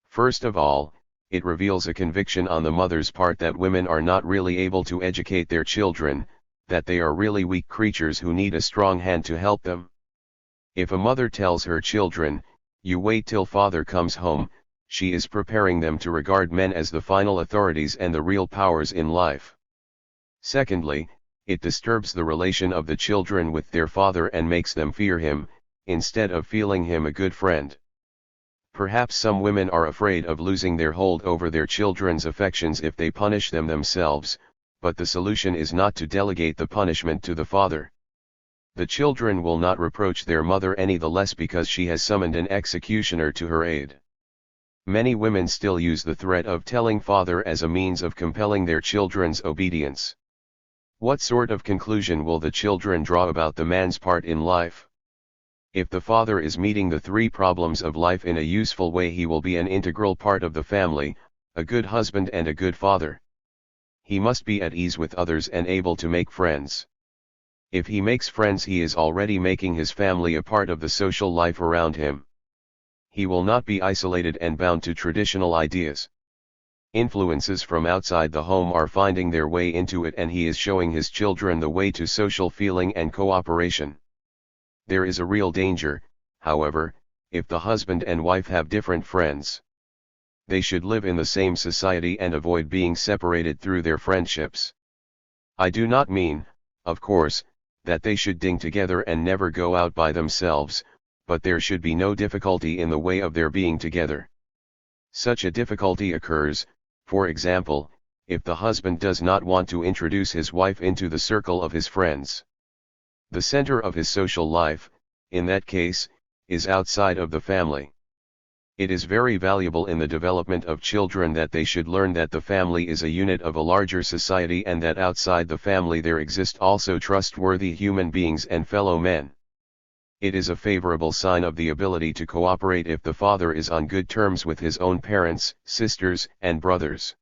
First of all, it reveals a conviction on the mother's part that women are not really able to educate their children, that they are really weak creatures who need a strong hand to help them. If a mother tells her children, "You wait till father comes home," she is preparing them to regard men as the final authorities and the real powers in life. Secondly, it disturbs the relation of the children with their father and makes them fear him, instead of feeling him a good friend. Perhaps some women are afraid of losing their hold over their children's affections if they punish them themselves, but the solution is not to delegate the punishment to the father. The children will not reproach their mother any the less because she has summoned an executioner to her aid. Many women still use the threat of telling father as a means of compelling their children's obedience. What sort of conclusion will the children draw about the man's part in life? If the father is meeting the three problems of life in a useful way, he will be an integral part of the family, a good husband and a good father. He must be at ease with others and able to make friends. If he makes friends, he is already making his family a part of the social life around him. He will not be isolated and bound to traditional ideas. Influences from outside the home are finding their way into it, and he is showing his children the way to social feeling and cooperation. There is a real danger, however, if the husband and wife have different friends. They should live in the same society and avoid being separated through their friendships. I do not mean, of course, that they should ding together and never go out by themselves, but there should be no difficulty in the way of their being together. Such a difficulty occurs, for example, if the husband does not want to introduce his wife into the circle of his friends. The center of his social life, in that case, is outside of the family. It is very valuable in the development of children that they should learn that the family is a unit of a larger society, and that outside the family there exist also trustworthy human beings and fellow men. It is a favorable sign of the ability to cooperate if the father is on good terms with his own parents, sisters, and brothers.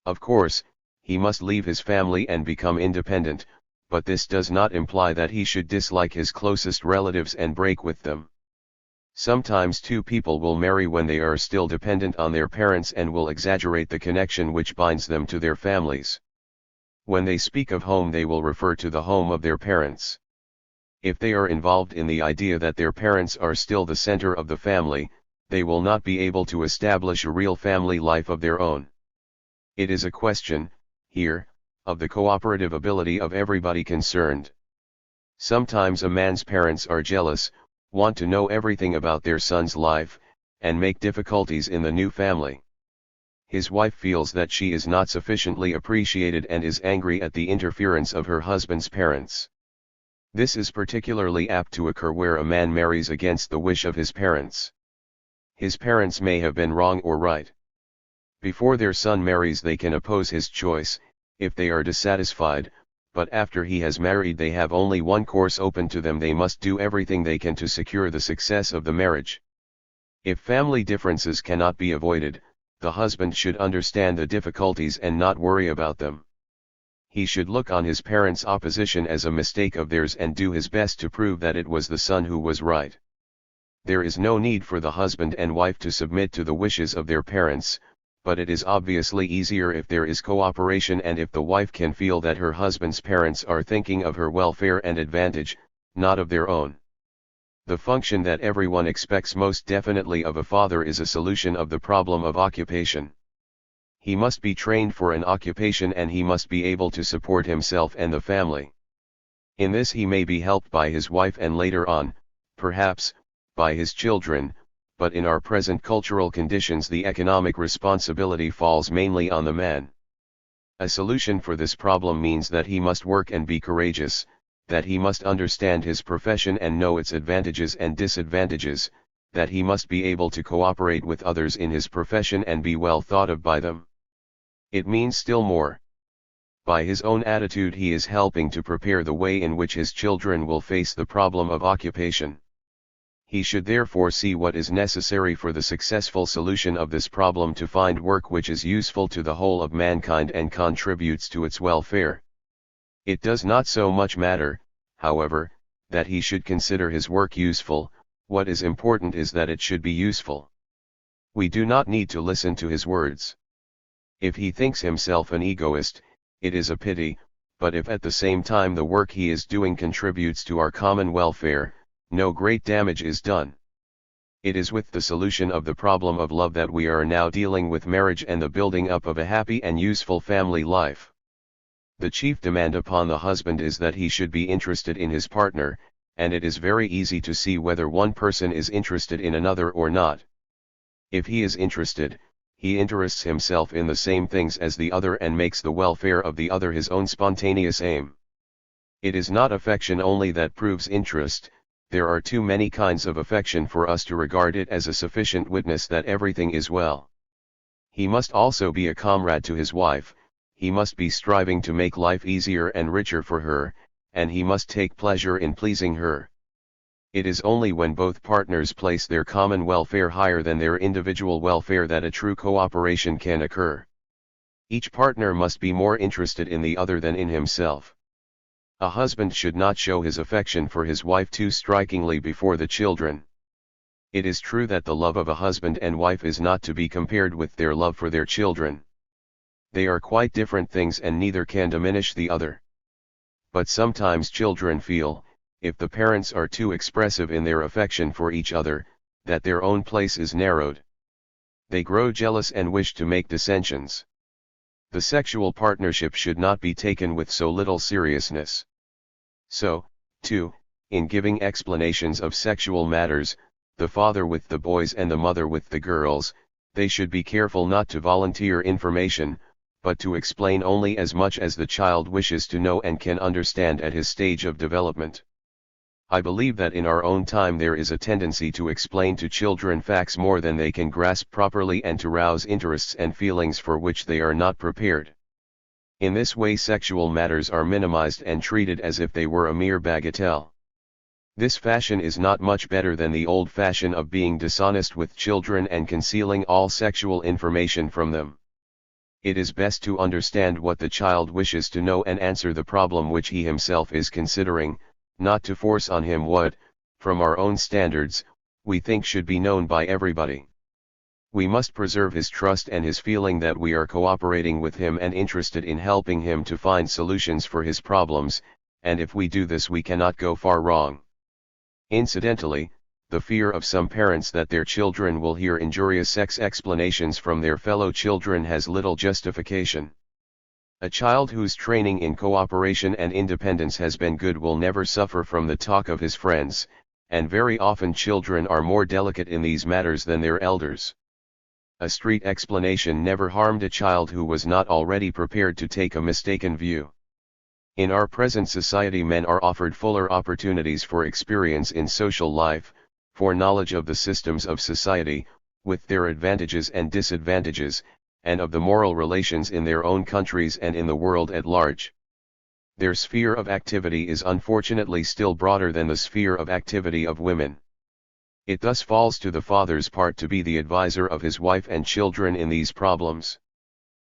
Of course, he must leave his family and become independent, but this does not imply that he should dislike his closest relatives and break with them. Sometimes two people will marry when they are still dependent on their parents and will exaggerate the connection which binds them to their families. When they speak of home, they will refer to the home of their parents. If they are involved in the idea that their parents are still the center of the family, they will not be able to establish a real family life of their own. It is a question, here, of the cooperative ability of everybody concerned. Sometimes a man's parents are jealous, want to know everything about their son's life, and make difficulties in the new family. His wife feels that she is not sufficiently appreciated and is angry at the interference of her husband's parents. This is particularly apt to occur where a man marries against the wish of his parents. His parents may have been wrong or right. Before their son marries, they can oppose his choice, if they are dissatisfied, but after he has married they have only one course open to them: they must do everything they can to secure the success of the marriage. If family differences cannot be avoided, the husband should understand the difficulties and not worry about them. He should look on his parents' opposition as a mistake of theirs and do his best to prove that it was the son who was right. There is no need for the husband and wife to submit to the wishes of their parents, but it is obviously easier if there is cooperation and if the wife can feel that her husband's parents are thinking of her welfare and advantage, not of their own. The function that everyone expects most definitely of a father is a solution of the problem of occupation. He must be trained for an occupation and he must be able to support himself and the family. In this he may be helped by his wife and later on, perhaps, by his children, but in our present cultural conditions the economic responsibility falls mainly on the man. A solution for this problem means that he must work and be courageous, that he must understand his profession and know its advantages and disadvantages, that he must be able to cooperate with others in his profession and be well thought of by them. It means still more. By his own attitude he is helping to prepare the way in which his children will face the problem of occupation. He should therefore see what is necessary for the successful solution of this problem to find work which is useful to the whole of mankind and contributes to its welfare. It does not so much matter, however, that he should consider his work useful. What is important is that it should be useful. We do not need to listen to his words. If he thinks himself an egoist, it is a pity, but if at the same time the work he is doing contributes to our common welfare, no great damage is done. It is with the solution of the problem of love that we are now dealing with marriage and the building up of a happy and useful family life. The chief demand upon the husband is that he should be interested in his partner, and it is very easy to see whether one person is interested in another or not. If he is interested, he interests himself in the same things as the other and makes the welfare of the other his own spontaneous aim. It is not affection only that proves interest, there are too many kinds of affection for us to regard it as a sufficient witness that everything is well. He must also be a comrade to his wife, he must be striving to make life easier and richer for her, and he must take pleasure in pleasing her. It is only when both partners place their common welfare higher than their individual welfare that a true cooperation can occur. Each partner must be more interested in the other than in himself. A husband should not show his affection for his wife too strikingly before the children. It is true that the love of a husband and wife is not to be compared with their love for their children. They are quite different things and neither can diminish the other. But sometimes children feel, if the parents are too expressive in their affection for each other, that their own place is narrowed. They grow jealous and wish to make dissensions. The sexual partnership should not be taken with so little seriousness. So, too, in giving explanations of sexual matters, the father with the boys and the mother with the girls, they should be careful not to volunteer information, but to explain only as much as the child wishes to know and can understand at his stage of development. I believe that in our own time there is a tendency to explain to children facts more than they can grasp properly and to rouse interests and feelings for which they are not prepared. In this way sexual matters are minimized and treated as if they were a mere bagatelle. This fashion is not much better than the old fashion of being dishonest with children and concealing all sexual information from them. It is best to understand what the child wishes to know and answer the problem which he himself is considering, not to force on him what, from our own standards, we think should be known by everybody. We must preserve his trust and his feeling that we are cooperating with him and interested in helping him to find solutions for his problems, and if we do this we cannot go far wrong. Incidentally, the fear of some parents that their children will hear injurious sex explanations from their fellow children has little justification. A child whose training in cooperation and independence has been good will never suffer from the talk of his friends, and very often children are more delicate in these matters than their elders. A street explanation never harmed a child who was not already prepared to take a mistaken view. In our present society men are offered fuller opportunities for experience in social life, for knowledge of the systems of society, with their advantages and disadvantages, and of the moral relations in their own countries and in the world at large. Their sphere of activity is unfortunately still broader than the sphere of activity of women. It thus falls to the father's part to be the advisor of his wife and children in these problems.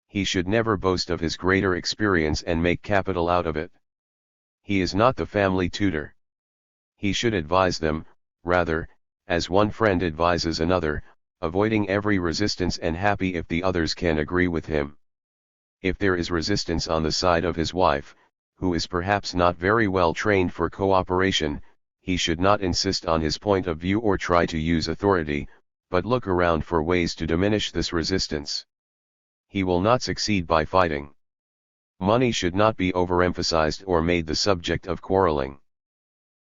He should never boast of his greater experience and make capital out of it. He is not the family tutor. He should advise them, rather, as one friend advises another, avoiding every resistance and happy if the others can agree with him. If there is resistance on the side of his wife, who is perhaps not very well trained for cooperation, he should not insist on his point of view or try to use authority, but look around for ways to diminish this resistance. He will not succeed by fighting. Money should not be overemphasized or made the subject of quarreling.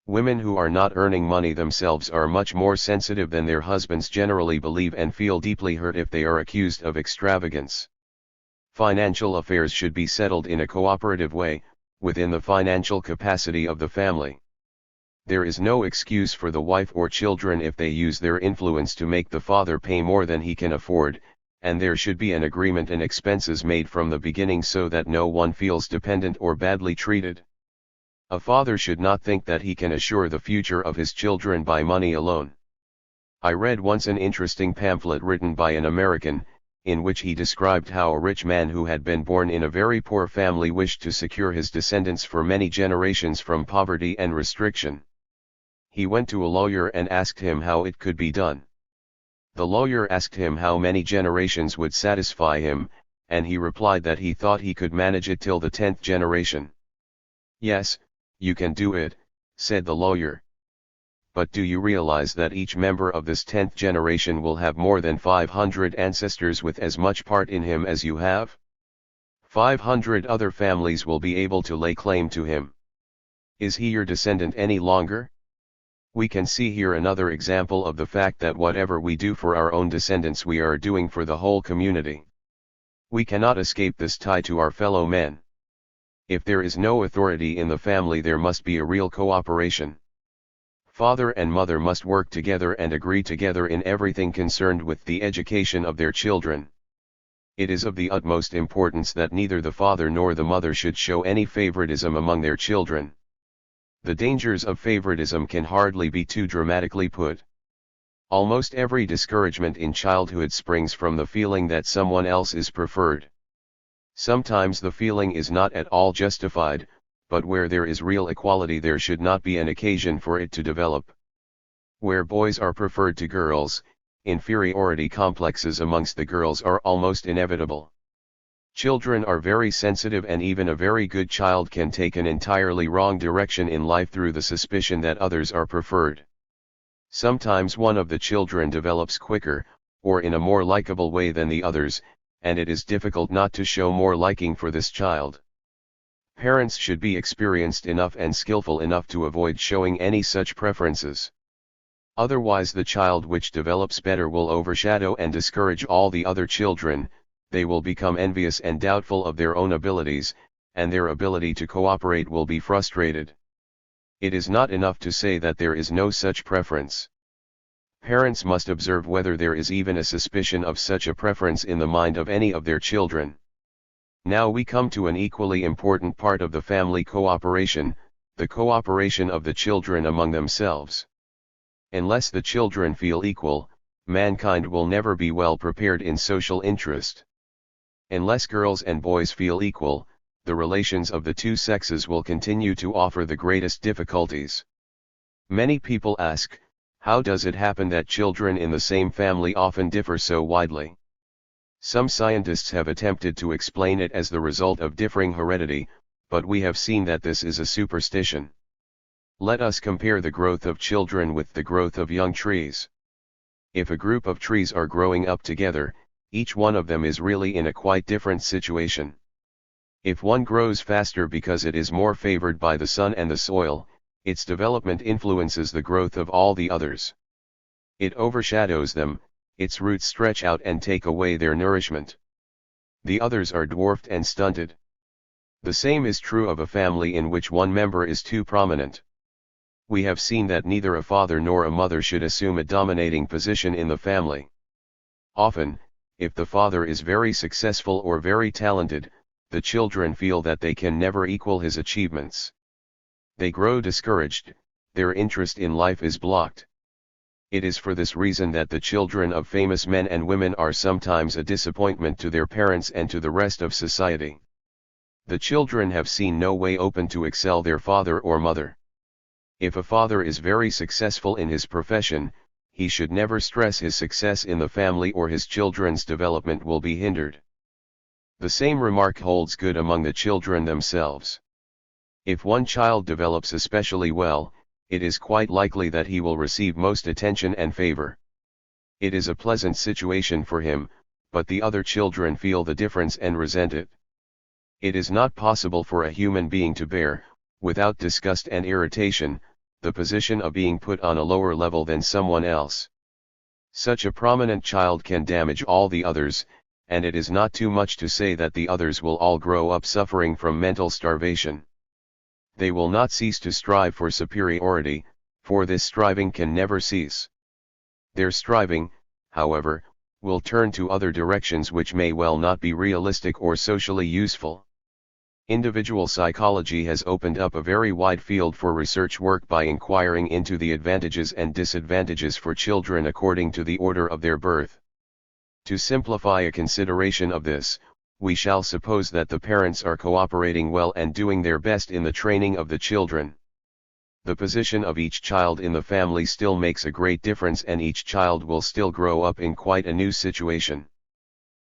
Women who are not earning money themselves are much more sensitive than their husbands generally believe and feel deeply hurt if they are accused of extravagance. Financial affairs should be settled in a cooperative way, within the financial capacity of the family. There is no excuse for the wife or children if they use their influence to make the father pay more than he can afford, and there should be an agreement and expenses made from the beginning so that no one feels dependent or badly treated. A father should not think that he can assure the future of his children by money alone. I read once an interesting pamphlet written by an American, in which he described how a rich man who had been born in a very poor family wished to secure his descendants for many generations from poverty and restriction. He went to a lawyer and asked him how it could be done. The lawyer asked him how many generations would satisfy him, and he replied that he thought he could manage it till the 10th generation. "Yes, you can do it," said the lawyer. "But do you realize that each member of this 10th generation will have more than 500 ancestors with as much part in him as you have? 500 other families will be able to lay claim to him. Is he your descendant any longer?" We can see here another example of the fact that whatever we do for our own descendants we are doing for the whole community. We cannot escape this tie to our fellow men. If there is no authority in the family, there must be a real cooperation. Father and mother must work together and agree together in everything concerned with the education of their children. It is of the utmost importance that neither the father nor the mother should show any favoritism among their children. The dangers of favoritism can hardly be too dramatically put. Almost every discouragement in childhood springs from the feeling that someone else is preferred. Sometimes the feeling is not at all justified, but where there is real equality there should not be an occasion for it to develop. Where boys are preferred to girls, inferiority complexes amongst the girls are almost inevitable. Children are very sensitive, and even a very good child can take an entirely wrong direction in life through the suspicion that others are preferred. Sometimes one of the children develops quicker, or in a more likable way than the others, and it is difficult not to show more liking for this child. Parents should be experienced enough and skillful enough to avoid showing any such preferences. Otherwise the child which develops better will overshadow and discourage all the other children. They will become envious and doubtful of their own abilities, and their ability to cooperate will be frustrated. It is not enough to say that there is no such preference. Parents must observe whether there is even a suspicion of such a preference in the mind of any of their children. Now we come to an equally important part of the family cooperation, the cooperation of the children among themselves. Unless the children feel equal, mankind will never be well prepared in social interest. Unless girls and boys feel equal, the relations of the two sexes will continue to offer the greatest difficulties. Many people ask, how does it happen that children in the same family often differ so widely? Some scientists have attempted to explain it as the result of differing heredity, but we have seen that this is a superstition. Let us compare the growth of children with the growth of young trees. If a group of trees are growing up together, each one of them is really in a quite different situation. If one grows faster because it is more favored by the sun and the soil, its development influences the growth of all the others. It overshadows them, its roots stretch out and take away their nourishment. The others are dwarfed and stunted. The same is true of a family in which one member is too prominent. We have seen that neither a father nor a mother should assume a dominating position in the family. Often, if the father is very successful or very talented, the children feel that they can never equal his achievements. They grow discouraged, their interest in life is blocked. It is for this reason that the children of famous men and women are sometimes a disappointment to their parents and to the rest of society. The children have seen no way open to excel their father or mother. If a father is very successful in his profession, he should never stress his success in the family or his children's development will be hindered. The same remark holds good among the children themselves. If one child develops especially well, it is quite likely that he will receive most attention and favor. It is a pleasant situation for him, but the other children feel the difference and resent it. It is not possible for a human being to bear, without disgust and irritation, the position of being put on a lower level than someone else. Such a prominent child can damage all the others, and it is not too much to say that the others will all grow up suffering from mental starvation. They will not cease to strive for superiority, for this striving can never cease. Their striving, however, will turn to other directions which may well not be realistic or socially useful. Individual psychology has opened up a very wide field for research work by inquiring into the advantages and disadvantages for children according to the order of their birth. To simplify a consideration of this, we shall suppose that the parents are cooperating well and doing their best in the training of the children. The position of each child in the family still makes a great difference, and each child will still grow up in quite a new situation.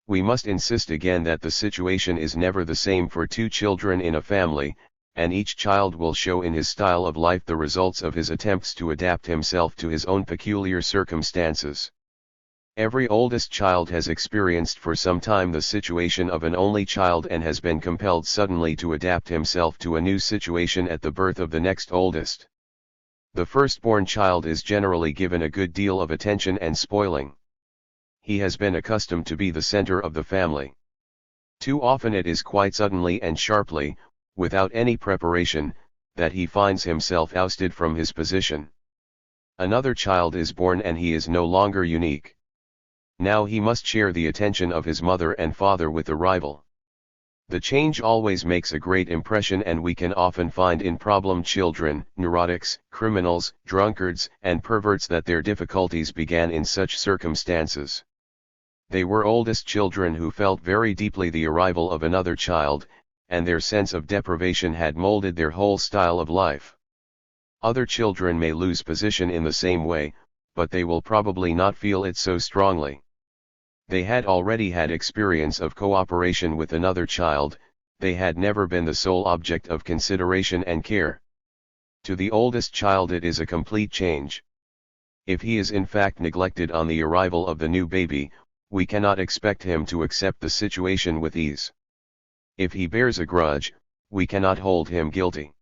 We must insist again that the situation is never the same for two children in a family, and each child will show in his style of life the results of his attempts to adapt himself to his own peculiar circumstances. Every oldest child has experienced for some time the situation of an only child and has been compelled suddenly to adapt himself to a new situation at the birth of the next oldest. The firstborn child is generally given a good deal of attention and spoiling. He has been accustomed to be the center of the family. Too often it is quite suddenly and sharply, without any preparation, that he finds himself ousted from his position. Another child is born and he is no longer unique. Now he must share the attention of his mother and father with the rival. The change always makes a great impression, and we can often find in problem children, neurotics, criminals, drunkards, and perverts that their difficulties began in such circumstances. They were oldest children who felt very deeply the arrival of another child, and their sense of deprivation had molded their whole style of life. Other children may lose position in the same way, but they will probably not feel it so strongly. They had already had experience of cooperation with another child, they had never been the sole object of consideration and care. To the oldest child it is a complete change. If he is in fact neglected on the arrival of the new baby, we cannot expect him to accept the situation with ease. If he bears a grudge, we cannot hold him guilty.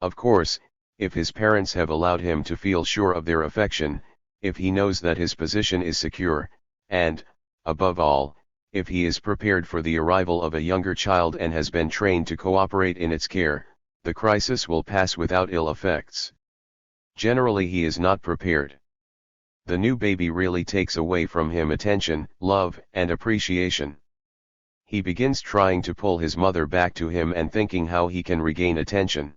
Of course, if his parents have allowed him to feel sure of their affection, if he knows that his position is secure, and, above all, if he is prepared for the arrival of a younger child and has been trained to cooperate in its care, the crisis will pass without ill effects. Generally he is not prepared. The new baby really takes away from him attention, love, and appreciation. He begins trying to pull his mother back to him and thinking how he can regain attention.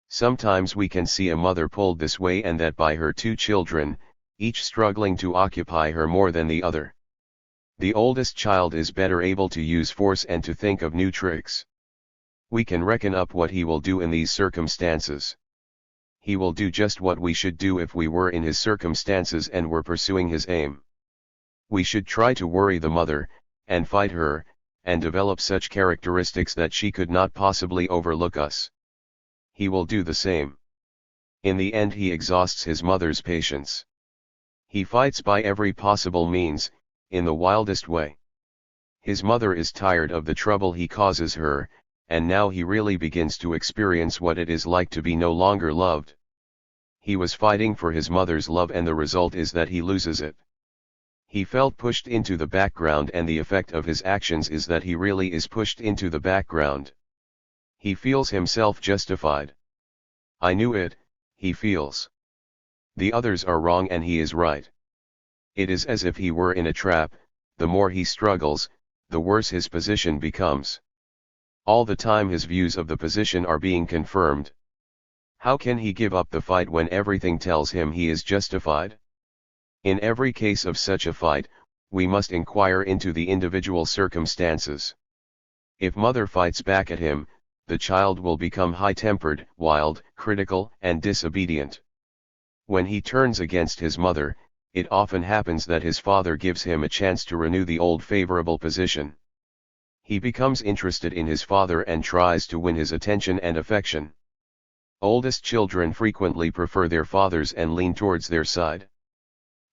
Sometimes we can see a mother pulled this way and that by her two children, each struggling to occupy her more than the other. The oldest child is better able to use force and to think of new tricks. We can reckon up what he will do in these circumstances. He will do just what we should do if we were in his circumstances and were pursuing his aim. We should try to worry the mother, and fight her, and develop such characteristics that she could not possibly overlook us. He will do the same. In the end he exhausts his mother's patience. He fights by every possible means, in the wildest way. His mother is tired of the trouble he causes her, and now he really begins to experience what it is like to be no longer loved. He was fighting for his mother's love and the result is that he loses it. He felt pushed into the background and the effect of his actions is that he really is pushed into the background. He feels himself justified. I knew it, he feels. The others are wrong and he is right. It is as if he were in a trap, the more he struggles, the worse his position becomes. All the time his views of the position are being confirmed. How can he give up the fight when everything tells him he is justified? In every case of such a fight, we must inquire into the individual circumstances. If mother fights back at him, the child will become high-tempered, wild, critical, and disobedient. When he turns against his mother, it often happens that his father gives him a chance to renew the old favorable position. He becomes interested in his father and tries to win his attention and affection. Oldest children frequently prefer their fathers and lean towards their side.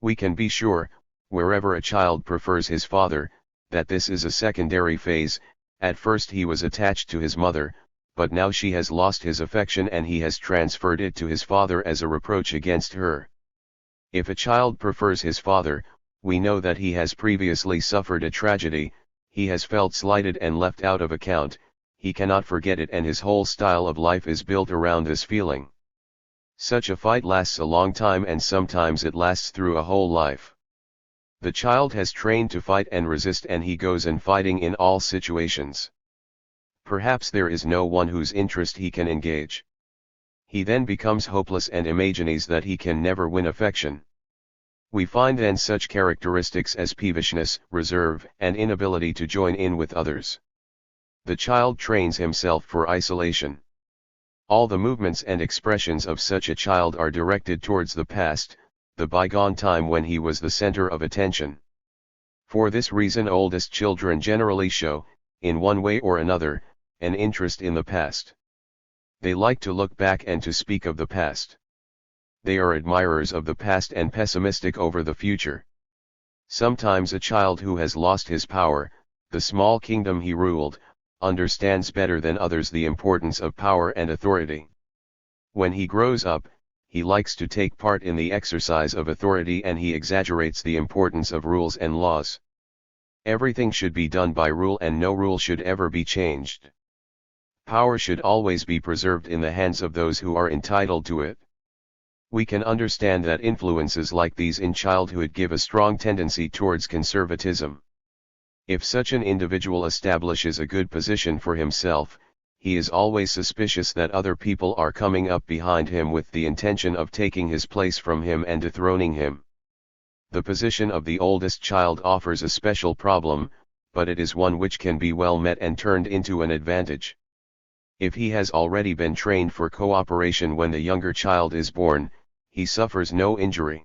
We can be sure, wherever a child prefers his father, that this is a secondary phase. At first he was attached to his mother, but now she has lost his affection and he has transferred it to his father as a reproach against her. If a child prefers his father, we know that he has previously suffered a tragedy, he has felt slighted and left out of account, he cannot forget it and his whole style of life is built around this feeling. Such a fight lasts a long time and sometimes it lasts through a whole life. The child has trained to fight and resist and he goes on fighting in all situations. Perhaps there is no one whose interest he can engage. He then becomes hopeless and imagines that he can never win affection. We find then such characteristics as peevishness, reserve, and inability to join in with others. The child trains himself for isolation. All the movements and expressions of such a child are directed towards the past, the bygone time when he was the center of attention. For this reason oldest children generally show, in one way or another, an interest in the past. They like to look back and to speak of the past. They are admirers of the past and pessimistic over the future. Sometimes a child who has lost his power, the small kingdom he ruled, understands better than others the importance of power and authority. When he grows up, he likes to take part in the exercise of authority and he exaggerates the importance of rules and laws. Everything should be done by rule and no rule should ever be changed. Power should always be preserved in the hands of those who are entitled to it. We can understand that influences like these in childhood give a strong tendency towards conservatism. If such an individual establishes a good position for himself, he is always suspicious that other people are coming up behind him with the intention of taking his place from him and dethroning him. The position of the oldest child offers a special problem, but it is one which can be well met and turned into an advantage. If he has already been trained for cooperation when the younger child is born, he suffers no injury.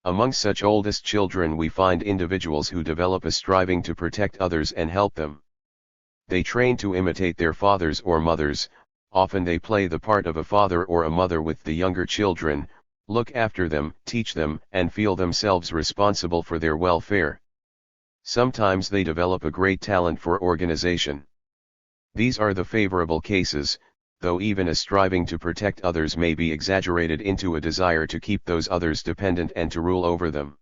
Among such oldest children we find individuals who develop a striving to protect others and help them. They train to imitate their fathers or mothers, often they play the part of a father or a mother with the younger children, look after them, teach them, and feel themselves responsible for their welfare. Sometimes they develop a great talent for organization. These are the favorable cases, though even a striving to protect others may be exaggerated into a desire to keep those others dependent and to rule over them.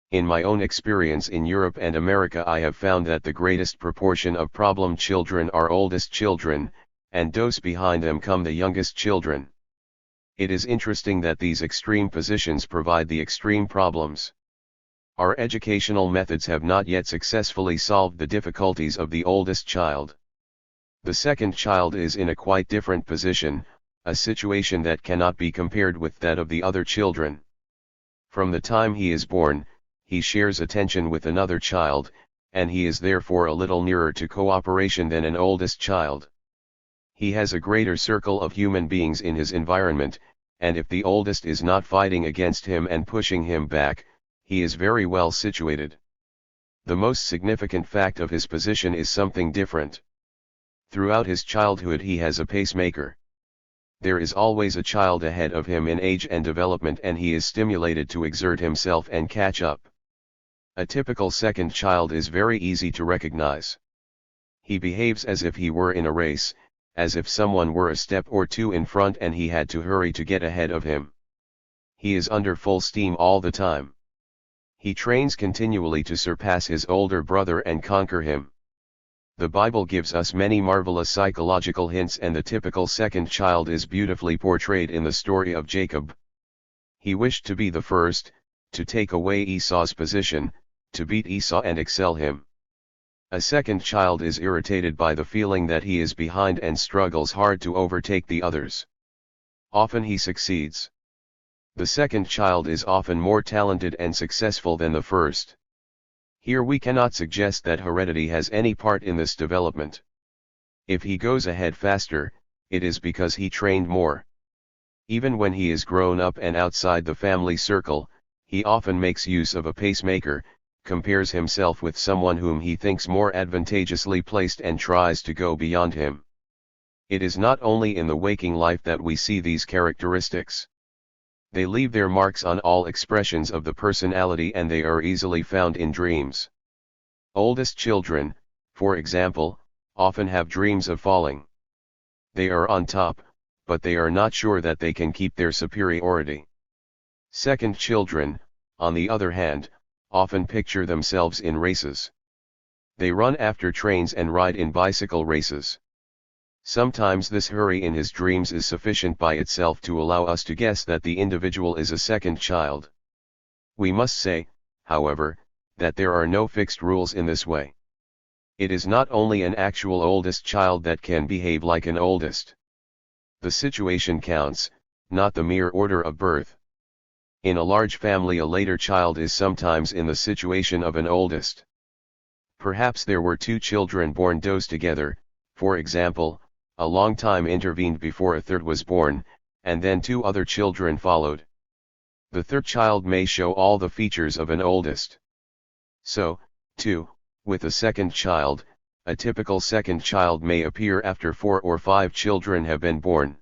In my own experience in Europe and America I have found that the greatest proportion of problem children are oldest children, and close behind them come the youngest children. It is interesting that these extreme positions provide the extreme problems. Our educational methods have not yet successfully solved the difficulties of the oldest child. The second child is in a quite different position, a situation that cannot be compared with that of the other children. From the time he is born, he shares attention with another child, and he is therefore a little nearer to cooperation than an oldest child. He has a greater circle of human beings in his environment, and if the oldest is not fighting against him and pushing him back, he is very well situated. The most significant fact of his position is something different. Throughout his childhood he has a pacemaker. There is always a child ahead of him in age and development and he is stimulated to exert himself and catch up. A typical second child is very easy to recognize. He behaves as if he were in a race, as if someone were a step or two in front and he had to hurry to get ahead of him. He is under full steam all the time. He trains continually to surpass his older brother and conquer him. The Bible gives us many marvelous psychological hints and the typical second child is beautifully portrayed in the story of Jacob. He wished to be the first, to take away Esau's position, to beat Esau and excel him. A second child is irritated by the feeling that he is behind and struggles hard to overtake the others. Often he succeeds. The second child is often more talented and successful than the first. Here we cannot suggest that heredity has any part in this development. If he goes ahead faster, it is because he trained more. Even when he is grown up and outside the family circle, he often makes use of a pacemaker, compares himself with someone whom he thinks more advantageously placed and tries to go beyond him. It is not only in the waking life that we see these characteristics. They leave their marks on all expressions of the personality and they are easily found in dreams. Oldest children, for example, often have dreams of falling. They are on top, but they are not sure that they can keep their superiority. Second children, on the other hand, often picture themselves in races. They run after trains and ride in bicycle races. Sometimes this hurry in his dreams is sufficient by itself to allow us to guess that the individual is a second child. We must say, however, that there are no fixed rules in this way. It is not only an actual oldest child that can behave like an oldest. The situation counts, not the mere order of birth. In a large family a later child is sometimes in the situation of an oldest. Perhaps there were two children born close together, for example, a long time intervened before a third was born, and then two other children followed. The third child may show all the features of an oldest. So, too, with a second child, a typical second child may appear after 4 or 5 children have been born.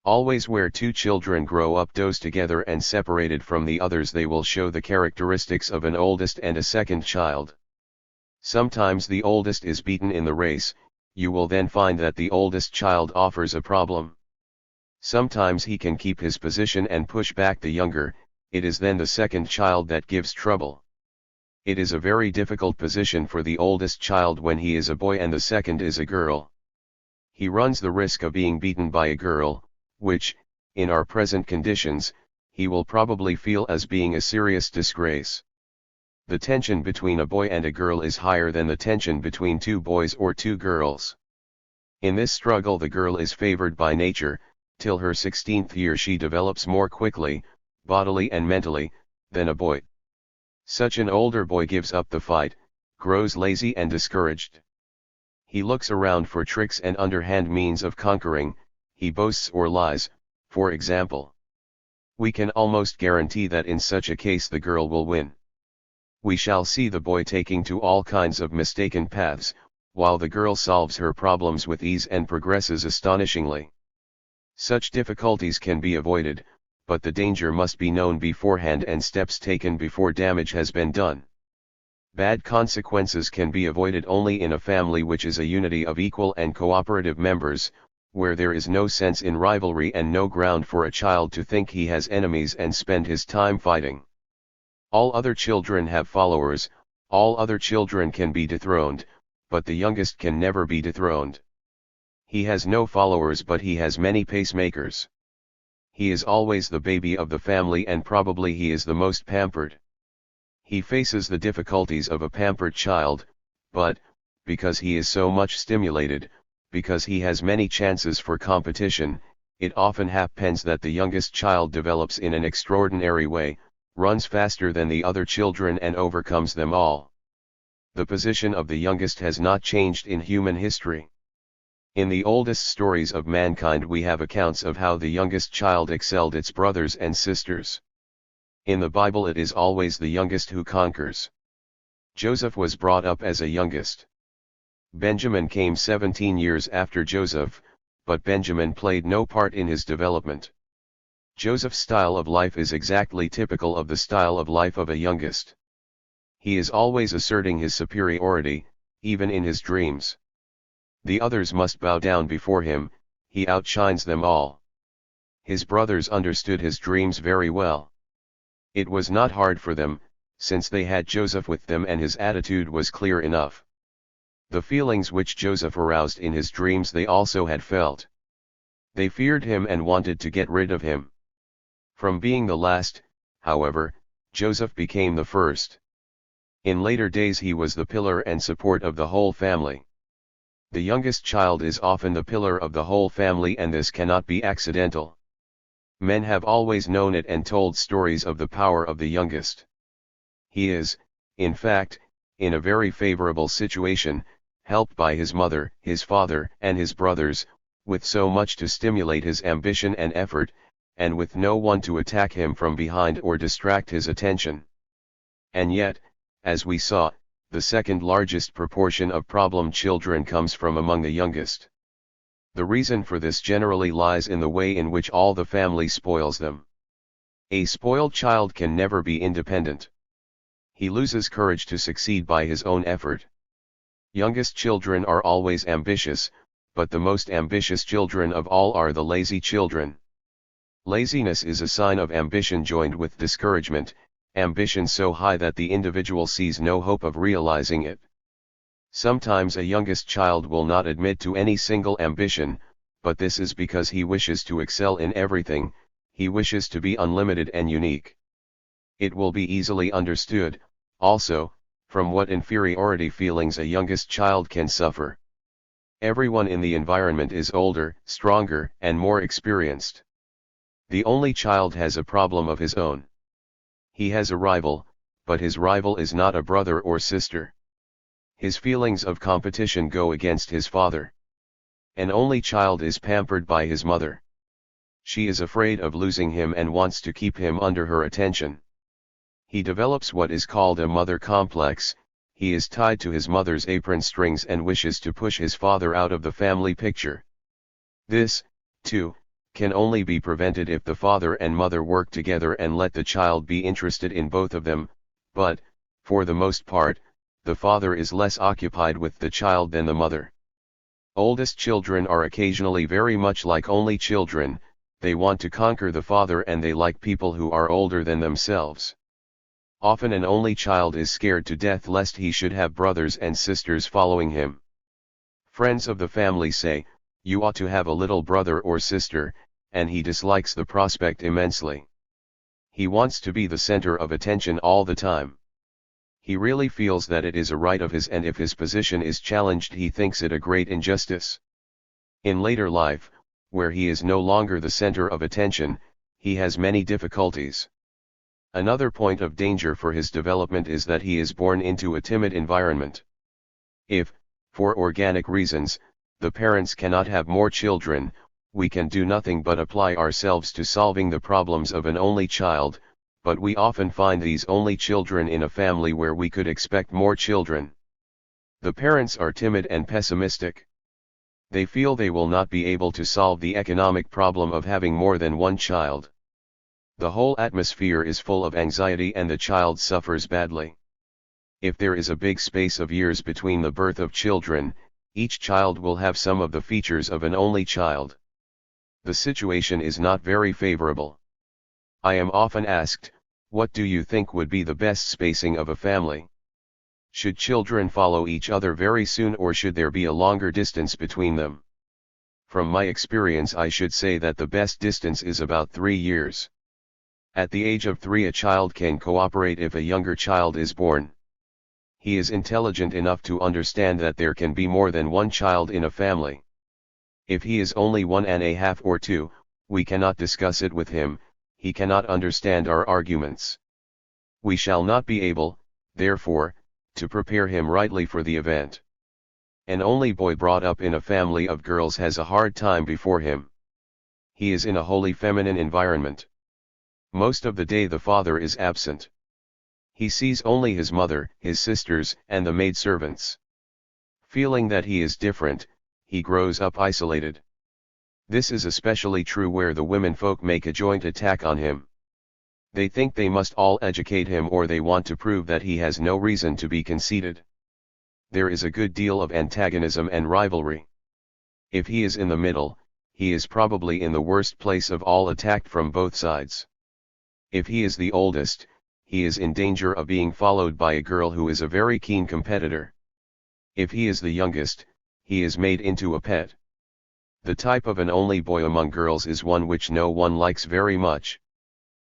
Always where two children grow up close together and separated from the others they will show the characteristics of an oldest and a second child. Sometimes the oldest is beaten in the race, you will then find that the oldest child offers a problem. Sometimes he can keep his position and push back the younger, it is then the second child that gives trouble. It is a very difficult position for the oldest child when he is a boy and the second is a girl. he runs the risk of being beaten by a girl, which, in our present conditions, he will probably feel as being a serious disgrace. The tension between a boy and a girl is higher than the tension between two boys or two girls. In this struggle the girl is favored by nature. Till her 16th year she develops more quickly, bodily and mentally, than a boy. Such an older boy gives up the fight, grows lazy and discouraged. He looks around for tricks and underhand means of conquering, he boasts or lies, for example. We can almost guarantee that in such a case the girl will win. We shall see the boy taking to all kinds of mistaken paths, while the girl solves her problems with ease and progresses astonishingly. Such difficulties can be avoided, but the danger must be known beforehand and steps taken before damage has been done. Bad consequences can be avoided only in a family which is a unity of equal and cooperative members, where there is no sense in rivalry and no ground for a child to think he has enemies and spend his time fighting. All other children have followers, all other children can be dethroned, but the youngest can never be dethroned. He has no followers but he has many pacemakers. He is always the baby of the family and probably he is the most pampered. He faces the difficulties of a pampered child, but, because he is so much stimulated, because he has many chances for competition, it often happens that the youngest child develops in an extraordinary way, runs faster than the other children and overcomes them all. The position of the youngest has not changed in human history. In the oldest stories of mankind we have accounts of how the youngest child excelled its brothers and sisters. In the Bible it is always the youngest who conquers. Joseph was brought up as a youngest. Benjamin came 17 years after Joseph, but Benjamin played no part in his development. Joseph's style of life is exactly typical of the style of life of a youngest. He is always asserting his superiority, even in his dreams. The others must bow down before him, he outshines them all. His brothers understood his dreams very well. It was not hard for them, since they had Joseph with them and his attitude was clear enough. The feelings which Joseph aroused in his dreams they also had felt. They feared him and wanted to get rid of him. From being the last, however, Joseph became the first. In later days he was the pillar and support of the whole family. The youngest child is often the pillar of the whole family and this cannot be accidental. Men have always known it and told stories of the power of the youngest. He is, in fact, in a very favorable situation, helped by his mother, his father, and his brothers, with so much to stimulate his ambition and effort, and with no one to attack him from behind or distract his attention. And yet, as we saw, the second largest proportion of problem children comes from among the youngest. The reason for this generally lies in the way in which all the family spoils them. A spoiled child can never be independent. He loses courage to succeed by his own effort. Youngest children are always ambitious, but the most ambitious children of all are the lazy children. Laziness is a sign of ambition joined with discouragement, ambition so high that the individual sees no hope of realizing it. Sometimes a youngest child will not admit to any single ambition, but this is because he wishes to excel in everything, he wishes to be unlimited and unique. It will be easily understood, also, from what inferiority feelings a youngest child can suffer. Everyone in the environment is older, stronger, and more experienced. The only child has a problem of his own. He has a rival, but his rival is not a brother or sister. His feelings of competition go against his father. An only child is pampered by his mother. She is afraid of losing him and wants to keep him under her attention. He develops what is called a mother complex, he is tied to his mother's apron strings and wishes to push his father out of the family picture. This, too, can only be prevented if the father and mother work together and let the child be interested in both of them, but, for the most part, the father is less occupied with the child than the mother. Oldest children are occasionally very much like only children, they want to conquer the father and they like people who are older than themselves. Often an only child is scared to death lest he should have brothers and sisters following him. Friends of the family say, You ought to have a little brother or sister, and he dislikes the prospect immensely. He wants to be the center of attention all the time. He really feels that it is a right of his, and if his position is challenged he thinks it a great injustice. In later life, where he is no longer the center of attention, he has many difficulties. Another point of danger for his development is that he is born into a timid environment. If, for organic reasons, the parents cannot have more children, we can do nothing but apply ourselves to solving the problems of an only child, but we often find these only children in a family where we could expect more children. The parents are timid and pessimistic. They feel they will not be able to solve the economic problem of having more than one child. The whole atmosphere is full of anxiety and the child suffers badly. If there is a big space of years between the birth of children, each child will have some of the features of an only child. The situation is not very favorable. I am often asked, what do you think would be the best spacing of a family? Should children follow each other very soon, or should there be a longer distance between them? From my experience, I should say that the best distance is about 3 years. At the age of 3 a child can cooperate if a younger child is born. He is intelligent enough to understand that there can be more than one child in a family. If he is only 1.5 or 2, we cannot discuss it with him, he cannot understand our arguments. We shall not be able, therefore, to prepare him rightly for the event. An only boy brought up in a family of girls has a hard time before him. He is in a wholly feminine environment. Most of the day the father is absent. He sees only his mother, his sisters, and the maidservants. Feeling that he is different, he grows up isolated. This is especially true where the womenfolk make a joint attack on him. They think they must all educate him, or they want to prove that he has no reason to be conceited. There is a good deal of antagonism and rivalry. If he is in the middle, he is probably in the worst place of all, attacked from both sides. If he is the oldest, he is in danger of being followed by a girl who is a very keen competitor. If he is the youngest, he is made into a pet. The type of an only boy among girls is one which no one likes very much.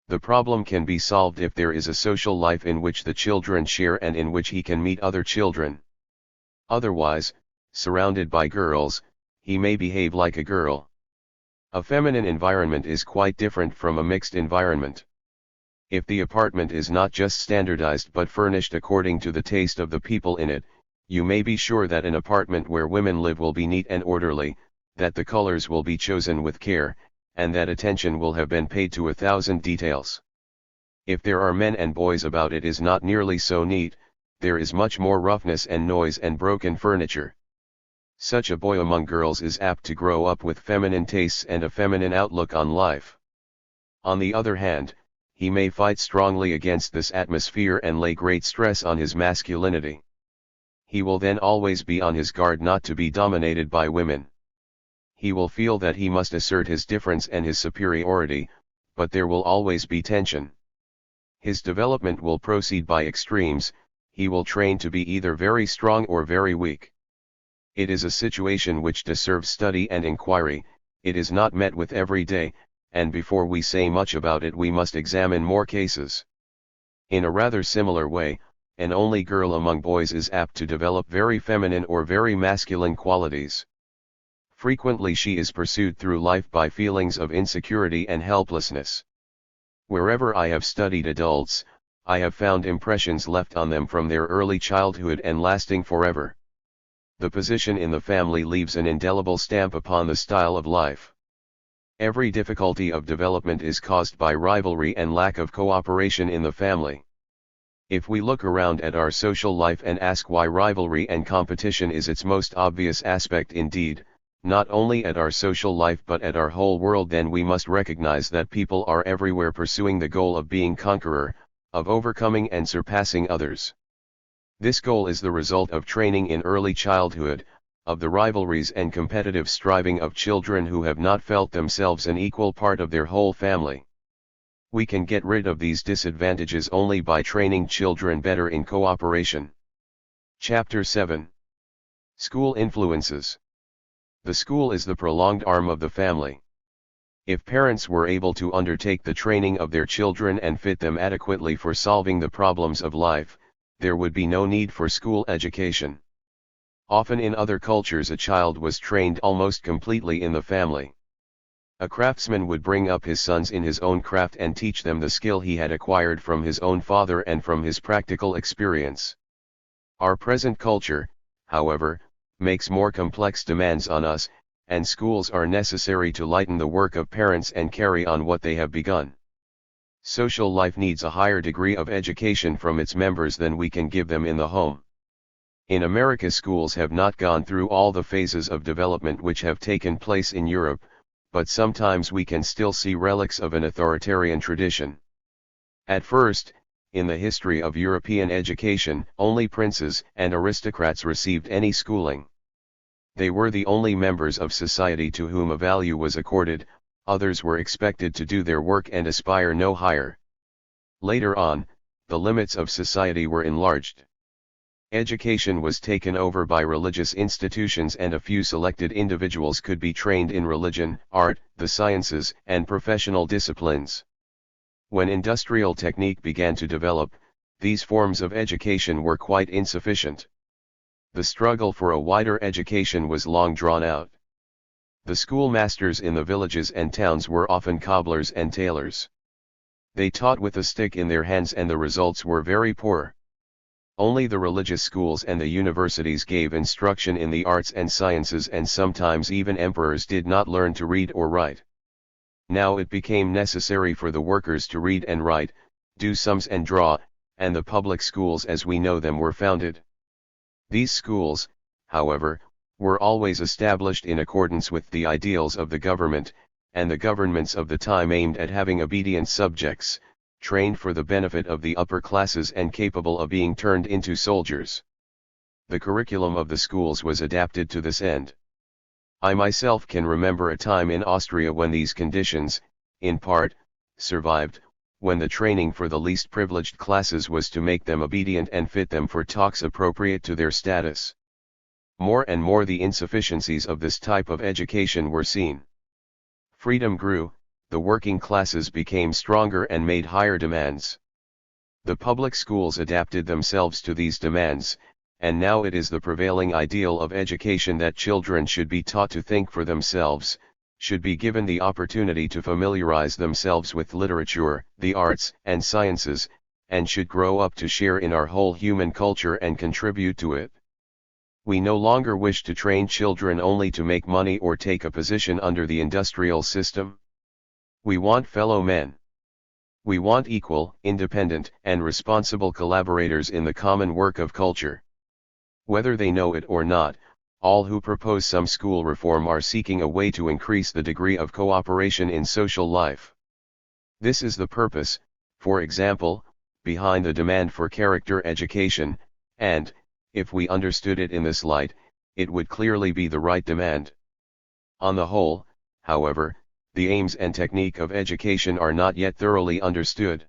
The problem can be solved if there is a social life in which the children share and in which he can meet other children. Otherwise, surrounded by girls, he may behave like a girl. A feminine environment is quite different from a mixed environment. If the apartment is not just standardized but furnished according to the taste of the people in it, you may be sure that an apartment where women live will be neat and orderly, that the colors will be chosen with care, and that attention will have been paid to 1,000 details. If there are men and boys about, it is not nearly so neat, there is much more roughness and noise and broken furniture. Such a boy among girls is apt to grow up with feminine tastes and a feminine outlook on life. On the other hand, he may fight strongly against this atmosphere and lay great stress on his masculinity. He will then always be on his guard not to be dominated by women. He will feel that he must assert his difference and his superiority, but there will always be tension. His development will proceed by extremes, he will train to be either very strong or very weak. It is a situation which deserves study and inquiry, it is not met with every day, and before we say much about it we must examine more cases. In a rather similar way, an only girl among boys is apt to develop very feminine or very masculine qualities. Frequently she is pursued through life by feelings of insecurity and helplessness. Wherever I have studied adults, I have found impressions left on them from their early childhood and lasting forever. The position in the family leaves an indelible stamp upon the style of life. Every difficulty of development is caused by rivalry and lack of cooperation in the family. If we look around at our social life and ask why rivalry and competition is its most obvious aspect indeed, not only at our social life but at our whole world, then we must recognize that people are everywhere pursuing the goal of being conqueror, of overcoming and surpassing others. This goal is the result of training in early childhood, of the rivalries and competitive striving of children who have not felt themselves an equal part of their whole family. We can get rid of these disadvantages only by training children better in cooperation. Chapter 7. School Influences. The school is the prolonged arm of the family. If parents were able to undertake the training of their children and fit them adequately for solving the problems of life, there would be no need for school education. Often in other cultures a child was trained almost completely in the family. A craftsman would bring up his sons in his own craft and teach them the skill he had acquired from his own father and from his practical experience. Our present culture, however, makes more complex demands on us, and schools are necessary to lighten the work of parents and carry on what they have begun. Social life needs a higher degree of education from its members than we can give them in the home. In America, schools have not gone through all the phases of development which have taken place in Europe, but sometimes we can still see relics of an authoritarian tradition. At first, in the history of European education, only princes and aristocrats received any schooling. They were the only members of society to whom a value was accorded, others were expected to do their work and aspire no higher. Later on, the limits of society were enlarged. Education was taken over by religious institutions and a few selected individuals could be trained in religion, art, the sciences, and professional disciplines. When industrial technique began to develop, these forms of education were quite insufficient. The struggle for a wider education was long drawn out. The schoolmasters in the villages and towns were often cobblers and tailors. They taught with a stick in their hands and the results were very poor. Only the religious schools and the universities gave instruction in the arts and sciences, and sometimes even emperors did not learn to read or write. Now it became necessary for the workers to read and write, do sums and draw, and the public schools as we know them were founded. These schools, however, were always established in accordance with the ideals of the government, and the governments of the time aimed at having obedient subjects, trained for the benefit of the upper classes and capable of being turned into soldiers. The curriculum of the schools was adapted to this end. I myself can remember a time in Austria when these conditions, in part, survived, when the training for the least privileged classes was to make them obedient and fit them for talks appropriate to their status. More and more the insufficiencies of this type of education were seen. Freedom grew, the working classes became stronger and made higher demands. The public schools adapted themselves to these demands, and now it is the prevailing ideal of education that children should be taught to think for themselves, should be given the opportunity to familiarize themselves with literature, the arts and sciences, and should grow up to share in our whole human culture and contribute to it. We no longer wish to train children only to make money or take a position under the industrial system. We want fellow men. We want equal, independent, and responsible collaborators in the common work of culture. Whether they know it or not, all who propose some school reform are seeking a way to increase the degree of cooperation in social life. This is the purpose, for example, behind the demand for character education, and, if we understood it in this light, it would clearly be the right demand. On the whole, however, the aims and technique of education are not yet thoroughly understood.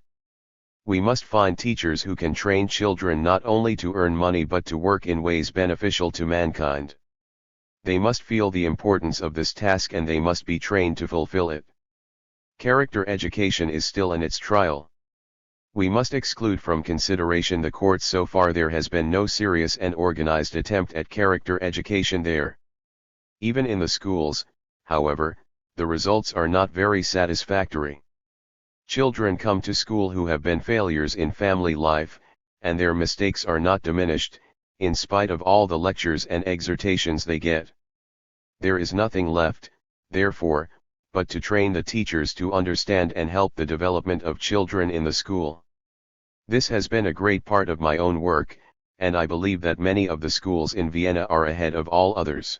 We must find teachers who can train children not only to earn money but to work in ways beneficial to mankind. They must feel the importance of this task and they must be trained to fulfill it. Character education is still in its trial. We must exclude from consideration the courts. So far there has been no serious and organized attempt at character education there. Even in the schools, however, the results are not very satisfactory. Children come to school who have been failures in family life, and their mistakes are not diminished, in spite of all the lectures and exhortations they get. There is nothing left, therefore, but to train the teachers to understand and help the development of children in the school. This has been a great part of my own work, and I believe that many of the schools in Vienna are ahead of all others.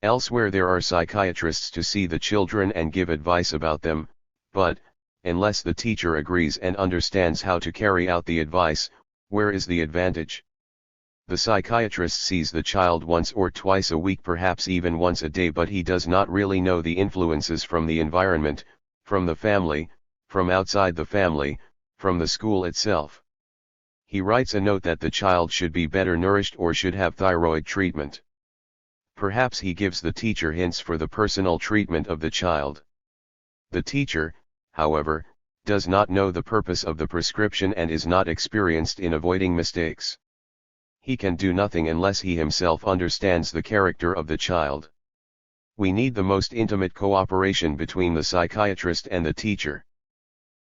Elsewhere there are psychiatrists to see the children and give advice about them, but, unless the teacher agrees and understands how to carry out the advice, where is the advantage? The psychiatrist sees the child once or twice a week, perhaps even once a day, but he does not really know the influences from the environment, from the family, from outside the family, from the school itself. He writes a note that the child should be better nourished or should have thyroid treatment. Perhaps he gives the teacher hints for the personal treatment of the child. The teacher, however, does not know the purpose of the prescription and is not experienced in avoiding mistakes. He can do nothing unless he himself understands the character of the child. We need the most intimate cooperation between the psychiatrist and the teacher.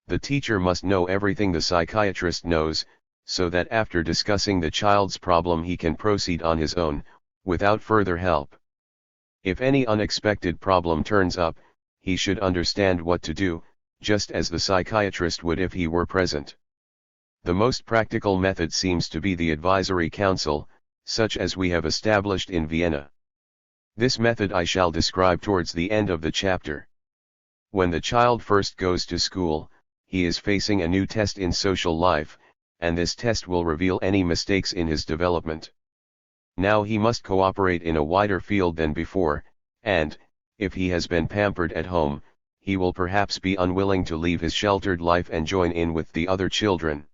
The teacher must know everything the psychiatrist knows, so that after discussing the child's problem he can proceed on his own, without further help. If any unexpected problem turns up, he should understand what to do, just as the psychiatrist would if he were present. The most practical method seems to be the advisory council, such as we have established in Vienna. This method I shall describe towards the end of the chapter. When the child first goes to school, he is facing a new test in social life, and this test will reveal any mistakes in his development. Now he must cooperate in a wider field than before, and, if he has been pampered at home, he will perhaps be unwilling to leave his sheltered life and join in with the other children.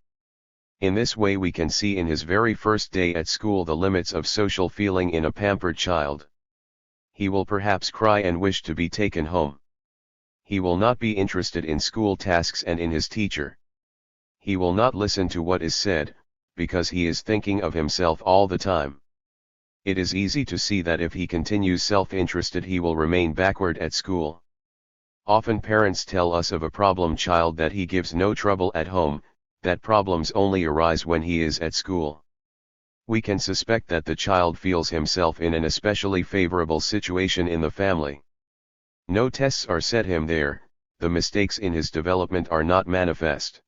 In this way we can see in his very first day at school the limits of social feeling in a pampered child. He will perhaps cry and wish to be taken home. He will not be interested in school tasks and in his teacher. He will not listen to what is said, because he is thinking of himself all the time. It is easy to see that if he continues self-interested he will remain backward at school. Often parents tell us of a problem child that he gives no trouble at home, that problems only arise when he is at school. We can suspect that the child feels himself in an especially favorable situation in the family. No tests are set him there, the mistakes in his development are not manifest.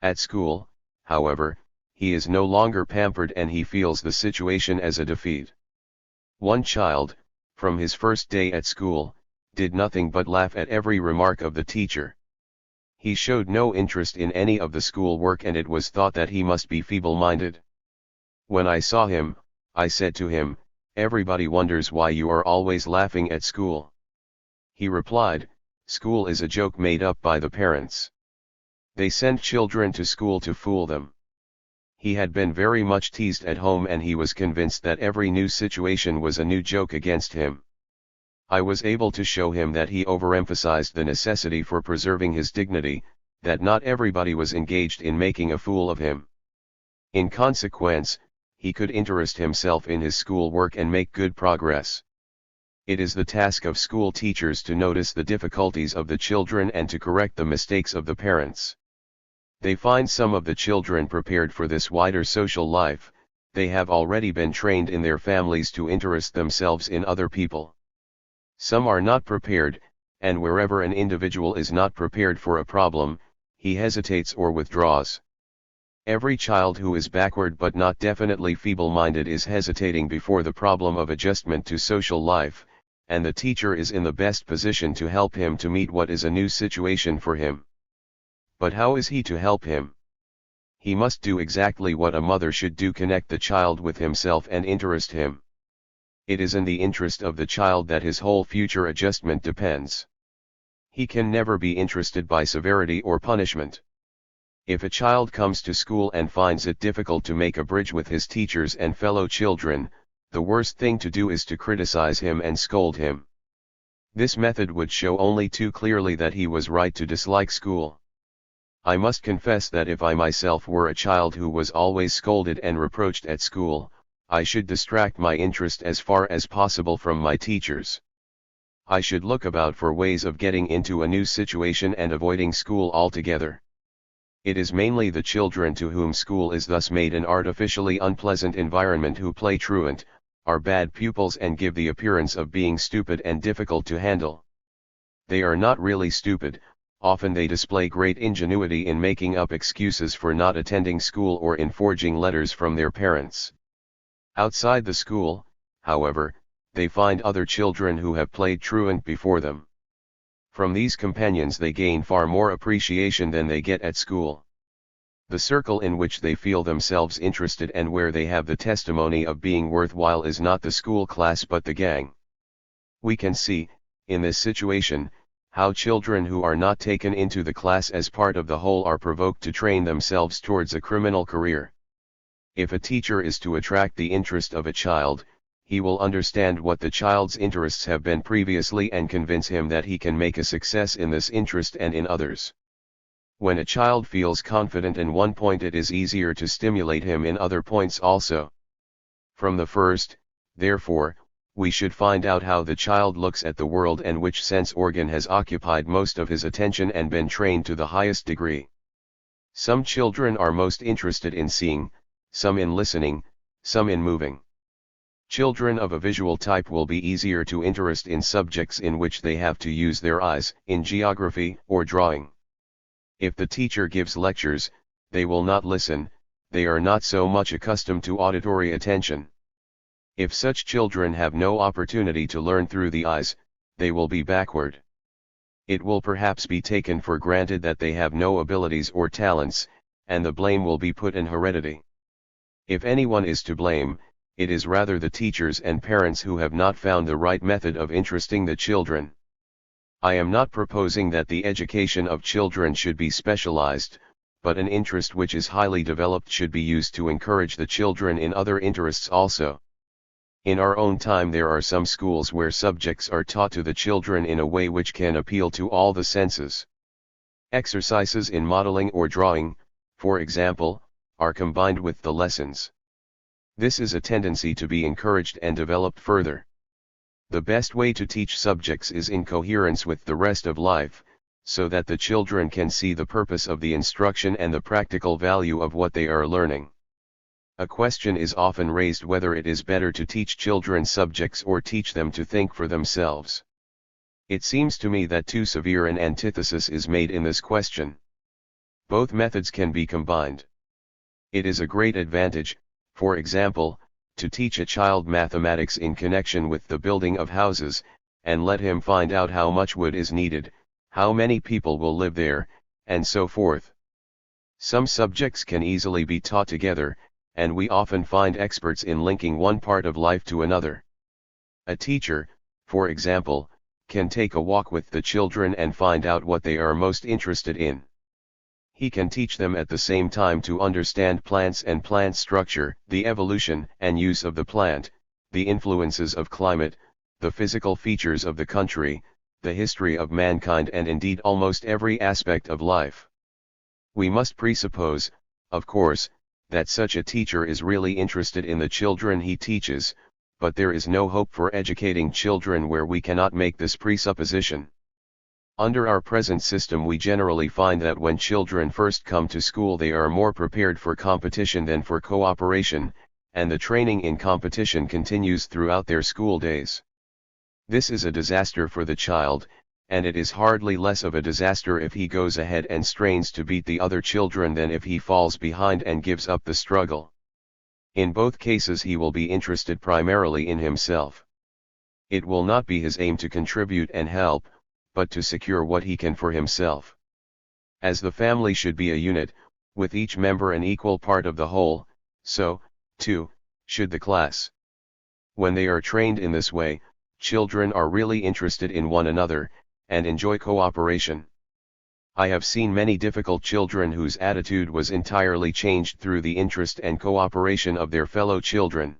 At school, however, he is no longer pampered and he feels the situation as a defeat. One child, from his first day at school, did nothing but laugh at every remark of the teacher. He showed no interest in any of the school work and it was thought that he must be feeble-minded. When I saw him, I said to him, "Everybody wonders why you are always laughing at school." He replied, "School is a joke made up by the parents. They send children to school to fool them." He had been very much teased at home and he was convinced that every new situation was a new joke against him. I was able to show him that he overemphasized the necessity for preserving his dignity, that not everybody was engaged in making a fool of him. In consequence, he could interest himself in his school work and make good progress. It is the task of school teachers to notice the difficulties of the children and to correct the mistakes of the parents. They find some of the children prepared for this wider social life, they have already been trained in their families to interest themselves in other people. Some are not prepared, and wherever an individual is not prepared for a problem, he hesitates or withdraws. Every child who is backward but not definitely feeble-minded is hesitating before the problem of adjustment to social life, and the teacher is in the best position to help him to meet what is a new situation for him. But how is he to help him? He must do exactly what a mother should do: connect the child with himself and interest him. It is in the interest of the child that his whole future adjustment depends. He can never be interested by severity or punishment. If a child comes to school and finds it difficult to make a bridge with his teachers and fellow children, the worst thing to do is to criticize him and scold him. This method would show only too clearly that he was right to dislike school. I must confess that if I myself were a child who was always scolded and reproached at school, I should distract my interest as far as possible from my teachers. I should look about for ways of getting into a new situation and avoiding school altogether. It is mainly the children to whom school is thus made an artificially unpleasant environment who play truant, are bad pupils and give the appearance of being stupid and difficult to handle. They are not really stupid, often they display great ingenuity in making up excuses for not attending school or in forging letters from their parents. Outside the school, however, they find other children who have played truant before them. From these companions they gain far more appreciation than they get at school. The circle in which they feel themselves interested and where they have the testimony of being worthwhile is not the school class but the gang. We can see, in this situation, how children who are not taken into the class as part of the whole are provoked to train themselves towards a criminal career. If a teacher is to attract the interest of a child, he will understand what the child's interests have been previously and convince him that he can make a success in this interest and in others. When a child feels confident in one point, it is easier to stimulate him in other points also. From the first, therefore, we should find out how the child looks at the world and which sense organ has occupied most of his attention and been trained to the highest degree. Some children are most interested in seeing, some in listening, some in moving. Children of a visual type will be easier to interest in subjects in which they have to use their eyes, in geography or drawing. If the teacher gives lectures, they will not listen, they are not so much accustomed to auditory attention. If such children have no opportunity to learn through the eyes, they will be backward. It will perhaps be taken for granted that they have no abilities or talents, and the blame will be put in heredity. If anyone is to blame, it is rather the teachers and parents who have not found the right method of interesting the children. I am not proposing that the education of children should be specialized, but an interest which is highly developed should be used to encourage the children in other interests also. In our own time there are some schools where subjects are taught to the children in a way which can appeal to all the senses. Exercises in modeling or drawing, for example, are combined with the lessons. This is a tendency to be encouraged and developed further. The best way to teach subjects is in coherence with the rest of life, so that the children can see the purpose of the instruction and the practical value of what they are learning. A question is often raised whether it is better to teach children subjects or teach them to think for themselves. It seems to me that too severe an antithesis is made in this question. Both methods can be combined. It is a great advantage, for example, to teach a child mathematics in connection with the building of houses, and let him find out how much wood is needed, how many people will live there, and so forth. Some subjects can easily be taught together, and we often find experts in linking one part of life to another. A teacher, for example, can take a walk with the children and find out what they are most interested in. He can teach them at the same time to understand plants and plant structure, the evolution and use of the plant, the influences of climate, the physical features of the country, the history of mankind, and indeed almost every aspect of life. We must presuppose, of course, that such a teacher is really interested in the children he teaches, but there is no hope for educating children where we cannot make this presupposition. Under our present system we generally find that when children first come to school they are more prepared for competition than for cooperation, and the training in competition continues throughout their school days. This is a disaster for the child, and it is hardly less of a disaster if he goes ahead and strains to beat the other children than if he falls behind and gives up the struggle. In both cases he will be interested primarily in himself. It will not be his aim to contribute and help, but to secure what he can for himself. As the family should be a unit, with each member an equal part of the whole, so, too, should the class. When they are trained in this way, children are really interested in one another, and enjoy cooperation. I have seen many difficult children whose attitude was entirely changed through the interest and cooperation of their fellow children.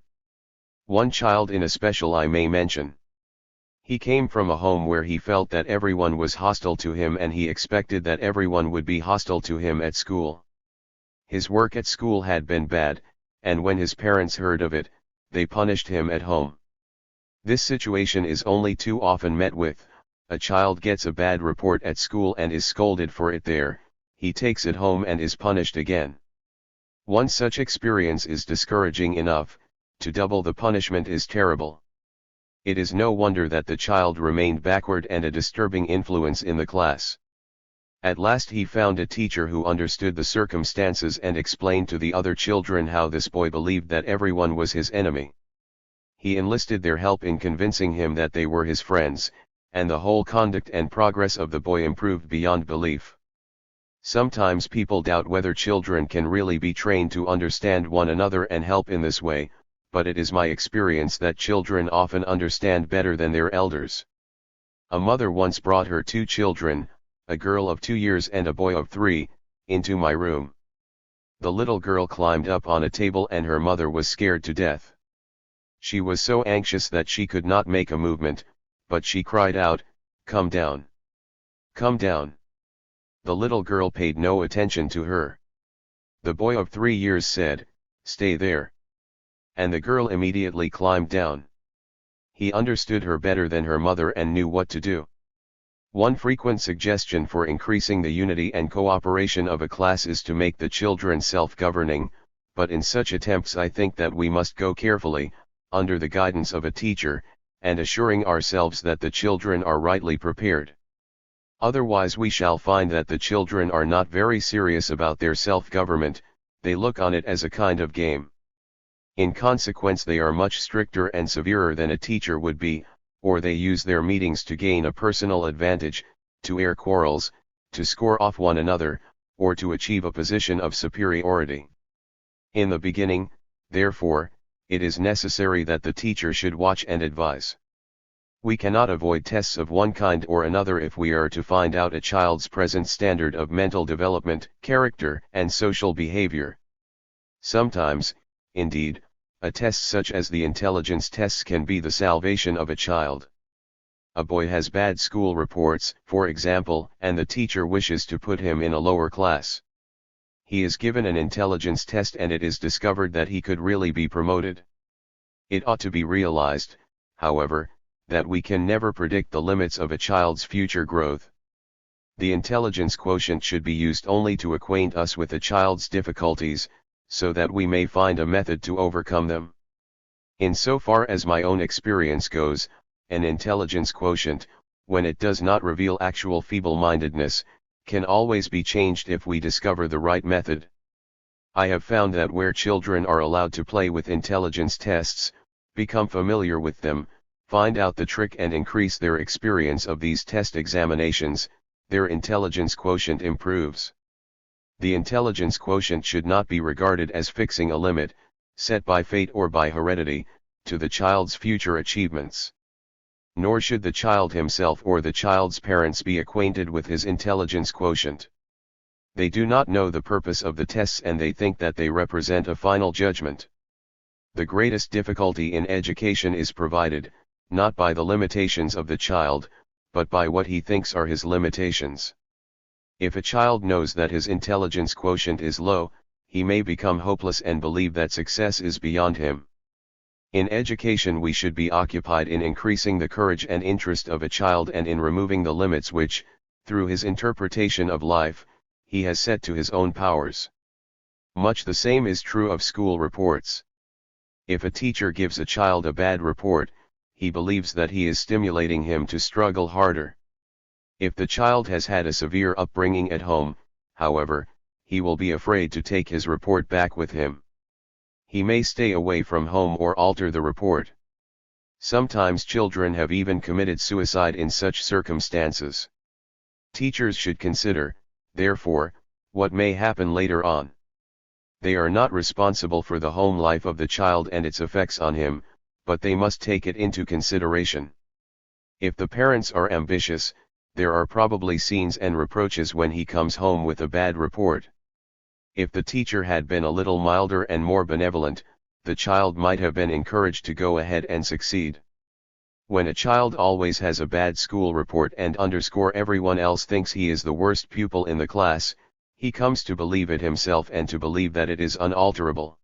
One child in especial I may mention. He came from a home where he felt that everyone was hostile to him and he expected that everyone would be hostile to him at school. His work at school had been bad, and when his parents heard of it, they punished him at home. This situation is only too often met with. A child gets a bad report at school and is scolded for it there, he takes it home and is punished again. One such experience is discouraging enough, to double the punishment is terrible. It is no wonder that the child remained backward and a disturbing influence in the class. At last he found a teacher who understood the circumstances and explained to the other children how this boy believed that everyone was his enemy. He enlisted their help in convincing him that they were his friends, and the whole conduct and progress of the boy improved beyond belief. Sometimes people doubt whether children can really be trained to understand one another and help in this way, but it is my experience that children often understand better than their elders. A mother once brought her 2 children, a girl of 2 years and a boy of 3, into my room. The little girl climbed up on a table and her mother was scared to death. She was so anxious that she could not make a movement, but she cried out, "Come down! Come down!" The little girl paid no attention to her. The boy of 3 years said, "Stay there." And the girl immediately climbed down. He understood her better than her mother and knew what to do. One frequent suggestion for increasing the unity and cooperation of a class is to make the children self-governing, but in such attempts I think that we must go carefully, under the guidance of a teacher, and assuring ourselves that the children are rightly prepared. Otherwise we shall find that the children are not very serious about their self-government, they look on it as a kind of game. In consequence they are much stricter and severer than a teacher would be, or they use their meetings to gain a personal advantage, to air quarrels, to score off one another, or to achieve a position of superiority. In the beginning, therefore, it is necessary that the teacher should watch and advise. We cannot avoid tests of one kind or another if we are to find out a child's present standard of mental development, character, and social behavior. Sometimes, indeed, a test such as the intelligence tests can be the salvation of a child. A boy has bad school reports, for example, and the teacher wishes to put him in a lower class. He is given an intelligence test and it is discovered that he could really be promoted. It ought to be realized, however, that we can never predict the limits of a child's future growth. The intelligence quotient should be used only to acquaint us with a child's difficulties, so that we may find a method to overcome them. In so far as my own experience goes, an intelligence quotient, when it does not reveal actual feeble-mindedness, can always be changed if we discover the right method. I have found that where children are allowed to play with intelligence tests, become familiar with them, find out the trick and increase their experience of these test examinations, their intelligence quotient improves. The intelligence quotient should not be regarded as fixing a limit, set by fate or by heredity, to the child's future achievements. Nor should the child himself or the child's parents be acquainted with his intelligence quotient. They do not know the purpose of the tests and they think that they represent a final judgment. The greatest difficulty in education is provided, not by the limitations of the child, but by what he thinks are his limitations. If a child knows that his intelligence quotient is low, he may become hopeless and believe that success is beyond him. In education we should be occupied in increasing the courage and interest of a child and in removing the limits which, through his interpretation of life, he has set to his own powers. Much the same is true of school reports. If a teacher gives a child a bad report, he believes that he is stimulating him to struggle harder. If the child has had a severe upbringing at home, however, he will be afraid to take his report back with him. He may stay away from home or alter the report. Sometimes children have even committed suicide in such circumstances. Teachers should consider, therefore, what may happen later on. They are not responsible for the home life of the child and its effects on him, but they must take it into consideration. If the parents are ambitious, there are probably scenes and reproaches when he comes home with a bad report. If the teacher had been a little milder and more benevolent, the child might have been encouraged to go ahead and succeed. When a child always has a bad school report and everyone else thinks he is the worst pupil in the class, he comes to believe it himself and to believe that it is unalterable.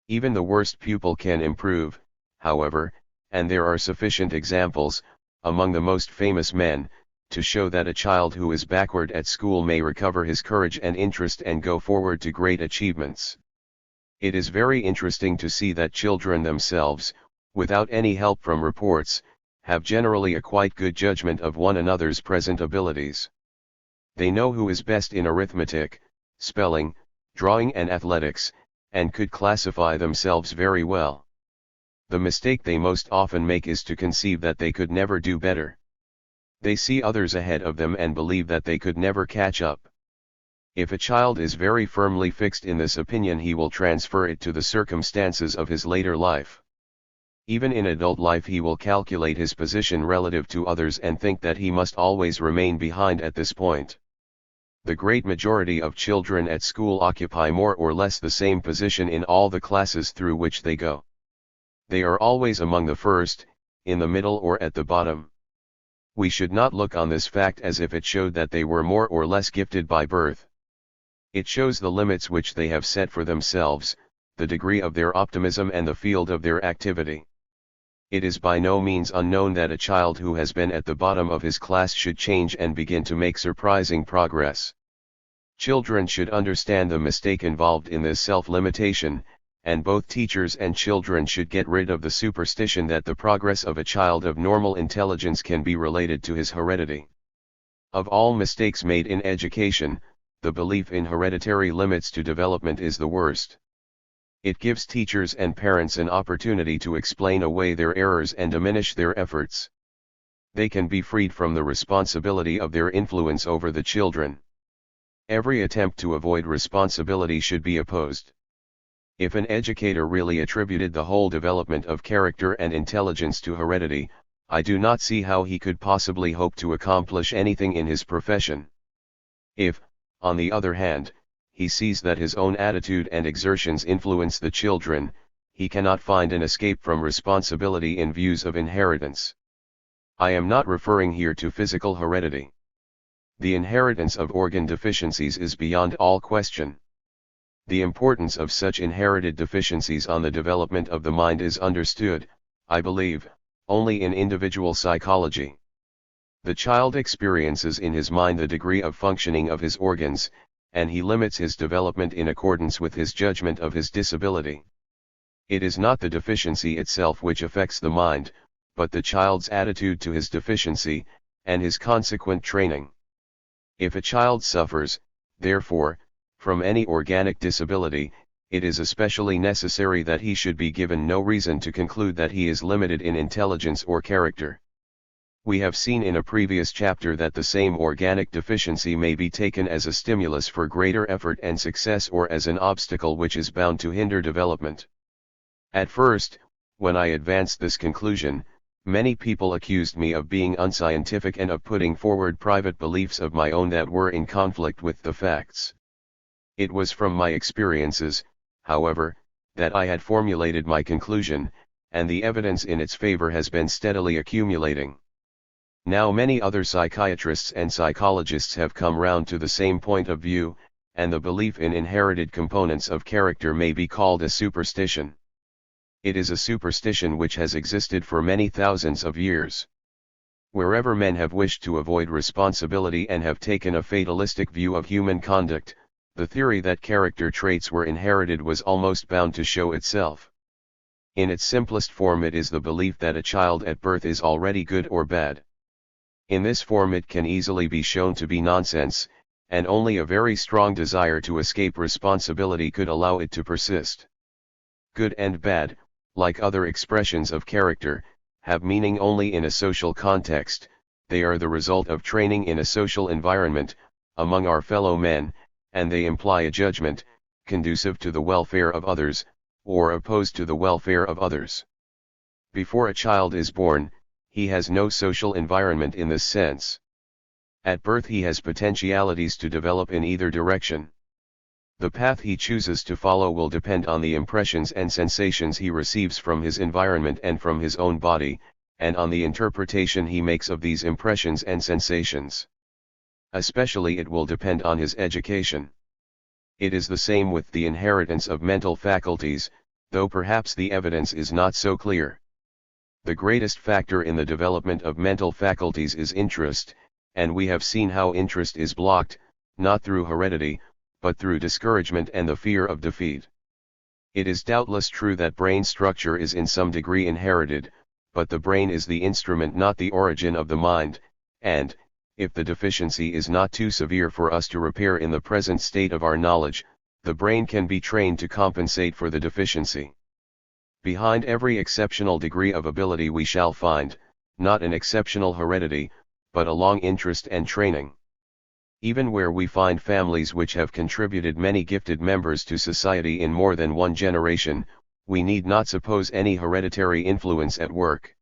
Even the worst pupil can improve, however, and there are sufficient examples, among the most famous men, to show that a child who is backward at school may recover his courage and interest and go forward to great achievements. It is very interesting to see that children themselves, without any help from reports, have generally a quite good judgment of one another's present abilities. They know who is best in arithmetic, spelling, drawing and athletics, and could classify themselves very well. The mistake they most often make is to conceive that they could never do better. They see others ahead of them and believe that they could never catch up. If a child is very firmly fixed in this opinion, he will transfer it to the circumstances of his later life. Even in adult life he will calculate his position relative to others and think that he must always remain behind at this point. The great majority of children at school occupy more or less the same position in all the classes through which they go. They are always among the first, in the middle or at the bottom. We should not look on this fact as if it showed that they were more or less gifted by birth. It shows the limits which they have set for themselves, the degree of their optimism and the field of their activity. It is by no means unknown that a child who has been at the bottom of his class should change and begin to make surprising progress. Children should understand the mistake involved in this self-limitation, and both teachers and children should get rid of the superstition that the progress of a child of normal intelligence can be related to his heredity. Of all mistakes made in education, the belief in hereditary limits to development is the worst. It gives teachers and parents an opportunity to explain away their errors and diminish their efforts. They can be freed from the responsibility of their influence over the children. Every attempt to avoid responsibility should be opposed. If an educator really attributed the whole development of character and intelligence to heredity, I do not see how he could possibly hope to accomplish anything in his profession. If, on the other hand, he sees that his own attitude and exertions influence the children, he cannot find an escape from responsibility in views of inheritance. I am not referring here to physical heredity. The inheritance of organ deficiencies is beyond all question. The importance of such inherited deficiencies on the development of the mind is understood, I believe, only in individual psychology. The child experiences in his mind the degree of functioning of his organs, and he limits his development in accordance with his judgment of his disability. It is not the deficiency itself which affects the mind, but the child's attitude to his deficiency, and his consequent training. If a child suffers, therefore, from any organic disability, it is especially necessary that he should be given no reason to conclude that he is limited in intelligence or character. We have seen in a previous chapter that the same organic deficiency may be taken as a stimulus for greater effort and success or as an obstacle which is bound to hinder development. At first, when I advanced this conclusion, many people accused me of being unscientific and of putting forward private beliefs of my own that were in conflict with the facts. It was from my experiences, however, that I had formulated my conclusion, and the evidence in its favor has been steadily accumulating. Now many other psychiatrists and psychologists have come round to the same point of view, and the belief in inherited components of character may be called a superstition. It is a superstition which has existed for many thousands of years. Wherever men have wished to avoid responsibility and have taken a fatalistic view of human conduct, the theory that character traits were inherited was almost bound to show itself. In its simplest form, it is the belief that a child at birth is already good or bad. In this form it can easily be shown to be nonsense, and only a very strong desire to escape responsibility could allow it to persist. Good and bad, like other expressions of character, have meaning only in a social context. They are the result of training in a social environment, among our fellow men, and they imply a judgment, conducive to the welfare of others, or opposed to the welfare of others. Before a child is born, he has no social environment in this sense. At birth he has potentialities to develop in either direction. The path he chooses to follow will depend on the impressions and sensations he receives from his environment and from his own body, and on the interpretation he makes of these impressions and sensations. Especially it will depend on his education. It is the same with the inheritance of mental faculties, though perhaps the evidence is not so clear. The greatest factor in the development of mental faculties is interest, and we have seen how interest is blocked, not through heredity, but through discouragement and the fear of defeat. It is doubtless true that brain structure is in some degree inherited, but the brain is the instrument, not the origin of the mind, and, if the deficiency is not too severe for us to repair in the present state of our knowledge, the brain can be trained to compensate for the deficiency. Behind every exceptional degree of ability we shall find, not an exceptional heredity, but a long interest and training. Even where we find families which have contributed many gifted members to society in more than one generation, we need not suppose any hereditary influence at work.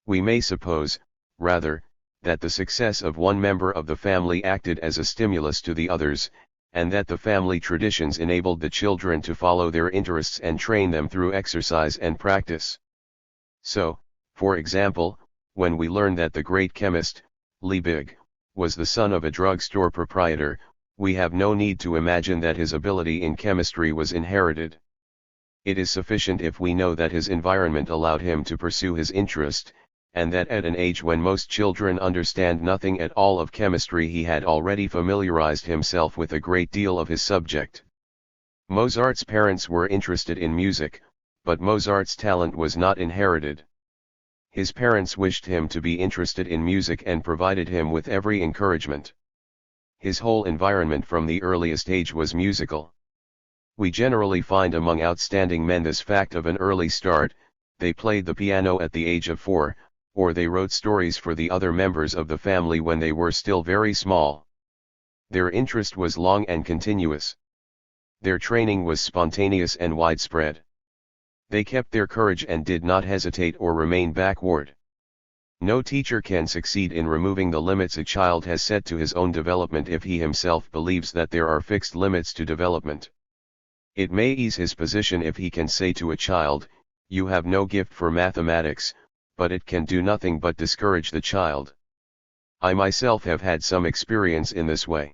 We may suppose, rather, that the success of one member of the family acted as a stimulus to the others, and that the family traditions enabled the children to follow their interests and train them through exercise and practice. So, for example, when we learn that the great chemist, Liebig, was the son of a drugstore proprietor, we have no need to imagine that his ability in chemistry was inherited. It is sufficient if we know that his environment allowed him to pursue his interest, and that at an age when most children understand nothing at all of chemistry he had already familiarized himself with a great deal of his subject. Mozart's parents were interested in music, but Mozart's talent was not inherited. His parents wished him to be interested in music and provided him with every encouragement. His whole environment from the earliest age was musical. We generally find among outstanding men this fact of an early start: they played the piano at the age of 4, or they wrote stories for the other members of the family when they were still very small. Their interest was long and continuous. Their training was spontaneous and widespread. They kept their courage and did not hesitate or remain backward. No teacher can succeed in removing the limits a child has set to his own development if he himself believes that there are fixed limits to development. It may ease his position if he can say to a child, "You have no gift for mathematics," but it can do nothing but discourage the child. I myself have had some experience in this way.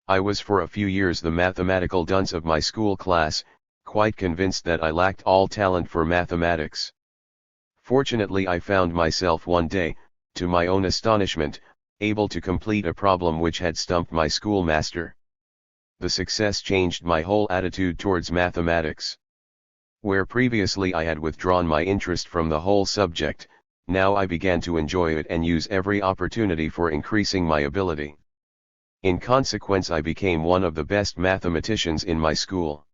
I was for a few years the mathematical dunce of my school class, quite convinced that I lacked all talent for mathematics. Fortunately, I found myself one day, to my own astonishment, able to complete a problem which had stumped my schoolmaster. The success changed my whole attitude towards mathematics. Where previously I had withdrawn my interest from the whole subject, now I began to enjoy it and use every opportunity for increasing my ability. In consequence, I became one of the best mathematicians in my school.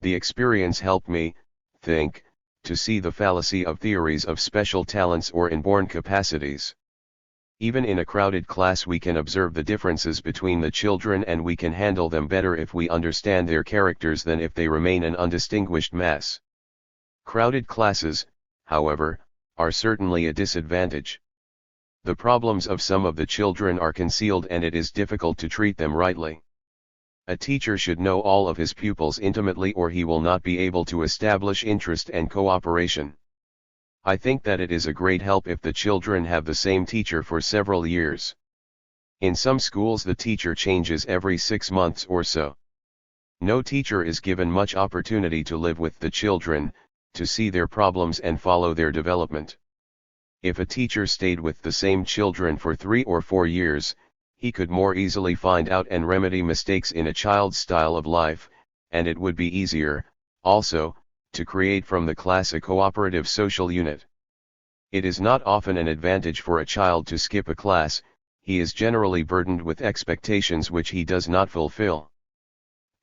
The experience helped me, think, to see the fallacy of theories of special talents or inborn capacities. Even in a crowded class we can observe the differences between the children, and we can handle them better if we understand their characters than if they remain an undistinguished mass. Crowded classes, however, are certainly a disadvantage. The problems of some of the children are concealed and it is difficult to treat them rightly. A teacher should know all of his pupils intimately, or he will not be able to establish interest and cooperation. I think that it is a great help if the children have the same teacher for several years. In some schools the teacher changes every 6 months or so. No teacher is given much opportunity to live with the children, to see their problems and follow their development. If a teacher stayed with the same children for 3 or 4 years, he could more easily find out and remedy mistakes in a child's style of life, and it would be easier, also, to create from the class a cooperative social unit. It is not often an advantage for a child to skip a class; he is generally burdened with expectations which he does not fulfill.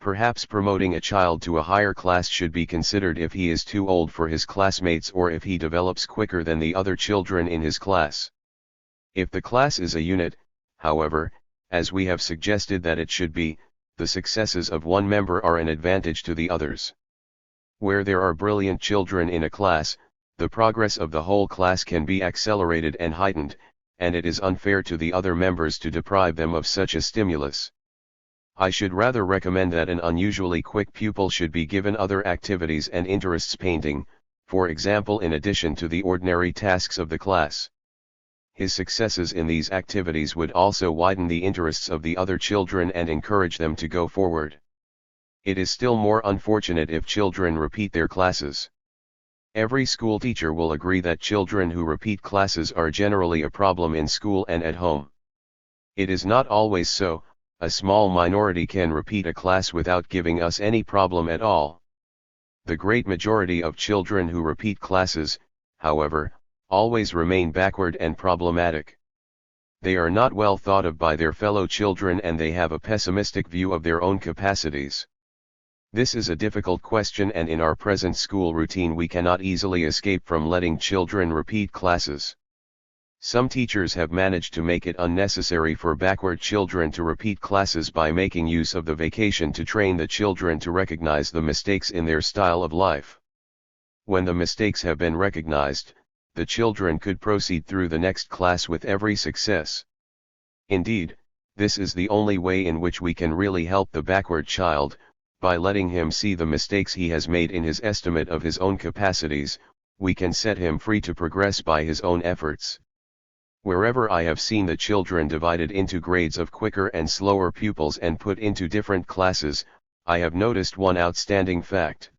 Perhaps promoting a child to a higher class should be considered if he is too old for his classmates or if he develops quicker than the other children in his class. If the class is a unit, however, as we have suggested that it should be, the successes of one member are an advantage to the others. Where there are brilliant children in a class, the progress of the whole class can be accelerated and heightened, and it is unfair to the other members to deprive them of such a stimulus. I should rather recommend that an unusually quick pupil should be given other activities and interests, painting, for example, in addition to the ordinary tasks of the class. His successes in these activities would also widen the interests of the other children and encourage them to go forward. It is still more unfortunate if children repeat their classes. Every school teacher will agree that children who repeat classes are generally a problem in school and at home. It is not always so; a small minority can repeat a class without giving us any problem at all. The great majority of children who repeat classes, however, always remain backward and problematic. They are not well thought of by their fellow children and they have a pessimistic view of their own capacities. This is a difficult question, and in our present school routine we cannot easily escape from letting children repeat classes. Some teachers have managed to make it unnecessary for backward children to repeat classes by making use of the vacation to train the children to recognize the mistakes in their style of life. When the mistakes have been recognized, the children could proceed through the next class with every success. Indeed, this is the only way in which we can really help the backward child, by letting him see the mistakes he has made in his estimate of his own capacities, we can set him free to progress by his own efforts. Wherever I have seen the children divided into grades of quicker and slower pupils and put into different classes, I have noticed one outstanding fact.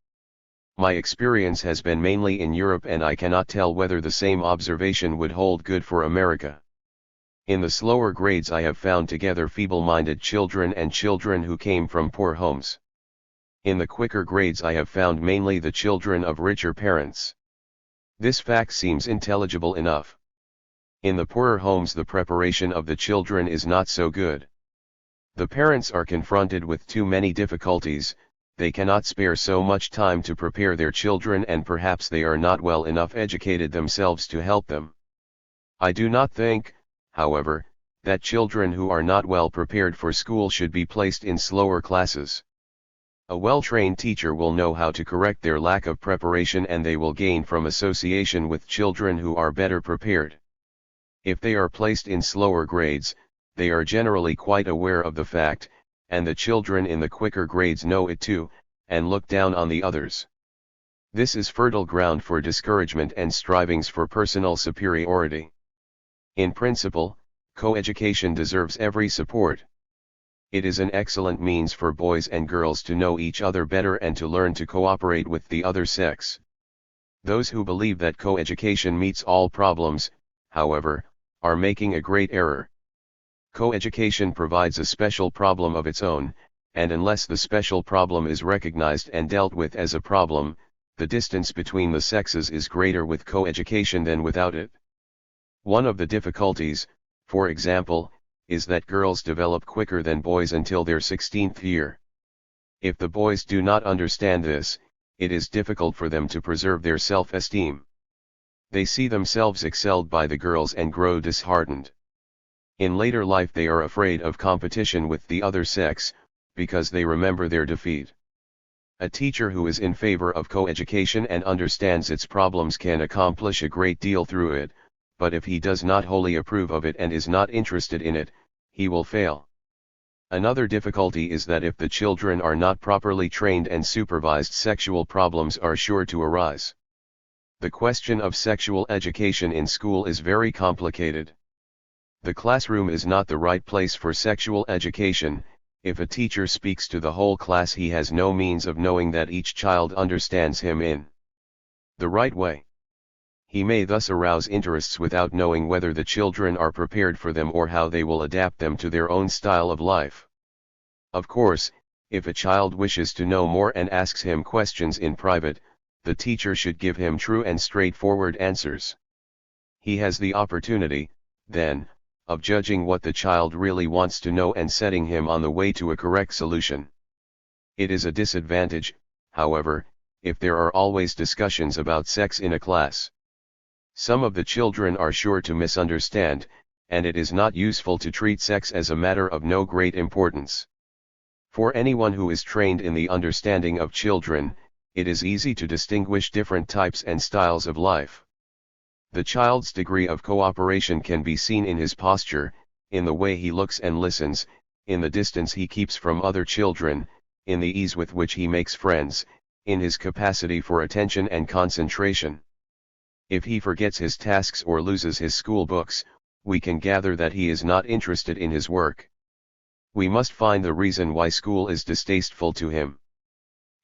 My experience has been mainly in Europe, and I cannot tell whether the same observation would hold good for America. In the slower grades I have found together feeble-minded children and children who came from poor homes. In the quicker grades I have found mainly the children of richer parents. This fact seems intelligible enough. In the poorer homes the preparation of the children is not so good. The parents are confronted with too many difficulties, they cannot spare so much time to prepare their children, and perhaps they are not well enough educated themselves to help them. I do not think, however, that children who are not well prepared for school should be placed in slower classes. A well-trained teacher will know how to correct their lack of preparation, and they will gain from association with children who are better prepared. If they are placed in slower grades, they are generally quite aware of the fact, and the children in the quicker grades know it too, and look down on the others. This is fertile ground for discouragement and strivings for personal superiority. In principle, coeducation deserves every support. It is an excellent means for boys and girls to know each other better and to learn to cooperate with the other sex. Those who believe that coeducation meets all problems, however, are making a great error. Coeducation provides a special problem of its own, and unless the special problem is recognized and dealt with as a problem, the distance between the sexes is greater with coeducation than without it. One of the difficulties, for example, is that girls develop quicker than boys until their 16th year. If the boys do not understand this, it is difficult for them to preserve their self-esteem. They see themselves excelled by the girls and grow disheartened. In later life they are afraid of competition with the other sex, because they remember their defeat. A teacher who is in favor of coeducation and understands its problems can accomplish a great deal through it, but if he does not wholly approve of it and is not interested in it, he will fail. Another difficulty is that if the children are not properly trained and supervised, sexual problems are sure to arise. The question of sexual education in school is very complicated. The classroom is not the right place for sexual education. If a teacher speaks to the whole class, he has no means of knowing that each child understands him in the right way. He may thus arouse interests without knowing whether the children are prepared for them or how they will adapt them to their own style of life. Of course, if a child wishes to know more and asks him questions in private, the teacher should give him true and straightforward answers. He has the opportunity, then, of judging what the child really wants to know and setting him on the way to a correct solution. It is a disadvantage, however, if there are always discussions about sex in a class. Some of the children are sure to misunderstand, and it is not useful to treat sex as a matter of no great importance. For anyone who is trained in the understanding of children, it is easy to distinguish different types and styles of life. The child's degree of cooperation can be seen in his posture, in the way he looks and listens, in the distance he keeps from other children, in the ease with which he makes friends, in his capacity for attention and concentration. If he forgets his tasks or loses his school books, we can gather that he is not interested in his work. We must find the reason why school is distasteful to him.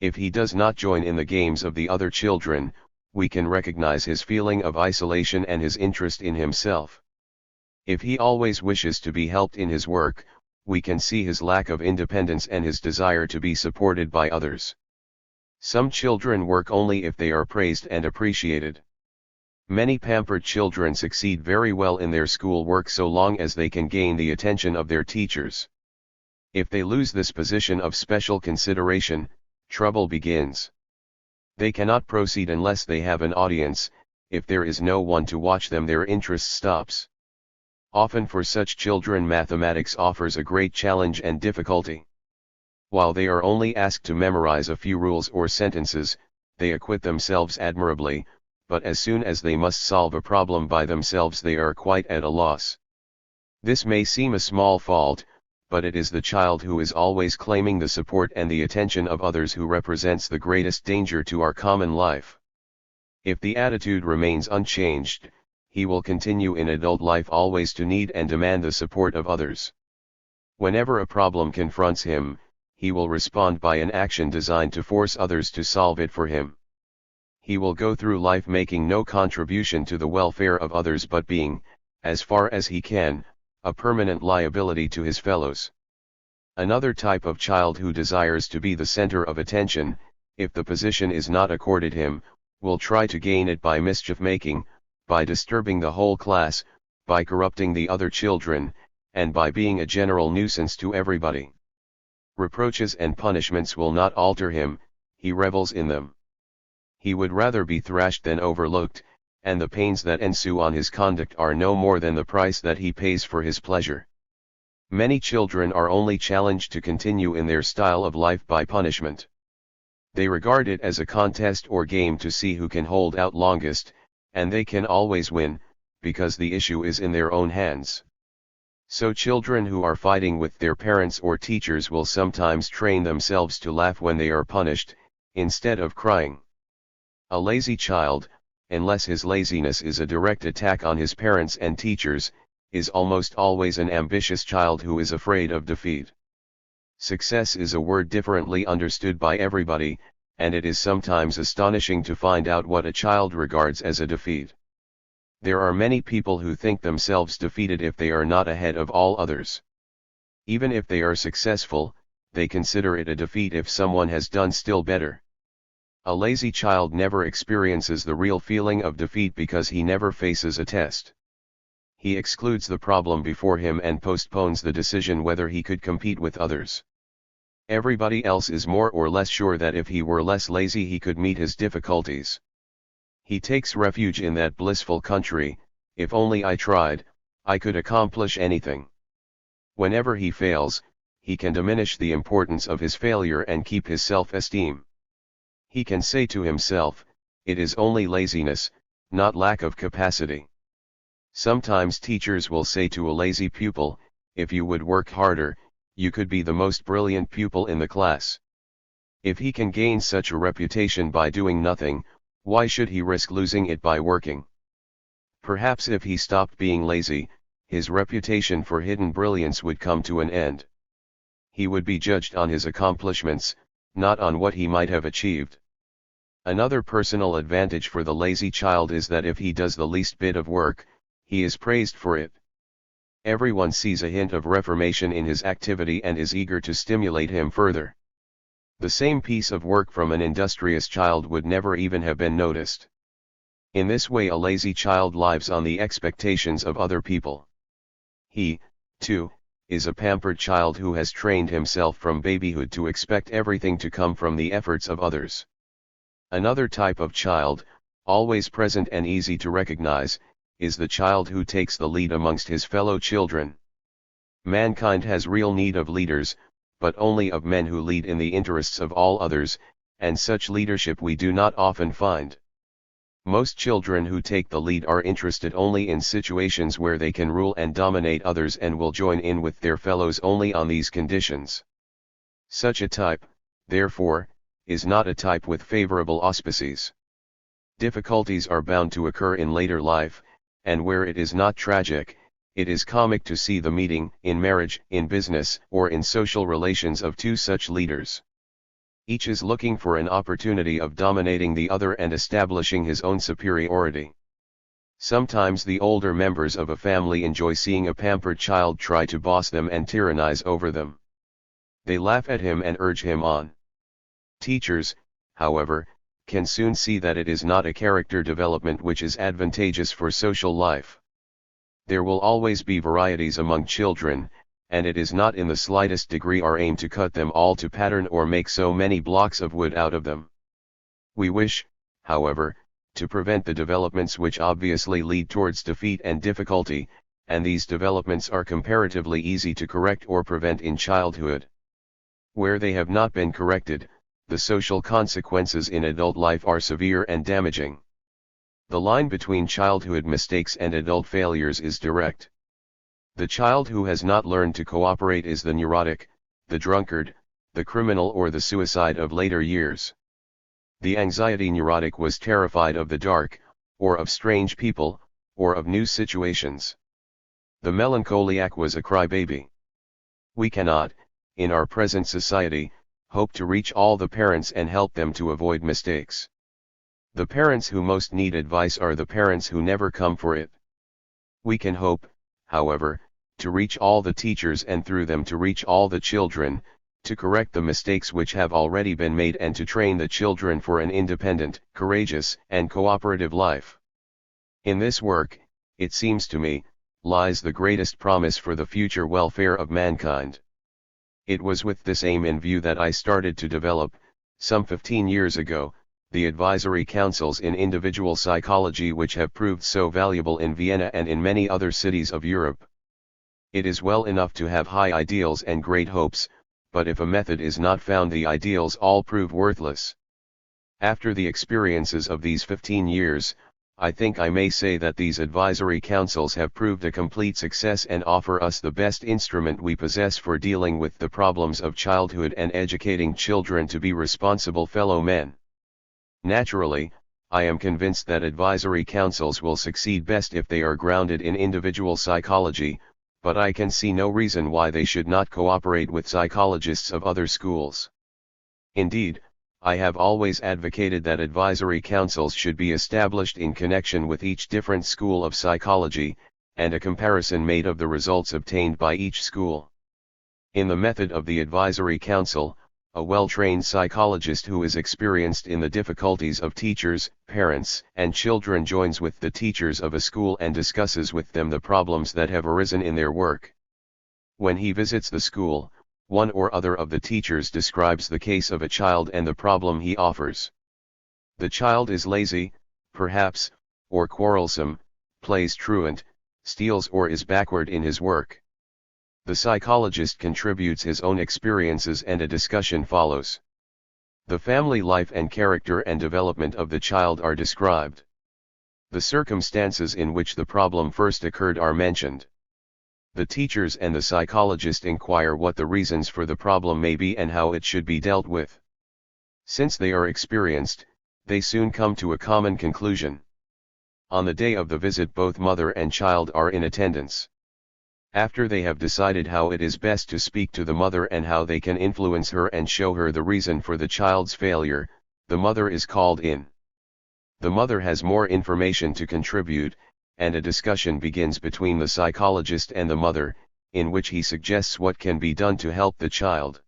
If he does not join in the games of the other children, we can recognize his feeling of isolation and his interest in himself. If he always wishes to be helped in his work, we can see his lack of independence and his desire to be supported by others. Some children work only if they are praised and appreciated. Many pampered children succeed very well in their school work so long as they can gain the attention of their teachers. If they lose this position of special consideration, trouble begins. They cannot proceed unless they have an audience. If there is no one to watch them, their interest stops. Often for such children mathematics offers a great challenge and difficulty. While they are only asked to memorize a few rules or sentences, they acquit themselves admirably, but as soon as they must solve a problem by themselves they are quite at a loss. This may seem a small fault, but it is the child who is always claiming the support and the attention of others who represents the greatest danger to our common life. If the attitude remains unchanged, he will continue in adult life always to need and demand the support of others. Whenever a problem confronts him, he will respond by an action designed to force others to solve it for him. He will go through life making no contribution to the welfare of others but being, as far as he can, a permanent liability to his fellows. Another type of child who desires to be the center of attention, if the position is not accorded him, will try to gain it by mischief making, by disturbing the whole class, by corrupting the other children, and by being a general nuisance to everybody. Reproaches and punishments will not alter him, he revels in them. He would rather be thrashed than overlooked, and the pains that ensue on his conduct are no more than the price that he pays for his pleasure. Many children are only challenged to continue in their style of life by punishment. They regard it as a contest or game to see who can hold out longest, and they can always win, because the issue is in their own hands. So children who are fighting with their parents or teachers will sometimes train themselves to laugh when they are punished, instead of crying. A lazy child, unless his laziness is a direct attack on his parents and teachers, is almost always an ambitious child who is afraid of defeat. Success is a word differently understood by everybody, and it is sometimes astonishing to find out what a child regards as a defeat. There are many people who think themselves defeated if they are not ahead of all others. Even if they are successful, they consider it a defeat if someone has done still better. A lazy child never experiences the real feeling of defeat because he never faces a test. He excludes the problem before him and postpones the decision whether he could compete with others. Everybody else is more or less sure that if he were less lazy he could meet his difficulties. He takes refuge in that blissful country, if only I tried, I could accomplish anything. Whenever he fails, he can diminish the importance of his failure and keep his self-esteem. He can say to himself, it is only laziness, not lack of capacity. Sometimes teachers will say to a lazy pupil, if you would work harder, you could be the most brilliant pupil in the class. If he can gain such a reputation by doing nothing, why should he risk losing it by working? Perhaps if he stopped being lazy, his reputation for hidden brilliance would come to an end. He would be judged on his accomplishments, not on what he might have achieved. Another personal advantage for the lazy child is that if he does the least bit of work, he is praised for it. Everyone sees a hint of reformation in his activity and is eager to stimulate him further. The same piece of work from an industrious child would never even have been noticed. In this way a lazy child lives on the expectations of other people. He, too, is a pampered child who has trained himself from babyhood to expect everything to come from the efforts of others. Another type of child, always present and easy to recognize, is the child who takes the lead amongst his fellow children. Mankind has real need of leaders, but only of men who lead in the interests of all others, and such leadership we do not often find. Most children who take the lead are interested only in situations where they can rule and dominate others and will join in with their fellows only on these conditions. Such a type, therefore, is not a type with favorable auspices. Difficulties are bound to occur in later life, and where it is not tragic, it is comic to see the meeting, in marriage, in business, or in social relations of two such leaders. Each is looking for an opportunity of dominating the other and establishing his own superiority. Sometimes the older members of a family enjoy seeing a pampered child try to boss them and tyrannize over them. They laugh at him and urge him on. Teachers, however, can soon see that it is not a character development which is advantageous for social life. There will always be varieties among children, and it is not in the slightest degree our aim to cut them all to pattern or make so many blocks of wood out of them. We wish, however, to prevent the developments which obviously lead towards defeat and difficulty, and these developments are comparatively easy to correct or prevent in childhood. Where they have not been corrected, the social consequences in adult life are severe and damaging. The line between childhood mistakes and adult failures is direct. The child who has not learned to cooperate is the neurotic, the drunkard, the criminal or the suicide of later years. The anxiety neurotic was terrified of the dark, or of strange people, or of new situations. The melancholiac was a crybaby. We cannot, in our present society, hope to reach all the parents and help them to avoid mistakes. The parents who most need advice are the parents who never come for it. We can hope, however, to reach all the teachers and through them to reach all the children, to correct the mistakes which have already been made and to train the children for an independent, courageous, and cooperative life. In this work, it seems to me, lies the greatest promise for the future welfare of mankind. It was with this aim in view that I started to develop, some 15 years ago, the advisory councils in individual psychology which have proved so valuable in Vienna and in many other cities of Europe. It is well enough to have high ideals and great hopes, but if a method is not found, the ideals all prove worthless. After the experiences of these 15 years, I think I may say that these advisory councils have proved a complete success and offer us the best instrument we possess for dealing with the problems of childhood and educating children to be responsible fellow men. Naturally, I am convinced that advisory councils will succeed best if they are grounded in individual psychology, but I can see no reason why they should not cooperate with psychologists of other schools. Indeed, I have always advocated that advisory councils should be established in connection with each different school of psychology, and a comparison made of the results obtained by each school. In the method of the advisory council, a well-trained psychologist who is experienced in the difficulties of teachers, parents, and children joins with the teachers of a school and discusses with them the problems that have arisen in their work. When he visits the school, one or other of the teachers describes the case of a child and the problem he offers. The child is lazy, perhaps, or quarrelsome, plays truant, steals or is backward in his work. The psychologist contributes his own experiences and a discussion follows. The family life and character and development of the child are described. The circumstances in which the problem first occurred are mentioned. The teachers and the psychologist inquire what the reasons for the problem may be and how it should be dealt with. Since they are experienced, they soon come to a common conclusion. On the day of the visit, both mother and child are in attendance. After they have decided how it is best to speak to the mother and how they can influence her and show her the reason for the child's failure, the mother is called in. The mother has more information to contribute, and a discussion begins between the psychologist and the mother, in which he suggests what can be done to help the child.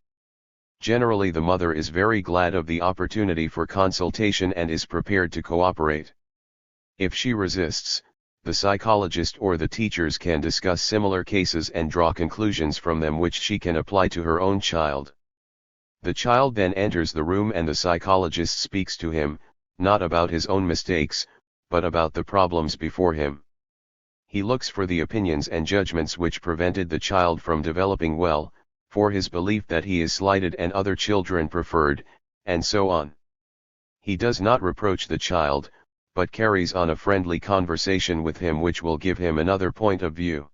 Generally, the mother is very glad of the opportunity for consultation and is prepared to cooperate. If she resists, the psychologist or the teachers can discuss similar cases and draw conclusions from them which she can apply to her own child. The child then enters the room and the psychologist speaks to him, not about his own mistakes, but about the problems before him. He looks for the opinions and judgments which prevented the child from developing well, for his belief that he is slighted and other children preferred, and so on. He does not reproach the child, but carries on a friendly conversation with him which will give him another point of view.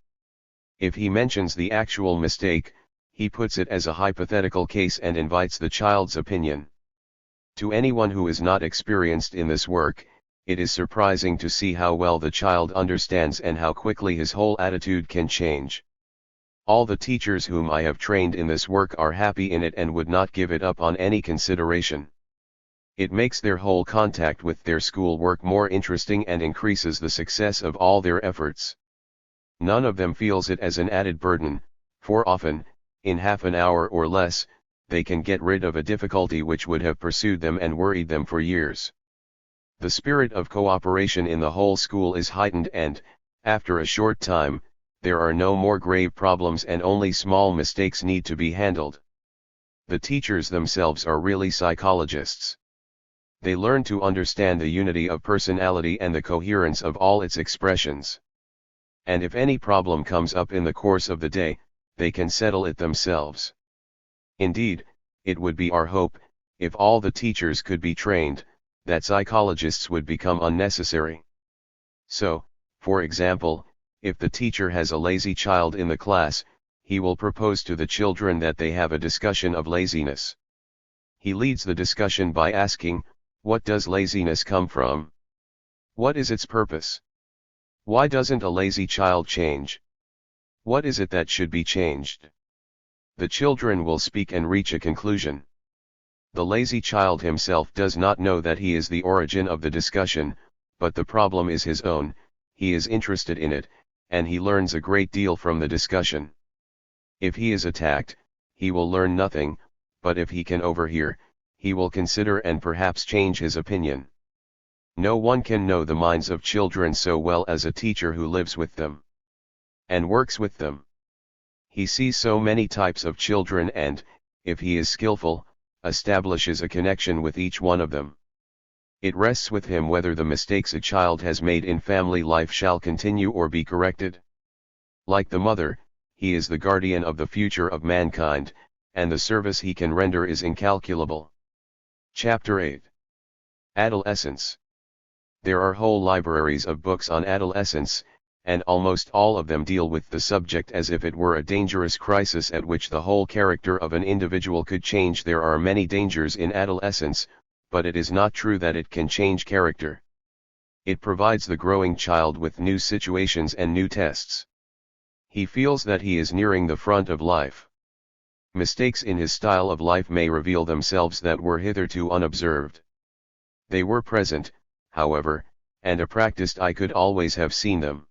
If he mentions the actual mistake, he puts it as a hypothetical case and invites the child's opinion. To anyone who is not experienced in this work, it is surprising to see how well the child understands and how quickly his whole attitude can change. All the teachers whom I have trained in this work are happy in it and would not give it up on any consideration. It makes their whole contact with their school work more interesting and increases the success of all their efforts. None of them feels it as an added burden, for often, in half an hour or less, they can get rid of a difficulty which would have pursued them and worried them for years. The spirit of cooperation in the whole school is heightened and, after a short time, there are no more grave problems and only small mistakes need to be handled. The teachers themselves are really psychologists. They learn to understand the unity of personality and the coherence of all its expressions. And if any problem comes up in the course of the day, they can settle it themselves. Indeed, it would be our hope, if all the teachers could be trained, that psychologists would become unnecessary. So, for example, if the teacher has a lazy child in the class, he will propose to the children that they have a discussion of laziness. He leads the discussion by asking, What does laziness come from? What is its purpose? Why doesn't a lazy child change? What is it that should be changed? The children will speak and reach a conclusion. The lazy child himself does not know that he is the origin of the discussion, but the problem is his own. He is interested in it, and he learns a great deal from the discussion. If he is attacked, he will learn nothing, but if he can overhear, he will consider and perhaps change his opinion. No one can know the minds of children so well as a teacher who lives with them and works with them. He sees so many types of children and, if he is skillful, establishes a connection with each one of them. It rests with him whether the mistakes a child has made in family life shall continue or be corrected. Like the mother, he is the guardian of the future of mankind, and the service he can render is incalculable. Chapter 8. Adolescence. There are whole libraries of books on adolescence, and almost all of them deal with the subject as if it were a dangerous crisis at which the whole character of an individual could change. There are many dangers in adolescence, but it is not true that it can change character. It provides the growing child with new situations and new tests. He feels that he is nearing the front of life. Mistakes in his style of life may reveal themselves that were hitherto unobserved. They were present, however, and a practiced eye could always have seen them.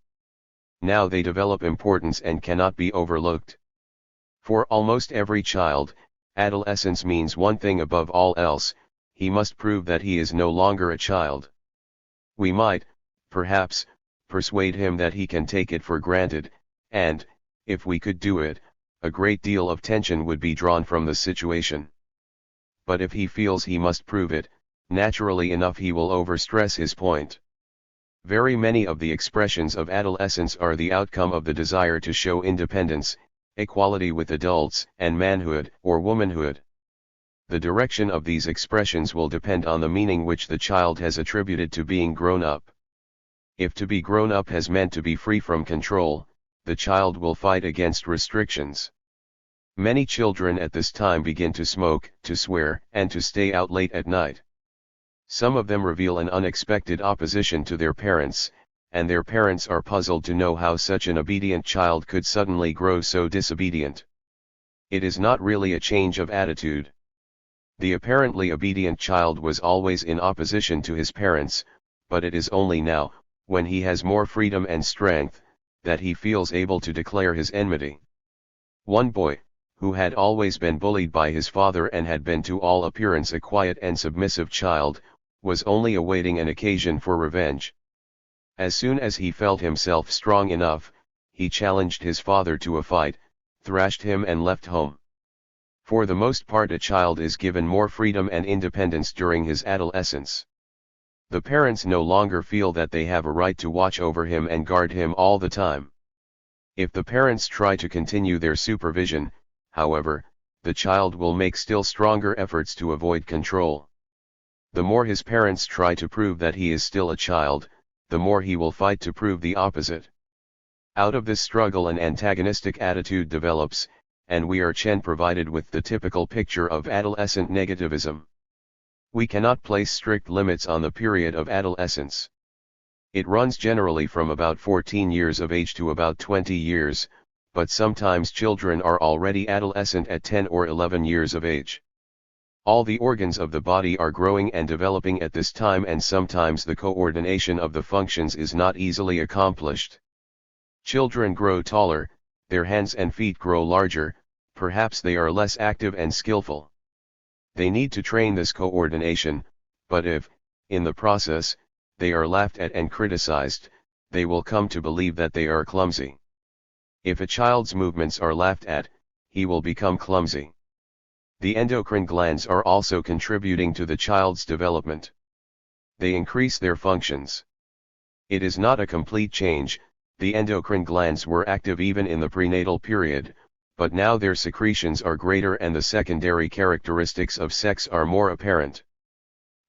Now they develop importance and cannot be overlooked. For almost every child, adolescence means one thing above all else: he must prove that he is no longer a child. We might, perhaps, persuade him that he can take it for granted, and, if we could do it, a great deal of tension would be drawn from the situation. But if he feels he must prove it, naturally enough he will overstress his point. Very many of the expressions of adolescence are the outcome of the desire to show independence, equality with adults, and manhood or womanhood. The direction of these expressions will depend on the meaning which the child has attributed to being grown up. If to be grown up has meant to be free from control, the child will fight against restrictions. Many children at this time begin to smoke, to swear, and to stay out late at night. Some of them reveal an unexpected opposition to their parents, and their parents are puzzled to know how such an obedient child could suddenly grow so disobedient. It is not really a change of attitude. The apparently obedient child was always in opposition to his parents, but it is only now, when he has more freedom and strength, that he feels able to declare his enmity. One boy, who had always been bullied by his father and had been to all appearance a quiet and submissive child, was only awaiting an occasion for revenge. As soon as he felt himself strong enough, he challenged his father to a fight, thrashed him and left home. For the most part a child is given more freedom and independence during his adolescence. The parents no longer feel that they have a right to watch over him and guard him all the time. If the parents try to continue their supervision, however, the child will make still stronger efforts to avoid control. The more his parents try to prove that he is still a child, the more he will fight to prove the opposite. Out of this struggle an antagonistic attitude develops, and we are provided with the typical picture of adolescent negativism. We cannot place strict limits on the period of adolescence. It runs generally from about 14 years of age to about 20 years, but sometimes children are already adolescent at 10 or 11 years of age. All the organs of the body are growing and developing at this time, and sometimes the coordination of the functions is not easily accomplished. Children grow taller, their hands and feet grow larger, perhaps they are less active and skillful. They need to train this coordination, but if, in the process, they are laughed at and criticized, they will come to believe that they are clumsy. If a child's movements are laughed at, he will become clumsy. The endocrine glands are also contributing to the child's development. They increase their functions. It is not a complete change. The endocrine glands were active even in the prenatal period, but now their secretions are greater and the secondary characteristics of sex are more apparent.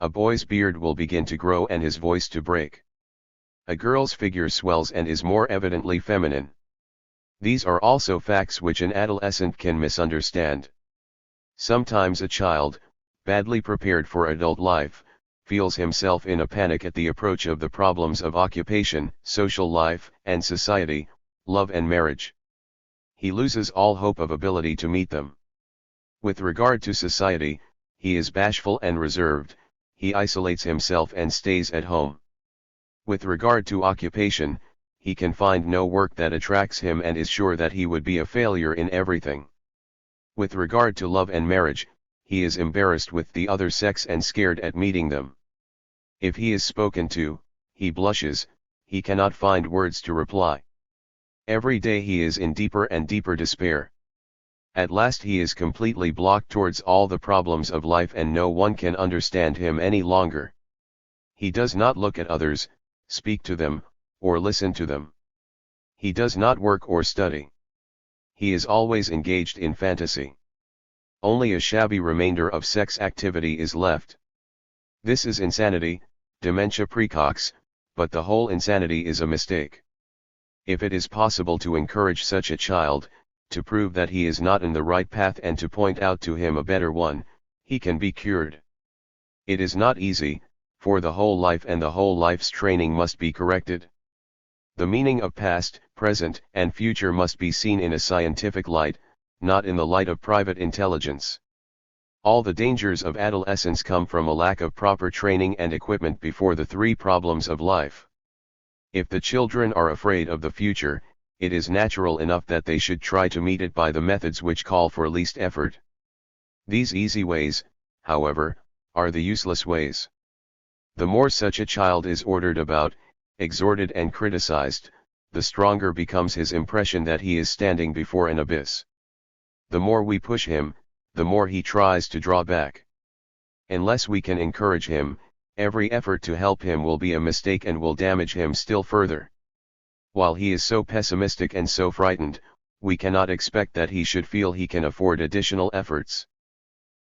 A boy's beard will begin to grow and his voice to break. A girl's figure swells and is more evidently feminine. These are also facts which an adolescent can misunderstand. Sometimes a child, badly prepared for adult life, feels himself in a panic at the approach of the problems of occupation, social life, and society, love and marriage. He loses all hope of ability to meet them. With regard to society, he is bashful and reserved, he isolates himself and stays at home. With regard to occupation, he can find no work that attracts him and is sure that he would be a failure in everything. With regard to love and marriage, he is embarrassed with the other sex and scared at meeting them. If he is spoken to, he blushes, he cannot find words to reply. Every day he is in deeper and deeper despair. At last he is completely blocked towards all the problems of life and no one can understand him any longer. He does not look at others, speak to them, or listen to them. He does not work or study. He is always engaged in fantasy. Only a shabby remainder of sex activity is left. This is insanity, dementia praecox, but the whole insanity is a mistake. If it is possible to encourage such a child, to prove that he is not in the right path and to point out to him a better one, he can be cured. It is not easy, for the whole life and the whole life's training must be corrected. The meaning of past, present, and future must be seen in a scientific light, not in the light of private intelligence. All the dangers of adolescence come from a lack of proper training and equipment before the three problems of life. If the children are afraid of the future, it is natural enough that they should try to meet it by the methods which call for least effort. These easy ways, however, are the useless ways. The more such a child is ordered about, exhorted and criticized, the stronger becomes his impression that he is standing before an abyss. The more we push him, the more he tries to draw back. Unless we can encourage him, every effort to help him will be a mistake and will damage him still further. While he is so pessimistic and so frightened, we cannot expect that he should feel he can afford additional efforts.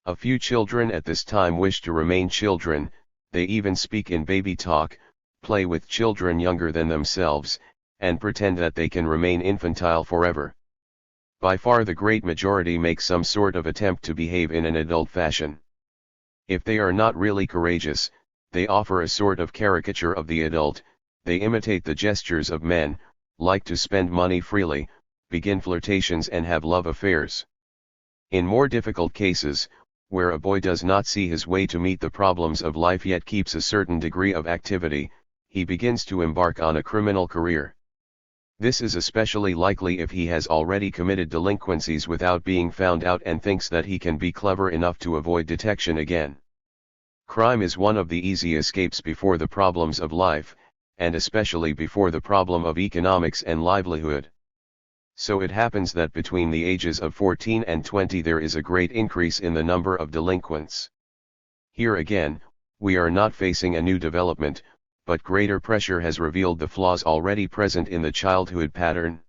A few children at this time wish to remain children, they even speak in baby talk, play with children younger than themselves, and pretend that they can remain infantile forever. By far the great majority make some sort of attempt to behave in an adult fashion. If they are not really courageous, they offer a sort of caricature of the adult, they imitate the gestures of men, like to spend money freely, begin flirtations and have love affairs. In more difficult cases, where a boy does not see his way to meet the problems of life yet keeps a certain degree of activity, he begins to embark on a criminal career. This is especially likely if he has already committed delinquencies without being found out and thinks that he can be clever enough to avoid detection again. Crime is one of the easy escapes before the problems of life, and especially before the problem of economics and livelihood. So it happens that between the ages of 14 and 20 there is a great increase in the number of delinquents. Here again, we are not facing a new development, but greater pressure has revealed the flaws already present in the childhood pattern.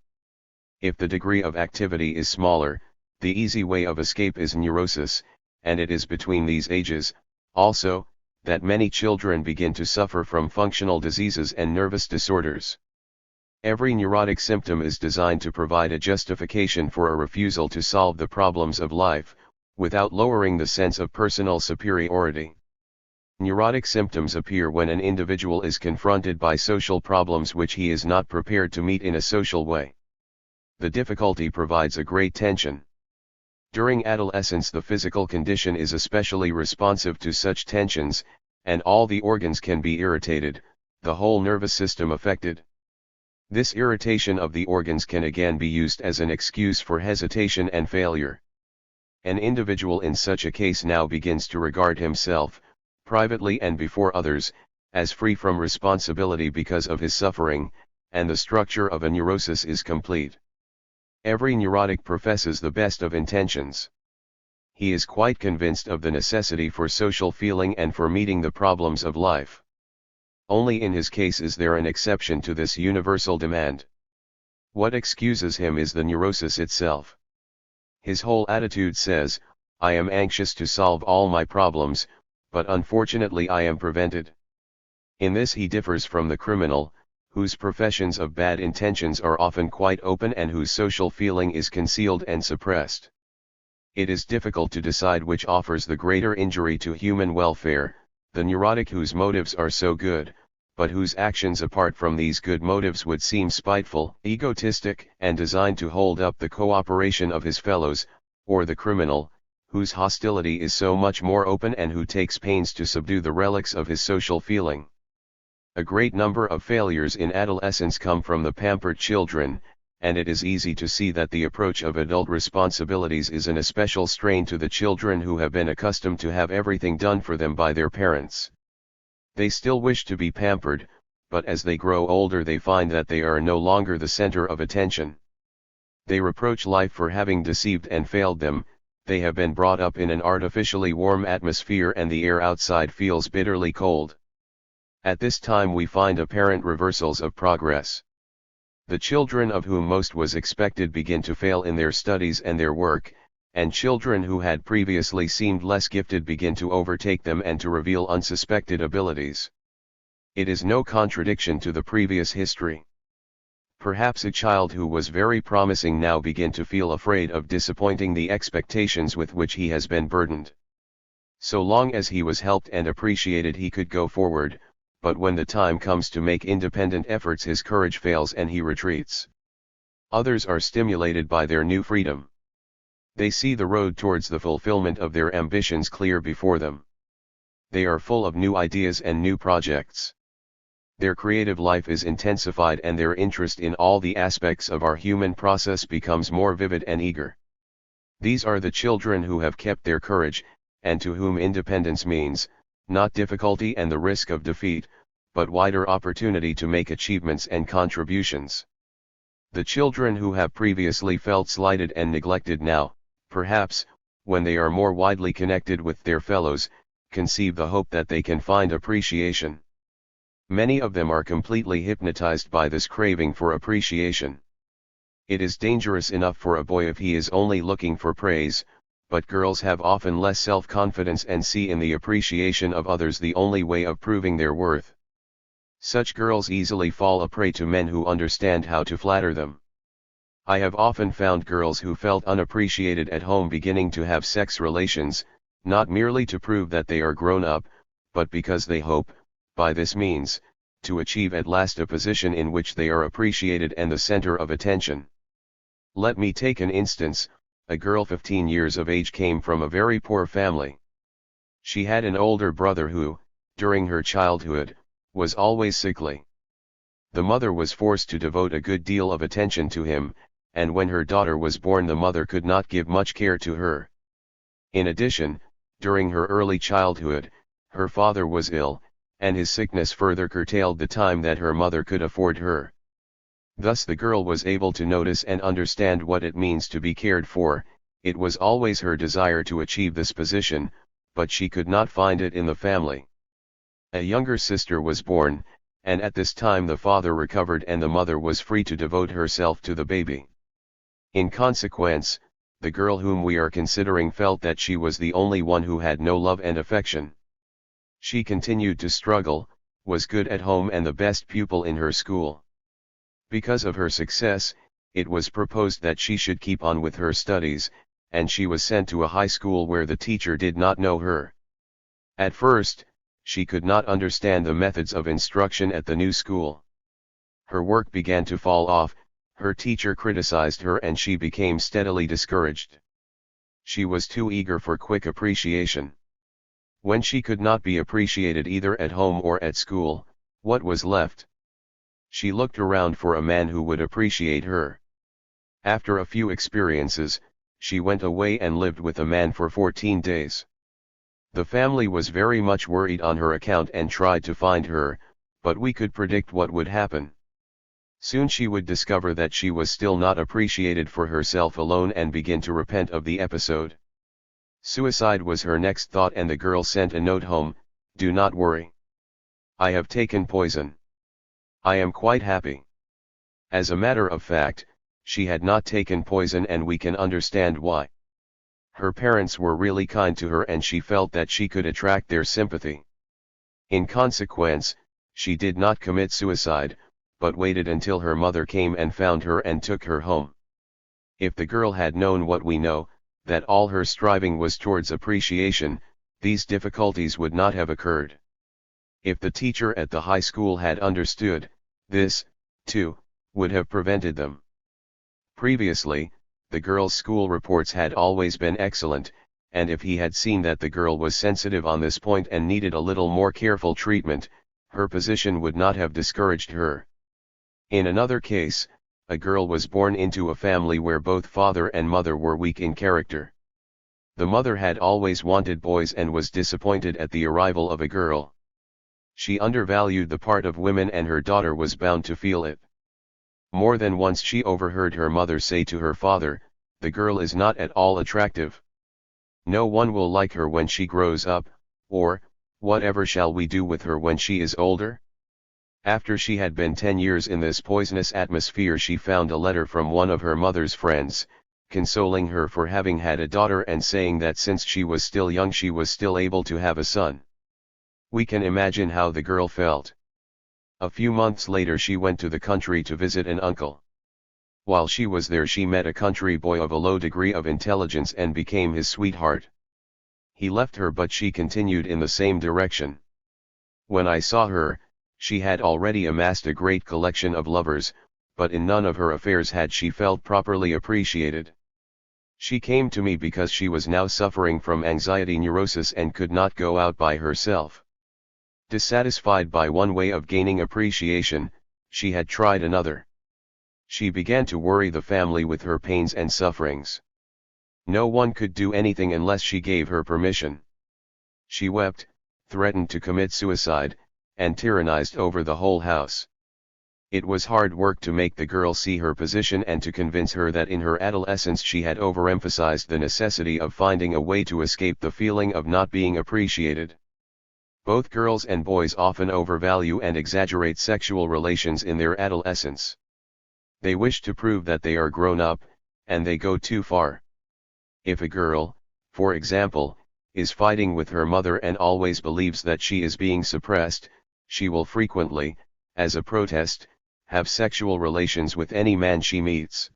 If the degree of activity is smaller, the easy way of escape is neurosis, and it is between these ages, also, that many children begin to suffer from functional diseases and nervous disorders. Every neurotic symptom is designed to provide a justification for a refusal to solve the problems of life, without lowering the sense of personal superiority. Neurotic symptoms appear when an individual is confronted by social problems which he is not prepared to meet in a social way. The difficulty provides a great tension. During adolescence the physical condition is especially responsive to such tensions, and all the organs can be irritated, the whole nervous system affected. This irritation of the organs can again be used as an excuse for hesitation and failure. An individual in such a case now begins to regard himself, privately and before others, as free from responsibility because of his suffering, and the structure of a neurosis is complete. Every neurotic professes the best of intentions. He is quite convinced of the necessity for social feeling and for meeting the problems of life. Only in his case is there an exception to this universal demand. What excuses him is the neurosis itself. His whole attitude says, I am anxious to solve all my problems, but unfortunately I am prevented. In this he differs from the criminal, whose professions of bad intentions are often quite open and whose social feeling is concealed and suppressed. It is difficult to decide which offers the greater injury to human welfare, the neurotic whose motives are so good, but whose actions apart from these good motives would seem spiteful, egotistic, and designed to hold up the cooperation of his fellows, or the criminal, whose hostility is so much more open and who takes pains to subdue the relics of his social feeling. A great number of failures in adolescence come from the pampered children, and it is easy to see that the approach of adult responsibilities is an especial strain to the children who have been accustomed to have everything done for them by their parents. They still wish to be pampered, but as they grow older they find that they are no longer the center of attention. They reproach life for having deceived and failed them. They have been brought up in an artificially warm atmosphere and the air outside feels bitterly cold. At this time we find apparent reversals of progress. The children of whom most was expected begin to fail in their studies and their work, and children who had previously seemed less gifted begin to overtake them and to reveal unsuspected abilities. It is no contradiction to the previous history. Perhaps a child who was very promising now begin to feel afraid of disappointing the expectations with which he has been burdened. So long as he was helped and appreciated he could go forward, but when the time comes to make independent efforts his courage fails and he retreats. Others are stimulated by their new freedom. They see the road towards the fulfillment of their ambitions clear before them. They are full of new ideas and new projects. Their creative life is intensified and their interest in all the aspects of our human process becomes more vivid and eager. These are the children who have kept their courage, and to whom independence means, not difficulty and the risk of defeat, but wider opportunity to make achievements and contributions. The children who have previously felt slighted and neglected now, perhaps, when they are more widely connected with their fellows, conceive the hope that they can find appreciation. Many of them are completely hypnotized by this craving for appreciation. It is dangerous enough for a boy if he is only looking for praise, but girls have often less self-confidence and see in the appreciation of others the only way of proving their worth. Such girls easily fall a prey to men who understand how to flatter them. I have often found girls who felt unappreciated at home beginning to have sex relations, not merely to prove that they are grown up, but because they hope, by this means, to achieve at last a position in which they are appreciated and the center of attention. Let me take an instance. A girl 15 years of age came from a very poor family. She had an older brother who, during her childhood, was always sickly. The mother was forced to devote a good deal of attention to him, and when her daughter was born the mother could not give much care to her. In addition, during her early childhood, her father was ill, and his sickness further curtailed the time that her mother could afford her. Thus the girl was able to notice and understand what it means to be cared for. It was always her desire to achieve this position, but she could not find it in the family. A younger sister was born, and at this time the father recovered and the mother was free to devote herself to the baby. In consequence, the girl whom we are considering felt that she was the only one who had no love and affection. She continued to struggle, was good at home and the best pupil in her school. Because of her success, it was proposed that she should keep on with her studies, and she was sent to a high school where the teacher did not know her. At first, she could not understand the methods of instruction at the new school. Her work began to fall off, her teacher criticized her and she became steadily discouraged. She was too eager for quick appreciation. When she could not be appreciated either at home or at school, what was left? She looked around for a man who would appreciate her. After a few experiences, she went away and lived with a man for 14 days. The family was very much worried on her account and tried to find her, but we could predict what would happen. Soon she would discover that she was still not appreciated for herself alone and begin to repent of the episode. Suicide was her next thought and the girl sent a note home, "Do not worry. I have taken poison. I am quite happy." As a matter of fact, she had not taken poison and we can understand why. Her parents were really kind to her and she felt that she could attract their sympathy. In consequence, she did not commit suicide, but waited until her mother came and found her and took her home. If the girl had known what we know, that all her striving was towards appreciation, these difficulties would not have occurred. If the teacher at the high school had understood, this, too, would have prevented them. Previously, the girl's school reports had always been excellent, and if he had seen that the girl was sensitive on this point and needed a little more careful treatment, her position would not have discouraged her. In another case, a girl was born into a family where both father and mother were weak in character. The mother had always wanted boys and was disappointed at the arrival of a girl. She undervalued the part of women and her daughter was bound to feel it. More than once she overheard her mother say to her father, "The girl is not at all attractive. No one will like her when she grows up," or, "Whatever shall we do with her when she is older?" After she had been 10 years in this poisonous atmosphere, she found a letter from one of her mother's friends, consoling her for having had a daughter and saying that since she was still young she was still able to have a son. We can imagine how the girl felt. A few months later she went to the country to visit an uncle. While she was there she met a country boy of a low degree of intelligence and became his sweetheart. He left her but she continued in the same direction. When I saw her, she had already amassed a great collection of lovers, but in none of her affairs had she felt properly appreciated. She came to me because she was now suffering from anxiety neurosis and could not go out by herself. Dissatisfied by one way of gaining appreciation, she had tried another. She began to worry the family with her pains and sufferings. No one could do anything unless she gave her permission. She wept, threatened to commit suicide, and tyrannized over the whole house. It was hard work to make the girl see her position and to convince her that in her adolescence she had overemphasized the necessity of finding a way to escape the feeling of not being appreciated. Both girls and boys often overvalue and exaggerate sexual relations in their adolescence. They wish to prove that they are grown up, and they go too far. If a girl, for example, is fighting with her mother and always believes that she is being suppressed, she will frequently, as a protest, have sexual relations with any man she meets.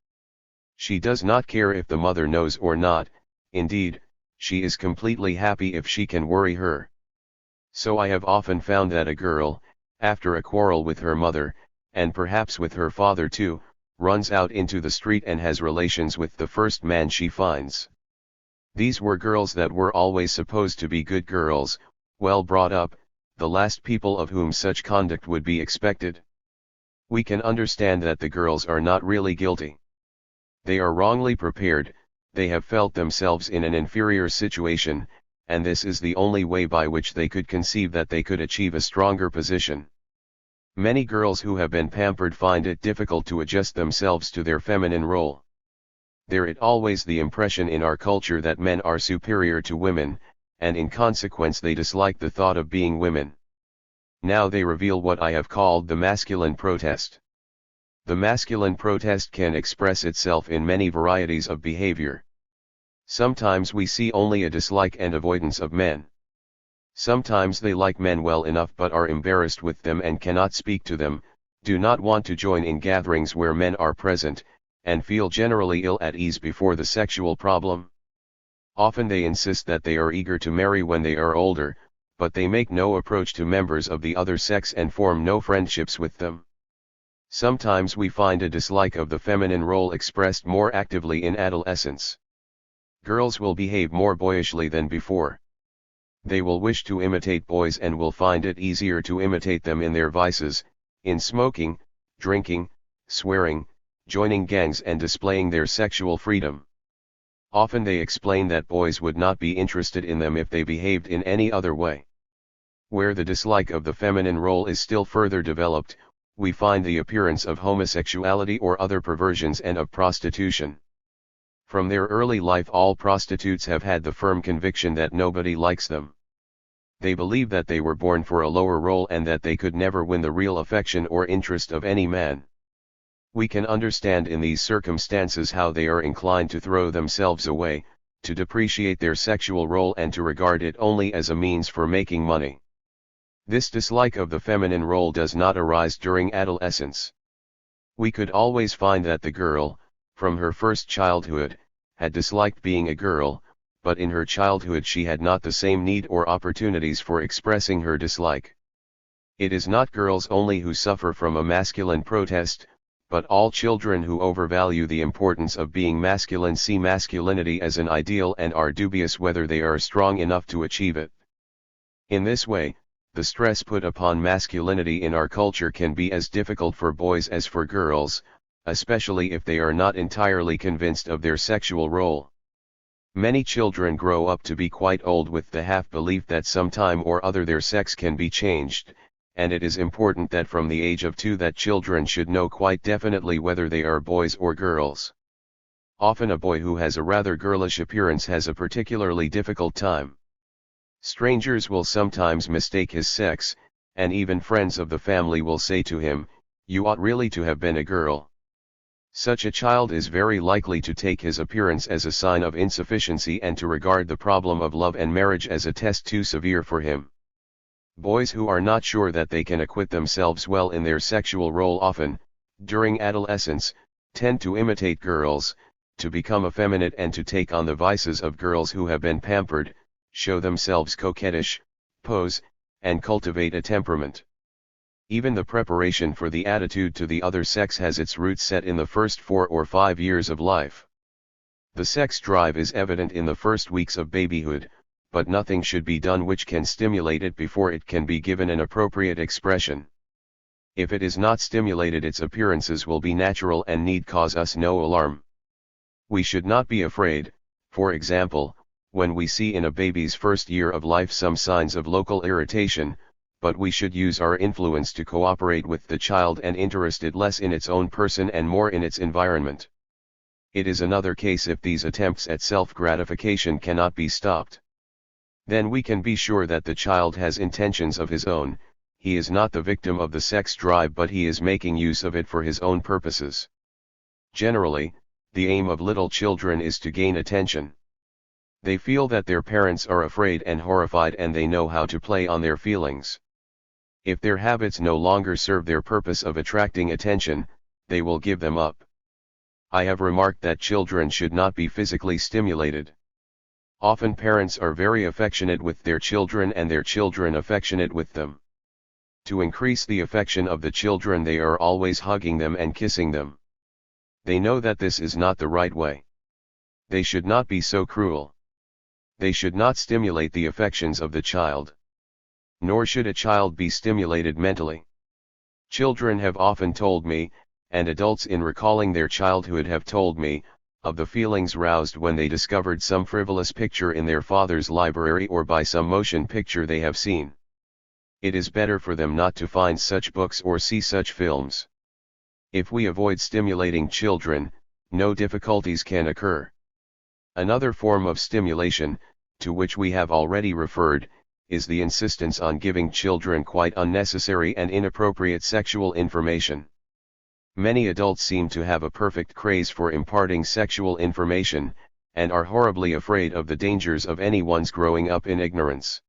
She does not care if the mother knows or not, indeed, she is completely happy if she can worry her. So I have often found that a girl, after a quarrel with her mother, and perhaps with her father too, runs out into the street and has relations with the first man she finds. These were girls that were always supposed to be good girls, well brought up, the last people of whom such conduct would be expected. We can understand that the girls are not really guilty. They are wrongly prepared, they have felt themselves in an inferior situation, and this is the only way by which they could conceive that they could achieve a stronger position. Many girls who have been pampered find it difficult to adjust themselves to their feminine role. There is always the impression in our culture that men are superior to women, and in consequence they dislike the thought of being women. Now they reveal what I have called the masculine protest. The masculine protest can express itself in many varieties of behavior. Sometimes we see only a dislike and avoidance of men. Sometimes they like men well enough but are embarrassed with them and cannot speak to them, do not want to join in gatherings where men are present, and feel generally ill at ease before the sexual problem. Often they insist that they are eager to marry when they are older, but they make no approach to members of the other sex and form no friendships with them. Sometimes we find a dislike of the feminine role expressed more actively in adolescence. Girls will behave more boyishly than before. They will wish to imitate boys and will find it easier to imitate them in their vices, in smoking, drinking, swearing, joining gangs and displaying their sexual freedom. Often they explain that boys would not be interested in them if they behaved in any other way. Where the dislike of the feminine role is still further developed, we find the appearance of homosexuality or other perversions and of prostitution. From their early life all prostitutes have had the firm conviction that nobody likes them. They believe that they were born for a lower role and that they could never win the real affection or interest of any man. We can understand in these circumstances how they are inclined to throw themselves away, to depreciate their sexual role and to regard it only as a means for making money. This dislike of the feminine role does not arise during adolescence. We could always find that the girl, from her first childhood, had disliked being a girl, but in her childhood she had not the same need or opportunities for expressing her dislike. It is not girls only who suffer from a masculine protest, but all children who overvalue the importance of being masculine see masculinity as an ideal and are dubious whether they are strong enough to achieve it. In this way, the stress put upon masculinity in our culture can be as difficult for boys as for girls, especially if they are not entirely convinced of their sexual role. Many children grow up to be quite old with the half-belief that sometime or other their sex can be changed, and it is important that from the age of 2 that children should know quite definitely whether they are boys or girls. Often a boy who has a rather girlish appearance has a particularly difficult time. Strangers will sometimes mistake his sex, and even friends of the family will say to him, "You ought really to have been a girl." Such a child is very likely to take his appearance as a sign of insufficiency and to regard the problem of love and marriage as a test too severe for him. Boys who are not sure that they can acquit themselves well in their sexual role often, during adolescence, tend to imitate girls, to become effeminate and to take on the vices of girls who have been pampered, show themselves coquettish, pose, and cultivate a temperament. Even the preparation for the attitude to the other sex has its roots set in the first 4 or 5 years of life. The sex drive is evident in the first weeks of babyhood, but nothing should be done which can stimulate it before it can be given an appropriate expression. If it is not stimulated, its appearances will be natural and need cause us no alarm. We should not be afraid, for example, when we see in a baby's first year of life some signs of local irritation, but we should use our influence to cooperate with the child and interest it less in its own person and more in its environment. It is another case if these attempts at self-gratification cannot be stopped. Then we can be sure that the child has intentions of his own. He is not the victim of the sex drive, but he is making use of it for his own purposes. Generally, the aim of little children is to gain attention. They feel that their parents are afraid and horrified, and they know how to play on their feelings. If their habits no longer serve their purpose of attracting attention, they will give them up. I have remarked that children should not be physically stimulated. Often parents are very affectionate with their children and their children affectionate with them. To increase the affection of the children, they are always hugging them and kissing them. They know that this is not the right way. They should not be so cruel. They should not stimulate the affections of the child. Nor should a child be stimulated mentally. Children have often told me, and adults in recalling their childhood have told me, of the feelings roused when they discovered some frivolous picture in their father's library or by some motion picture they have seen. It is better for them not to find such books or see such films. If we avoid stimulating children, no difficulties can occur. Another form of stimulation, to which we have already referred, is the insistence on giving children quite unnecessary and inappropriate sexual information. Many adults seem to have a perfect craze for imparting sexual information, and are horribly afraid of the dangers of anyone's growing up in ignorance.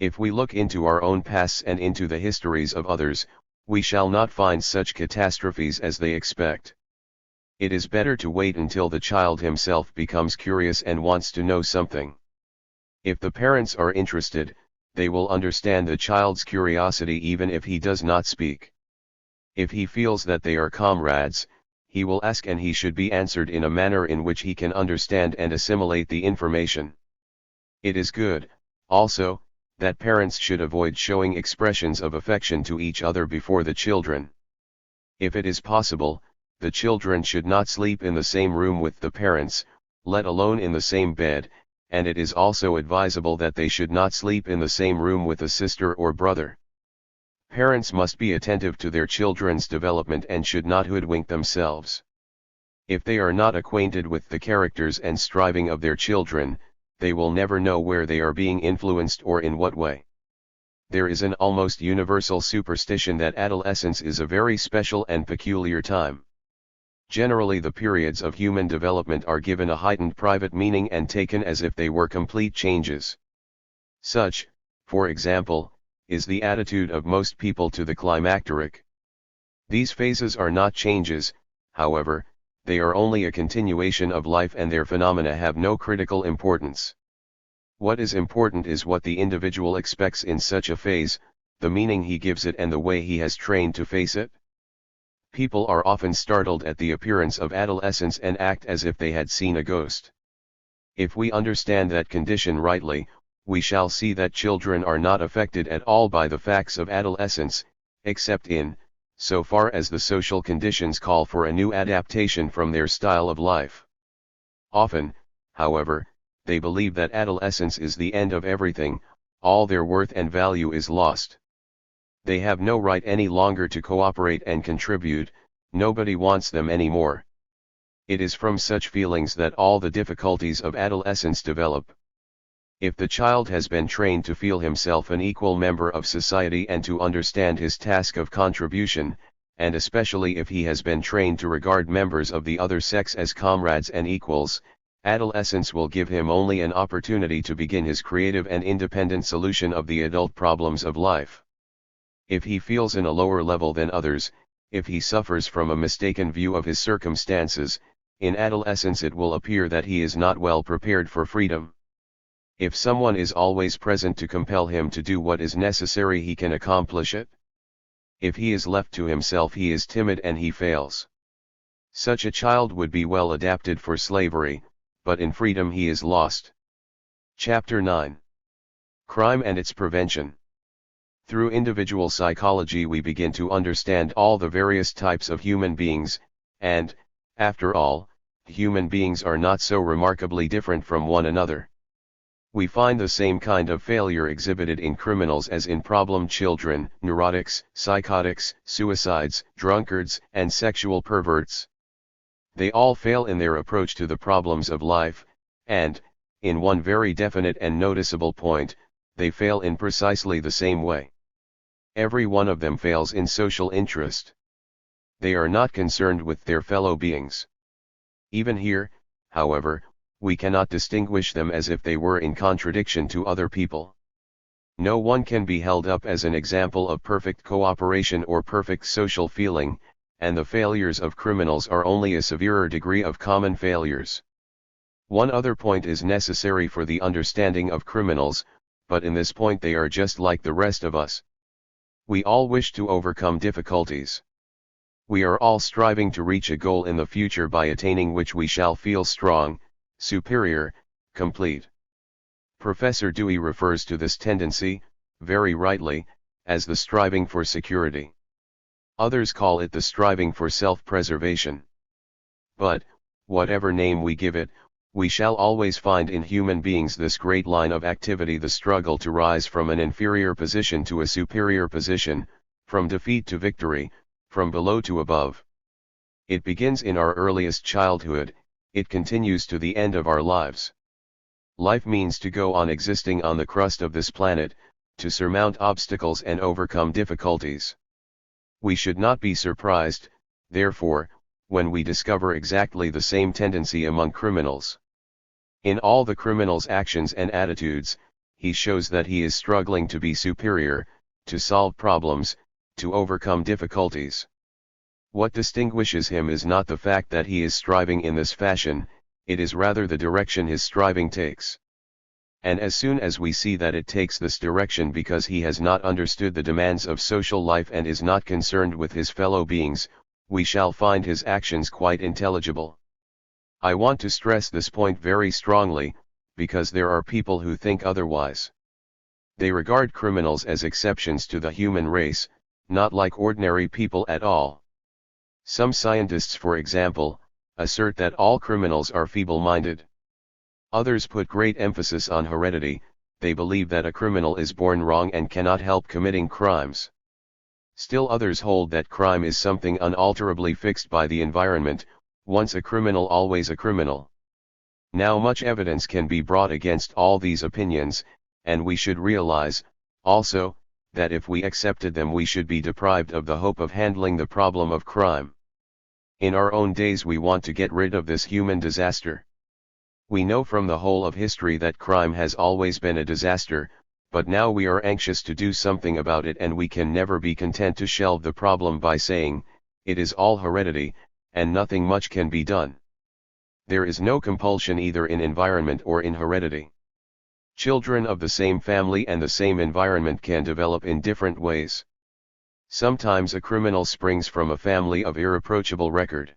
If we look into our own pasts and into the histories of others, we shall not find such catastrophes as they expect. It is better to wait until the child himself becomes curious and wants to know something. If the parents are interested, they will understand the child's curiosity even if he does not speak. If he feels that they are comrades, he will ask, and he should be answered in a manner in which he can understand and assimilate the information. It is good, also, that parents should avoid showing expressions of affection to each other before the children. If it is possible, the children should not sleep in the same room with the parents, let alone in the same bed, and it is also advisable that they should not sleep in the same room with a sister or brother. Parents must be attentive to their children's development and should not hoodwink themselves. If they are not acquainted with the characters and striving of their children, they will never know where they are being influenced or in what way. There is an almost universal superstition that adolescence is a very special and peculiar time. Generally, the periods of human development are given a heightened private meaning and taken as if they were complete changes. Such, for example, is the attitude of most people to the climacteric. These phases are not changes, however, they are only a continuation of life and their phenomena have no critical importance. What is important is what the individual expects in such a phase, the meaning he gives it and the way he has trained to face it. People are often startled at the appearance of adolescence and act as if they had seen a ghost. If we understand that condition rightly, we shall see that children are not affected at all by the facts of adolescence, except in so far as the social conditions call for a new adaptation from their style of life. Often, however, they believe that adolescence is the end of everything, all their worth and value is lost. They have no right any longer to cooperate and contribute, nobody wants them anymore. It is from such feelings that all the difficulties of adolescence develop. If the child has been trained to feel himself an equal member of society and to understand his task of contribution, and especially if he has been trained to regard members of the other sex as comrades and equals, adolescence will give him only an opportunity to begin his creative and independent solution of the adult problems of life. If he feels in a lower level than others, if he suffers from a mistaken view of his circumstances, in adolescence it will appear that he is not well prepared for freedom. If someone is always present to compel him to do what is necessary, he can accomplish it. If he is left to himself, he is timid and he fails. Such a child would be well adapted for slavery, but in freedom he is lost. Chapter 9. Crime and its Prevention. Through individual psychology we begin to understand all the various types of human beings, and, after all, human beings are not so remarkably different from one another. We find the same kind of failure exhibited in criminals as in problem children, neurotics, psychotics, suicides, drunkards, and sexual perverts. They all fail in their approach to the problems of life, and, in one very definite and noticeable point, they fail in precisely the same way. Every one of them fails in social interest. They are not concerned with their fellow beings. Even here, however, we cannot distinguish them as if they were in contradiction to other people. No one can be held up as an example of perfect cooperation or perfect social feeling, and the failures of criminals are only a severer degree of common failures. One other point is necessary for the understanding of criminals, but in this point they are just like the rest of us. We all wish to overcome difficulties. We are all striving to reach a goal in the future by attaining which we shall feel strong, superior, complete. Professor Dewey refers to this tendency, very rightly, as the striving for security. Others call it the striving for self-preservation. But, whatever name we give it, we shall always find in human beings this great line of activity, the struggle to rise from an inferior position to a superior position, from defeat to victory, from below to above. It begins in our earliest childhood, it continues to the end of our lives. Life means to go on existing on the crust of this planet, to surmount obstacles and overcome difficulties. We should not be surprised, therefore, when we discover exactly the same tendency among criminals. In all the criminal's actions and attitudes, he shows that he is struggling to be superior, to solve problems, to overcome difficulties. What distinguishes him is not the fact that he is striving in this fashion, it is rather the direction his striving takes. And as soon as we see that it takes this direction because he has not understood the demands of social life and is not concerned with his fellow beings, we shall find his actions quite intelligible. I want to stress this point very strongly, because there are people who think otherwise. They regard criminals as exceptions to the human race, not like ordinary people at all. Some scientists, for example, assert that all criminals are feeble-minded. Others put great emphasis on heredity, they believe that a criminal is born wrong and cannot help committing crimes. Still others hold that crime is something unalterably fixed by the environment, once a criminal always a criminal. Now much evidence can be brought against all these opinions, and we should realize, also, that if we accepted them we should be deprived of the hope of handling the problem of crime. In our own days we want to get rid of this human disaster. We know from the whole of history that crime has always been a disaster, but now we are anxious to do something about it, and we can never be content to shelve the problem by saying, it is all heredity, and nothing much can be done. There is no compulsion either in environment or in heredity. Children of the same family and the same environment can develop in different ways. Sometimes a criminal springs from a family of irreproachable record.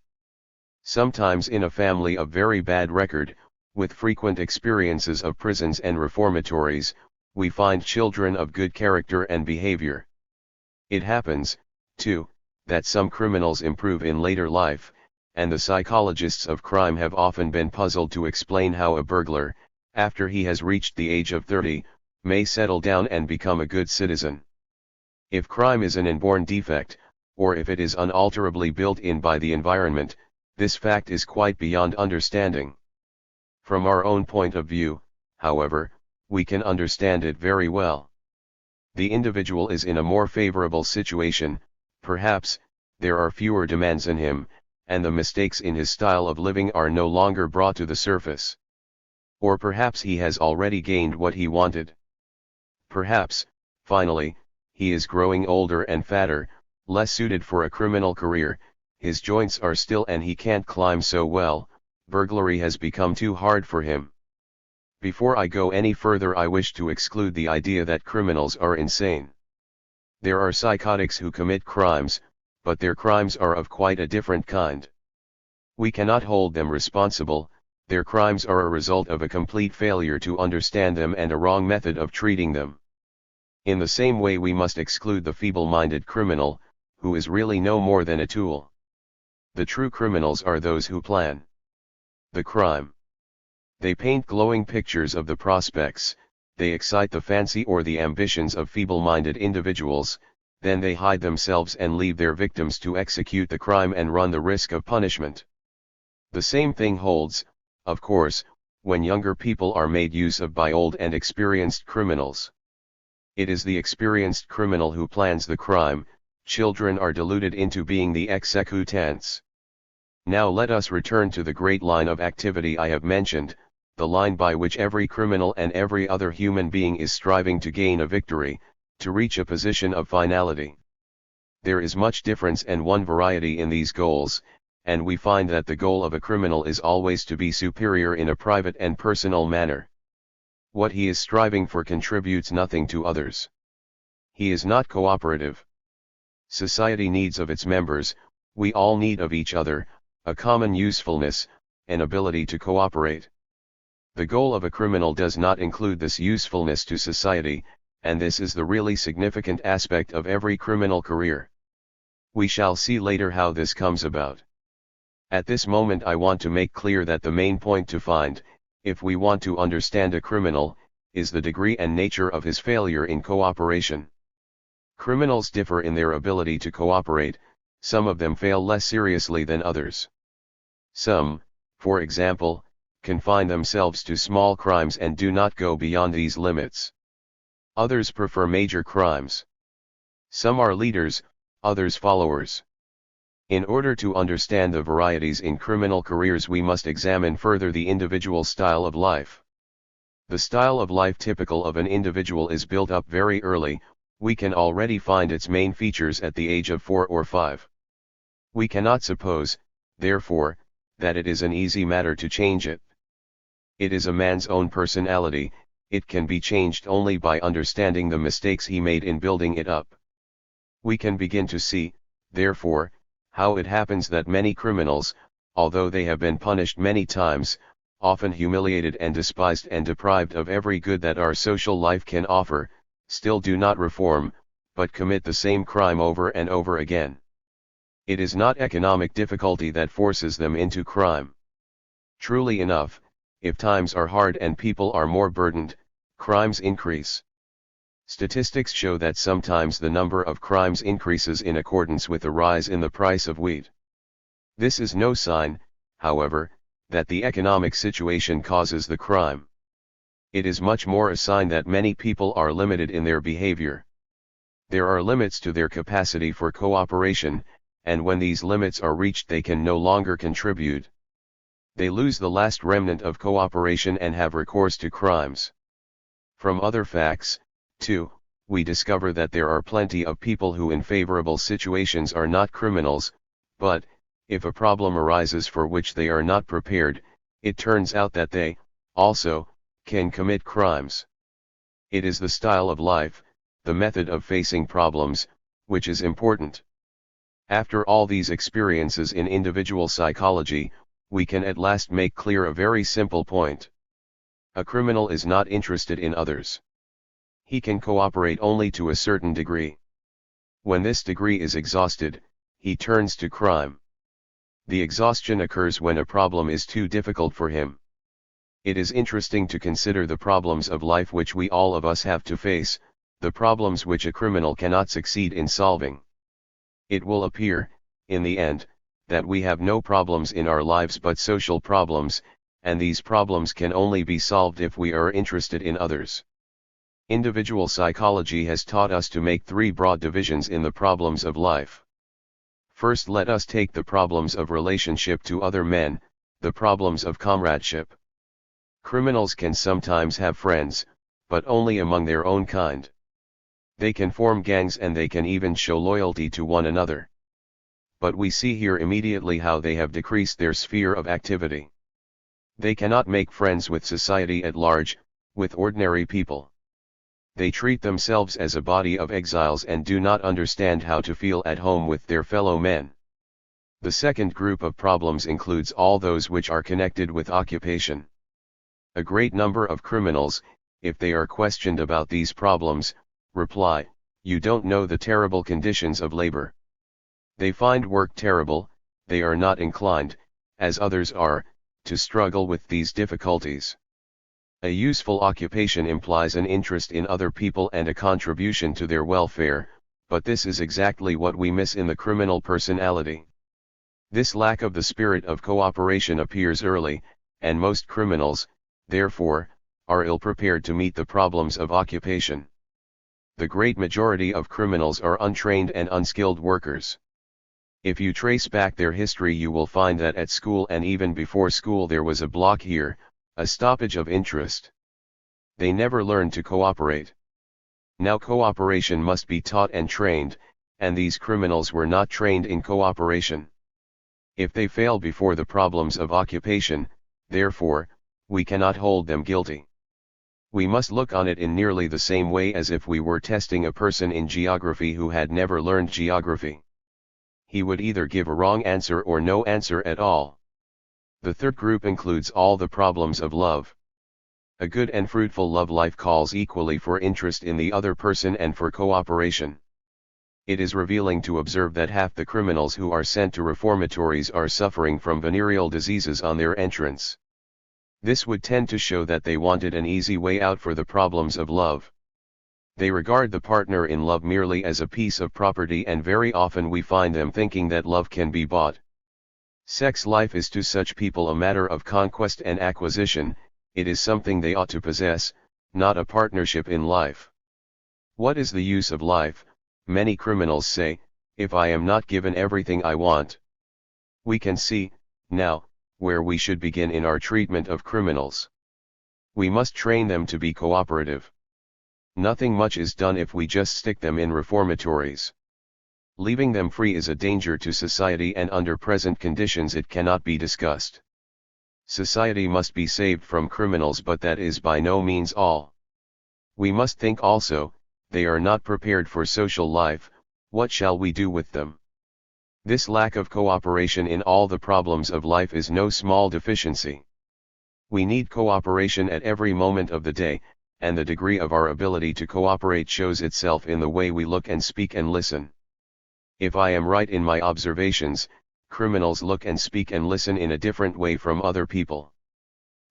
Sometimes in a family of very bad record, with frequent experiences of prisons and reformatories, we find children of good character and behavior. It happens, too, that some criminals improve in later life, and the psychologists of crime have often been puzzled to explain how a burglar, after he has reached the age of 30, may settle down and become a good citizen. If crime is an inborn defect, or if it is unalterably built in by the environment, this fact is quite beyond understanding. From our own point of view, however, we can understand it very well. The individual is in a more favorable situation, perhaps, there are fewer demands on him, and the mistakes in his style of living are no longer brought to the surface. Or perhaps he has already gained what he wanted. Perhaps, finally, he is growing older and fatter, less suited for a criminal career, his joints are still and he can't climb so well, burglary has become too hard for him. Before I go any further, I wish to exclude the idea that criminals are insane. There are psychotics who commit crimes, but their crimes are of quite a different kind. We cannot hold them responsible, their crimes are a result of a complete failure to understand them and a wrong method of treating them. In the same way we must exclude the feeble-minded criminal, who is really no more than a tool. The true criminals are those who plan the crime. They paint glowing pictures of the prospects, they excite the fancy or the ambitions of feeble-minded individuals, then they hide themselves and leave their victims to execute the crime and run the risk of punishment. The same thing holds, of course, when younger people are made use of by old and experienced criminals. It is the experienced criminal who plans the crime, children are deluded into being the executants. Now let us return to the great line of activity I have mentioned, the line by which every criminal and every other human being is striving to gain a victory, to reach a position of finality. There is much difference and one variety in these goals, and we find that the goal of a criminal is always to be superior in a private and personal manner. What he is striving for contributes nothing to others. He is not cooperative. Society needs of its members, we all need of each other, a common usefulness, an ability to cooperate. The goal of a criminal does not include this usefulness to society, and this is the really significant aspect of every criminal career. We shall see later how this comes about. At this moment I want to make clear that the main point to find, if we want to understand a criminal, is the degree and nature of his failure in cooperation. Criminals differ in their ability to cooperate, some of them fail less seriously than others. Some, for example, confine themselves to small crimes and do not go beyond these limits. Others prefer major crimes. Some are leaders, others followers. In order to understand the varieties in criminal careers we must examine further the individual style of life. The style of life typical of an individual is built up very early, we can already find its main features at the age of 4 or 5. We cannot suppose, therefore, that it is an easy matter to change it. It is a man's own personality, it can be changed only by understanding the mistakes he made in building it up. We can begin to see, therefore, how it happens that many criminals, although they have been punished many times, often humiliated and despised and deprived of every good that our social life can offer, still do not reform, but commit the same crime over and over again. It is not economic difficulty that forces them into crime. Truly enough, if times are hard and people are more burdened, crimes increase. Statistics show that sometimes the number of crimes increases in accordance with the rise in the price of wheat. This is no sign, however, that the economic situation causes the crime. It is much more a sign that many people are limited in their behavior. There are limits to their capacity for cooperation, and when these limits are reached they can no longer contribute. They lose the last remnant of cooperation and have recourse to crimes. From other facts, too, we discover that there are plenty of people who in favorable situations are not criminals, but, If a problem arises for which they are not prepared, it turns out that they, also, can commit crimes. It is the style of life, the method of facing problems, which is important. After all these experiences in individual psychology, we can at last make clear a very simple point. A criminal is not interested in others. He can cooperate only to a certain degree. When this degree is exhausted, he turns to crime. The exhaustion occurs when a problem is too difficult for him. It is interesting to consider the problems of life which we all of us have to face, the problems which a criminal cannot succeed in solving. It will appear, in the end, that we have no problems in our lives but social problems, and these problems can only be solved if we are interested in others. Individual psychology has taught us to make three broad divisions in the problems of life. First, let us take the problems of relationship to other men, the problems of comradeship. Criminals can sometimes have friends, but only among their own kind. They can form gangs and they can even show loyalty to one another. But we see here immediately how they have decreased their sphere of activity. They cannot make friends with society at large, with ordinary people. They treat themselves as a body of exiles and do not understand how to feel at home with their fellow men. The second group of problems includes all those which are connected with occupation. A great number of criminals, if they are questioned about these problems, reply, "You don't know the terrible conditions of labor." They find work terrible. They are not inclined, as others are, to struggle with these difficulties. A useful occupation implies an interest in other people and a contribution to their welfare, but this is exactly what we miss in the criminal personality. This lack of the spirit of cooperation appears early, and most criminals, therefore, are ill-prepared to meet the problems of occupation. The great majority of criminals are untrained and unskilled workers. If you trace back their history, you will find that at school and even before school there was a block here, a stoppage of interest. They never learned to cooperate. Now cooperation must be taught and trained, and these criminals were not trained in cooperation. If they fail before the problems of occupation, therefore, we cannot hold them guilty. We must look on it in nearly the same way as if we were testing a person in geography who had never learned geography. He would either give a wrong answer or no answer at all. The third group includes all the problems of love. A good and fruitful love life calls equally for interest in the other person and for cooperation. It is revealing to observe that half the criminals who are sent to reformatories are suffering from venereal diseases on their entrance. This would tend to show that they wanted an easy way out for the problems of love. They regard the partner in love merely as a piece of property, and very often we find them thinking that love can be bought. Sex life is to such people a matter of conquest and acquisition. It is something they ought to possess, not a partnership in life. What is the use of life, many criminals say, if I am not given everything I want? We can see, now, where we should begin in our treatment of criminals. We must train them to be cooperative. Nothing much is done if we just stick them in reformatories. Leaving them free is a danger to society, and under present conditions it cannot be discussed. Society must be saved from criminals, but that is by no means all. We must think also, they are not prepared for social life, what shall we do with them? This lack of cooperation in all the problems of life is no small deficiency. We need cooperation at every moment of the day, and the degree of our ability to cooperate shows itself in the way we look and speak and listen. If I am right in my observations, criminals look and speak and listen in a different way from other people.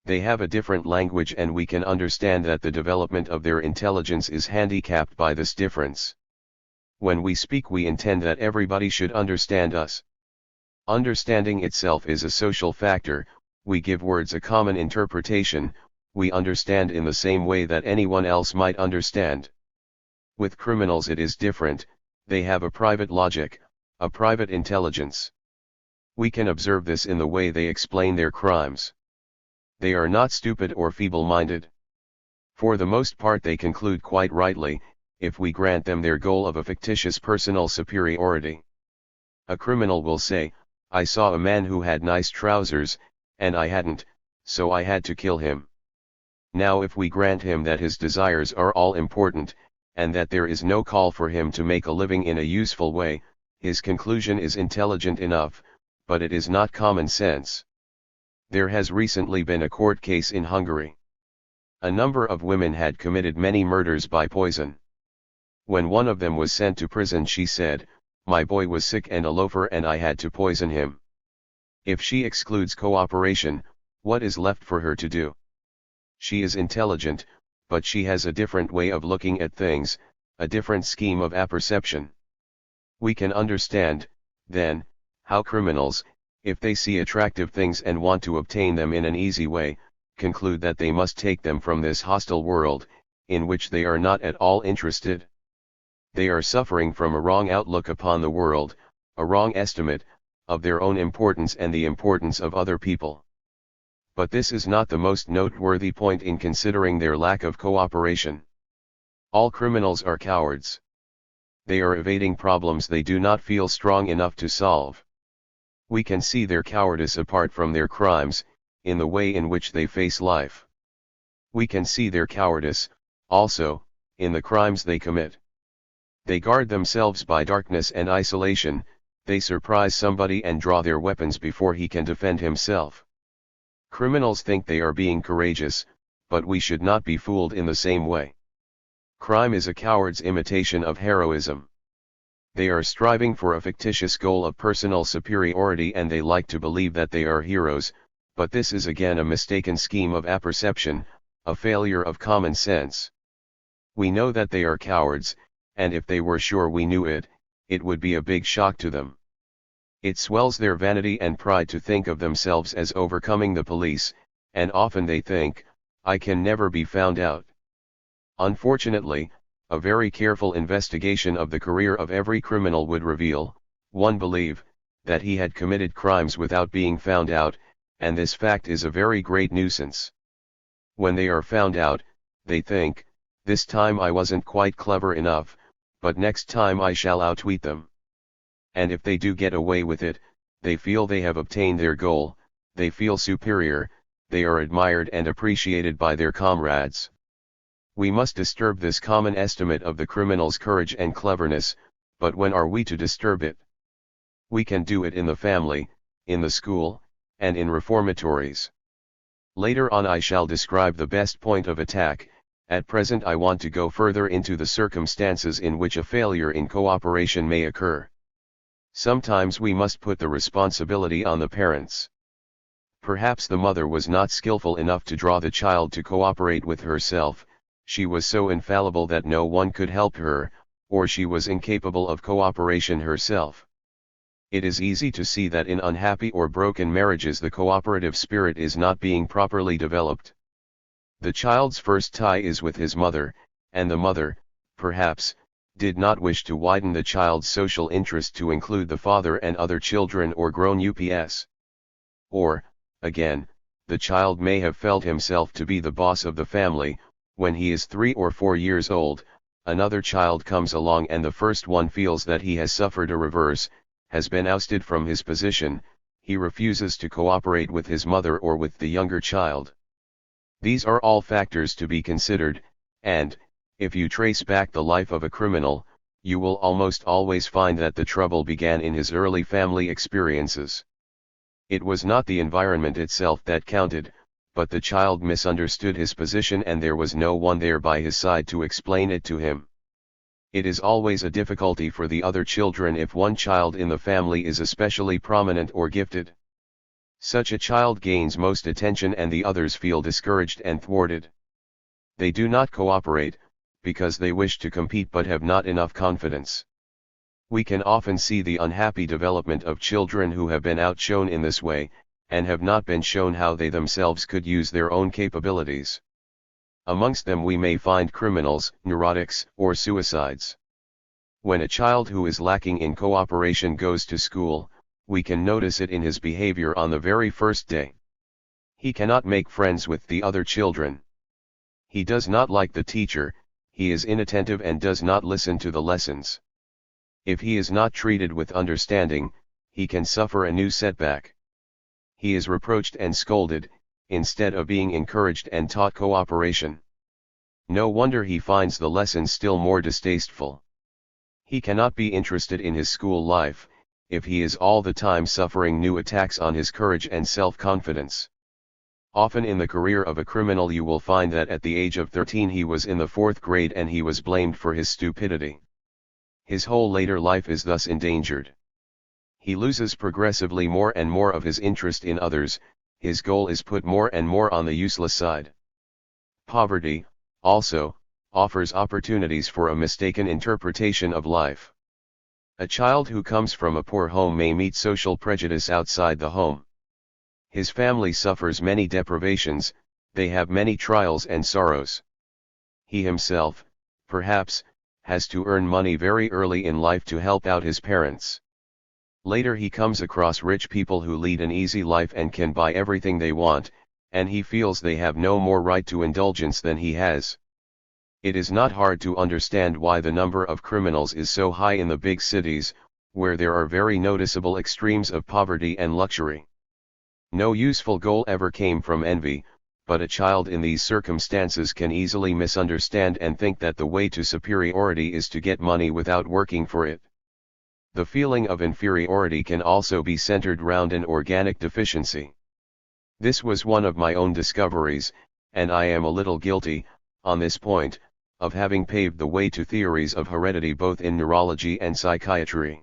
They have a different language, and we can understand that the development of their intelligence is handicapped by this difference. When we speak, we intend that everybody should understand us. Understanding itself is a social factor. We give words a common interpretation. We understand in the same way that anyone else might understand. With criminals it is different. They have a private logic, a private intelligence. We can observe this in the way they explain their crimes. They are not stupid or feeble-minded. For the most part they conclude quite rightly, if we grant them their goal of a fictitious personal superiority. A criminal will say, I saw a man who had nice trousers, and I hadn't, so I had to kill him. Now if we grant him that his desires are all important, and that there is no call for him to make a living in a useful way, his conclusion is intelligent enough, but it is not common sense. There has recently been a court case in Hungary. A number of women had committed many murders by poison. When one of them was sent to prison, she said, "My boy was sick and a loafer and I had to poison him." If she excludes cooperation, what is left for her to do? She is intelligent, but she has a different way of looking at things, a different scheme of apperception. We can understand, then, how criminals, if they see attractive things and want to obtain them in an easy way, conclude that they must take them from this hostile world, in which they are not at all interested. They are suffering from a wrong outlook upon the world, a wrong estimate of their own importance and the importance of other people. But this is not the most noteworthy point in considering their lack of cooperation. All criminals are cowards. They are evading problems they do not feel strong enough to solve. We can see their cowardice apart from their crimes, in the way in which they face life. We can see their cowardice, also, in the crimes they commit. They guard themselves by darkness and isolation, they surprise somebody and draw their weapons before he can defend himself. Criminals think they are being courageous, but we should not be fooled in the same way. Crime is a coward's imitation of heroism. They are striving for a fictitious goal of personal superiority and they like to believe that they are heroes, but this is again a mistaken scheme of apperception, a failure of common sense. We know that they are cowards, and if they were sure we knew it, it would be a big shock to them. It swells their vanity and pride to think of themselves as overcoming the police, and often they think, "I can never be found out." Unfortunately, a very careful investigation of the career of every criminal would reveal, one believe, that he had committed crimes without being found out, and this fact is a very great nuisance. When they are found out, they think, "This time I wasn't quite clever enough, but next time I shall outwit them." And if they do get away with it, they feel they have obtained their goal, they feel superior, they are admired and appreciated by their comrades. We must disturb this common estimate of the criminal's courage and cleverness, but when are we to disturb it? We can do it in the family, in the school, and in reformatories. Later on I shall describe the best point of attack. At present I want to go further into the circumstances in which a failure in cooperation may occur. Sometimes we must put the responsibility on the parents. Perhaps the mother was not skillful enough to draw the child to cooperate with herself, she was so infallible that no one could help her, or she was incapable of cooperation herself. It is easy to see that in unhappy or broken marriages the cooperative spirit is not being properly developed. The child's first tie is with his mother, and the mother, perhaps, did not wish to widen the child's social interest to include the father and other children or grown-ups. Or, again, the child may have felt himself to be the boss of the family. When he is 3 or 4 years old, another child comes along and the first one feels that he has suffered a reverse, has been ousted from his position, he refuses to cooperate with his mother or with the younger child. These are all factors to be considered, and, if you trace back the life of a criminal, you will almost always find that the trouble began in his early family experiences. It was not the environment itself that counted, but the child misunderstood his position and there was no one there by his side to explain it to him. It is always a difficulty for the other children if one child in the family is especially prominent or gifted. Such a child gains most attention and the others feel discouraged and thwarted. They do not cooperate, because they wish to compete but have not enough confidence. We can often see the unhappy development of children who have been outshone in this way, and have not been shown how they themselves could use their own capabilities. Amongst them we may find criminals, neurotics, or suicides. When a child who is lacking in cooperation goes to school, we can notice it in his behavior on the very first day. He cannot make friends with the other children. He does not like the teacher, he is inattentive and does not listen to the lessons. If he is not treated with understanding, he can suffer a new setback. He is reproached and scolded, instead of being encouraged and taught cooperation. No wonder he finds the lessons still more distasteful. He cannot be interested in his school life, if he is all the time suffering new attacks on his courage and self-confidence. Often in the career of a criminal you will find that at the age of 13 he was in the 4th grade and he was blamed for his stupidity. His whole later life is thus endangered. He loses progressively more and more of his interest in others, his goal is put more and more on the useless side. Poverty, also, offers opportunities for a mistaken interpretation of life. A child who comes from a poor home may meet social prejudice outside the home. His family suffers many deprivations, they have many trials and sorrows. He himself, perhaps, has to earn money very early in life to help out his parents. Later he comes across rich people who lead an easy life and can buy everything they want, and he feels they have no more right to indulgence than he has. It is not hard to understand why the number of criminals is so high in the big cities, where there are very noticeable extremes of poverty and luxury. No useful goal ever came from envy, but a child in these circumstances can easily misunderstand and think that the way to superiority is to get money without working for it. The feeling of inferiority can also be centered round an organic deficiency. This was one of my own discoveries, and I am a little guilty, on this point, of having paved the way to theories of heredity both in neurology and psychiatry.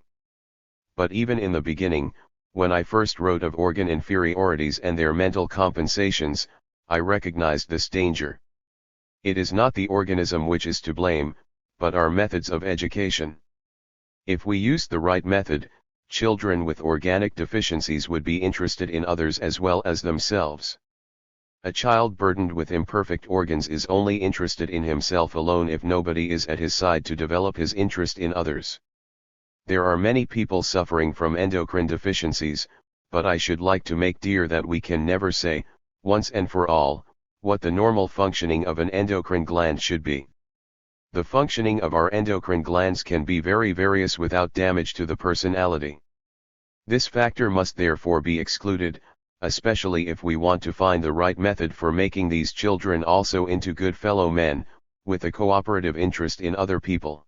But even in the beginning, when I first wrote of organ inferiorities and their mental compensations, I recognized this danger. It is not the organism which is to blame, but our methods of education. If we used the right method, children with organic deficiencies would be interested in others as well as themselves. A child burdened with imperfect organs is only interested in himself alone if nobody is at his side to develop his interest in others. There are many people suffering from endocrine deficiencies, but I should like to make clear that we can never say, once and for all, what the normal functioning of an endocrine gland should be. The functioning of our endocrine glands can be very various without damage to the personality. This factor must therefore be excluded, especially if we want to find the right method for making these children also into good fellow men, with a cooperative interest in other people.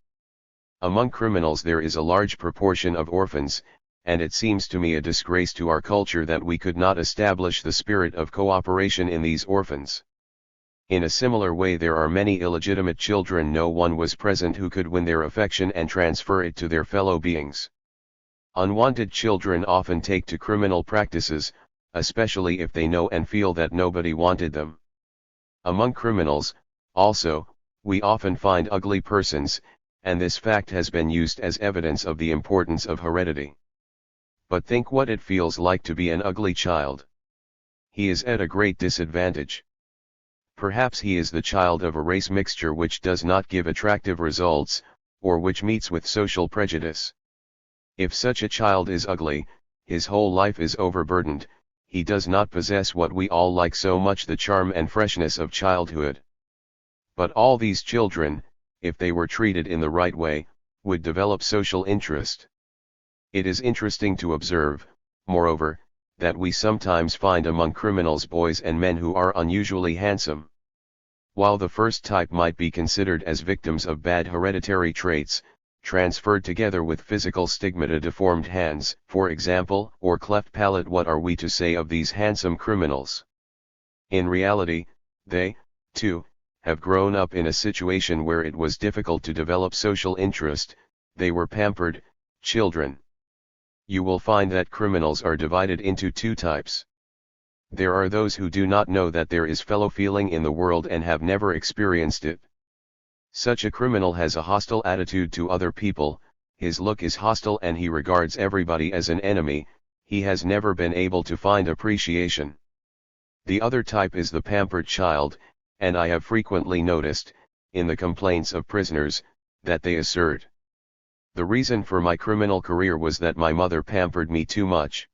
Among criminals there is a large proportion of orphans, and it seems to me a disgrace to our culture that we could not establish the spirit of cooperation in these orphans. In a similar way there are many illegitimate children no one was present who could win their affection and transfer it to their fellow beings. Unwanted children often take to criminal practices, especially if they know and feel that nobody wanted them. Among criminals, also, we often find ugly persons, and this fact has been used as evidence of the importance of heredity. But think what it feels like to be an ugly child. He is at a great disadvantage. Perhaps he is the child of a race mixture which does not give attractive results, or which meets with social prejudice. If such a child is ugly, his whole life is overburdened, he does not possess what we all like so much, the charm and freshness of childhood. But all these children, if they were treated in the right way, would develop social interest. It is interesting to observe, moreover, that we sometimes find among criminals boys and men who are unusually handsome. While the first type might be considered as victims of bad hereditary traits, transferred together with physical stigmata, deformed hands, for example, or cleft palate, what are we to say of these handsome criminals? In reality, they, too, have grown up in a situation where it was difficult to develop social interest, they were pampered children. You will find that criminals are divided into two types. There are those who do not know that there is fellow feeling in the world and have never experienced it. Such a criminal has a hostile attitude to other people, his look is hostile and he regards everybody as an enemy, he has never been able to find appreciation. The other type is the pampered child, and I have frequently noticed, in the complaints of prisoners, that they assert, "The reason for my criminal career was that my mother pampered me too much."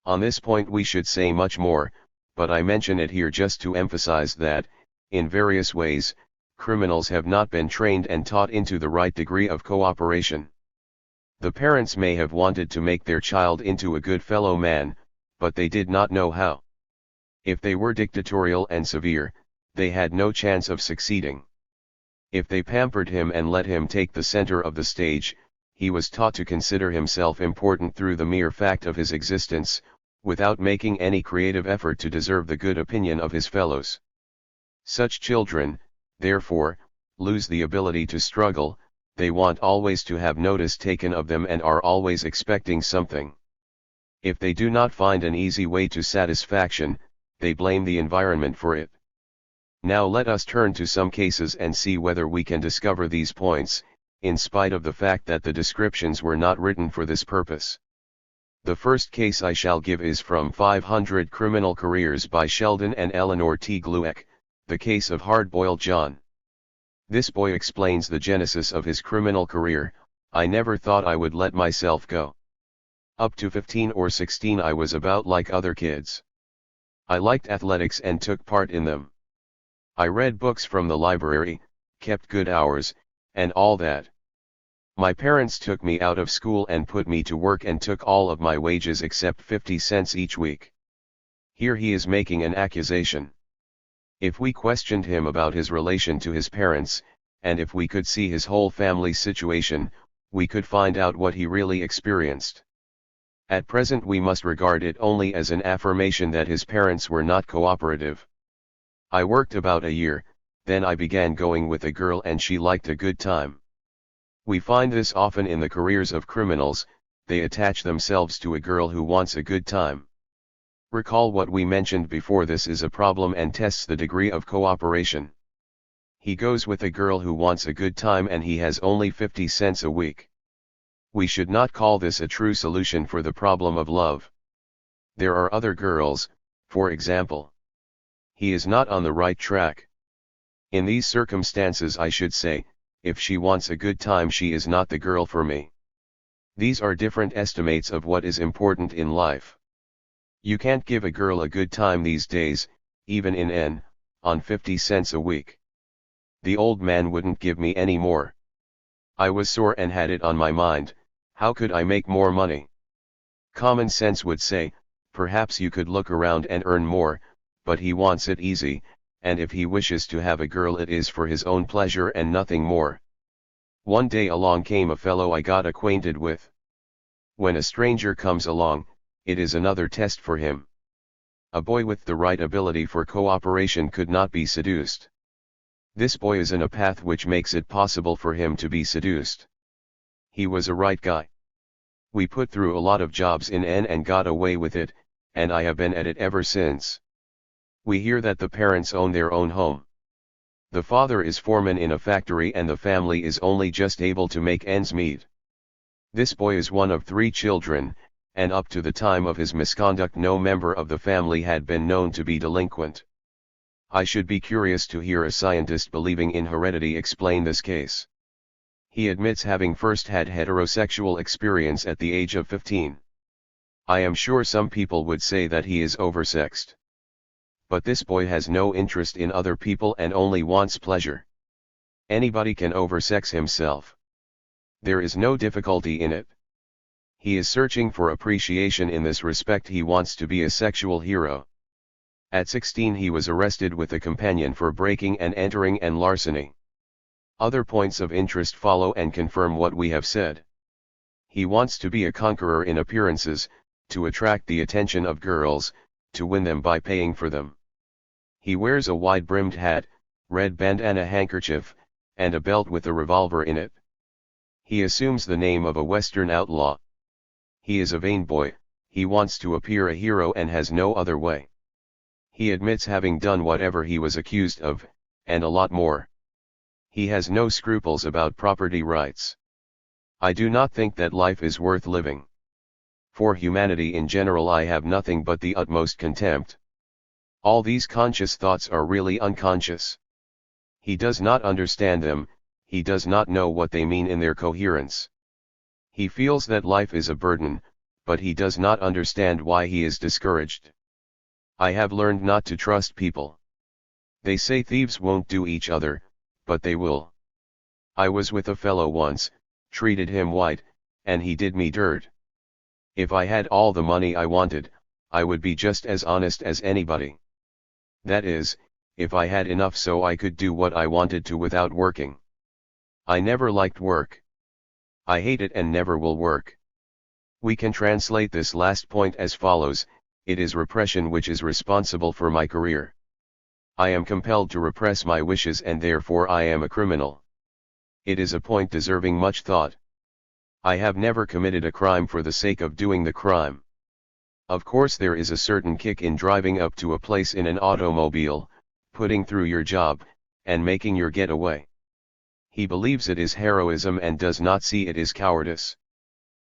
On this point we should say much more, but I mention it here just to emphasize that, in various ways, criminals have not been trained and taught into the right degree of cooperation. The parents may have wanted to make their child into a good fellow man, but they did not know how. If they were dictatorial and severe, they had no chance of succeeding. If they pampered him and let him take the center of the stage, he was taught to consider himself important through the mere fact of his existence, without making any creative effort to deserve the good opinion of his fellows. Such children, therefore, lose the ability to struggle. They want always to have notice taken of them and are always expecting something. If they do not find an easy way to satisfaction, they blame the environment for it. Now let us turn to some cases and see whether we can discover these points, in spite of the fact that the descriptions were not written for this purpose. The first case I shall give is from 500 Criminal Careers by Sheldon and Eleanor T. Glueck, the case of Hard-Boiled John. This boy explains the genesis of his criminal career. I never thought I would let myself go. Up to 15 or 16 I was about like other kids. I liked athletics and took part in them. I read books from the library, kept good hours, and all that. My parents took me out of school and put me to work and took all of my wages except 50 cents each week. Here he is making an accusation. If we questioned him about his relation to his parents, and if we could see his whole family situation, we could find out what he really experienced. At present we must regard it only as an affirmation that his parents were not cooperative. I worked about a year, then I began going with a girl and she liked a good time. We find this often in the careers of criminals. They attach themselves to a girl who wants a good time. Recall what we mentioned before. This is a problem and tests the degree of cooperation. He goes with a girl who wants a good time and he has only 50 cents a week. We should not call this a true solution for the problem of love. There are other girls, for example. He is not on the right track. In these circumstances I should say, if she wants a good time she is not the girl for me. These are different estimates of what is important in life. You can't give a girl a good time these days, even on 50 cents a week. The old man wouldn't give me any more. I was sore and had it on my mind, how could I make more money? Common sense would say, perhaps you could look around and earn more, but he wants it easy, and if he wishes to have a girl it is for his own pleasure and nothing more. One day along came a fellow I got acquainted with. When a stranger comes along, it is another test for him. A boy with the right ability for cooperation could not be seduced. This boy is in a path which makes it possible for him to be seduced. He was a right guy. We put through a lot of jobs in N and got away with it, and I have been at it ever since. We hear that the parents own their own home. The father is foreman in a factory and the family is only just able to make ends meet. This boy is one of 3 children, and up to the time of his misconduct no member of the family had been known to be delinquent. I should be curious to hear a scientist believing in heredity explain this case. He admits having first had heterosexual experience at the age of 15. I am sure some people would say that he is oversexed. But this boy has no interest in other people and only wants pleasure. Anybody can oversex himself. There is no difficulty in it. He is searching for appreciation in this respect. He wants to be a sexual hero. At 16 he was arrested with a companion for breaking and entering and larceny. Other points of interest follow and confirm what we have said. He wants to be a conqueror in appearances, to attract the attention of girls, to win them by paying for them. He wears a wide-brimmed hat, red bandana handkerchief, and a belt with a revolver in it. He assumes the name of a Western outlaw. He is a vain boy, he wants to appear a hero and has no other way. He admits having done whatever he was accused of, and a lot more. He has no scruples about property rights. I do not think that life is worth living. For humanity in general I have nothing but the utmost contempt. All these conscious thoughts are really unconscious. He does not understand them, he does not know what they mean in their coherence. He feels that life is a burden, but he does not understand why he is discouraged. I have learned not to trust people. They say thieves won't do each other, but they will. I was with a fellow once, treated him white, and he did me dirt. If I had all the money I wanted, I would be just as honest as anybody. That is, if I had enough so I could do what I wanted to without working. I never liked work. I hate it and never will work. We can translate this last point as follows: it is repression which is responsible for my career. I am compelled to repress my wishes and therefore I am a criminal. It is a point deserving much thought. I have never committed a crime for the sake of doing the crime. Of course there is a certain kick in driving up to a place in an automobile, putting through your job, and making your getaway. He believes it is heroism and does not see it is cowardice.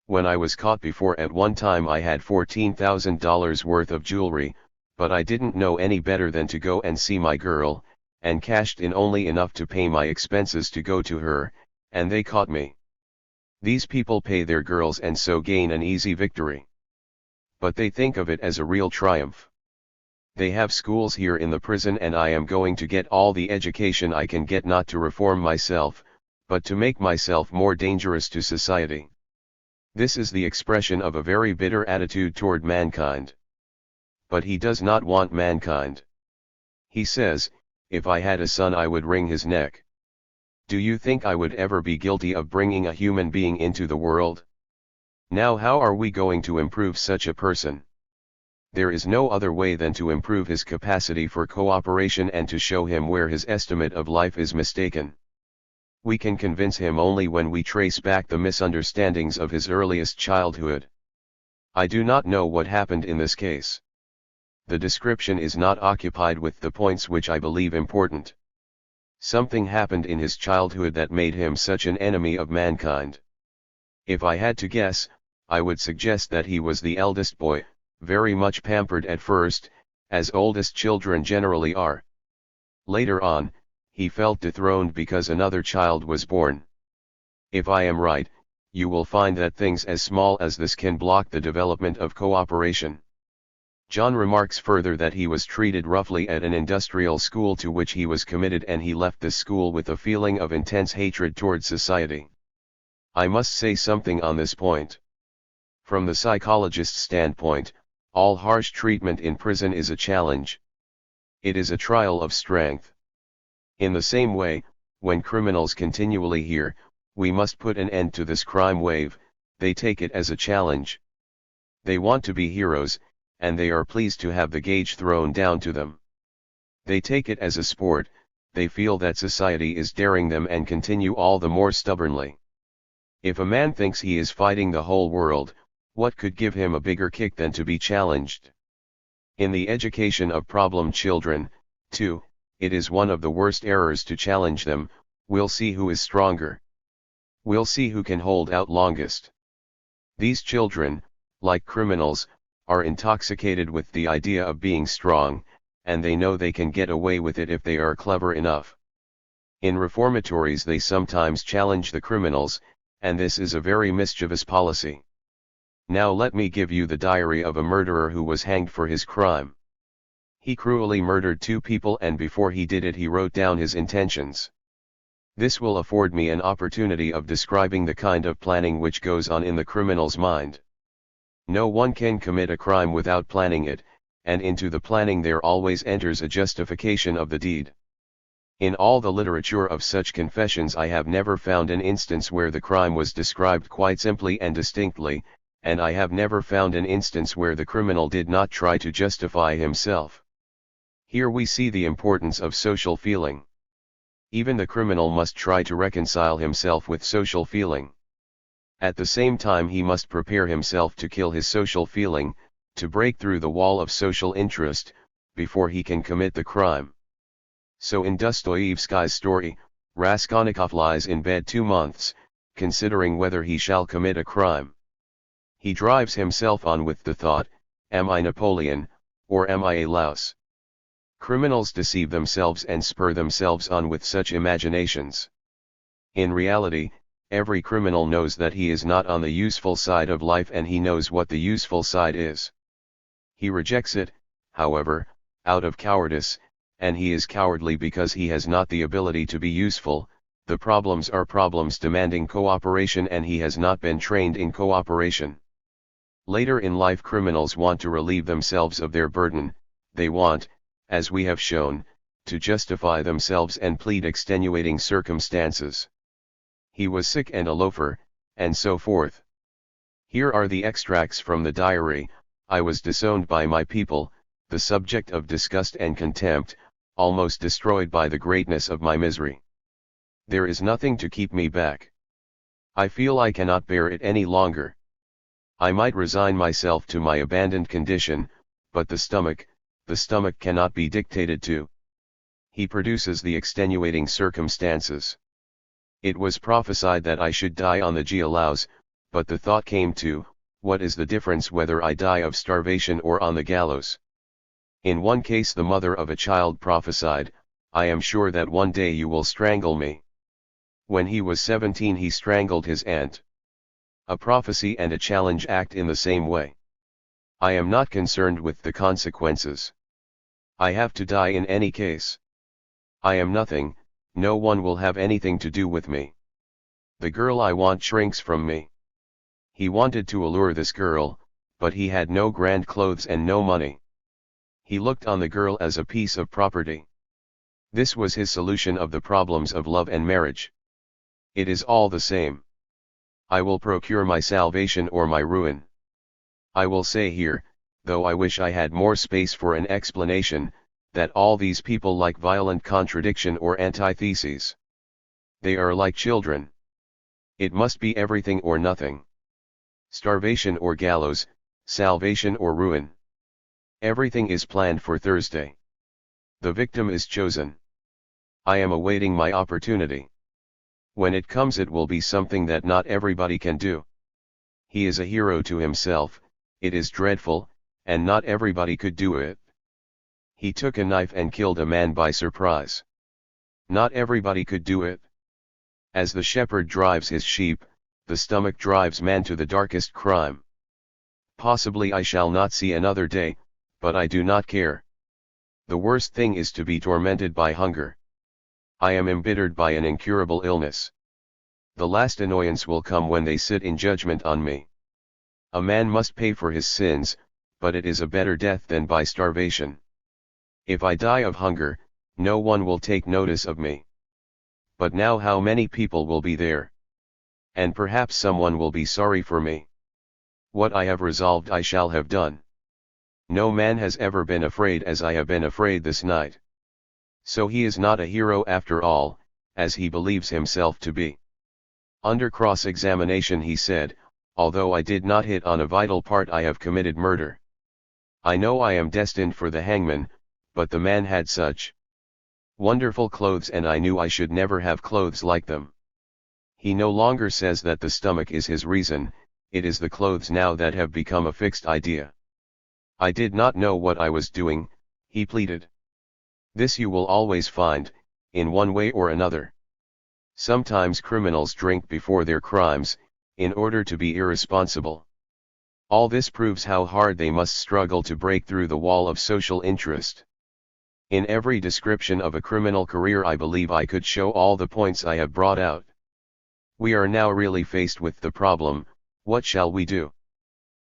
When I was caught before, at one time I had $14,000 worth of jewelry, but I didn't know any better than to go and see my girl, and cashed in only enough to pay my expenses to go to her, and they caught me. These people pay their girls and so gain an easy victory. But they think of it as a real triumph. They have schools here in the prison and I am going to get all the education I can get, not to reform myself, but to make myself more dangerous to society. This is the expression of a very bitter attitude toward mankind. But he does not want mankind. He says, if I had a son I would wring his neck. Do you think I would ever be guilty of bringing a human being into the world? Now how are we going to improve such a person? There is no other way than to improve his capacity for cooperation and to show him where his estimate of life is mistaken. We can convince him only when we trace back the misunderstandings of his earliest childhood. I do not know what happened in this case. The description is not occupied with the points which I believe important. Something happened in his childhood that made him such an enemy of mankind. If I had to guess, I would suggest that he was the eldest boy, very much pampered at first, as oldest children generally are. Later on, he felt dethroned because another child was born. If I am right, you will find that things as small as this can block the development of cooperation. John remarks further that he was treated roughly at an industrial school to which he was committed, and he left this school with a feeling of intense hatred toward society. I must say something on this point. From the psychologist's standpoint, all harsh treatment in prison is a challenge. It is a trial of strength. In the same way, when criminals continually hear, "We must put an end to this crime wave," they take it as a challenge. They want to be heroes, and they are pleased to have the gauge thrown down to them. They take it as a sport, they feel that society is daring them and continue all the more stubbornly. If a man thinks he is fighting the whole world, what could give him a bigger kick than to be challenged? In the education of problem children, too, it is one of the worst errors to challenge them. We'll see who is stronger. We'll see who can hold out longest. These children, like criminals, are intoxicated with the idea of being strong, and they know they can get away with it if they are clever enough. In reformatories they sometimes challenge the criminals, and this is a very mischievous policy. Now let me give you the diary of a murderer who was hanged for his crime. He cruelly murdered 2 people, and before he did it he wrote down his intentions. This will afford me an opportunity of describing the kind of planning which goes on in the criminal's mind. No one can commit a crime without planning it, and into the planning there always enters a justification of the deed. In all the literature of such confessions I have never found an instance where the crime was described quite simply and distinctly, and I have never found an instance where the criminal did not try to justify himself. Here we see the importance of social feeling. Even the criminal must try to reconcile himself with social feeling. At the same time he must prepare himself to kill his social feeling, to break through the wall of social interest, before he can commit the crime. So in Dostoevsky's story, Raskolnikov lies in bed 2 months, considering whether he shall commit a crime. He drives himself on with the thought, am I Napoleon, or am I a louse? Criminals deceive themselves and spur themselves on with such imaginations. In reality, every criminal knows that he is not on the useful side of life, and he knows what the useful side is. He rejects it, however, out of cowardice, and he is cowardly because he has not the ability to be useful, The problems are problems demanding cooperation, and he has not been trained in cooperation. Later in life, criminals want to relieve themselves of their burden. They want, as we have shown, to justify themselves and plead extenuating circumstances. He was sick and a loafer, and so forth. Here are the extracts from the diary. I was disowned by my people, the subject of disgust and contempt, almost destroyed by the greatness of my misery. There is nothing to keep me back. I feel I cannot bear it any longer. I might resign myself to my abandoned condition, but the stomach cannot be dictated to. He produces the extenuating circumstances. It was prophesied that I should die on the gallows, but the thought came to, what is the difference whether I die of starvation or on the gallows? In one case the mother of a child prophesied, I am sure that one day you will strangle me. When he was 17 he strangled his aunt. A prophecy and a challenge act in the same way. I am not concerned with the consequences. I have to die in any case. I am nothing, no one will have anything to do with me. The girl I want shrinks from me. He wanted to allure this girl, but he had no grand clothes and no money. He looked on the girl as a piece of property. This was his solution of the problems of love and marriage. It is all the same. I will procure my salvation or my ruin. I will say here, though I wish I had more space for an explanation, that all these people like violent contradiction or antitheses. They are like children. It must be everything or nothing. Starvation or gallows, salvation or ruin. Everything is planned for Thursday. The victim is chosen. I am awaiting my opportunity. When it comes it will be something that not everybody can do. He is a hero to himself, it is dreadful, and not everybody could do it. He took a knife and killed a man by surprise. Not everybody could do it. As the shepherd drives his sheep, the stomach drives man to the darkest crime. Possibly I shall not see another day, but I do not care. The worst thing is to be tormented by hunger. I am embittered by an incurable illness. The last annoyance will come when they sit in judgment on me. A man must pay for his sins, but it is a better death than by starvation. If I die of hunger, no one will take notice of me. But now how many people will be there? And perhaps someone will be sorry for me. What I have resolved I shall have done. No man has ever been afraid as I have been afraid this night. So he is not a hero after all, as he believes himself to be. Under cross-examination he said, although I did not hit on a vital part I have committed murder. I know I am destined for the hangman, but the man had such wonderful clothes and I knew I should never have clothes like them. He no longer says that the stomach is his reason, it is the clothes now that have become a fixed idea. I did not know what I was doing, he pleaded. This you will always find, in one way or another. Sometimes criminals drink before their crimes, in order to be irresponsible. All this proves how hard they must struggle to break through the wall of social interest. In every description of a criminal career I believe I could show all the points I have brought out. We are now really faced with the problem, what shall we do?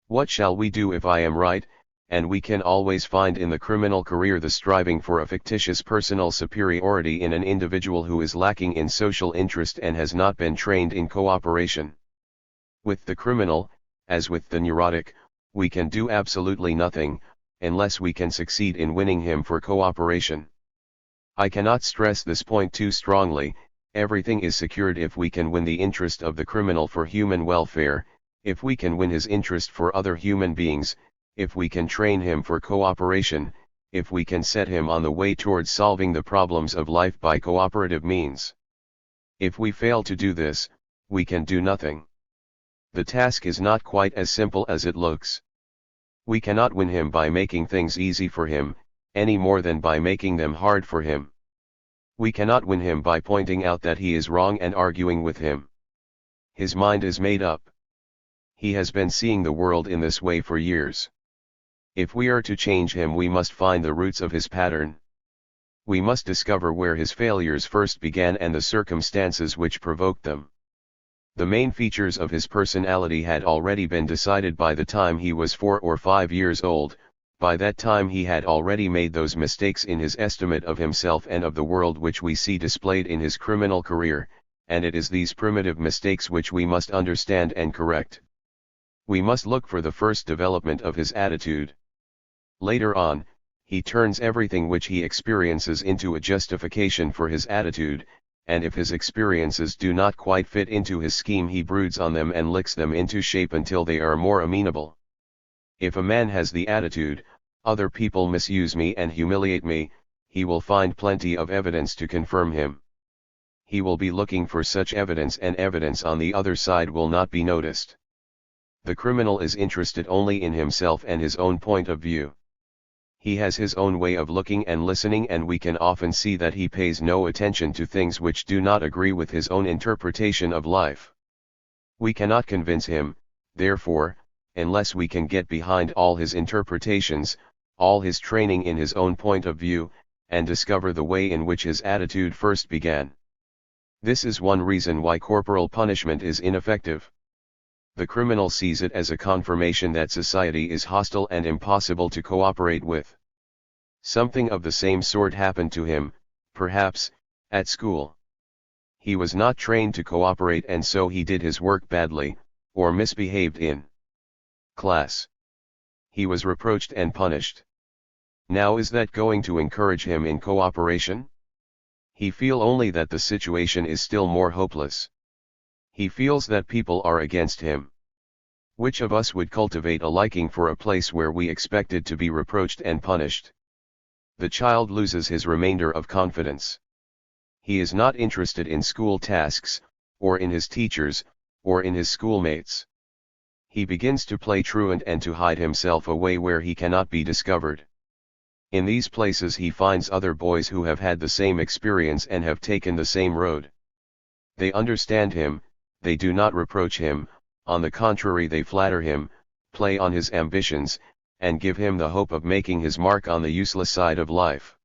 What shall we do if I am right? And we can always find in the criminal career the striving for a fictitious personal superiority in an individual who is lacking in social interest and has not been trained in cooperation. With the criminal, as with the neurotic, we can do absolutely nothing, unless we can succeed in winning him for cooperation. I cannot stress this point too strongly, everything is secured if we can win the interest of the criminal for human welfare, if we can win his interest for other human beings, if we can train him for cooperation, if we can set him on the way towards solving the problems of life by cooperative means. If we fail to do this, we can do nothing. The task is not quite as simple as it looks. We cannot win him by making things easy for him, any more than by making them hard for him. We cannot win him by pointing out that he is wrong and arguing with him. His mind is made up. He has been seeing the world in this way for years. If we are to change him we must find the roots of his pattern. We must discover where his failures first began and the circumstances which provoked them. The main features of his personality had already been decided by the time he was 4 or 5 years old. By that time he had already made those mistakes in his estimate of himself and of the world which we see displayed in his criminal career, and it is these primitive mistakes which we must understand and correct. We must look for the first development of his attitude. Later on, he turns everything which he experiences into a justification for his attitude, and if his experiences do not quite fit into his scheme he broods on them and licks them into shape until they are more amenable. If a man has the attitude, other people misuse me and humiliate me, he will find plenty of evidence to confirm him. He will be looking for such evidence, and evidence on the other side will not be noticed. The criminal is interested only in himself and his own point of view. He has his own way of looking and listening, and we can often see that he pays no attention to things which do not agree with his own interpretation of life. We cannot convince him, therefore, unless we can get behind all his interpretations, all his training in his own point of view, and discover the way in which his attitude first began. This is one reason why corporal punishment is ineffective. The criminal sees it as a confirmation that society is hostile and impossible to cooperate with. Something of the same sort happened to him, perhaps, at school. He was not trained to cooperate, and so he did his work badly, or misbehaved in class. He was reproached and punished. Now is that going to encourage him in cooperation? He feels only that the situation is still more hopeless. He feels that people are against him. Which of us would cultivate a liking for a place where we expected to be reproached and punished? The child loses his remainder of confidence. He is not interested in school tasks, or in his teachers, or in his schoolmates. He begins to play truant and to hide himself away where he cannot be discovered. In these places he finds other boys who have had the same experience and have taken the same road. They understand him, they do not reproach him, on the contrary they flatter him, play on his ambitions, and give him the hope of making his mark on the useless side of life.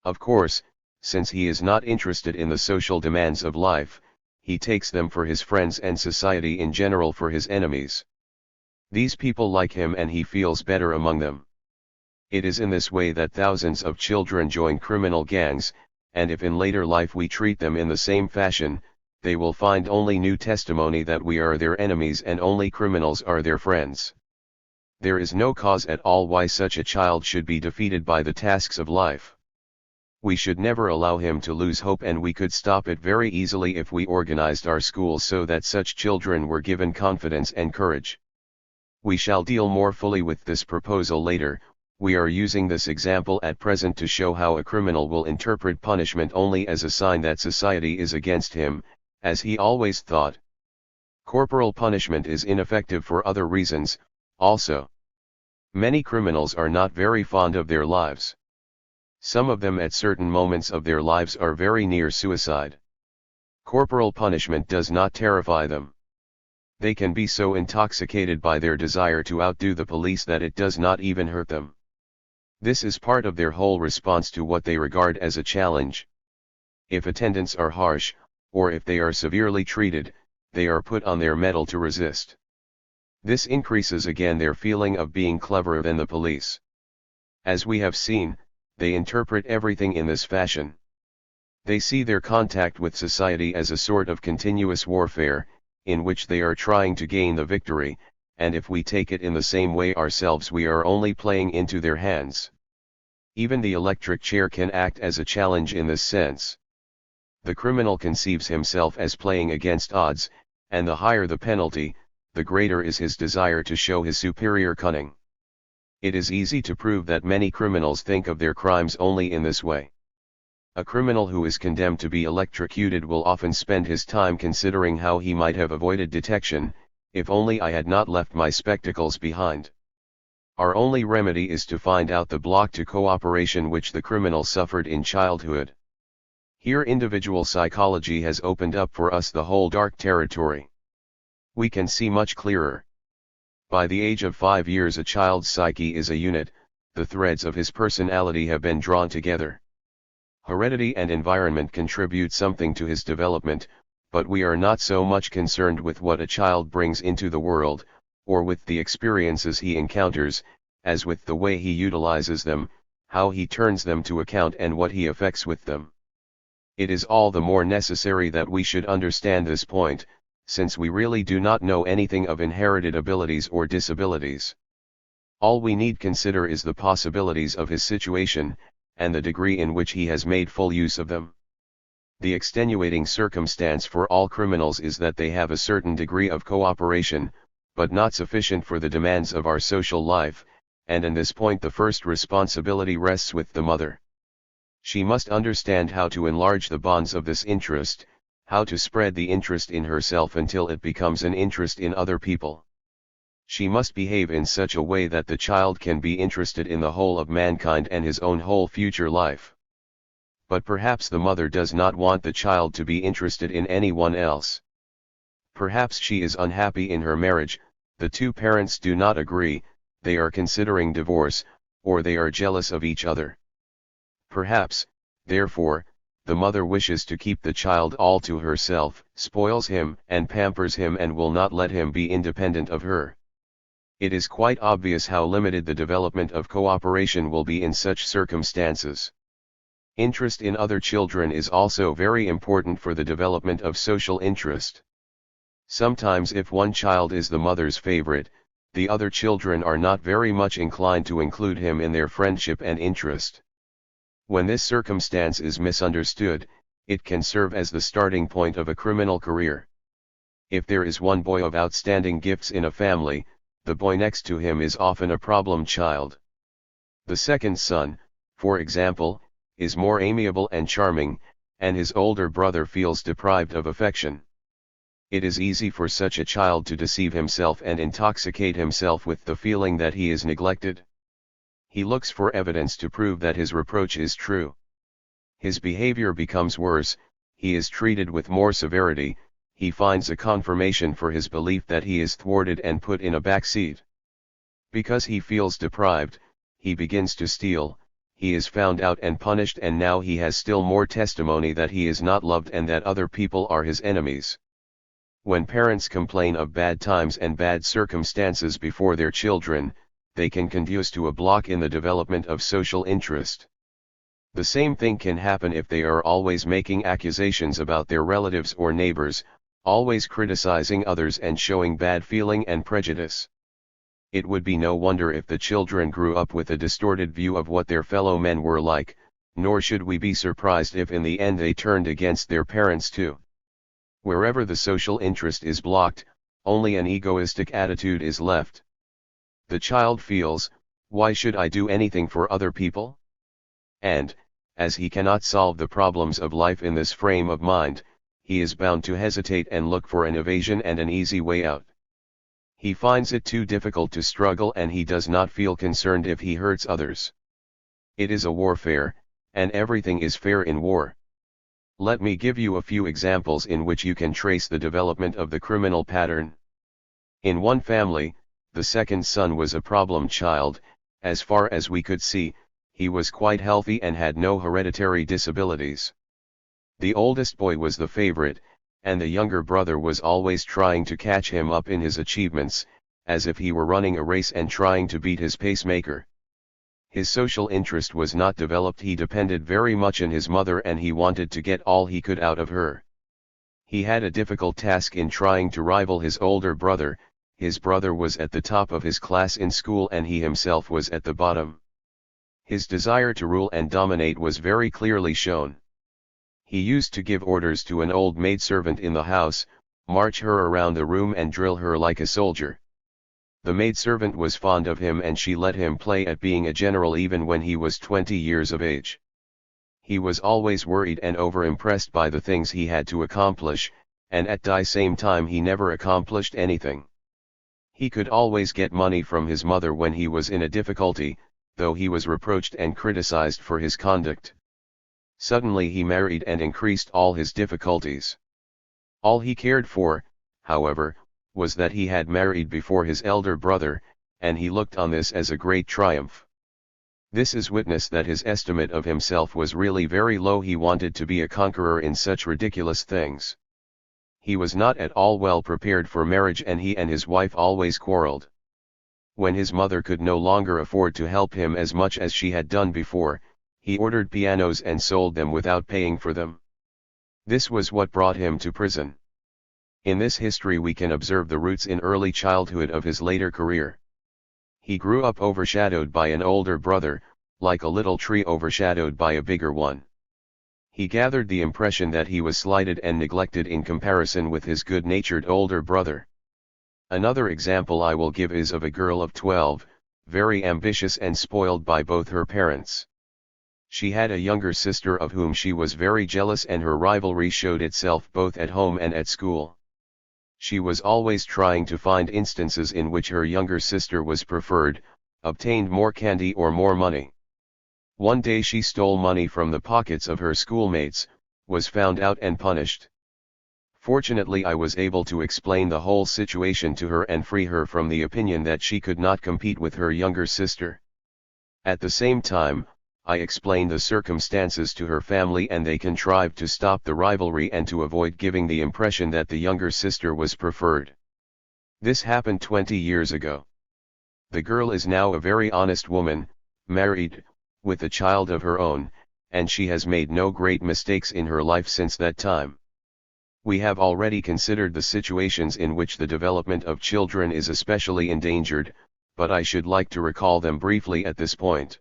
Of course, since he is not interested in the social demands of life, he takes them for his friends and society in general for his enemies. These people like him and he feels better among them. It is in this way that thousands of children join criminal gangs, and if in later life we treat them in the same fashion, they will find only new testimony that we are their enemies and only criminals are their friends. There is no cause at all why such a child should be defeated by the tasks of life. We should never allow him to lose hope, and we could stop it very easily if we organized our schools so that such children were given confidence and courage. We shall deal more fully with this proposal later. We are using this example at present to show how a criminal will interpret punishment only as a sign that society is against him, as he always thought. Corporal punishment is ineffective for other reasons, also. Many criminals are not very fond of their lives. Some of them at certain moments of their lives are very near suicide. Corporal punishment does not terrify them. They can be so intoxicated by their desire to outdo the police that it does not even hurt them. This is part of their whole response to what they regard as a challenge. If attendants are harsh, or if they are severely treated, they are put on their mettle to resist. This increases again their feeling of being cleverer than the police. As we have seen, they interpret everything in this fashion. They see their contact with society as a sort of continuous warfare, in which they are trying to gain the victory, and if we take it in the same way ourselves we are only playing into their hands. Even the electric chair can act as a challenge in this sense. The criminal conceives himself as playing against odds, and the higher the penalty, the greater is his desire to show his superior cunning. It is easy to prove that many criminals think of their crimes only in this way. A criminal who is condemned to be electrocuted will often spend his time considering how he might have avoided detection, if only I had not left my spectacles behind. Our only remedy is to find out the block to cooperation which the criminal suffered in childhood. Here individual psychology has opened up for us the whole dark territory. We can see much clearer. By the age of 5 years a child's psyche is a unit, the threads of his personality have been drawn together. Heredity and environment contribute something to his development, but we are not so much concerned with what a child brings into the world, or with the experiences he encounters, as with the way he utilizes them, how he turns them to account and what he effects with them. It is all the more necessary that we should understand this point, since we really do not know anything of inherited abilities or disabilities. All we need consider is the possibilities of his situation, and the degree in which he has made full use of them. The extenuating circumstance for all criminals is that they have a certain degree of cooperation, but not sufficient for the demands of our social life, and in this point the first responsibility rests with the mother. She must understand how to enlarge the bonds of this interest, how to spread the interest in herself until it becomes an interest in other people. She must behave in such a way that the child can be interested in the whole of mankind and his own whole future life. But perhaps the mother does not want the child to be interested in anyone else. Perhaps she is unhappy in her marriage, the two parents do not agree, they are considering divorce, or they are jealous of each other. Perhaps, therefore, the mother wishes to keep the child all to herself, spoils him and pampers him and will not let him be independent of her. It is quite obvious how limited the development of cooperation will be in such circumstances. Interest in other children is also very important for the development of social interest. Sometimes if one child is the mother's favorite, the other children are not very much inclined to include him in their friendship and interest. When this circumstance is misunderstood, it can serve as the starting point of a criminal career. If there is one boy of outstanding gifts in a family, the boy next to him is often a problem child. The second son, for example, is more amiable and charming, and his older brother feels deprived of affection. It is easy for such a child to deceive himself and intoxicate himself with the feeling that he is neglected. He looks for evidence to prove that his reproach is true. His behavior becomes worse, he is treated with more severity, he finds a confirmation for his belief that he is thwarted and put in a back seat. Because he feels deprived, he begins to steal, he is found out and punished, and now he has still more testimony that he is not loved and that other people are his enemies. When parents complain of bad times and bad circumstances before their children, they can conduce to a block in the development of social interest. The same thing can happen if they are always making accusations about their relatives or neighbors, always criticizing others and showing bad feeling and prejudice. It would be no wonder if the children grew up with a distorted view of what their fellow men were like, nor should we be surprised if in the end they turned against their parents too. Wherever the social interest is blocked, only an egoistic attitude is left. The child feels, why should I do anything for other people? And, as he cannot solve the problems of life in this frame of mind, he is bound to hesitate and look for an evasion and an easy way out. He finds it too difficult to struggle, and he does not feel concerned if he hurts others. It is a warfare, and everything is fair in war. Let me give you a few examples in which you can trace the development of the criminal pattern. In one family, the second son was a problem child. As far as we could see, he was quite healthy and had no hereditary disabilities. The oldest boy was the favorite, and the younger brother was always trying to catch him up in his achievements, as if he were running a race and trying to beat his pacemaker. His social interest was not developed, he depended very much on his mother and he wanted to get all he could out of her. He had a difficult task in trying to rival his older brother. His brother was at the top of his class in school and he himself was at the bottom. His desire to rule and dominate was very clearly shown. He used to give orders to an old maidservant in the house, march her around the room and drill her like a soldier. The maidservant was fond of him and she let him play at being a general even when he was 20 years of age. He was always worried and over-impressed by the things he had to accomplish, and at the same time he never accomplished anything. He could always get money from his mother when he was in a difficulty, though he was reproached and criticized for his conduct. Suddenly he married and increased all his difficulties. All he cared for, however, was that he had married before his elder brother, and he looked on this as a great triumph. This is witness that his estimate of himself was really very low. He wanted to be a conqueror in such ridiculous things. He was not at all well prepared for marriage, and he and his wife always quarreled. When his mother could no longer afford to help him as much as she had done before, he ordered pianos and sold them without paying for them. This was what brought him to prison. In this history we can observe the roots in early childhood of his later career. He grew up overshadowed by an older brother, like a little tree overshadowed by a bigger one. He gathered the impression that he was slighted and neglected in comparison with his good-natured older brother. Another example I will give is of a girl of 12, very ambitious and spoiled by both her parents. She had a younger sister of whom she was very jealous, and her rivalry showed itself both at home and at school. She was always trying to find instances in which her younger sister was preferred, obtained more candy or more money. One day she stole money from the pockets of her schoolmates, was found out and punished. Fortunately, I was able to explain the whole situation to her and free her from the opinion that she could not compete with her younger sister. At the same time, I explained the circumstances to her family, and they contrived to stop the rivalry and to avoid giving the impression that the younger sister was preferred. This happened 20 years ago. The girl is now a very honest woman, married, with a child of her own, and she has made no great mistakes in her life since that time. We have already considered the situations in which the development of children is especially endangered, but I should like to recall them briefly at this point.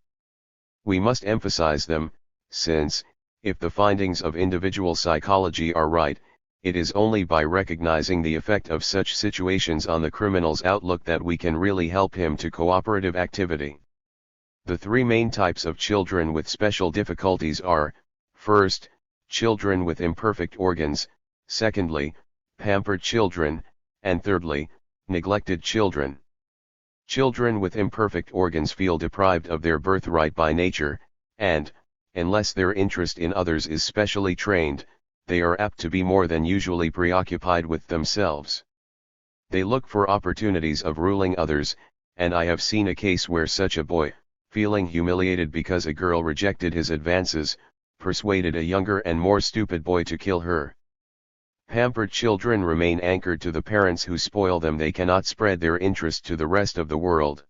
We must emphasize them, since, if the findings of individual psychology are right, it is only by recognizing the effect of such situations on the criminal's outlook that we can really help him to cooperative activity. The three main types of children with special difficulties are, first, children with imperfect organs, secondly, pampered children, and thirdly, neglected children. Children with imperfect organs feel deprived of their birthright by nature, and, unless their interest in others is specially trained, they are apt to be more than usually preoccupied with themselves. They look for opportunities of ruling others, and I have seen a case where such a boy, feeling humiliated because a girl rejected his advances, persuaded a younger and more stupid boy to kill her. Pampered children remain anchored to the parents who spoil them. They cannot spread their interest to the rest of the world.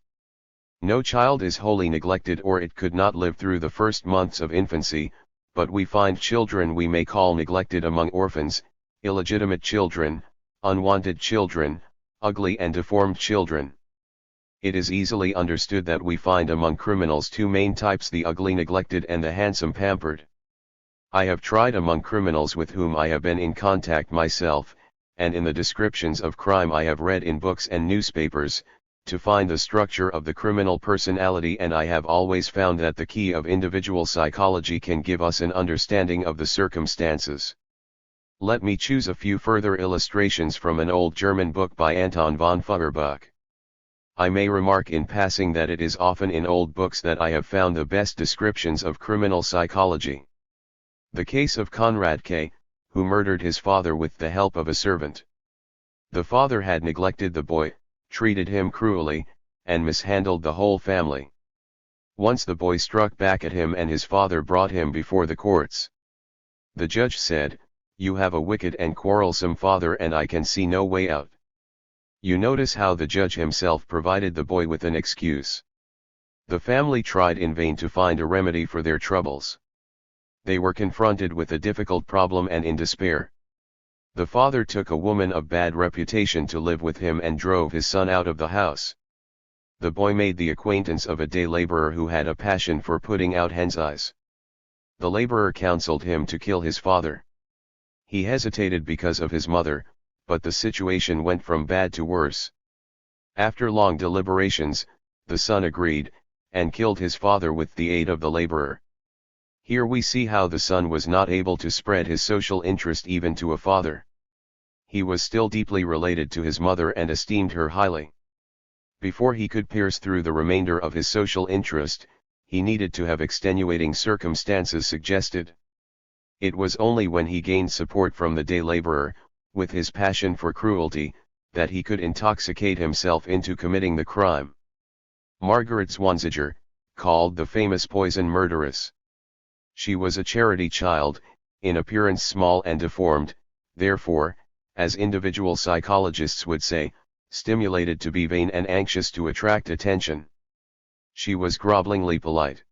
No child is wholly neglected, or it could not live through the first months of infancy, but we find children we may call neglected among orphans, illegitimate children, unwanted children, ugly and deformed children. It is easily understood that we find among criminals two main types: the ugly neglected and the handsome pampered. I have tried among criminals with whom I have been in contact myself, and in the descriptions of crime I have read in books and newspapers, to find the structure of the criminal personality, and I have always found that the key of individual psychology can give us an understanding of the circumstances. Let me choose a few further illustrations from an old German book by Anton von Feuerbach. I may remark in passing that it is often in old books that I have found the best descriptions of criminal psychology. The case of Conrad K., who murdered his father with the help of a servant. The father had neglected the boy, treated him cruelly, and mishandled the whole family. Once the boy struck back at him, and his father brought him before the courts. The judge said, "You have a wicked and quarrelsome father, and I can see no way out." You notice how the judge himself provided the boy with an excuse. The family tried in vain to find a remedy for their troubles. They were confronted with a difficult problem, and in despair. The father took a woman of bad reputation to live with him and drove his son out of the house. The boy made the acquaintance of a day laborer who had a passion for putting out hen's eyes. The laborer counseled him to kill his father. He hesitated because of his mother, but the situation went from bad to worse. After long deliberations, the son agreed, and killed his father with the aid of the laborer. Here we see how the son was not able to spread his social interest even to a father. He was still deeply related to his mother and esteemed her highly. Before he could pierce through the remainder of his social interest, he needed to have extenuating circumstances suggested. It was only when he gained support from the day laborer, with his passion for cruelty, that he could intoxicate himself into committing the crime. Margaret Zwanziger, called the famous poison murderess. She was a charity child, in appearance small and deformed, therefore, as individual psychologists would say, stimulated to be vain and anxious to attract attention. She was grovelingly polite.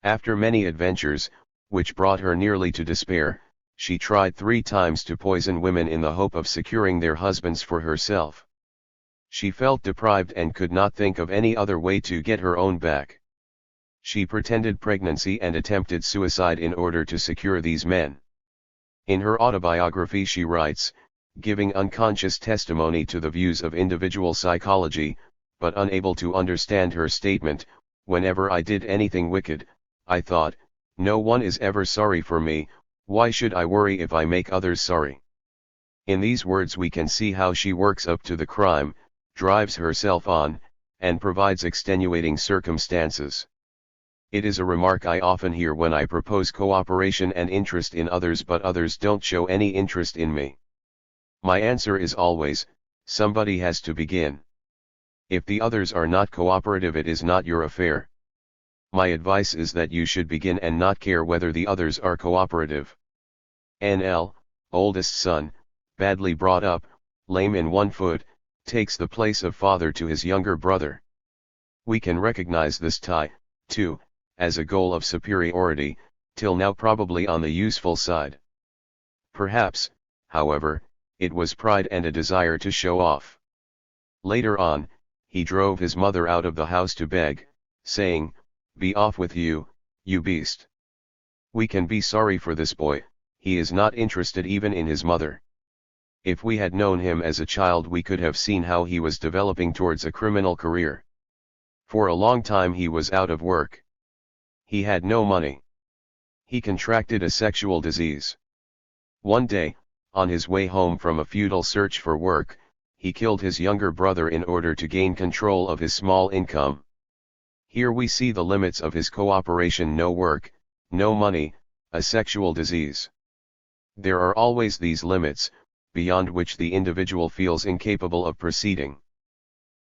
After many adventures, which brought her nearly to despair, she tried 3 times to poison women in the hope of securing their husbands for herself. She felt deprived and could not think of any other way to get her own back. She pretended pregnancy and attempted suicide in order to secure these men. In her autobiography she writes, giving unconscious testimony to the views of individual psychology, but unable to understand her statement, "Whenever I did anything wicked, I thought, no one is ever sorry for me, why should I worry if I make others sorry?" In these words we can see how she works up to the crime, drives herself on, and provides extenuating circumstances. It is a remark I often hear when I propose cooperation and interest in others but others don't show any interest in me. My answer is always, somebody has to begin. If the others are not cooperative, it is not your affair. My advice is that you should begin and not care whether the others are cooperative. NL, oldest son, badly brought up, lame in one foot, takes the place of father to his younger brother. We can recognize this tie, too, as a goal of superiority, till now probably on the useful side. Perhaps, however, it was pride and a desire to show off. Later on, he drove his mother out of the house to beg, saying, "Be off with you, you beast." We can be sorry for this boy, he is not interested even in his mother. If we had known him as a child we could have seen how he was developing towards a criminal career. For a long time he was out of work. He had no money. He contracted a sexual disease. One day, on his way home from a futile search for work, he killed his younger brother in order to gain control of his small income. Here we see the limits of his cooperation: no work, no money, a sexual disease. There are always these limits, beyond which the individual feels incapable of proceeding.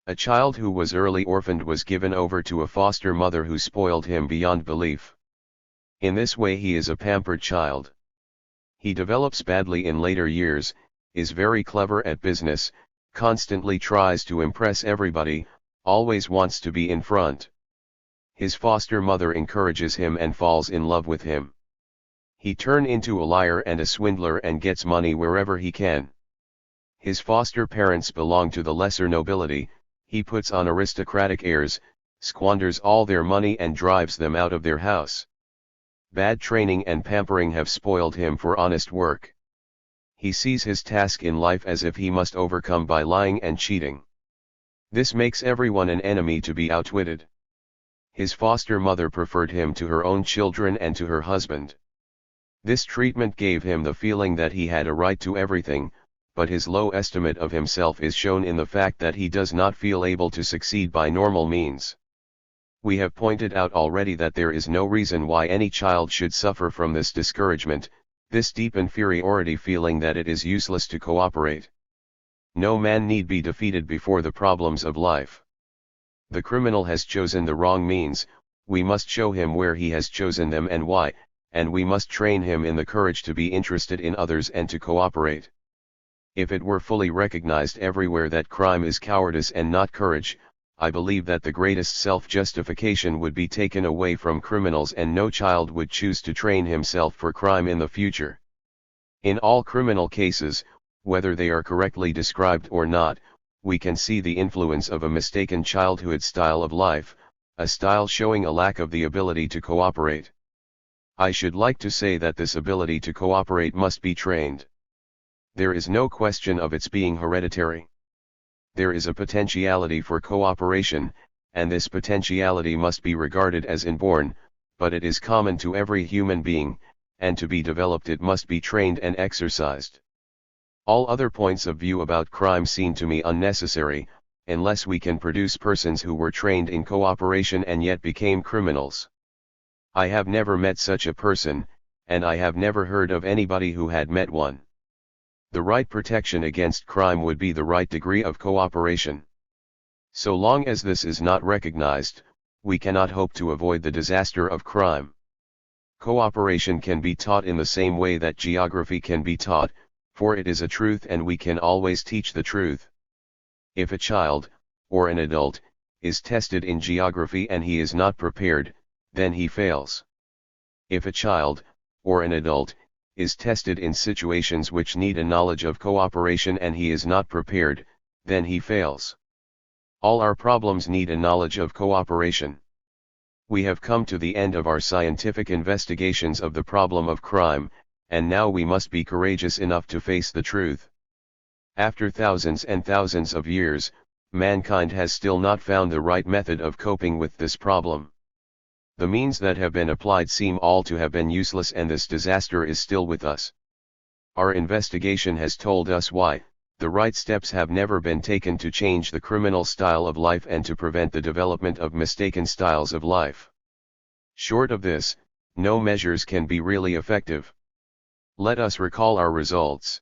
A child who was early orphaned was given over to a foster mother who spoiled him beyond belief. In this way he is a pampered child. He develops badly in later years, is very clever at business, constantly tries to impress everybody, always wants to be in front. His foster mother encourages him and falls in love with him. He turns into a liar and a swindler and gets money wherever he can. His foster parents belong to the lesser nobility, he puts on aristocratic airs, squanders all their money and drives them out of their house. Bad training and pampering have spoiled him for honest work. He sees his task in life as if he must overcome by lying and cheating. This makes everyone an enemy to be outwitted. His foster mother preferred him to her own children and to her husband. This treatment gave him the feeling that he had a right to everything, but his low estimate of himself is shown in the fact that he does not feel able to succeed by normal means. We have pointed out already that there is no reason why any child should suffer from this discouragement, this deep inferiority feeling that it is useless to cooperate. No man need be defeated before the problems of life. The criminal has chosen the wrong means, we must show him where he has chosen them and why, and we must train him in the courage to be interested in others and to cooperate. If it were fully recognized everywhere that crime is cowardice and not courage, I believe that the greatest self-justification would be taken away from criminals and no child would choose to train himself for crime in the future. In all criminal cases, whether they are correctly described or not, we can see the influence of a mistaken childhood style of life, a style showing a lack of the ability to cooperate. I should like to say that this ability to cooperate must be trained. There is no question of its being hereditary. There is a potentiality for cooperation, and this potentiality must be regarded as inborn, but it is common to every human being, and to be developed it must be trained and exercised. All other points of view about crime seem to me unnecessary, unless we can produce persons who were trained in cooperation and yet became criminals. I have never met such a person, and I have never heard of anybody who had met one. The right protection against crime would be the right degree of cooperation. So long as this is not recognized, we cannot hope to avoid the disaster of crime. Cooperation can be taught in the same way that geography can be taught, for it is a truth and we can always teach the truth. If a child, or an adult, is tested in geography and he is not prepared, then he fails. If a child, or an adult, is tested in situations which need a knowledge of cooperation and he is not prepared, then he fails. All our problems need a knowledge of cooperation. We have come to the end of our scientific investigations of the problem of crime, and now we must be courageous enough to face the truth. After thousands and thousands of years, mankind has still not found the right method of coping with this problem. The means that have been applied seem all to have been useless, and this disaster is still with us. Our investigation has told us why the right steps have never been taken to change the criminal style of life and to prevent the development of mistaken styles of life. Short of this, no measures can be really effective. Let us recall our results.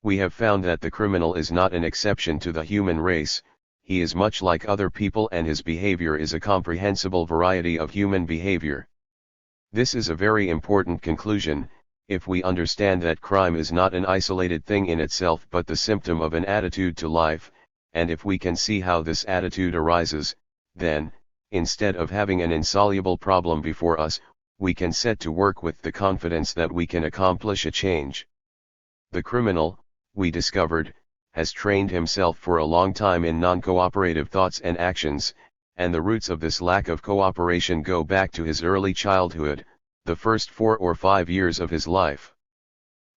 We have found that the criminal is not an exception to the human race. He is much like other people and his behavior is a comprehensible variety of human behavior. This is a very important conclusion, if we understand that crime is not an isolated thing in itself but the symptom of an attitude to life, and if we can see how this attitude arises, then, instead of having an insoluble problem before us, we can set to work with the confidence that we can accomplish a change. The criminal, we discovered, has trained himself for a long time in non-cooperative thoughts and actions, and the roots of this lack of cooperation go back to his early childhood, the first 4 or 5 years of his life.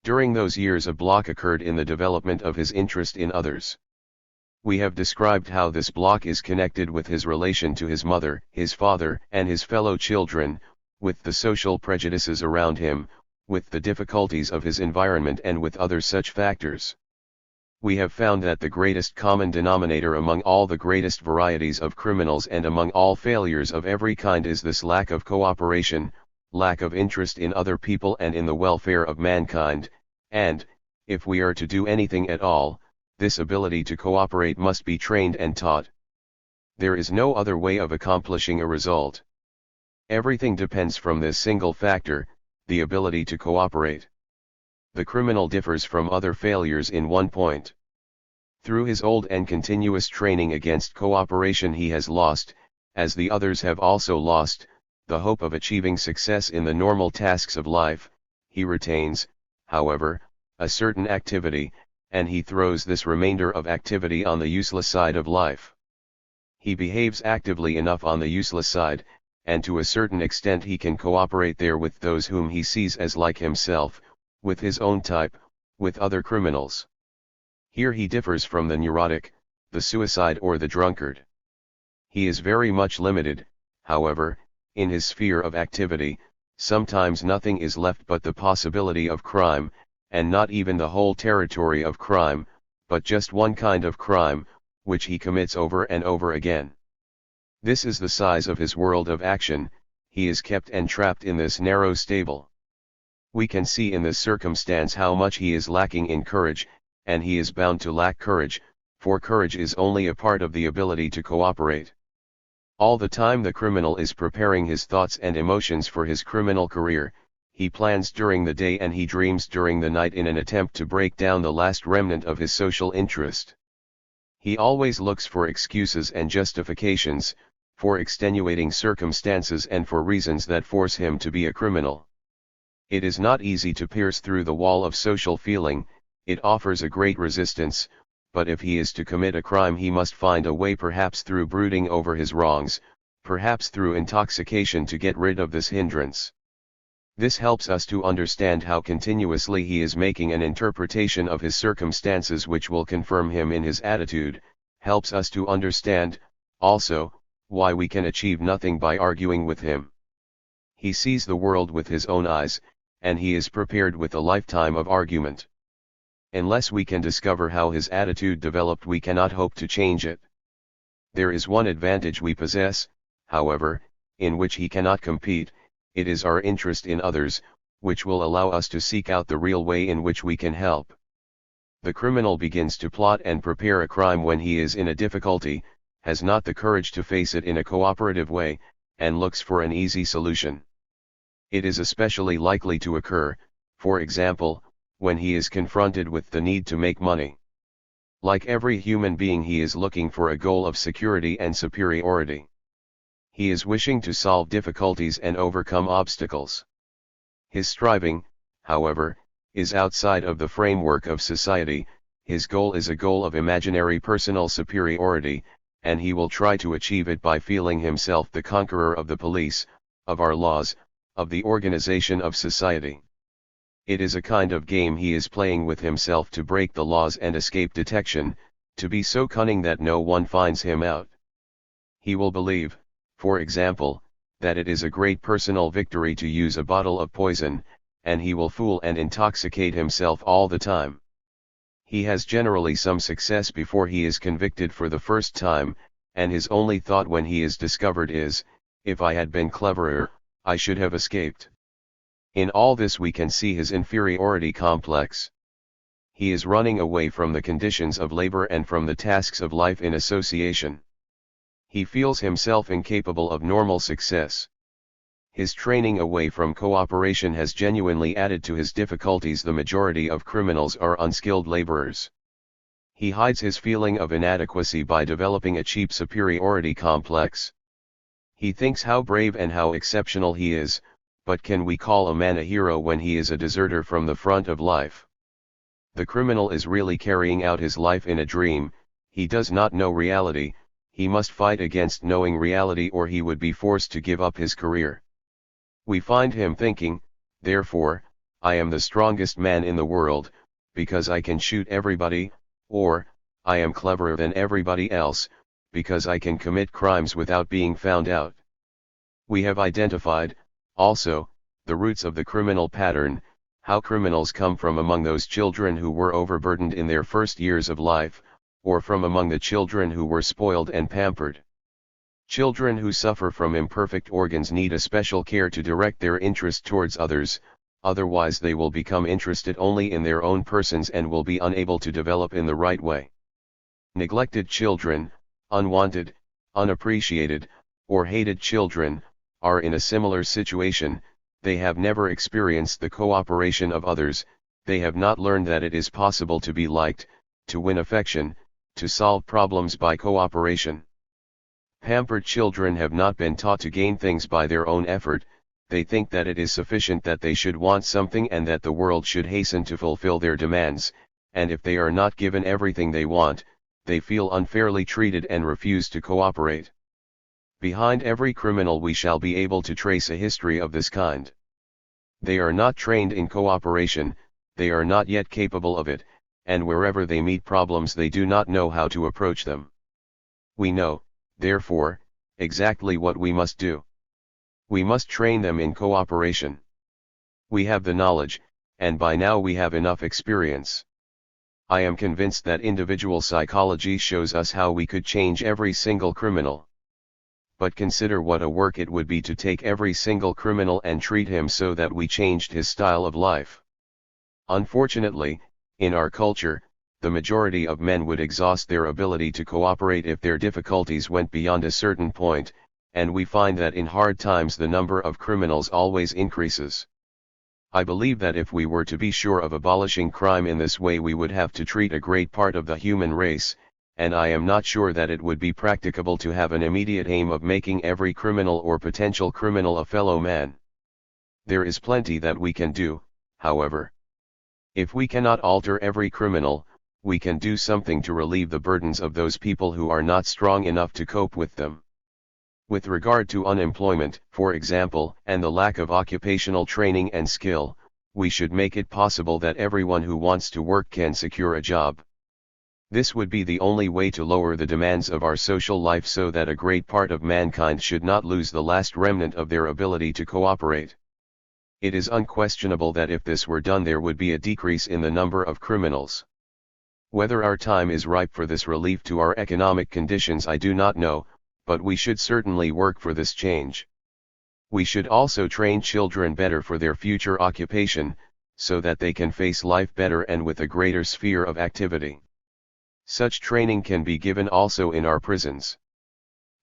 During those years a block occurred in the development of his interest in others. We have described how this block is connected with his relation to his mother, his father, and his fellow children, with the social prejudices around him, with the difficulties of his environment and with other such factors. We have found that the greatest common denominator among all the greatest varieties of criminals and among all failures of every kind is this lack of cooperation, lack of interest in other people and in the welfare of mankind, and, if we are to do anything at all, this ability to cooperate must be trained and taught. There is no other way of accomplishing a result. Everything depends from this single factor, the ability to cooperate. The criminal differs from other failures in one point. Through his old and continuous training against cooperation he has lost, as the others have also lost, the hope of achieving success in the normal tasks of life. He retains, however, a certain activity, and he throws this remainder of activity on the useless side of life. He behaves actively enough on the useless side, and to a certain extent he can cooperate there with those whom he sees as like himself, with his own type, with other criminals. Here he differs from the neurotic, the suicide or the drunkard. He is very much limited, however, in his sphere of activity. Sometimes nothing is left but the possibility of crime, and not even the whole territory of crime, but just one kind of crime, which he commits over and over again. This is the size of his world of action. He is kept and trapped in this narrow stable. We can see in this circumstance how much he is lacking in courage, and he is bound to lack courage, for courage is only a part of the ability to cooperate. All the time the criminal is preparing his thoughts and emotions for his criminal career, he plans during the day and he dreams during the night in an attempt to break down the last remnant of his social interest. He always looks for excuses and justifications, for extenuating circumstances and for reasons that force him to be a criminal. It is not easy to pierce through the wall of social feeling, it offers a great resistance, but if he is to commit a crime he must find a way, perhaps through brooding over his wrongs, perhaps through intoxication, to get rid of this hindrance. This helps us to understand how continuously he is making an interpretation of his circumstances which will confirm him in his attitude, helps us to understand, also, why we can achieve nothing by arguing with him. He sees the world with his own eyes, and he is prepared with a lifetime of argument. Unless we can discover how his attitude developed we cannot hope to change it. There is one advantage we possess, however, in which he cannot compete. It is our interest in others, which will allow us to seek out the real way in which we can help. The criminal begins to plot and prepare a crime when he is in a difficulty, has not the courage to face it in a cooperative way, and looks for an easy solution. It is especially likely to occur, for example, when he is confronted with the need to make money. Like every human being, he is looking for a goal of security and superiority. He is wishing to solve difficulties and overcome obstacles. His striving, however, is outside of the framework of society. His goal is a goal of imaginary personal superiority, and he will try to achieve it by feeling himself the conqueror of the police, of our laws, of the organization of society. It is a kind of game he is playing with himself to break the laws and escape detection, to be so cunning that no one finds him out. He will believe, for example, that it is a great personal victory to use a bottle of poison, and he will fool and intoxicate himself all the time. He has generally some success before he is convicted for the first time, and his only thought when he is discovered is, if I had been cleverer, I should have escaped. In all this we can see his inferiority complex. He is running away from the conditions of labor and from the tasks of life in association. He feels himself incapable of normal success. His training away from cooperation has genuinely added to his difficulties. The majority of criminals are unskilled laborers. He hides his feeling of inadequacy by developing a cheap superiority complex. He thinks how brave and how exceptional he is, but can we call a man a hero when he is a deserter from the front of life? The criminal is really carrying out his life in a dream. He does not know reality. He must fight against knowing reality, or he would be forced to give up his career. We find him thinking, therefore, I am the strongest man in the world, because I can shoot everybody, or, I am cleverer than everybody else, because I can commit crimes without being found out. We have identified, also, the roots of the criminal pattern, how criminals come from among those children who were overburdened in their first years of life, or from among the children who were spoiled and pampered. Children who suffer from imperfect organs need a special care to direct their interest towards others, otherwise they will become interested only in their own persons and will be unable to develop in the right way. Neglected children, unwanted, unappreciated, or hated children, are in a similar situation. They have never experienced the cooperation of others. They have not learned that it is possible to be liked, to win affection, to solve problems by cooperation. Pampered children have not been taught to gain things by their own effort. They think that it is sufficient that they should want something and that the world should hasten to fulfill their demands, and if they are not given everything they want, they feel unfairly treated and refuse to cooperate. Behind every criminal we shall be able to trace a history of this kind. They are not trained in cooperation, they are not yet capable of it, and wherever they meet problems they do not know how to approach them. We know, therefore, exactly what we must do. We must train them in cooperation. We have the knowledge, and by now we have enough experience. I am convinced that individual psychology shows us how we could change every single criminal. But consider what a work it would be to take every single criminal and treat him so that we changed his style of life. Unfortunately, in our culture, the majority of men would exhaust their ability to cooperate if their difficulties went beyond a certain point, and we find that in hard times the number of criminals always increases. I believe that if we were to be sure of abolishing crime in this way we would have to treat a great part of the human race, and I am not sure that it would be practicable to have an immediate aim of making every criminal or potential criminal a fellow man. There is plenty that we can do, however. If we cannot alter every criminal, we can do something to relieve the burdens of those people who are not strong enough to cope with them. With regard to unemployment, for example, and the lack of occupational training and skill, we should make it possible that everyone who wants to work can secure a job. This would be the only way to lower the demands of our social life so that a great part of mankind should not lose the last remnant of their ability to cooperate. It is unquestionable that if this were done there would be a decrease in the number of criminals. Whether our time is ripe for this relief to our economic conditions I do not know, but we should certainly work for this change. We should also train children better for their future occupation, so that they can face life better and with a greater sphere of activity. Such training can be given also in our prisons.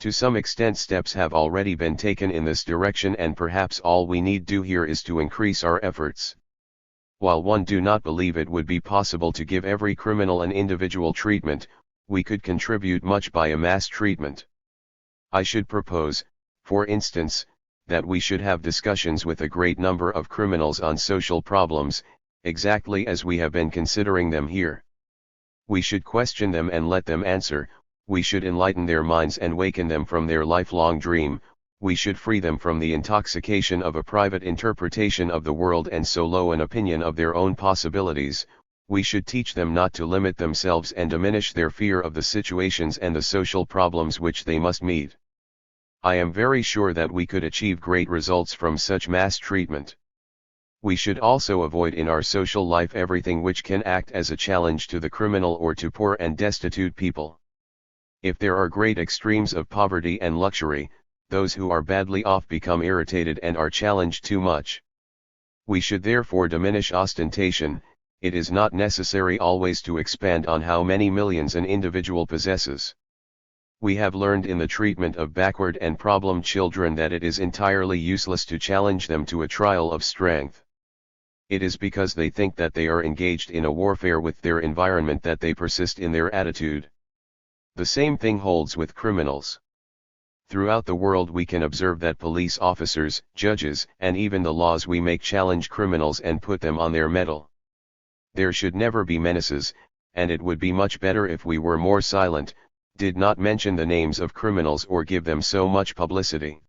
To some extent steps have already been taken in this direction, and perhaps all we need do here is to increase our efforts. While one do not believe it would be possible to give every criminal an individual treatment, we could contribute much by a mass treatment. I should propose, for instance, that we should have discussions with a great number of criminals on social problems, exactly as we have been considering them here. We should question them and let them answer, we should enlighten their minds and waken them from their lifelong dream, we should free them from the intoxication of a private interpretation of the world and so low an opinion of their own possibilities. We should teach them not to limit themselves and diminish their fear of the situations and the social problems which they must meet. I am very sure that we could achieve great results from such mass treatment. We should also avoid in our social life everything which can act as a challenge to the criminal or to poor and destitute people. If there are great extremes of poverty and luxury, those who are badly off become irritated and are challenged too much. We should therefore diminish ostentation. It is not necessary always to expand on how many millions an individual possesses. We have learned in the treatment of backward and problem children that it is entirely useless to challenge them to a trial of strength. It is because they think that they are engaged in a warfare with their environment that they persist in their attitude. The same thing holds with criminals. Throughout the world we can observe that police officers, judges, and even the laws we make challenge criminals and put them on their mettle. There should never be menaces, and it would be much better if we were more silent, did not mention the names of criminals or give them so much publicity.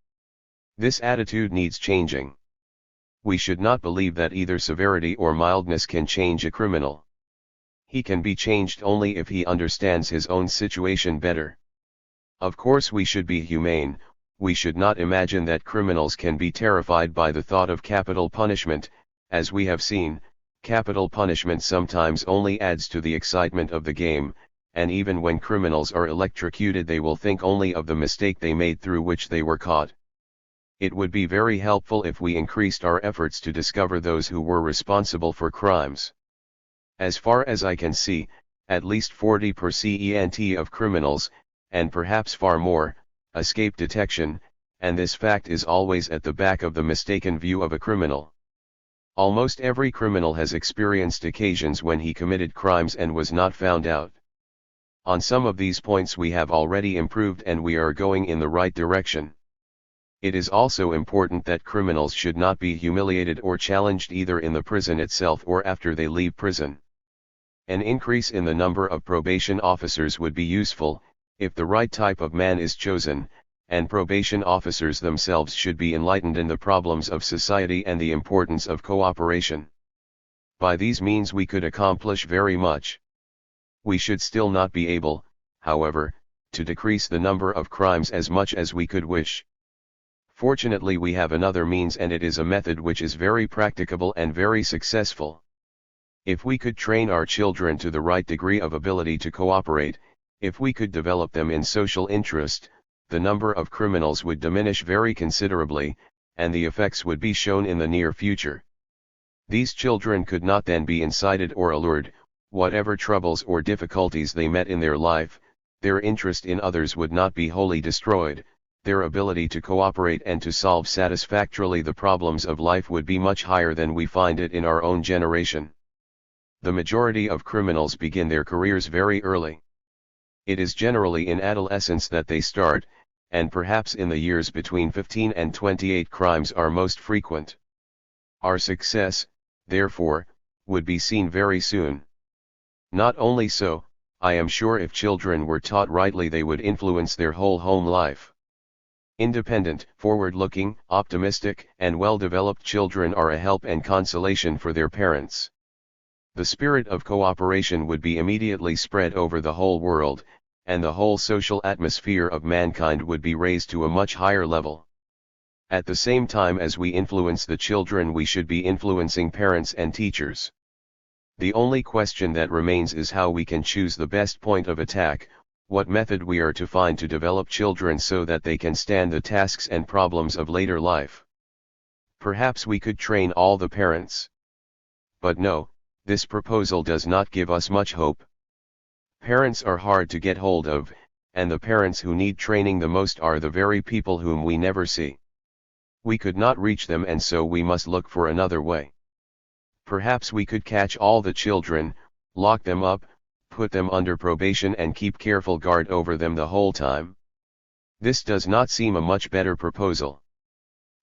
This attitude needs changing. We should not believe that either severity or mildness can change a criminal. He can be changed only if he understands his own situation better. Of course we should be humane. We should not imagine that criminals can be terrified by the thought of capital punishment. As we have seen, capital punishment sometimes only adds to the excitement of the game, and even when criminals are electrocuted they will think only of the mistake they made through which they were caught. It would be very helpful if we increased our efforts to discover those who were responsible for crimes. As far as I can see, at least 40% of criminals, and perhaps far more, escape detection, and this fact is always at the back of the mistaken view of a criminal. Almost every criminal has experienced occasions when he committed crimes and was not found out. On some of these points we have already improved and we are going in the right direction. It is also important that criminals should not be humiliated or challenged either in the prison itself or after they leave prison. An increase in the number of probation officers would be useful, if the right type of man is chosen, and probation officers themselves should be enlightened in the problems of society and the importance of cooperation. By these means we could accomplish very much. We should still not be able, however, to decrease the number of crimes as much as we could wish. Fortunately we have another means, and it is a method which is very practicable and very successful. If we could train our children to the right degree of ability to cooperate, if we could develop them in social interest, the number of criminals would diminish very considerably, and the effects would be shown in the near future. These children could not then be incited or allured. Whatever troubles or difficulties they met in their life, their interest in others would not be wholly destroyed. Their ability to cooperate and to solve satisfactorily the problems of life would be much higher than we find it in our own generation. The majority of criminals begin their careers very early. It is generally in adolescence that they start, and perhaps in the years between 15 and 28 crimes are most frequent. Our success, therefore, would be seen very soon. Not only so, I am sure if children were taught rightly they would influence their whole home life. Independent, forward-looking, optimistic, and well-developed children are a help and consolation for their parents. The spirit of cooperation would be immediately spread over the whole world, and the whole social atmosphere of mankind would be raised to a much higher level. At the same time as we influence the children, we should be influencing parents and teachers. The only question that remains is how we can choose the best point of attack, what method we are to find to develop children so that they can stand the tasks and problems of later life. Perhaps we could train all the parents. But no, this proposal does not give us much hope. Parents are hard to get hold of, and the parents who need training the most are the very people whom we never see. We could not reach them, and so we must look for another way. Perhaps we could catch all the children, lock them up, put them under probation and keep careful guard over them the whole time. This does not seem a much better proposal.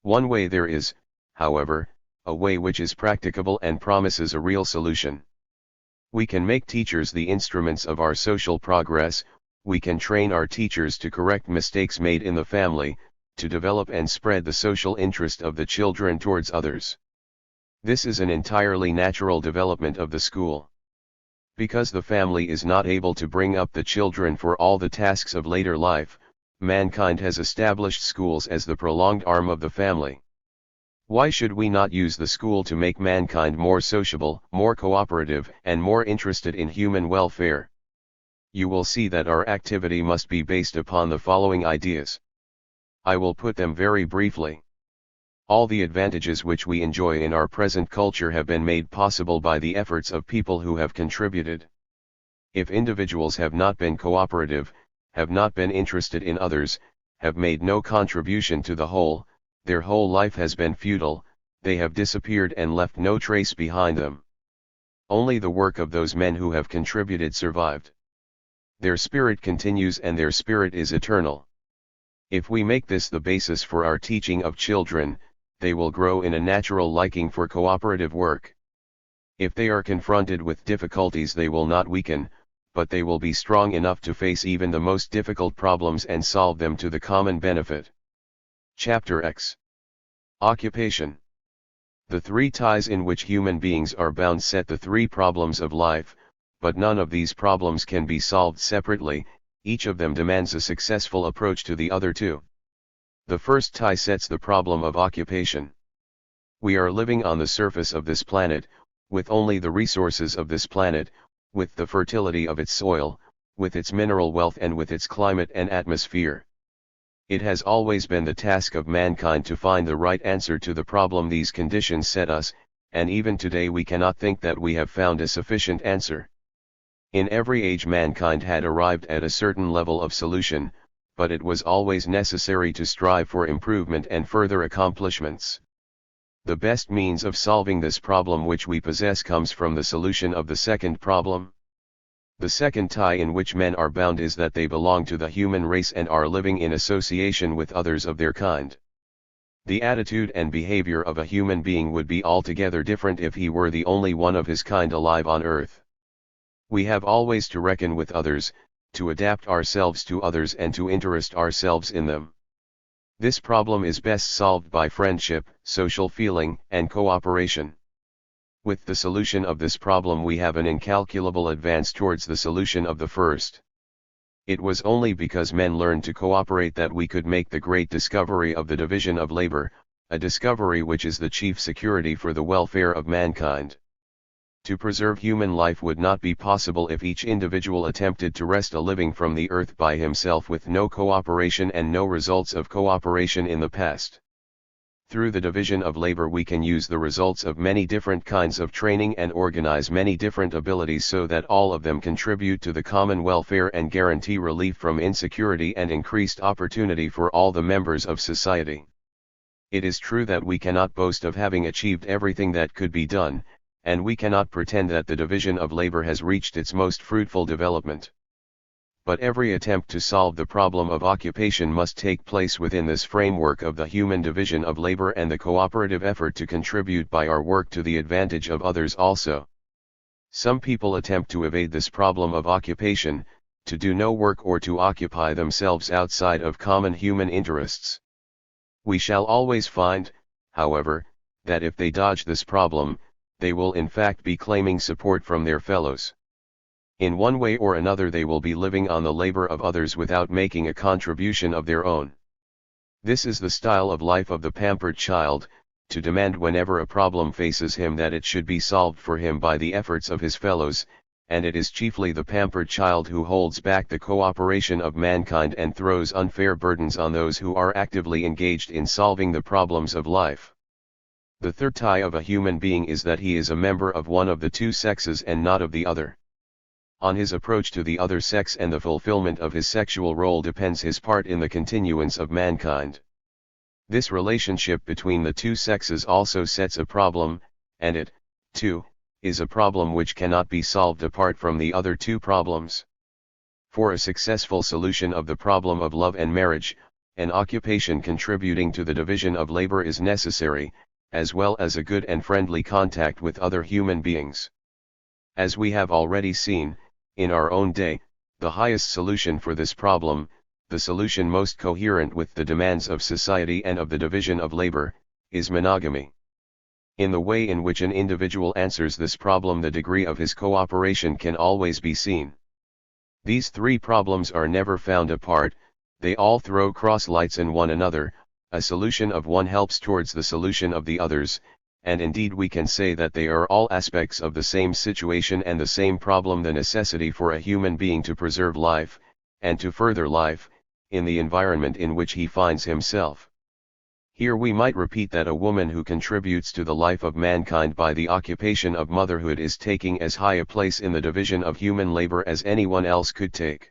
One way there is, however, a way which is practicable and promises a real solution. We can make teachers the instruments of our social progress. We can train our teachers to correct mistakes made in the family, to develop and spread the social interest of the children towards others. This is an entirely natural development of the school. Because the family is not able to bring up the children for all the tasks of later life, mankind has established schools as the prolonged arm of the family. Why should we not use the school to make mankind more sociable, more cooperative, and more interested in human welfare? You will see that our activity must be based upon the following ideas. I will put them very briefly. All the advantages which we enjoy in our present culture have been made possible by the efforts of people who have contributed. If individuals have not been cooperative, have not been interested in others, have made no contribution to the whole, their whole life has been futile, they have disappeared and left no trace behind them. Only the work of those men who have contributed survived. Their spirit continues, and their spirit is eternal. If we make this the basis for our teaching of children, they will grow in a natural liking for cooperative work. If they are confronted with difficulties, they will not weaken, but they will be strong enough to face even the most difficult problems and solve them to the common benefit. Chapter X. Occupation. The three ties in which human beings are bound set the three problems of life, but none of these problems can be solved separately. Each of them demands a successful approach to the other two. The first tie sets the problem of occupation. We are living on the surface of this planet, with only the resources of this planet, with the fertility of its soil, with its mineral wealth, and with its climate and atmosphere. It has always been the task of mankind to find the right answer to the problem these conditions set us, and even today we cannot think that we have found a sufficient answer. In every age mankind had arrived at a certain level of solution, but it was always necessary to strive for improvement and further accomplishments. The best means of solving this problem which we possess comes from the solution of the second problem. The second tie in which men are bound is that they belong to the human race and are living in association with others of their kind. The attitude and behavior of a human being would be altogether different if he were the only one of his kind alive on earth. We have always to reckon with others, to adapt ourselves to others, and to interest ourselves in them. This problem is best solved by friendship, social feeling, and cooperation. With the solution of this problem we have an incalculable advance towards the solution of the first. It was only because men learned to cooperate that we could make the great discovery of the division of labor, a discovery which is the chief security for the welfare of mankind. To preserve human life would not be possible if each individual attempted to wrest a living from the earth by himself with no cooperation and no results of cooperation in the past. Through the division of labor we can use the results of many different kinds of training and organize many different abilities so that all of them contribute to the common welfare and guarantee relief from insecurity and increased opportunity for all the members of society. It is true that we cannot boast of having achieved everything that could be done, and we cannot pretend that the division of labor has reached its most fruitful development. But every attempt to solve the problem of occupation must take place within this framework of the human division of labor and the cooperative effort to contribute by our work to the advantage of others also. Some people attempt to evade this problem of occupation, to do no work or to occupy themselves outside of common human interests. We shall always find, however, that if they dodge this problem, they will in fact be claiming support from their fellows. In one way or another they will be living on the labor of others without making a contribution of their own. This is the style of life of the pampered child, to demand whenever a problem faces him that it should be solved for him by the efforts of his fellows, and it is chiefly the pampered child who holds back the cooperation of mankind and throws unfair burdens on those who are actively engaged in solving the problems of life. The third tie of a human being is that he is a member of one of the two sexes and not of the other. On his approach to the other sex and the fulfillment of his sexual role depends his part in the continuance of mankind. This relationship between the two sexes also sets a problem, and it, too, is a problem which cannot be solved apart from the other two problems. For a successful solution of the problem of love and marriage, an occupation contributing to the division of labor is necessary, as well as a good and friendly contact with other human beings. As we have already seen, in our own day, the highest solution for this problem, the solution most coherent with the demands of society and of the division of labor, is monogamy. In the way in which an individual answers this problem, the degree of his cooperation can always be seen. These three problems are never found apart, they all throw cross lights in one another, a solution of one helps towards the solution of the others, and indeed we can say that they are all aspects of the same situation and the same problem, the necessity for a human being to preserve life, and to further life, in the environment in which he finds himself. Here we might repeat that a woman who contributes to the life of mankind by the occupation of motherhood is taking as high a place in the division of human labor as anyone else could take.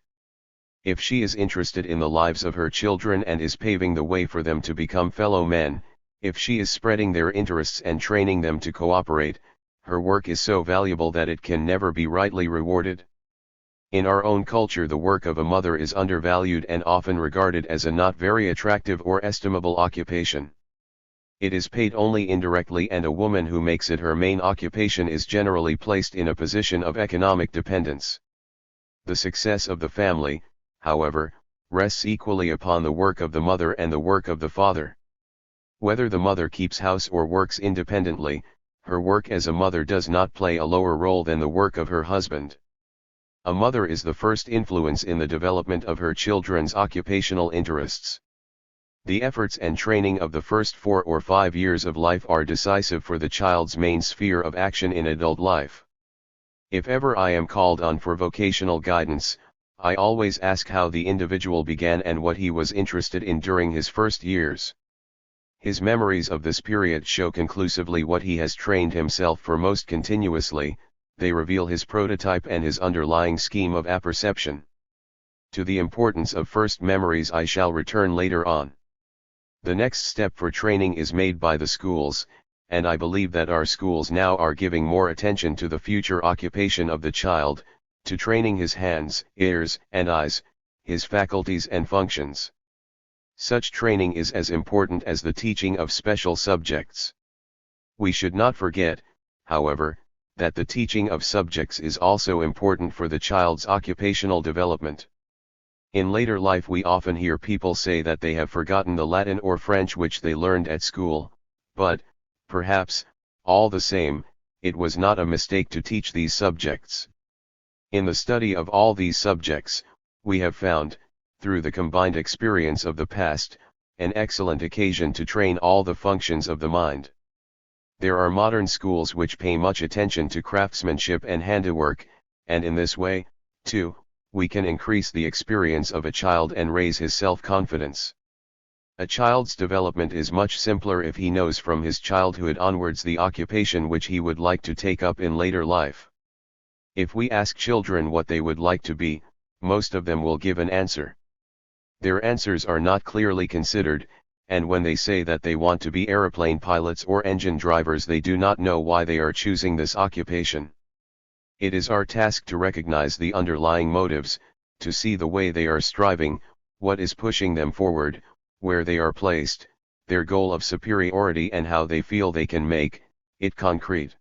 If she is interested in the lives of her children and is paving the way for them to become fellow men, if she is spreading their interests and training them to cooperate, her work is so valuable that it can never be rightly rewarded. In our own culture, the work of a mother is undervalued and often regarded as a not very attractive or estimable occupation. It is paid only indirectly, and a woman who makes it her main occupation is generally placed in a position of economic dependence. The success of the family, however, rests equally upon the work of the mother and the work of the father. Whether the mother keeps house or works independently, her work as a mother does not play a lower role than the work of her husband. A mother is the first influence in the development of her children's occupational interests. The efforts and training of the first 4 or 5 years of life are decisive for the child's main sphere of action in adult life. If ever I am called on for vocational guidance, I always ask how the individual began and what he was interested in during his first years. His memories of this period show conclusively what he has trained himself for most continuously, they reveal his prototype and his underlying scheme of apperception. To the importance of first memories I shall return later on. The next step for training is made by the schools, and I believe that our schools now are giving more attention to the future occupation of the child, to training his hands, ears, and eyes, his faculties and functions. Such training is as important as the teaching of special subjects. We should not forget, however, that the teaching of subjects is also important for the child's occupational development. In later life we often hear people say that they have forgotten the Latin or French which they learned at school, but, perhaps, all the same, it was not a mistake to teach these subjects. In the study of all these subjects, we have found, through the combined experience of the past, an excellent occasion to train all the functions of the mind. There are modern schools which pay much attention to craftsmanship and handiwork, and in this way, too, we can increase the experience of a child and raise his self-confidence. A child's development is much simpler if he knows from his childhood onwards the occupation which he would like to take up in later life. If we ask children what they would like to be, most of them will give an answer. Their answers are not clearly considered, and when they say that they want to be aeroplane pilots or engine drivers, they do not know why they are choosing this occupation. It is our task to recognize the underlying motives, to see the way they are striving, what is pushing them forward, where they are placed, their goal of superiority, and how they feel they can make it concrete.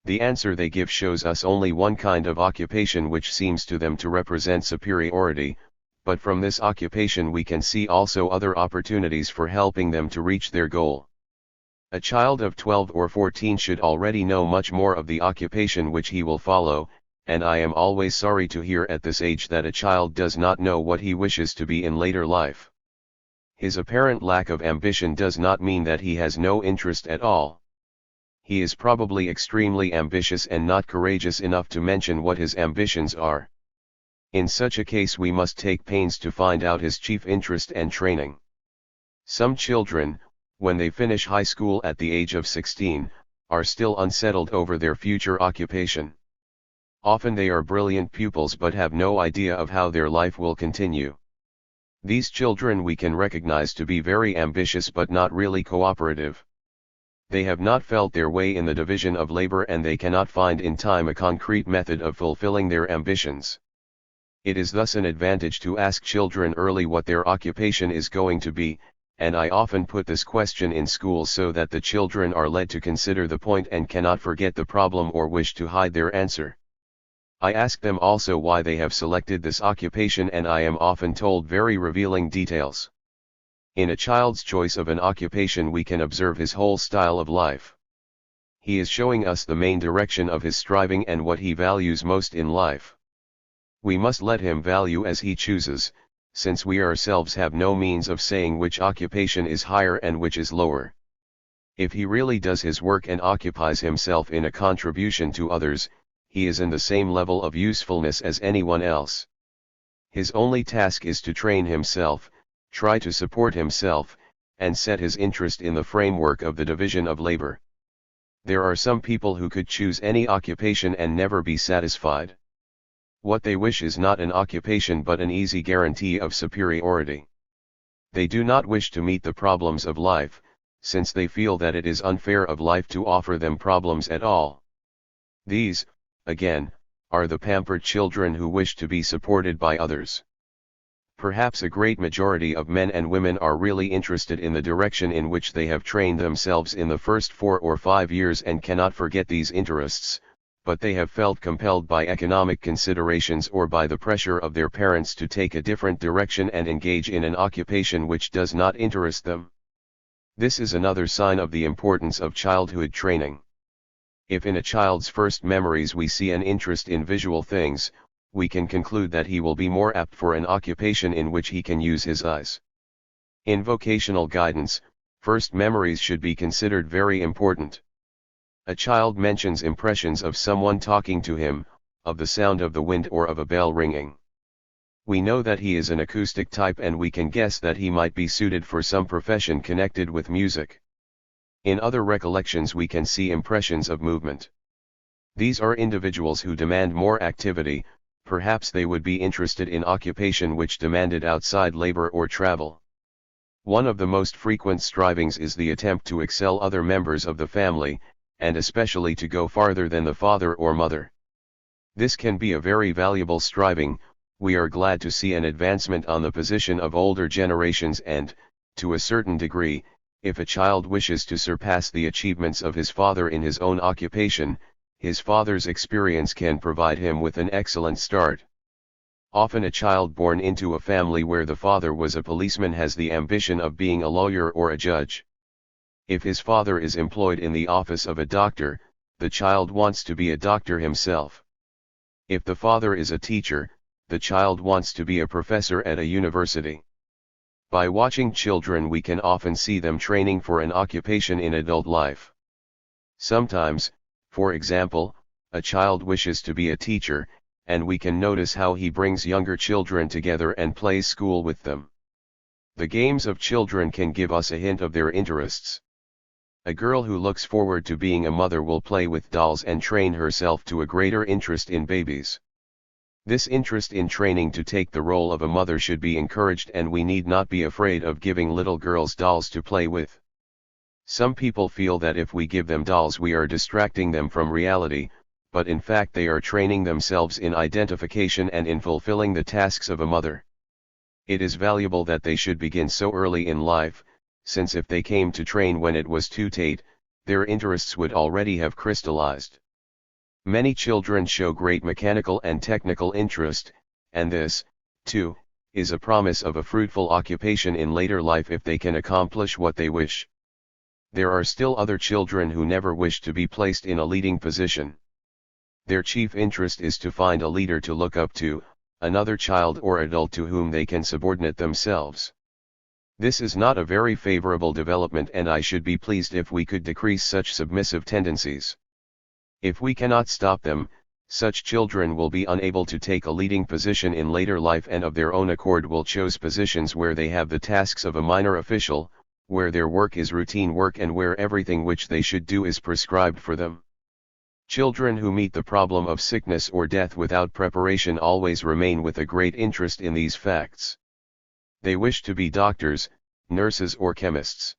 The answer they give shows us only one kind of occupation which seems to them to represent superiority, but from this occupation we can see also other opportunities for helping them to reach their goal. A child of 12 or 14 should already know much more of the occupation which he will follow, and I am always sorry to hear at this age that a child does not know what he wishes to be in later life. His apparent lack of ambition does not mean that he has no interest at all. He is probably extremely ambitious and not courageous enough to mention what his ambitions are. In such a case we must take pains to find out his chief interest and training. Some children, when they finish high school at the age of 16, are still unsettled over their future occupation. Often they are brilliant pupils but have no idea of how their life will continue. These children we can recognize to be very ambitious but not really cooperative. They have not felt their way in the division of labor and they cannot find in time a concrete method of fulfilling their ambitions. It is thus an advantage to ask children early what their occupation is going to be, and I often put this question in schools so that the children are led to consider the point and cannot forget the problem or wish to hide their answer. I ask them also why they have selected this occupation and I am often told very revealing details. In a child's choice of an occupation we can observe his whole style of life. He is showing us the main direction of his striving and what he values most in life. We must let him value as he chooses, since we ourselves have no means of saying which occupation is higher and which is lower. If he really does his work and occupies himself in a contribution to others, he is in the same level of usefulness as anyone else. His only task is to train himself, try to support himself, and set his interest in the framework of the division of labor. There are some people who could choose any occupation and never be satisfied. What they wish is not an occupation but an easy guarantee of superiority. They do not wish to meet the problems of life, since they feel that it is unfair of life to offer them problems at all. These, again, are the pampered children who wish to be supported by others. Perhaps a great majority of men and women are really interested in the direction in which they have trained themselves in the first 4 or 5 years and cannot forget these interests, but they have felt compelled by economic considerations or by the pressure of their parents to take a different direction and engage in an occupation which does not interest them. This is another sign of the importance of childhood training. If in a child's first memories we see an interest in visual things, we can conclude that he will be more apt for an occupation in which he can use his eyes. In vocational guidance, first memories should be considered very important. A child mentions impressions of someone talking to him, of the sound of the wind or of a bell ringing. We know that he is an acoustic type and we can guess that he might be suited for some profession connected with music. In other recollections we can see impressions of movement. These are individuals who demand more activity, perhaps they would be interested in occupation which demanded outside labor or travel. One of the most frequent strivings is the attempt to excel other members of the family, and especially to go farther than the father or mother. This can be a very valuable striving. We are glad to see an advancement on the position of older generations and, to a certain degree, if a child wishes to surpass the achievements of his father in his own occupation, his father's experience can provide him with an excellent start. Often a child born into a family where the father was a policeman has the ambition of being a lawyer or a judge. If his father is employed in the office of a doctor, the child wants to be a doctor himself. If the father is a teacher, the child wants to be a professor at a university. By watching children we can often see them training for an occupation in adult life. Sometimes, for example, a child wishes to be a teacher, and we can notice how he brings younger children together and plays school with them. The games of children can give us a hint of their interests. A girl who looks forward to being a mother will play with dolls and train herself to a greater interest in babies. This interest in training to take the role of a mother should be encouraged and we need not be afraid of giving little girls dolls to play with. Some people feel that if we give them dolls we are distracting them from reality, but in fact they are training themselves in identification and in fulfilling the tasks of a mother. It is valuable that they should begin so early in life, since if they came to train when it was too late, their interests would already have crystallized. Many children show great mechanical and technical interest, and this, too, is a promise of a fruitful occupation in later life if they can accomplish what they wish. There are still other children who never wish to be placed in a leading position. Their chief interest is to find a leader to look up to, another child or adult to whom they can subordinate themselves. This is not a very favorable development and I should be pleased if we could decrease such submissive tendencies. If we cannot stop them, such children will be unable to take a leading position in later life and of their own accord will choose positions where they have the tasks of a minor official, where their work is routine work and where everything which they should do is prescribed for them. Children who meet the problem of sickness or death without preparation always remain with a great interest in these facts. They wish to be doctors, nurses or chemists.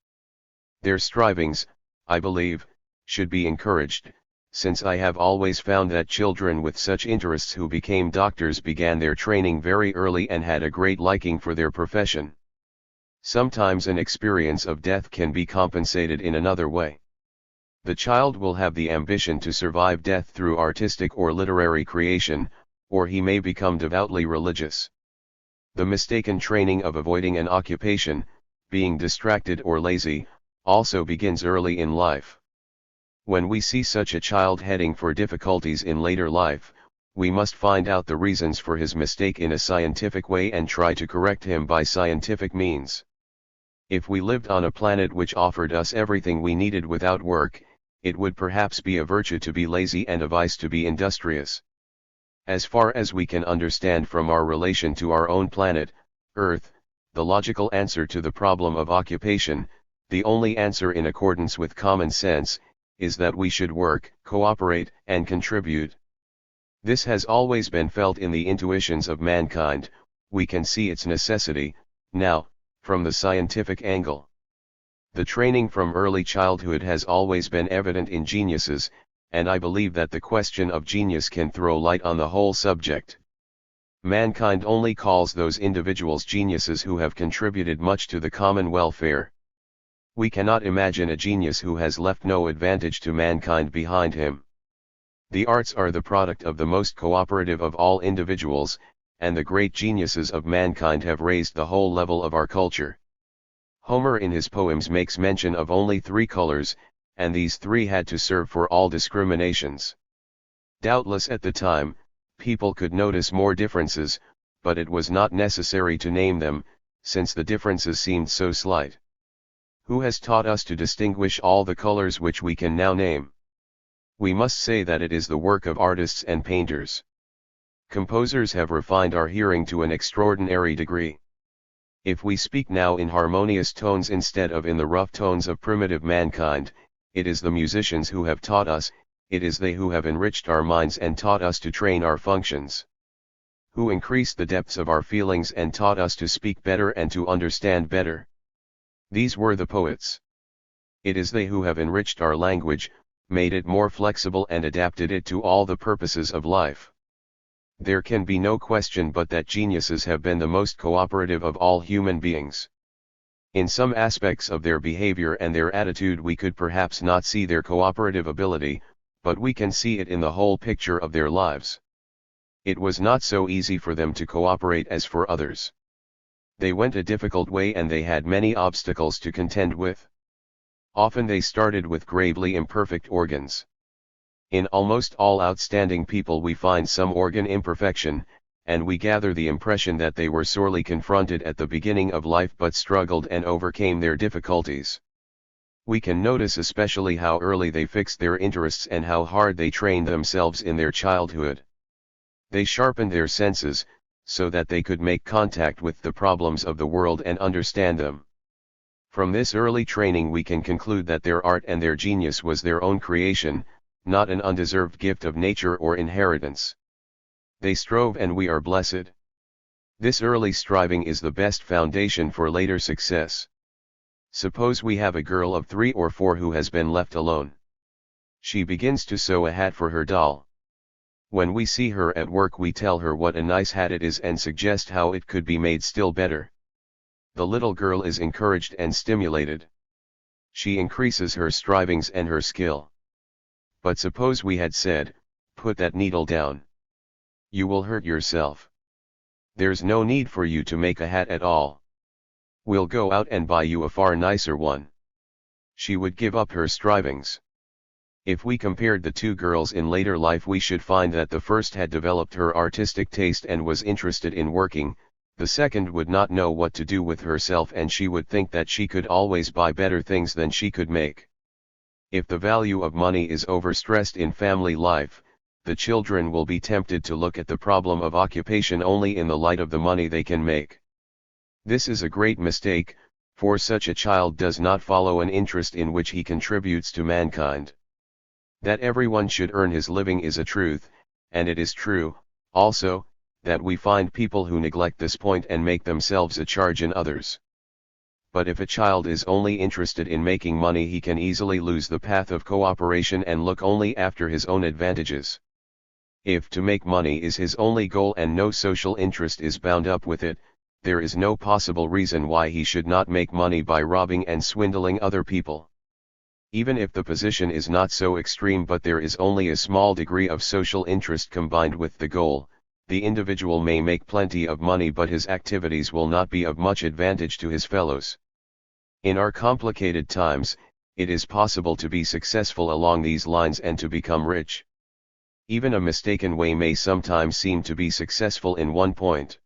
Their strivings, I believe, should be encouraged, since I have always found that children with such interests who became doctors began their training very early and had a great liking for their profession. Sometimes an experience of death can be compensated in another way. The child will have the ambition to survive death through artistic or literary creation, or he may become devoutly religious. The mistaken training of avoiding an occupation, being distracted or lazy, also begins early in life. When we see such a child heading for difficulties in later life, we must find out the reasons for his mistake in a scientific way and try to correct him by scientific means. If we lived on a planet which offered us everything we needed without work, it would perhaps be a virtue to be lazy and a vice to be industrious. As far as we can understand from our relation to our own planet, Earth, the logical answer to the problem of occupation, the only answer in accordance with common sense, is that we should work, cooperate, and contribute. This has always been felt in the intuitions of mankind. We can see its necessity, now, from the scientific angle. The training from early childhood has always been evident in geniuses, and I believe that the question of genius can throw light on the whole subject. Mankind only calls those individuals geniuses who have contributed much to the common welfare. We cannot imagine a genius who has left no advantage to mankind behind him. The arts are the product of the most cooperative of all individuals, and the great geniuses of mankind have raised the whole level of our culture. Homer in his poems makes mention of only 3 colors, and these 3 had to serve for all discriminations. Doubtless at the time, people could notice more differences, but it was not necessary to name them, since the differences seemed so slight. Who has taught us to distinguish all the colors which we can now name? We must say that it is the work of artists and painters. Composers have refined our hearing to an extraordinary degree. If we speak now in harmonious tones instead of in the rough tones of primitive mankind, it is the musicians who have taught us, it is they who have enriched our minds and taught us to train our functions. Who increased the depths of our feelings and taught us to speak better and to understand better. These were the poets. It is they who have enriched our language, made it more flexible and adapted it to all the purposes of life. There can be no question but that geniuses have been the most cooperative of all human beings. In some aspects of their behavior and their attitude we could perhaps not see their cooperative ability, but we can see it in the whole picture of their lives. It was not so easy for them to cooperate as for others. They went a difficult way and they had many obstacles to contend with. Often they started with gravely imperfect organs. In almost all outstanding people we find some organ imperfection, and we gather the impression that they were sorely confronted at the beginning of life but struggled and overcame their difficulties. We can notice especially how early they fixed their interests and how hard they trained themselves in their childhood. They sharpened their senses, so that they could make contact with the problems of the world and understand them. From this early training we can conclude that their art and their genius was their own creation, not an undeserved gift of nature or inheritance. They strove and we are blessed. This early striving is the best foundation for later success. Suppose we have a girl of 3 or 4 who has been left alone. She begins to sew a hat for her doll. When we see her at work we tell her what a nice hat it is and suggest how it could be made still better. The little girl is encouraged and stimulated. She increases her strivings and her skill. But suppose we had said, "Put that needle down. You will hurt yourself. There's no need for you to make a hat at all. We'll go out and buy you a far nicer one." She would give up her strivings. If we compared the 2 girls in later life we should find that the first had developed her artistic taste and was interested in working, the second would not know what to do with herself and she would think that she could always buy better things than she could make. If the value of money is overstressed in family life, the children will be tempted to look at the problem of occupation only in the light of the money they can make. This is a great mistake, for such a child does not follow an interest in which he contributes to mankind. That everyone should earn his living is a truth, and it is true, also, that we find people who neglect this point and make themselves a charge in others. But if a child is only interested in making money, he can easily lose the path of cooperation and look only after his own advantages. If to make money is his only goal and no social interest is bound up with it, there is no possible reason why he should not make money by robbing and swindling other people. Even if the position is not so extreme but there is only a small degree of social interest combined with the goal, the individual may make plenty of money but his activities will not be of much advantage to his fellows. In our complicated times, it is possible to be successful along these lines and to become rich. Even a mistaken way may sometimes seem to be successful in one point.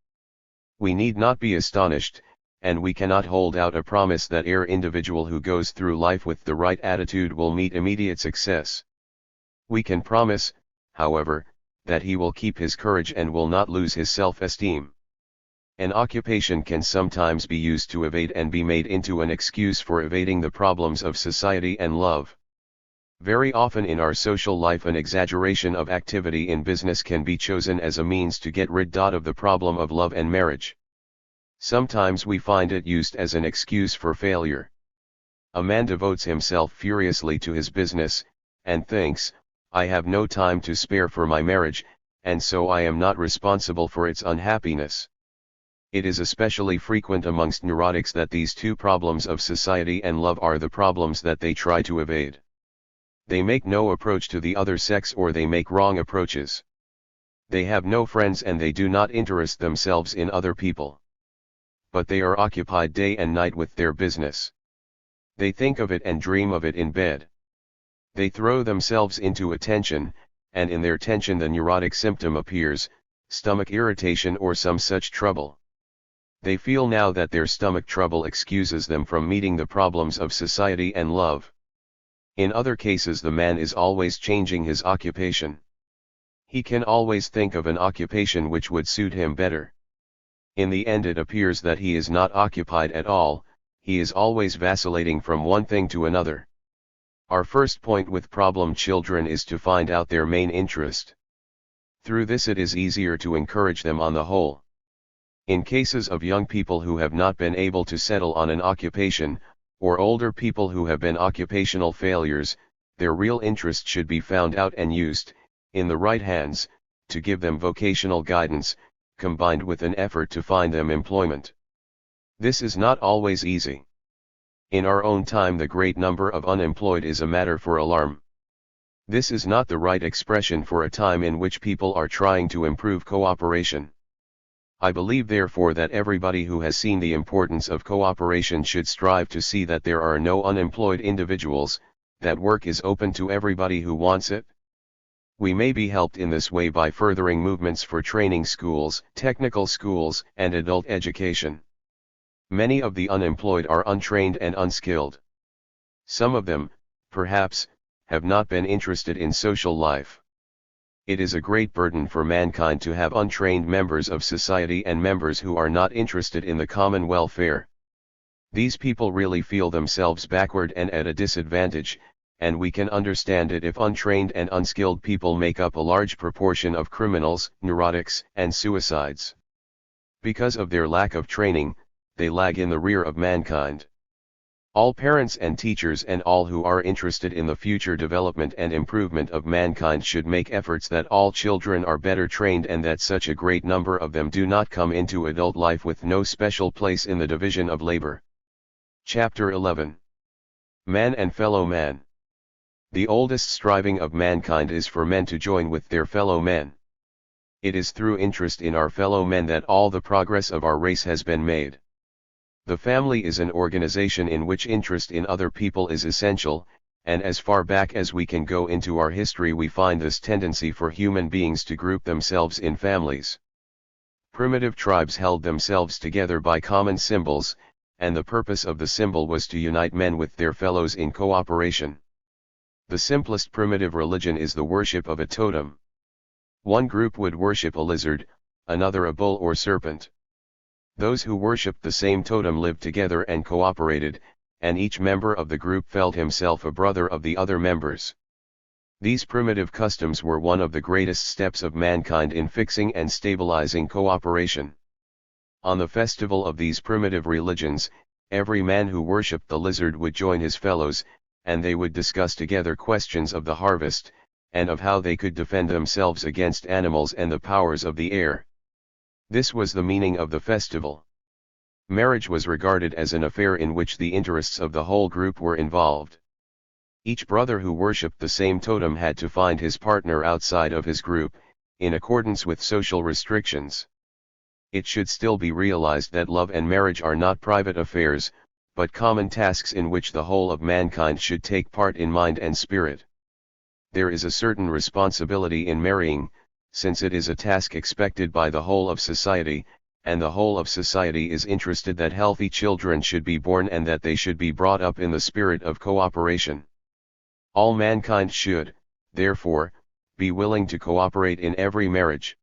We need not be astonished, and we cannot hold out a promise that every individual who goes through life with the right attitude will meet immediate success. We can promise, however, that he will keep his courage and will not lose his self-esteem. An occupation can sometimes be used to evade and be made into an excuse for evading the problems of society and love. Very often in our social life an exaggeration of activity in business can be chosen as a means to get rid of the problem of love and marriage. Sometimes we find it used as an excuse for failure. A man devotes himself furiously to his business, and thinks, I have no time to spare for my marriage, and so I am not responsible for its unhappiness. It is especially frequent amongst neurotics that these two problems of society and love are the problems that they try to evade. They make no approach to the other sex or they make wrong approaches. They have no friends and they do not interest themselves in other people. But they are occupied day and night with their business. They think of it and dream of it in bed. They throw themselves into a tension, and in their tension the neurotic symptom appears, stomach irritation or some such trouble. They feel now that their stomach trouble excuses them from meeting the problems of society and love. In other cases the man is always changing his occupation. He can always think of an occupation which would suit him better. In the end it appears that he is not occupied at all, he is always vacillating from one thing to another. Our first point with problem children is to find out their main interest. Through this it is easier to encourage them on the whole. In cases of young people who have not been able to settle on an occupation, or older people who have been occupational failures, their real interest should be found out and used, in the right hands, to give them vocational guidance, combined with an effort to find them employment. This is not always easy. In our own time the great number of unemployed is a matter for alarm. This is not the right expression for a time in which people are trying to improve cooperation. I believe therefore that everybody who has seen the importance of cooperation should strive to see that there are no unemployed individuals, that work is open to everybody who wants it. We may be helped in this way by furthering movements for training schools, technical schools, and adult education. Many of the unemployed are untrained and unskilled. Some of them, perhaps, have not been interested in social life. It is a great burden for mankind to have untrained members of society and members who are not interested in the common welfare. These people really feel themselves backward and at a disadvantage, and we can understand it if untrained and unskilled people make up a large proportion of criminals, neurotics, and suicides. Because of their lack of training, they lag in the rear of mankind. All parents and teachers and all who are interested in the future development and improvement of mankind should make efforts that all children are better trained and that such a great number of them do not come into adult life with no special place in the division of labor. Chapter 11. Man and Fellow Man. The oldest striving of mankind is for men to join with their fellow men. It is through interest in our fellow men that all the progress of our race has been made. The family is an organization in which interest in other people is essential, and as far back as we can go into our history we find this tendency for human beings to group themselves in families. Primitive tribes held themselves together by common symbols, and the purpose of the symbol was to unite men with their fellows in cooperation. The simplest primitive religion is the worship of a totem. One group would worship a lizard, another a bull or serpent. Those who worshipped the same totem lived together and cooperated, and each member of the group felt himself a brother of the other members. These primitive customs were one of the greatest steps of mankind in fixing and stabilizing cooperation. On the festival of these primitive religions, every man who worshipped the lizard would join his fellows, and they would discuss together questions of the harvest, and of how they could defend themselves against animals and the powers of the air. This was the meaning of the festival. Marriage was regarded as an affair in which the interests of the whole group were involved. Each brother who worshipped the same totem had to find his partner outside of his group, in accordance with social restrictions. It should still be realized that love and marriage are not private affairs, but common tasks in which the whole of mankind should take part in mind and spirit. There is a certain responsibility in marrying, since it is a task expected by the whole of society, and the whole of society is interested that healthy children should be born and that they should be brought up in the spirit of cooperation. All mankind should, therefore, be willing to cooperate in every marriage.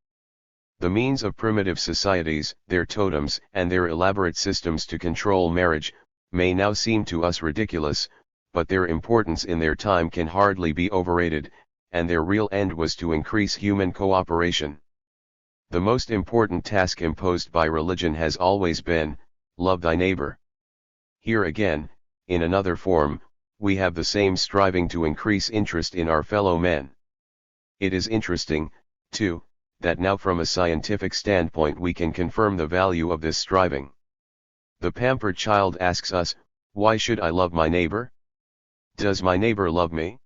The means of primitive societies, their totems, and their elaborate systems to control marriage, may now seem to us ridiculous, but their importance in their time can hardly be overrated, and their real end was to increase human cooperation. The most important task imposed by religion has always been, love thy neighbor. Here again, in another form, we have the same striving to increase interest in our fellow men. It is interesting, too, that now from a scientific standpoint we can confirm the value of this striving. The pampered child asks us, why should I love my neighbor? Does my neighbor love me?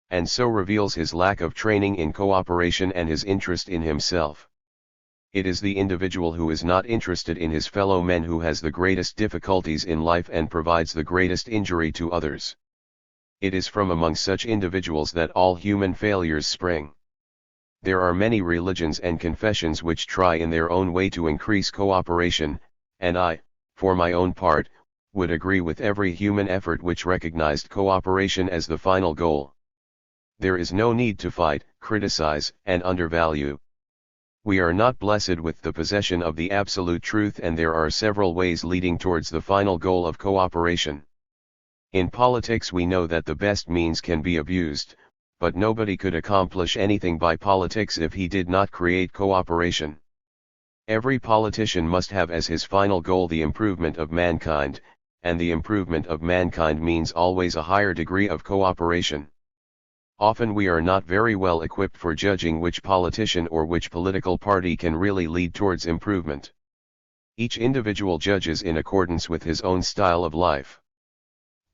And so reveals his lack of training in cooperation and his interest in himself. It is the individual who is not interested in his fellow men who has the greatest difficulties in life and provides the greatest injury to others. It is from among such individuals that all human failures spring. There are many religions and confessions which try in their own way to increase cooperation, and I, for my own part, would agree with every human effort which recognized cooperation as the final goal. There is no need to fight, criticize, and undervalue. We are not blessed with the possession of the absolute truth, and there are several ways leading towards the final goal of cooperation. In politics we know that the best means can be abused, but nobody could accomplish anything by politics if he did not create cooperation. Every politician must have as his final goal the improvement of mankind, and the improvement of mankind means always a higher degree of cooperation. Often we are not very well equipped for judging which politician or which political party can really lead towards improvement. Each individual judges in accordance with his own style of life.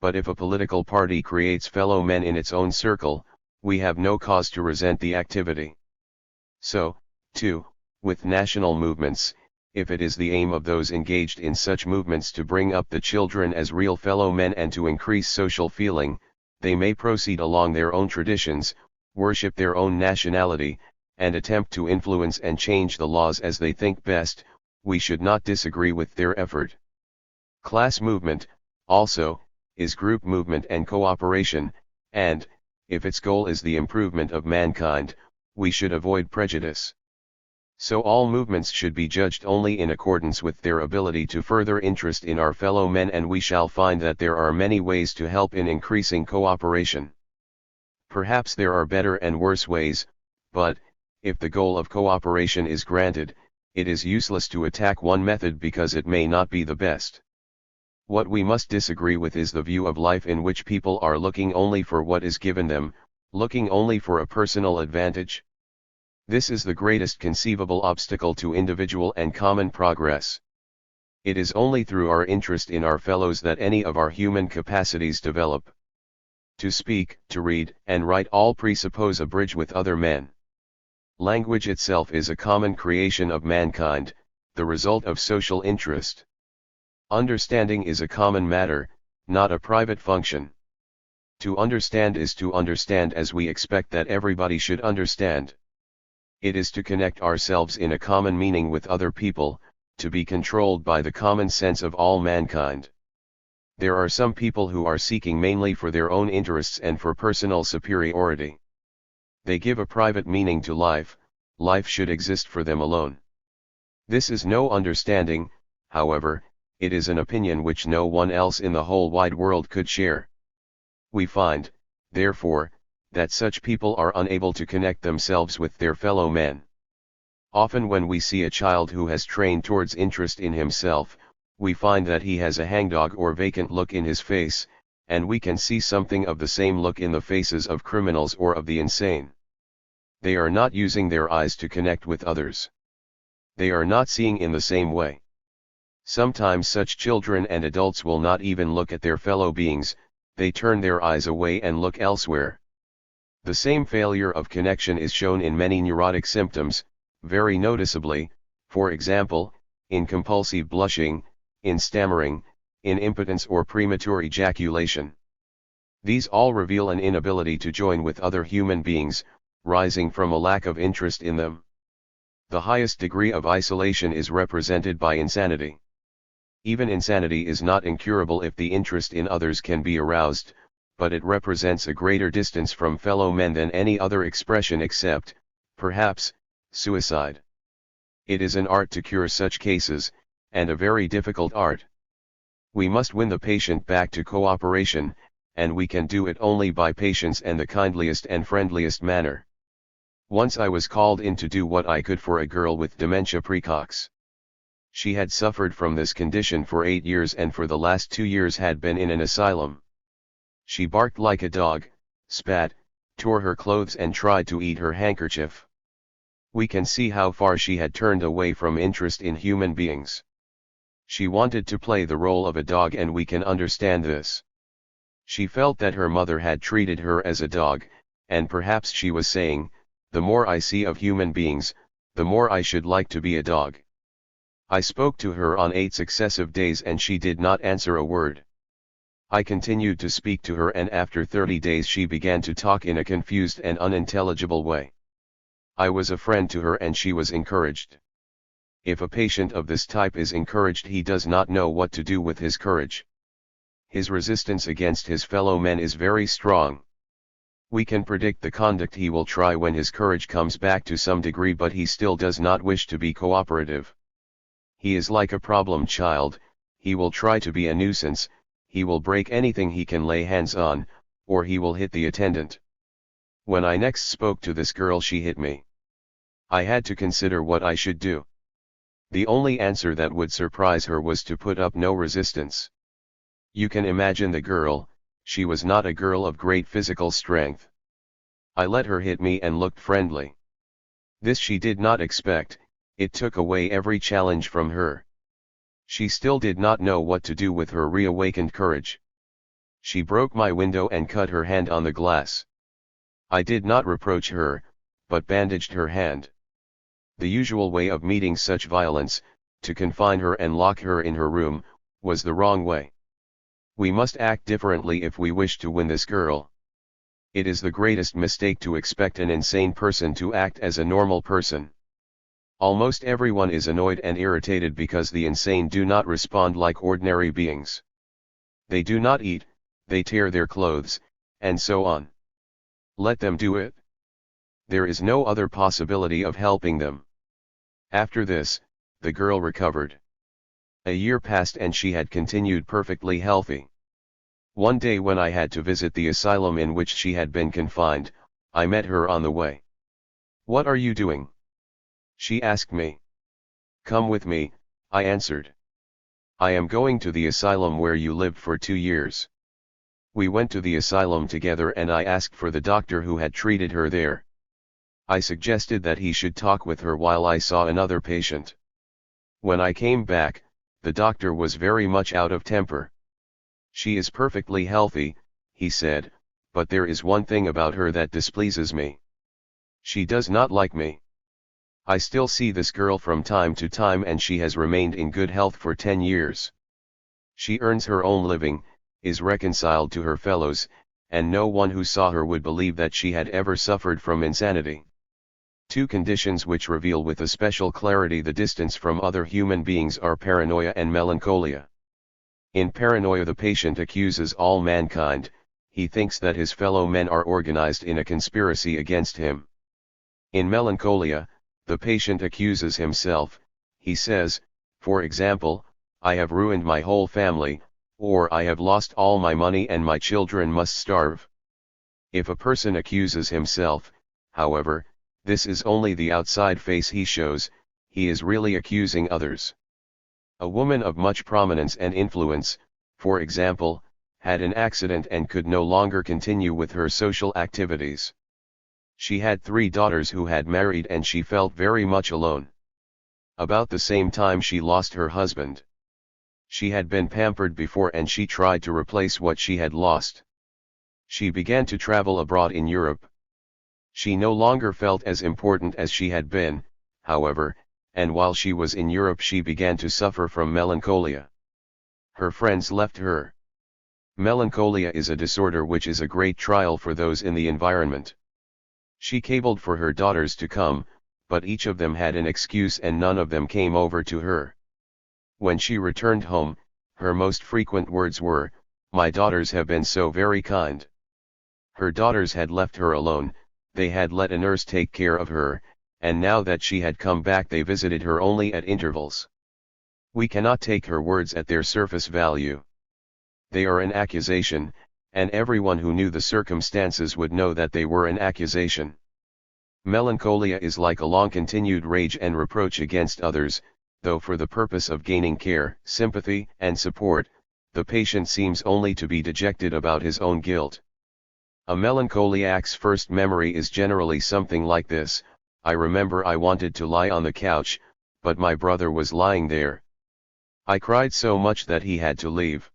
But if a political party creates fellow men in its own circle, we have no cause to resent the activity. So, too, with national movements, if it is the aim of those engaged in such movements to bring up the children as real fellow men and to increase social feeling, they may proceed along their own traditions, worship their own nationality, and attempt to influence and change the laws as they think best. We should not disagree with their effort. Class movement, also, is group movement and cooperation, and, if its goal is the improvement of mankind, we should avoid prejudice. So all movements should be judged only in accordance with their ability to further interest in our fellow men, and we shall find that there are many ways to help in increasing cooperation. Perhaps there are better and worse ways, but, if the goal of cooperation is granted, it is useless to attack one method because it may not be the best. What we must disagree with is the view of life in which people are looking only for what is given them, looking only for a personal advantage. This is the greatest conceivable obstacle to individual and common progress. It is only through our interest in our fellows that any of our human capacities develop. To speak, to read, and write all presuppose a bridge with other men. Language itself is a common creation of mankind, the result of social interest. Understanding is a common matter, not a private function. To understand is to understand as we expect that everybody should understand. It is to connect ourselves in a common meaning with other people, to be controlled by the common sense of all mankind. There are some people who are seeking mainly for their own interests and for personal superiority. They give a private meaning to life, life should exist for them alone. This is no understanding, however, it is an opinion which no one else in the whole wide world could share. We find, therefore, that such people are unable to connect themselves with their fellow men. Often when we see a child who has trained towards interest in himself, we find that he has a hangdog or vacant look in his face, and we can see something of the same look in the faces of criminals or of the insane. They are not using their eyes to connect with others. They are not seeing in the same way. Sometimes such children and adults will not even look at their fellow beings, they turn their eyes away and look elsewhere. The same failure of connection is shown in many neurotic symptoms, very noticeably, for example, in compulsive blushing, in stammering, in impotence or premature ejaculation. These all reveal an inability to join with other human beings, rising from a lack of interest in them. The highest degree of isolation is represented by insanity. Even insanity is not incurable if the interest in others can be aroused, but it represents a greater distance from fellow men than any other expression except, perhaps, suicide. It is an art to cure such cases, and a very difficult art. We must win the patient back to cooperation, and we can do it only by patience and the kindliest and friendliest manner. Once I was called in to do what I could for a girl with dementia praecox. She had suffered from this condition for 8 years and for the last 2 years had been in an asylum. She barked like a dog, spat, tore her clothes and tried to eat her handkerchief. We can see how far she had turned away from interest in human beings. She wanted to play the role of a dog and we can understand this. She felt that her mother had treated her as a dog, and perhaps she was saying, "The more I see of human beings, the more I should like to be a dog." I spoke to her on 8 successive days and she did not answer a word. I continued to speak to her and after 30 days she began to talk in a confused and unintelligible way. I was a friend to her and she was encouraged. If a patient of this type is encouraged, he does not know what to do with his courage. His resistance against his fellow men is very strong. We can predict the conduct he will try when his courage comes back to some degree, but he still does not wish to be cooperative. He is like a problem child, he will try to be a nuisance, he will break anything he can lay hands on, or he will hit the attendant. When I next spoke to this girl she hit me. I had to consider what I should do. The only answer that would surprise her was to put up no resistance. You can imagine the girl, she was not a girl of great physical strength. I let her hit me and looked friendly. This she did not expect, it took away every challenge from her. She still did not know what to do with her reawakened courage. She broke my window and cut her hand on the glass. I did not reproach her, but bandaged her hand. The usual way of meeting such violence, to confine her and lock her in her room, was the wrong way. We must act differently if we wish to win this girl. It is the greatest mistake to expect an insane person to act as a normal person. Almost everyone is annoyed and irritated because the insane do not respond like ordinary beings. They do not eat, they tear their clothes, and so on. Let them do it. There is no other possibility of helping them. After this, the girl recovered. A year passed and she had continued perfectly healthy. One day when I had to visit the asylum in which she had been confined, I met her on the way. "What are you doing?" she asked me. "Come with me," I answered. "I am going to the asylum where you lived for 2 years." We went to the asylum together and I asked for the doctor who had treated her there. I suggested that he should talk with her while I saw another patient. When I came back, the doctor was very much out of temper. "She is perfectly healthy," he said, "but there is one thing about her that displeases me. She does not like me. I still see this girl from time to time and she has remained in good health for 10 years. She earns her own living, is reconciled to her fellows, and no one who saw her would believe that she had ever suffered from insanity." Two conditions which reveal with a special clarity the distance from other human beings are paranoia and melancholia. In paranoia the patient accuses all mankind, he thinks that his fellow men are organized in a conspiracy against him. In melancholia, the patient accuses himself, he says, for example, "I have ruined my whole family," or "I have lost all my money and my children must starve." If a person accuses himself, however, this is only the outside face he shows, he is really accusing others. A woman of much prominence and influence, for example, had an accident and could no longer continue with her social activities. She had 3 daughters who had married and she felt very much alone. About the same time she lost her husband. She had been pampered before and she tried to replace what she had lost. She began to travel abroad in Europe. She no longer felt as important as she had been, however, and while she was in Europe she began to suffer from melancholia. Her friends left her. Melancholia is a disorder which is a great trial for those in the environment. She cabled for her daughters to come, but each of them had an excuse and none of them came over to her. When she returned home, her most frequent words were, "My daughters have been so very kind." Her daughters had left her alone, they had let a nurse take care of her, and now that she had come back they visited her only at intervals. We cannot take her words at their surface value. They are an accusation, and everyone who knew the circumstances would know that they were an accusation. Melancholia is like a long-continued rage and reproach against others, though for the purpose of gaining care, sympathy, and support, the patient seems only to be dejected about his own guilt. A melancholiac's first memory is generally something like this: "I remember I wanted to lie on the couch, but my brother was lying there. I cried so much that he had to leave."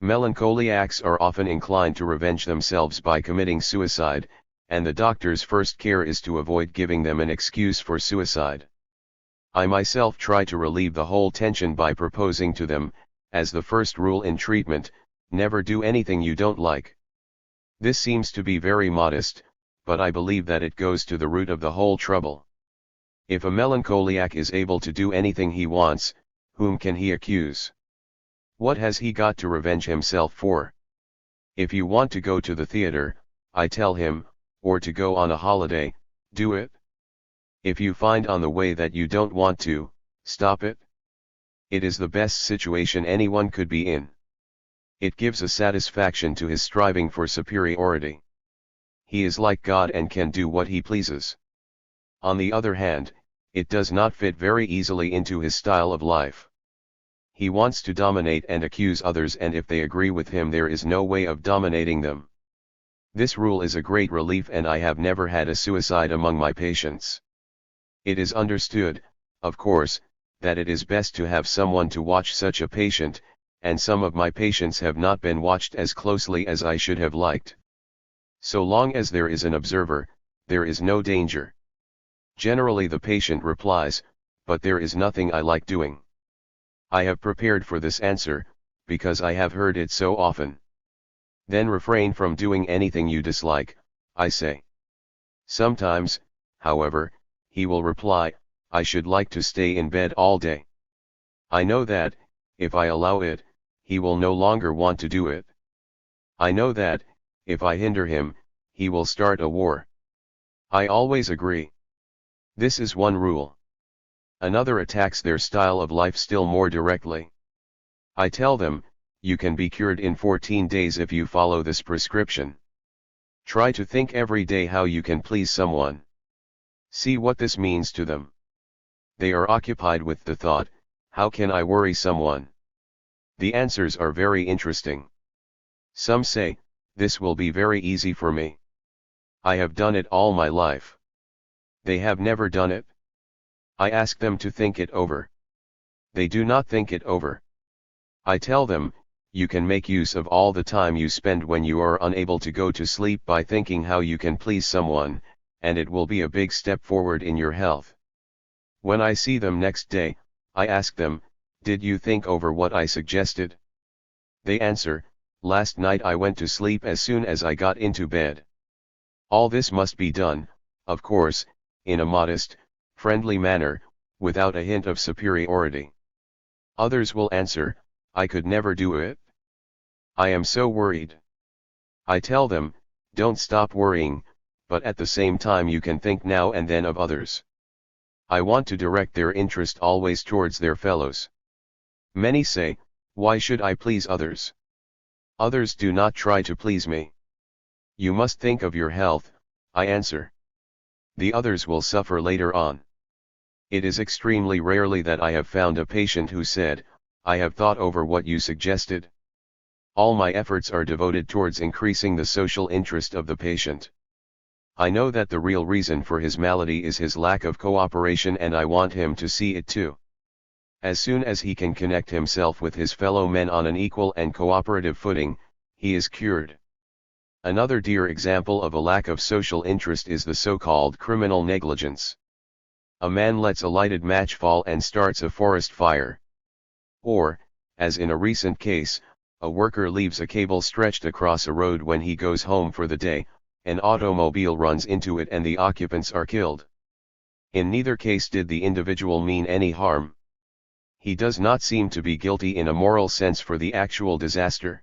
Melancholiacs are often inclined to revenge themselves by committing suicide, and the doctor's first care is to avoid giving them an excuse for suicide. I myself try to relieve the whole tension by proposing to them, as the first rule in treatment, never do anything you don't like. This seems to be very modest, but I believe that it goes to the root of the whole trouble. If a melancholiac is able to do anything he wants, whom can he accuse? What has he got to revenge himself for? If you want to go to the theater, I tell him, or to go on a holiday, do it. If you find on the way that you don't want to, stop it. It is the best situation anyone could be in. It gives a satisfaction to his striving for superiority. He is like God and can do what he pleases. On the other hand, it does not fit very easily into his style of life. He wants to dominate and accuse others, and if they agree with him there is no way of dominating them. This rule is a great relief, and I have never had a suicide among my patients. It is understood, of course, that it is best to have someone to watch such a patient, and some of my patients have not been watched as closely as I should have liked. So long as there is an observer, there is no danger. Generally the patient replies, "But there is nothing I like doing." I have prepared for this answer, because I have heard it so often. Then refrain from doing anything you dislike, I say. Sometimes, however, he will reply, "I should like to stay in bed all day." I know that, if I allow it, he will no longer want to do it. I know that, if I hinder him, he will start a war. I always agree. This is one rule. Another attacks their style of life still more directly. I tell them, you can be cured in 14 days if you follow this prescription. Try to think every day how you can please someone. See what this means to them. They are occupied with the thought, how can I worry someone? The answers are very interesting. Some say, this will be very easy for me. I have done it all my life. They have never done it. I ask them to think it over. They do not think it over. I tell them, you can make use of all the time you spend when you are unable to go to sleep by thinking how you can please someone, and it will be a big step forward in your health. When I see them next day, I ask them, did you think over what I suggested? They answer, last night I went to sleep as soon as I got into bed. All this must be done, of course, in a modest, friendly manner, without a hint of superiority. Others will answer, I could never do it. I am so worried. I tell them, don't stop worrying, but at the same time you can think now and then of others. I want to direct their interest always towards their fellows. Many say, why should I please others? Others do not try to please me. You must think of your health, I answer. The others will suffer later on. It is extremely rarely that I have found a patient who said, I have thought over what you suggested. All my efforts are devoted towards increasing the social interest of the patient. I know that the real reason for his malady is his lack of cooperation, and I want him to see it too. As soon as he can connect himself with his fellow men on an equal and cooperative footing, he is cured. Another dear example of a lack of social interest is the so-called criminal negligence. A man lets a lighted match fall and starts a forest fire. Or, as in a recent case, a worker leaves a cable stretched across a road when he goes home for the day, an automobile runs into it and the occupants are killed. In neither case did the individual mean any harm. He does not seem to be guilty in a moral sense for the actual disaster.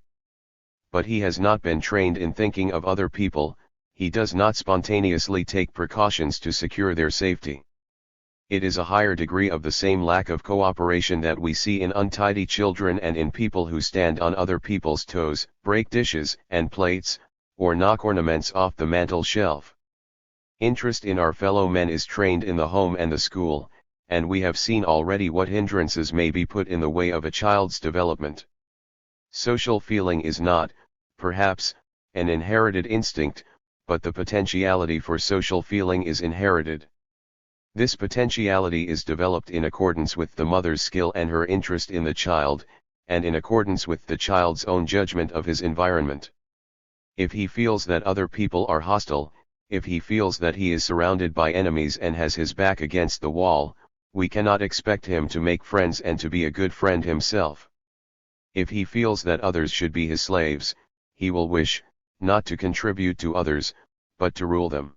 But he has not been trained in thinking of other people, he does not spontaneously take precautions to secure their safety. It is a higher degree of the same lack of cooperation that we see in untidy children and in people who stand on other people's toes, break dishes and plates, or knock ornaments off the mantel shelf. Interest in our fellow men is trained in the home and the school, and we have seen already what hindrances may be put in the way of a child's development. Social feeling is not, perhaps, an inherited instinct, but the potentiality for social feeling is inherited. This potentiality is developed in accordance with the mother's skill and her interest in the child, and in accordance with the child's own judgment of his environment. If he feels that other people are hostile, if he feels that he is surrounded by enemies and has his back against the wall, we cannot expect him to make friends and to be a good friend himself. If he feels that others should be his slaves, he will wish, not to contribute to others, but to rule them.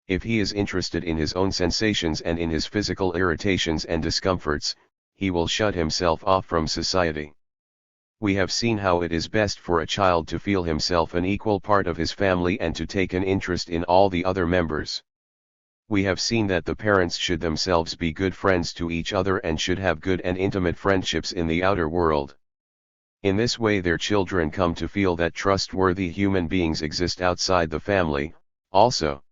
If he is interested in his own sensations and in his physical irritations and discomforts, he will shut himself off from society. We have seen how it is best for a child to feel himself an equal part of his family and to take an interest in all the other members. We have seen that the parents should themselves be good friends to each other and should have good and intimate friendships in the outer world. In this way their children come to feel that trustworthy human beings exist outside the family, also.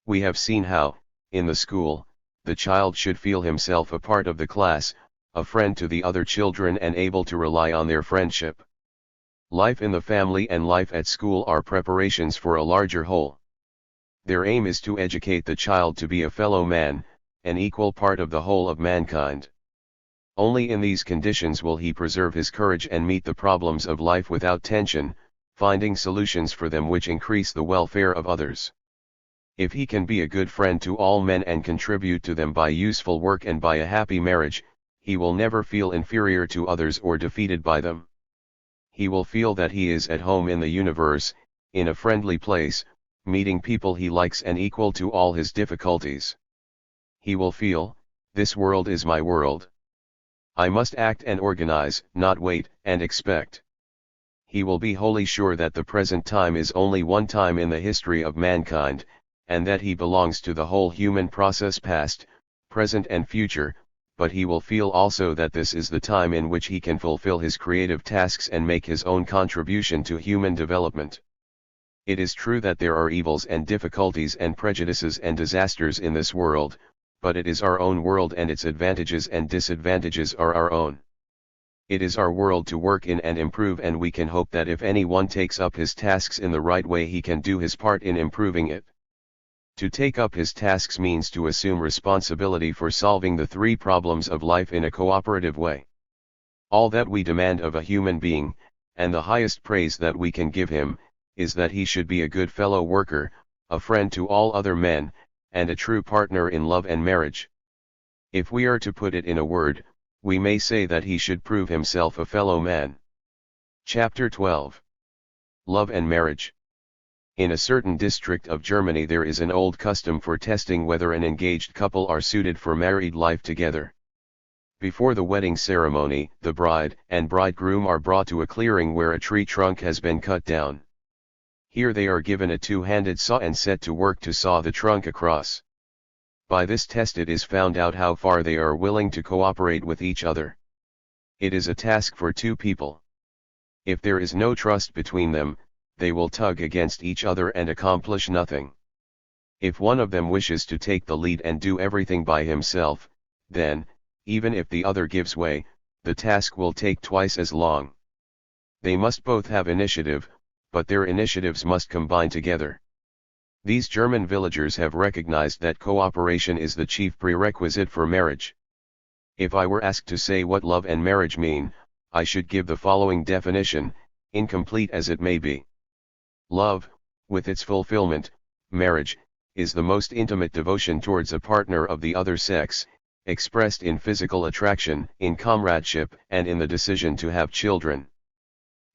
We have seen how, in the school, the child should feel himself a part of the class, a friend to the other children and able to rely on their friendship. Life in the family and life at school are preparations for a larger whole. Their aim is to educate the child to be a fellow man, an equal part of the whole of mankind. Only in these conditions will he preserve his courage and meet the problems of life without tension, finding solutions for them which increase the welfare of others. If he can be a good friend to all men and contribute to them by useful work and by a happy marriage, he will never feel inferior to others or defeated by them. He will feel that he is at home in the universe, in a friendly place, meeting people he likes and equal to all his difficulties. He will feel, this world is my world. I must act and organize, not wait and expect. He will be wholly sure that the present time is only one time in the history of mankind, and that he belongs to the whole human process past, present and future, but he will feel also that this is the time in which he can fulfill his creative tasks and make his own contribution to human development. It is true that there are evils and difficulties and prejudices and disasters in this world, but it is our own world and its advantages and disadvantages are our own. It is our world to work in and improve, and we can hope that if anyone takes up his tasks in the right way he can do his part in improving it. To take up his tasks means to assume responsibility for solving the three problems of life in a cooperative way. All that we demand of a human being, and the highest praise that we can give him, is that he should be a good fellow worker, a friend to all other men, and a true partner in love and marriage. If we are to put it in a word, we may say that he should prove himself a fellow man. Chapter 12. Love and Marriage. In a certain district of Germany there is an old custom for testing whether an engaged couple are suited for married life together. Before the wedding ceremony, the bride and bridegroom are brought to a clearing where a tree trunk has been cut down. Here they are given a two-handed saw and set to work to saw the trunk across. By this test it is found out how far they are willing to cooperate with each other. It is a task for two people. If there is no trust between them, they will tug against each other and accomplish nothing. If one of them wishes to take the lead and do everything by himself, then, even if the other gives way, the task will take twice as long. They must both have initiative, but their initiatives must combine together. These German villagers have recognized that cooperation is the chief prerequisite for marriage. If I were asked to say what love and marriage mean, I should give the following definition, incomplete as it may be. Love, with its fulfillment, marriage, is the most intimate devotion towards a partner of the other sex, expressed in physical attraction, in comradeship, and in the decision to have children.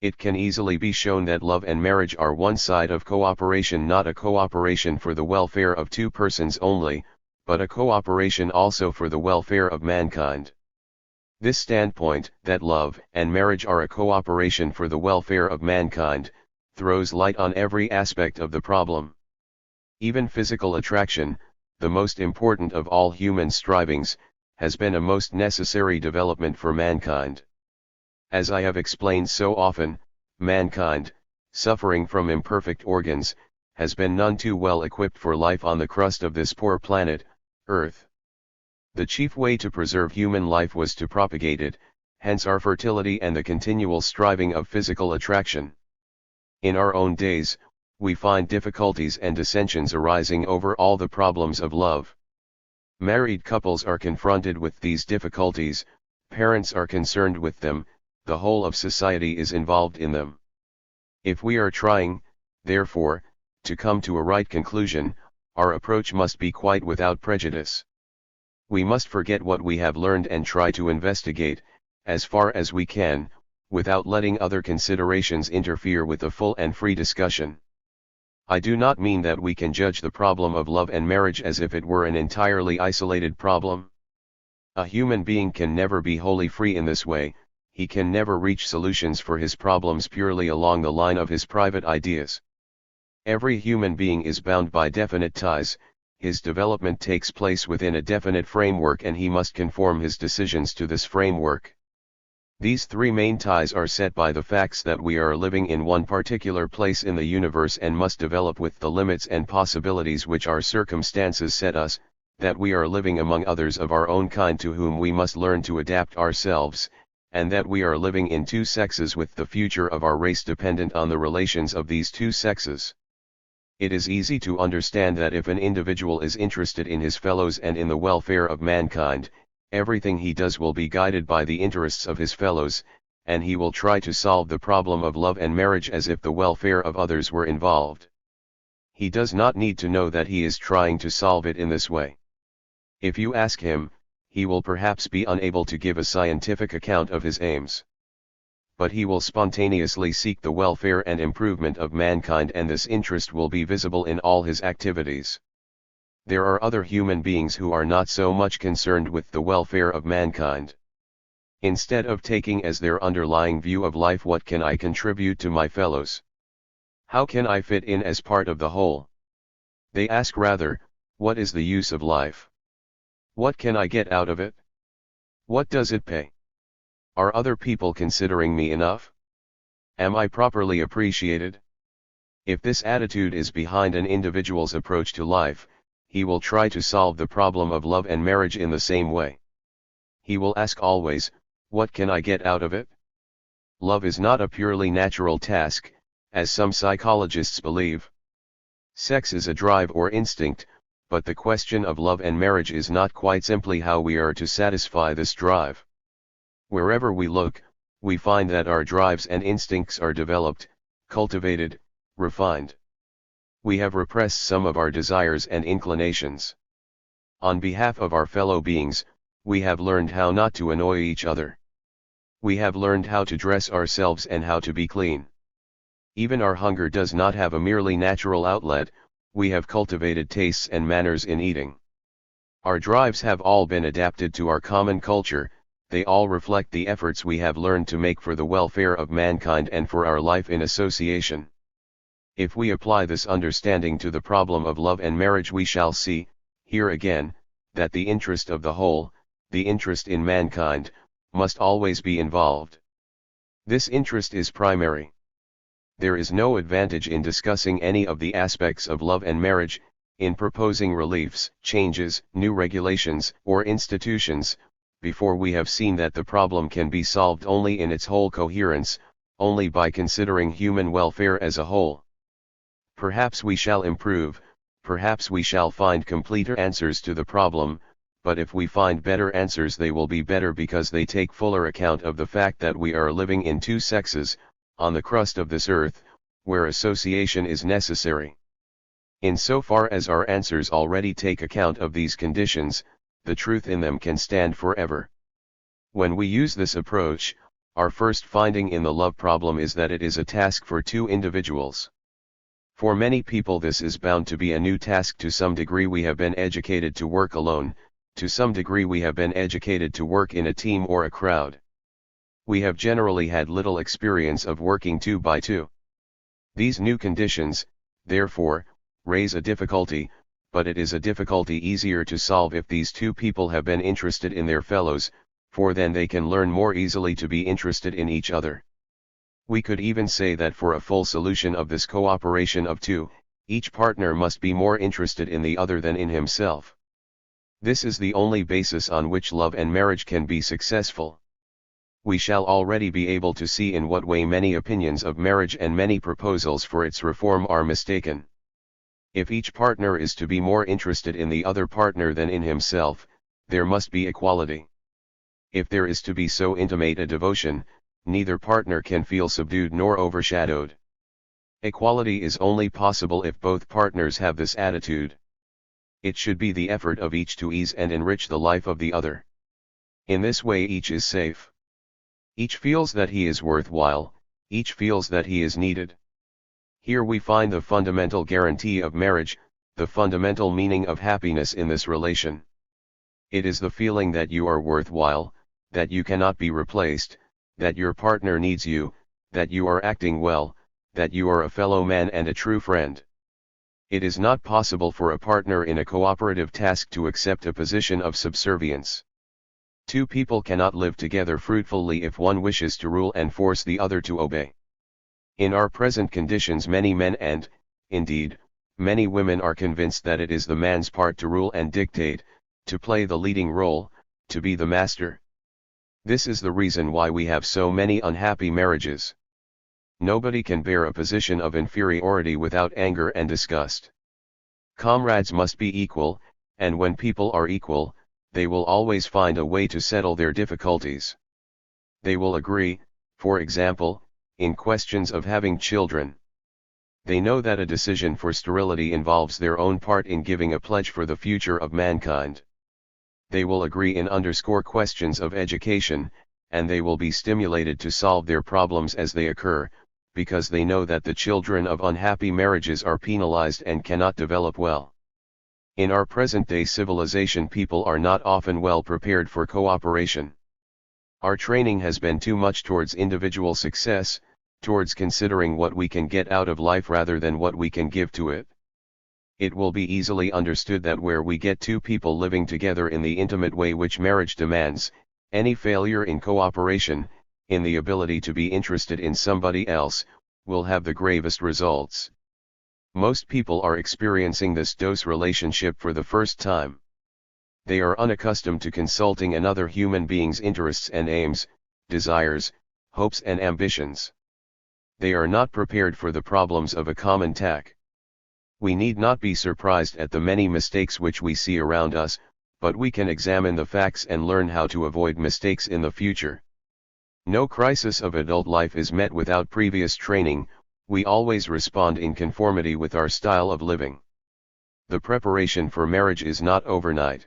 It can easily be shown that love and marriage are one side of cooperation, not a cooperation for the welfare of two persons only, but a cooperation also for the welfare of mankind. This standpoint, that love and marriage are a cooperation for the welfare of mankind, throws light on every aspect of the problem. Even physical attraction, the most important of all human strivings, has been a most necessary development for mankind. As I have explained so often, mankind, suffering from imperfect organs, has been none too well equipped for life on the crust of this poor planet, Earth. The chief way to preserve human life was to propagate it, hence our fertility and the continual striving of physical attraction. In our own days, we find difficulties and dissensions arising over all the problems of love. Married couples are confronted with these difficulties, parents are concerned with them, the whole of society is involved in them. If we are trying, therefore, to come to a right conclusion, our approach must be quite without prejudice. We must forget what we have learned and try to investigate, as far as we can, without letting other considerations interfere with a full and free discussion. I do not mean that we can judge the problem of love and marriage as if it were an entirely isolated problem. A human being can never be wholly free in this way, he can never reach solutions for his problems purely along the line of his private ideas. Every human being is bound by definite ties, his development takes place within a definite framework and he must conform his decisions to this framework. These three main ties are set by the facts that we are living in one particular place in the universe and must develop with the limits and possibilities which our circumstances set us, that we are living among others of our own kind to whom we must learn to adapt ourselves, and that we are living in two sexes with the future of our race dependent on the relations of these two sexes. It is easy to understand that if an individual is interested in his fellows and in the welfare of mankind, everything he does will be guided by the interests of his fellows, and he will try to solve the problem of love and marriage as if the welfare of others were involved. He does not need to know that he is trying to solve it in this way. If you ask him, he will perhaps be unable to give a scientific account of his aims. But he will spontaneously seek the welfare and improvement of mankind, and this interest will be visible in all his activities. There are other human beings who are not so much concerned with the welfare of mankind. Instead of taking as their underlying view of life what can I contribute to my fellows? How can I fit in as part of the whole? They ask rather, what is the use of life? What can I get out of it? What does it pay? Are other people considering me enough? Am I properly appreciated? If this attitude is behind an individual's approach to life, he will try to solve the problem of love and marriage in the same way. He will ask always, what can I get out of it? Love is not a purely natural task, as some psychologists believe. Sex is a drive or instinct, but the question of love and marriage is not quite simply how we are to satisfy this drive. Wherever we look, we find that our drives and instincts are developed, cultivated, refined. We have repressed some of our desires and inclinations. On behalf of our fellow beings, we have learned how not to annoy each other. We have learned how to dress ourselves and how to be clean. Even our hunger does not have a merely natural outlet, we have cultivated tastes and manners in eating. Our drives have all been adapted to our common culture, they all reflect the efforts we have learned to make for the welfare of mankind and for our life in association. If we apply this understanding to the problem of love and marriage, we shall see, here again, that the interest of the whole, the interest in mankind, must always be involved. This interest is primary. There is no advantage in discussing any of the aspects of love and marriage, in proposing reliefs, changes, new regulations, or institutions, before we have seen that the problem can be solved only in its whole coherence, only by considering human welfare as a whole. Perhaps we shall improve, perhaps we shall find completer answers to the problem, but if we find better answers they will be better because they take fuller account of the fact that we are living in two sexes, on the crust of this earth, where association is necessary. In so far as our answers already take account of these conditions, the truth in them can stand forever. When we use this approach, our first finding in the love problem is that it is a task for two individuals. For many people this is bound to be a new task. To some degree we have been educated to work alone, to some degree we have been educated to work in a team or a crowd. We have generally had little experience of working two by two. These new conditions, therefore, raise a difficulty, but it is a difficulty easier to solve if these two people have been interested in their fellows, for then they can learn more easily to be interested in each other. We could even say that for a full solution of this cooperation of two, each partner must be more interested in the other than in himself. This is the only basis on which love and marriage can be successful. We shall already be able to see in what way many opinions of marriage and many proposals for its reform are mistaken. If each partner is to be more interested in the other partner than in himself, there must be equality. If there is to be so intimate a devotion, neither partner can feel subdued nor overshadowed. Equality is only possible if both partners have this attitude. It should be the effort of each to ease and enrich the life of the other. In this way each is safe. Each feels that he is worthwhile, each feels that he is needed. Here we find the fundamental guarantee of marriage, the fundamental meaning of happiness in this relation. It is the feeling that you are worthwhile, that you cannot be replaced, that your partner needs you, that you are acting well, that you are a fellow man and a true friend. It is not possible for a partner in a cooperative task to accept a position of subservience. Two people cannot live together fruitfully if one wishes to rule and force the other to obey. In our present conditions many men and, indeed, many women are convinced that it is the man's part to rule and dictate, to play the leading role, to be the master. This is the reason why we have so many unhappy marriages. Nobody can bear a position of inferiority without anger and disgust. Comrades must be equal, and when people are equal, they will always find a way to settle their difficulties. They will agree, for example, in questions of having children. They know that a decision for sterility involves their own part in giving a pledge for the future of mankind. They will agree in underscore questions of education, and they will be stimulated to solve their problems as they occur, because they know that the children of unhappy marriages are penalized and cannot develop well. In our present-day civilization people are not often well prepared for cooperation. Our training has been too much towards individual success, towards considering what we can get out of life rather than what we can give to it. It will be easily understood that where we get two people living together in the intimate way which marriage demands, any failure in cooperation, in the ability to be interested in somebody else, will have the gravest results. Most people are experiencing this dose relationship for the first time. They are unaccustomed to consulting another human being's interests and aims, desires, hopes and ambitions. They are not prepared for the problems of a common task. We need not be surprised at the many mistakes which we see around us, but we can examine the facts and learn how to avoid mistakes in the future. No crisis of adult life is met without previous training. We always respond in conformity with our style of living. The preparation for marriage is not overnight.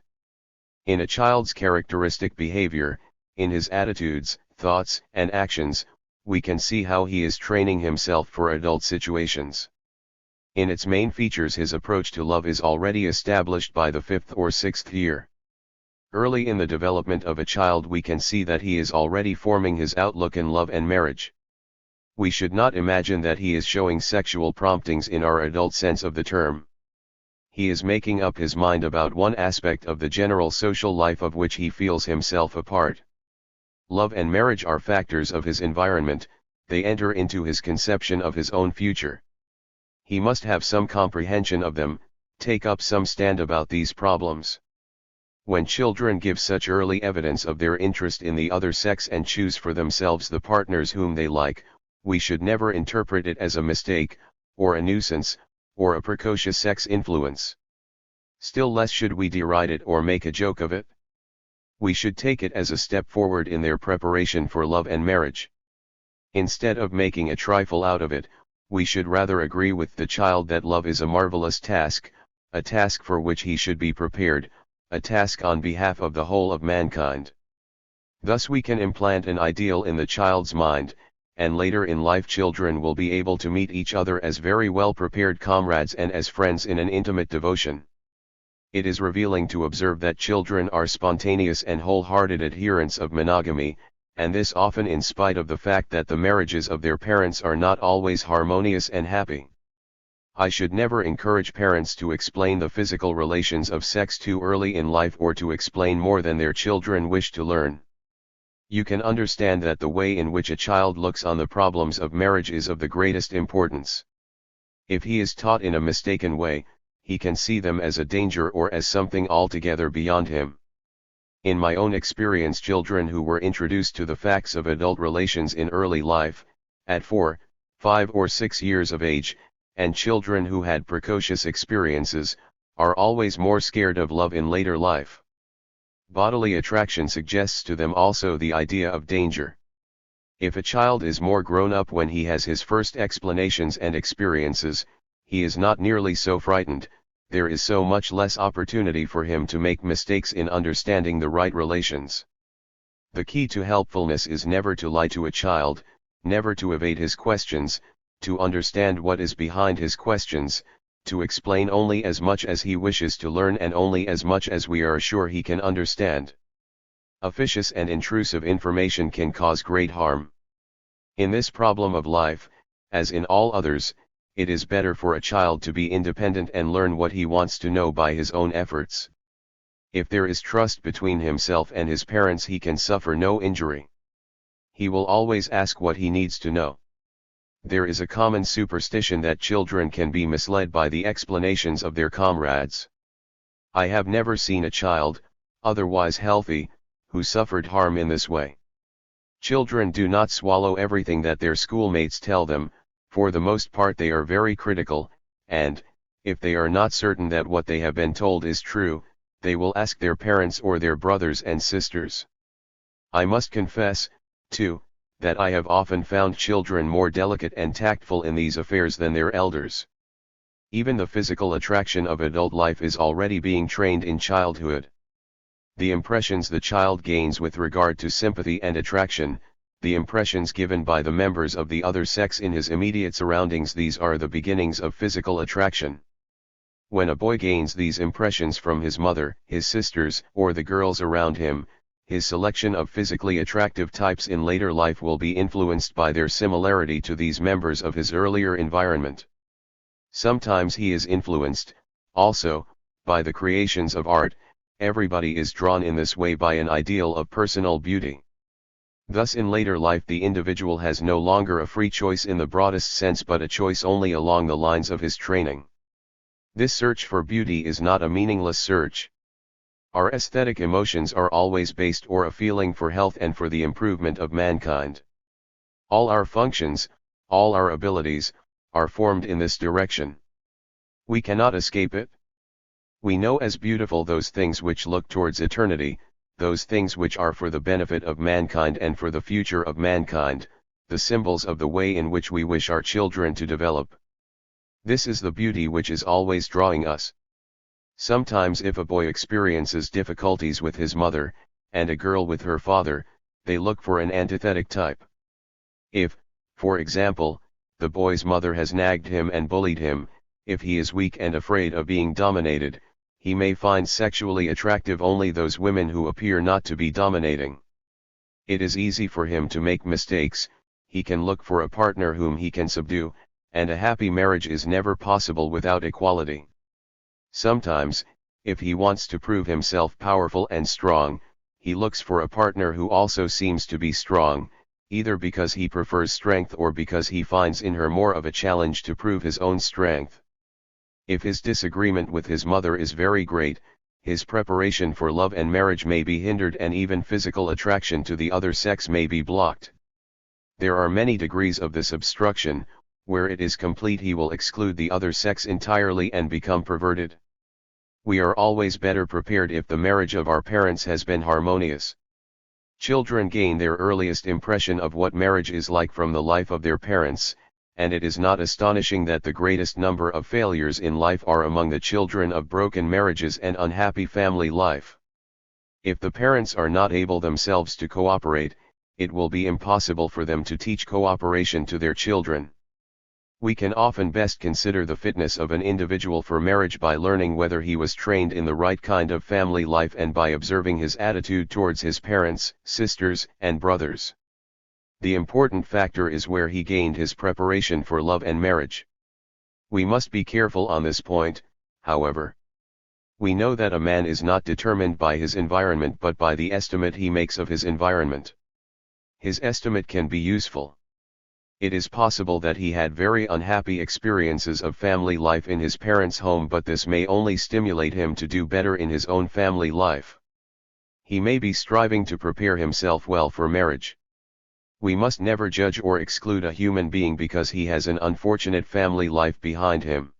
In a child's characteristic behavior, in his attitudes, thoughts, and actions, we can see how he is training himself for adult situations. In its main features his approach to love is already established by the 5th or 6th year. Early in the development of a child we can see that he is already forming his outlook in love and marriage. We should not imagine that he is showing sexual promptings in our adult sense of the term. He is making up his mind about one aspect of the general social life of which he feels himself a part. Love and marriage are factors of his environment, they enter into his conception of his own future. He must have some comprehension of them, take up some stand about these problems. When children give such early evidence of their interest in the other sex and choose for themselves the partners whom they like, we should never interpret it as a mistake, or a nuisance, or a precocious sex influence. Still less should we deride it or make a joke of it. We should take it as a step forward in their preparation for love and marriage. Instead of making a trifle out of it, we should rather agree with the child that love is a marvelous task, a task for which he should be prepared, a task on behalf of the whole of mankind. Thus we can implant an ideal in the child's mind, and later in life children will be able to meet each other as very well prepared comrades and as friends in an intimate devotion. It is revealing to observe that children are spontaneous and wholehearted adherents of monogamy, and this often in spite of the fact that the marriages of their parents are not always harmonious and happy. I should never encourage parents to explain the physical relations of sex too early in life or to explain more than their children wish to learn. You can understand that the way in which a child looks on the problems of marriage is of the greatest importance. If he is taught in a mistaken way, he can see them as a danger or as something altogether beyond him. In my own experience, children who were introduced to the facts of adult relations in early life, at 4, 5 or 6 years of age, and children who had precocious experiences, are always more scared of love in later life. Bodily attraction suggests to them also the idea of danger. If a child is more grown up when he has his first explanations and experiences, he is not nearly so frightened, there is so much less opportunity for him to make mistakes in understanding the right relations. The key to helpfulness is never to lie to a child, never to evade his questions, to understand what is behind his questions, to explain only as much as he wishes to learn and only as much as we are sure he can understand. Officious and intrusive information can cause great harm. In this problem of life, as in all others, it is better for a child to be independent and learn what he wants to know by his own efforts. If there is trust between himself and his parents, he can suffer no injury. He will always ask what he needs to know. There is a common superstition that children can be misled by the explanations of their comrades. I have never seen a child, otherwise healthy, who suffered harm in this way. Children do not swallow everything that their schoolmates tell them. For the most part they are very critical, and, if they are not certain that what they have been told is true, they will ask their parents or their brothers and sisters. I must confess, too, that I have often found children more delicate and tactful in these affairs than their elders. Even the physical attraction of adult life is already being trained in childhood. The impressions the child gains with regard to sympathy and attraction, the impressions given by the members of the other sex in his immediate surroundings, these are the beginnings of physical attraction. When a boy gains these impressions from his mother, his sisters, or the girls around him, his selection of physically attractive types in later life will be influenced by their similarity to these members of his earlier environment. Sometimes he is influenced, also, by the creations of art. Everybody is drawn in this way by an ideal of personal beauty. Thus in later life the individual has no longer a free choice in the broadest sense, but a choice only along the lines of his training. This search for beauty is not a meaningless search. Our aesthetic emotions are always based on a feeling for health and for the improvement of mankind. All our functions, all our abilities, are formed in this direction. We cannot escape it. We know as beautiful those things which look towards eternity, those things which are for the benefit of mankind and for the future of mankind, the symbols of the way in which we wish our children to develop. This is the beauty which is always drawing us. Sometimes if a boy experiences difficulties with his mother, and a girl with her father, they look for an antithetic type. If, for example, the boy's mother has nagged him and bullied him, if he is weak and afraid of being dominated, he may find sexually attractive only those women who appear not to be dominating. It is easy for him to make mistakes, he can look for a partner whom he can subdue, and a happy marriage is never possible without equality. Sometimes, if he wants to prove himself powerful and strong, he looks for a partner who also seems to be strong, either because he prefers strength or because he finds in her more of a challenge to prove his own strength. If his disagreement with his mother is very great, his preparation for love and marriage may be hindered, and even physical attraction to the other sex may be blocked. There are many degrees of this obstruction. Where it is complete, he will exclude the other sex entirely and become perverted. We are always better prepared if the marriage of our parents has been harmonious. Children gain their earliest impression of what marriage is like from the life of their parents, and it is not astonishing that the greatest number of failures in life are among the children of broken marriages and unhappy family life. If the parents are not able themselves to cooperate, it will be impossible for them to teach cooperation to their children. We can often best consider the fitness of an individual for marriage by learning whether he was trained in the right kind of family life and by observing his attitude towards his parents, sisters, and brothers. The important factor is where he gained his preparation for love and marriage. We must be careful on this point, however. We know that a man is not determined by his environment but by the estimate he makes of his environment. His estimate can be useful. It is possible that he had very unhappy experiences of family life in his parents' home, but this may only stimulate him to do better in his own family life. He may be striving to prepare himself well for marriage. We must never judge or exclude a human being because he has an unfortunate family life behind him.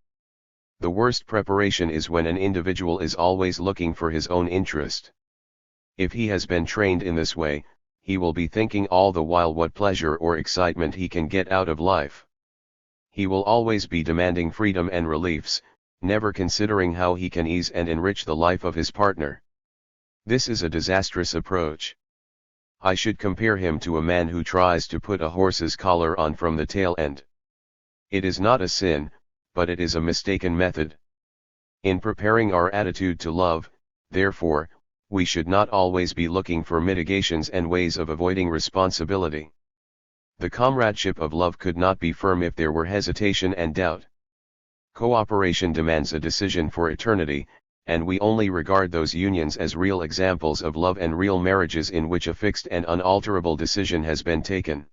The worst preparation is when an individual is always looking for his own interest. If he has been trained in this way, he will be thinking all the while what pleasure or excitement he can get out of life. He will always be demanding freedom and reliefs, never considering how he can ease and enrich the life of his partner. This is a disastrous approach. I should compare him to a man who tries to put a horse's collar on from the tail end. It is not a sin, but it is a mistaken method. In preparing our attitude to love, therefore, we should not always be looking for mitigations and ways of avoiding responsibility. The comradeship of love could not be firm if there were hesitation and doubt. Cooperation demands a decision for eternity, and we only regard those unions as real examples of love and real marriages in which a fixed and unalterable decision has been taken.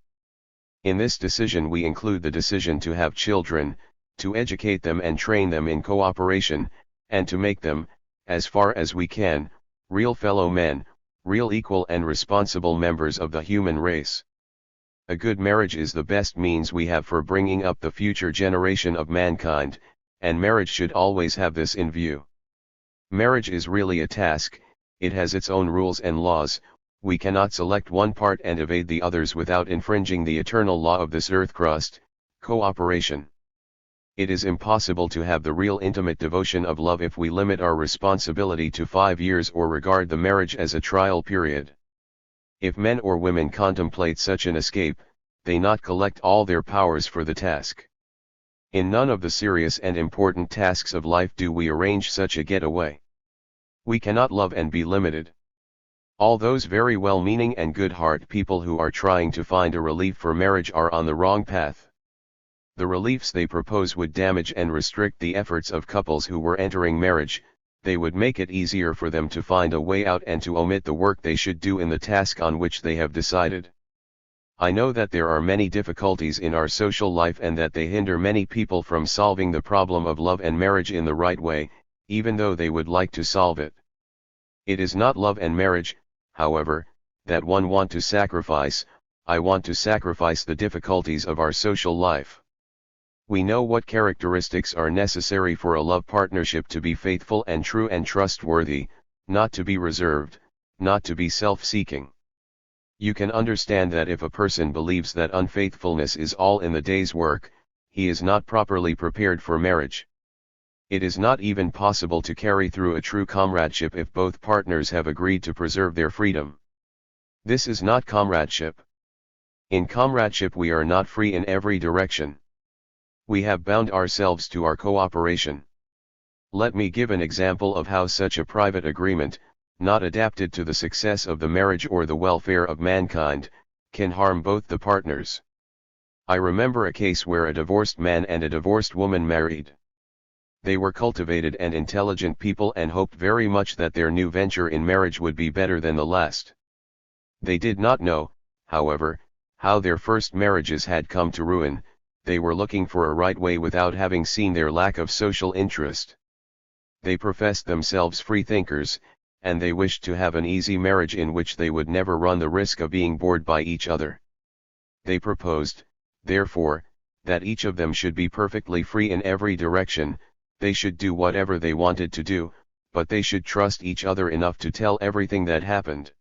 In this decision we include the decision to have children, to educate them and train them in cooperation, and to make them, as far as we can, real fellow men, real equal and responsible members of the human race. A good marriage is the best means we have for bringing up the future generation of mankind, and marriage should always have this in view. Marriage is really a task, it has its own rules and laws. We cannot select one part and evade the others without infringing the eternal law of this earth crust, cooperation. It is impossible to have the real intimate devotion of love if we limit our responsibility to 5 years or regard the marriage as a trial period. If men or women contemplate such an escape, they not collect all their powers for the task. In none of the serious and important tasks of life do we arrange such a getaway. We cannot love and be limited. All those very well-meaning and good-hearted people who are trying to find a relief for marriage are on the wrong path. The reliefs they propose would damage and restrict the efforts of couples who were entering marriage. They would make it easier for them to find a way out and to omit the work they should do in the task on which they have decided. I know that there are many difficulties in our social life and that they hinder many people from solving the problem of love and marriage in the right way, even though they would like to solve it. It is not love and marriage, however, that one want to sacrifice. I want to sacrifice the difficulties of our social life. We know what characteristics are necessary for a love partnership to be faithful and true and trustworthy, not to be reserved, not to be self-seeking. You can understand that if a person believes that unfaithfulness is all in the day's work, he is not properly prepared for marriage. It is not even possible to carry through a true comradeship if both partners have agreed to preserve their freedom. This is not comradeship. In comradeship we are not free in every direction. We have bound ourselves to our cooperation. Let me give an example of how such a private agreement, not adapted to the success of the marriage or the welfare of mankind, can harm both the partners. I remember a case where a divorced man and a divorced woman married. They were cultivated and intelligent people and hoped very much that their new venture in marriage would be better than the last. They did not know, however, how their first marriages had come to ruin. They were looking for a right way without having seen their lack of social interest. They professed themselves free thinkers, and they wished to have an easy marriage in which they would never run the risk of being bored by each other. They proposed, therefore, that each of them should be perfectly free in every direction. They should do whatever they wanted to do, but they should trust each other enough to tell everything that happened.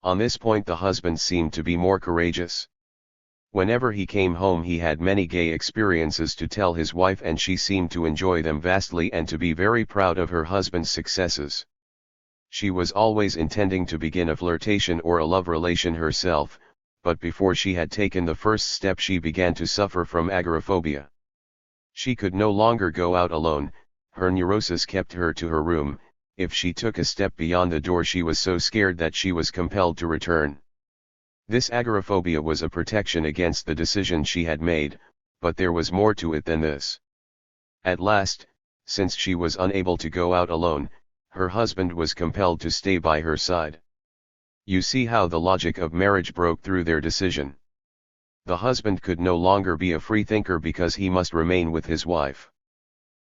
On this point the husband seemed to be more courageous. Whenever he came home he had many gay experiences to tell his wife, and she seemed to enjoy them vastly and to be very proud of her husband's successes. She was always intending to begin a flirtation or a love relation herself, but before she had taken the first step she began to suffer from agoraphobia. She could no longer go out alone, her neurosis kept her to her room. If she took a step beyond the door she was so scared that she was compelled to return. This agoraphobia was a protection against the decision she had made, but there was more to it than this. At last, since she was unable to go out alone, her husband was compelled to stay by her side. You see how the logic of marriage broke through their decision. The husband could no longer be a free thinker because he must remain with his wife.